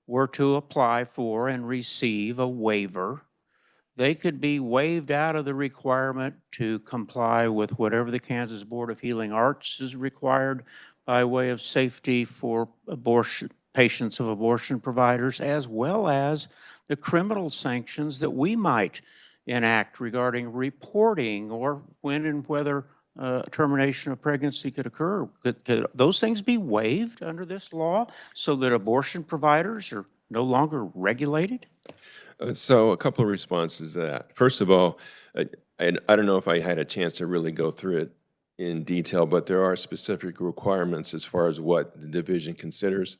were to apply for and receive a waiver they could be waived out of the requirement to comply with whatever the Kansas Board of Healing Arts is required by way of safety for abortion, patients of abortion providers, as well as the criminal sanctions that we might enact regarding reporting or when and whether termination of pregnancy could occur. Could those things be waived under this law so that abortion providers are no longer regulated? So a couple of responses to that. First of all, I don't know if I had a chance to really go through it in detail, but there are specific requirements as far as what the division considers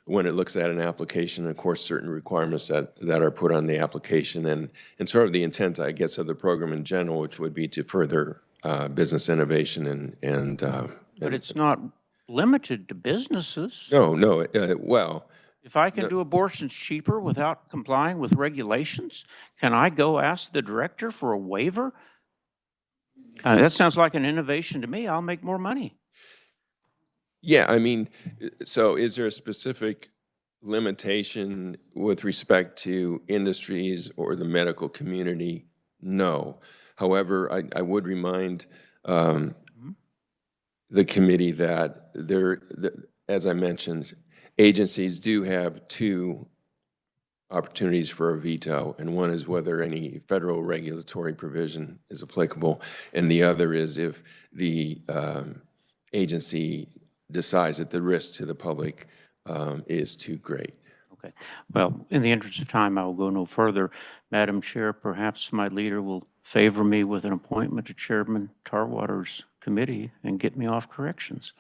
when it looks at an application. Of course, certain requirements that are put on the application and sort of the intent, I guess, of the program in general, which would be to further business innovation and But it's not limited to businesses. No, well, If I can do abortions cheaper without complying with regulations, can I go ask the director for a waiver? That sounds like an innovation to me. I'll make more money. yeah, I mean, so is there a specific limitation with respect to industries or the medical community? No. However, I would remind the committee that as I mentioned, agencies do have two opportunities for a veto, and one is whether any federal regulatory provision is applicable, and the other is if the agency decides that the risk to the public is too great. Okay. Well, in the interest of time, I will go no further. Madam Chair, perhaps my leader will favor me with an appointment to Chairman Tarwater's committee and get me off corrections.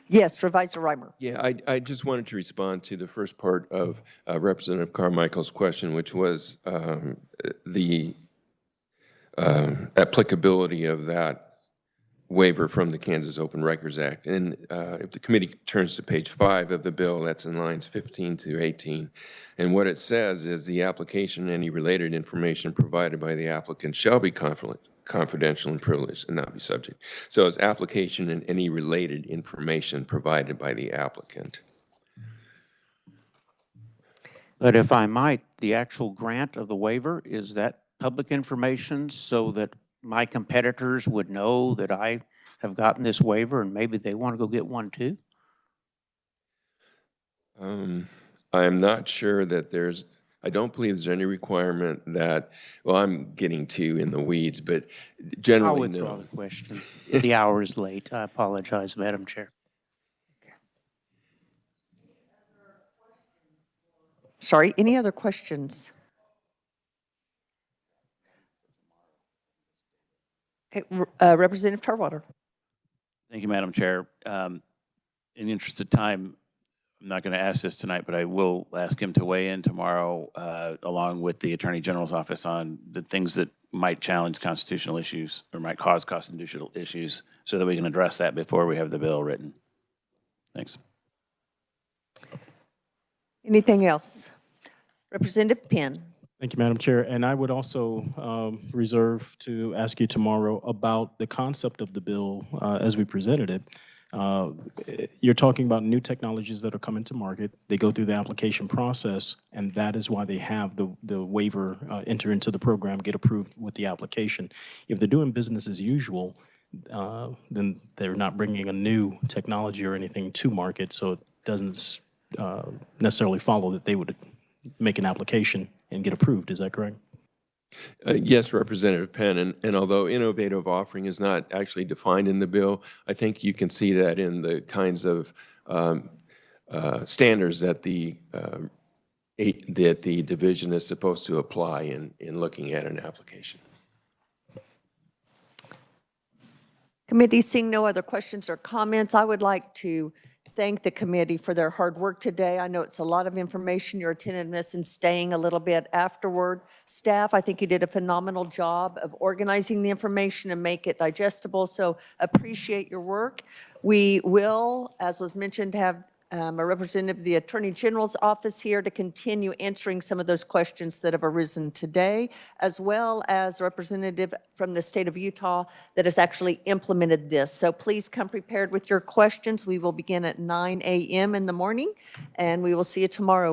Yes, Supervisor Reimer. Yeah, I just wanted to respond to the first part of Representative Carmichael's question, which was the applicability of that waiver from the Kansas Open Records Act. And if the committee turns to page 5 of the bill, that's in lines 15 to 18. And what it says is the application and any related information provided by the applicant shall be confidential and privileged and not be subject. So it's application and any related information provided by the applicant. But if I might, the actual grant of the waiver, is that public information so that my competitors would know that I have gotten this waiver and maybe they want to go get one too? I'm not sure that I don't believe there's any requirement that, well, I'm getting too in the weeds, but generally, I'll withdraw the question. The hour is late. I apologize, Madam Chair. Sorry, any other questions? Okay, Representative Tarwater. Thank you, Madam Chair. In the interest of time, I'm not going to ask this tonight, but I will ask him to weigh in tomorrow along with the Attorney General's office on the things that might challenge constitutional issues or might cause constitutional issues so that we can address that before we have the bill written. Thanks. Anything else? Representative Penn. Thank you, Madam Chair. And I would also reserve to ask you tomorrow about the concept of the bill as we presented it. You're talking about new technologies that are coming to market. They go through the application process, and that is why they have the waiver enter into the program, get approved with the application. If they're doing business as usual, then they're not bringing a new technology or anything to market, so it doesn't necessarily follow that they would make an application and get approved. Is that correct? Yes, Representative Penn, and although innovative offering is not actually defined in the bill, I think you can see that in the kinds of standards that the division is supposed to apply in looking at an application. Committee, seeing no other questions or comments, I would like to thank the committee for their hard work today. I know it's a lot of information, your attentiveness and staying a little bit afterward. Staff, I think you did a phenomenal job of organizing the information and make it digestible, so appreciate your work. We will, as was mentioned, have a representative of the Attorney General's office here to continue answering some of those questions that have arisen today, as well as a representative from the state of Utah that has actually implemented this. So please come prepared with your questions. We will begin at 9 a.m. in the morning, and we will see you tomorrow.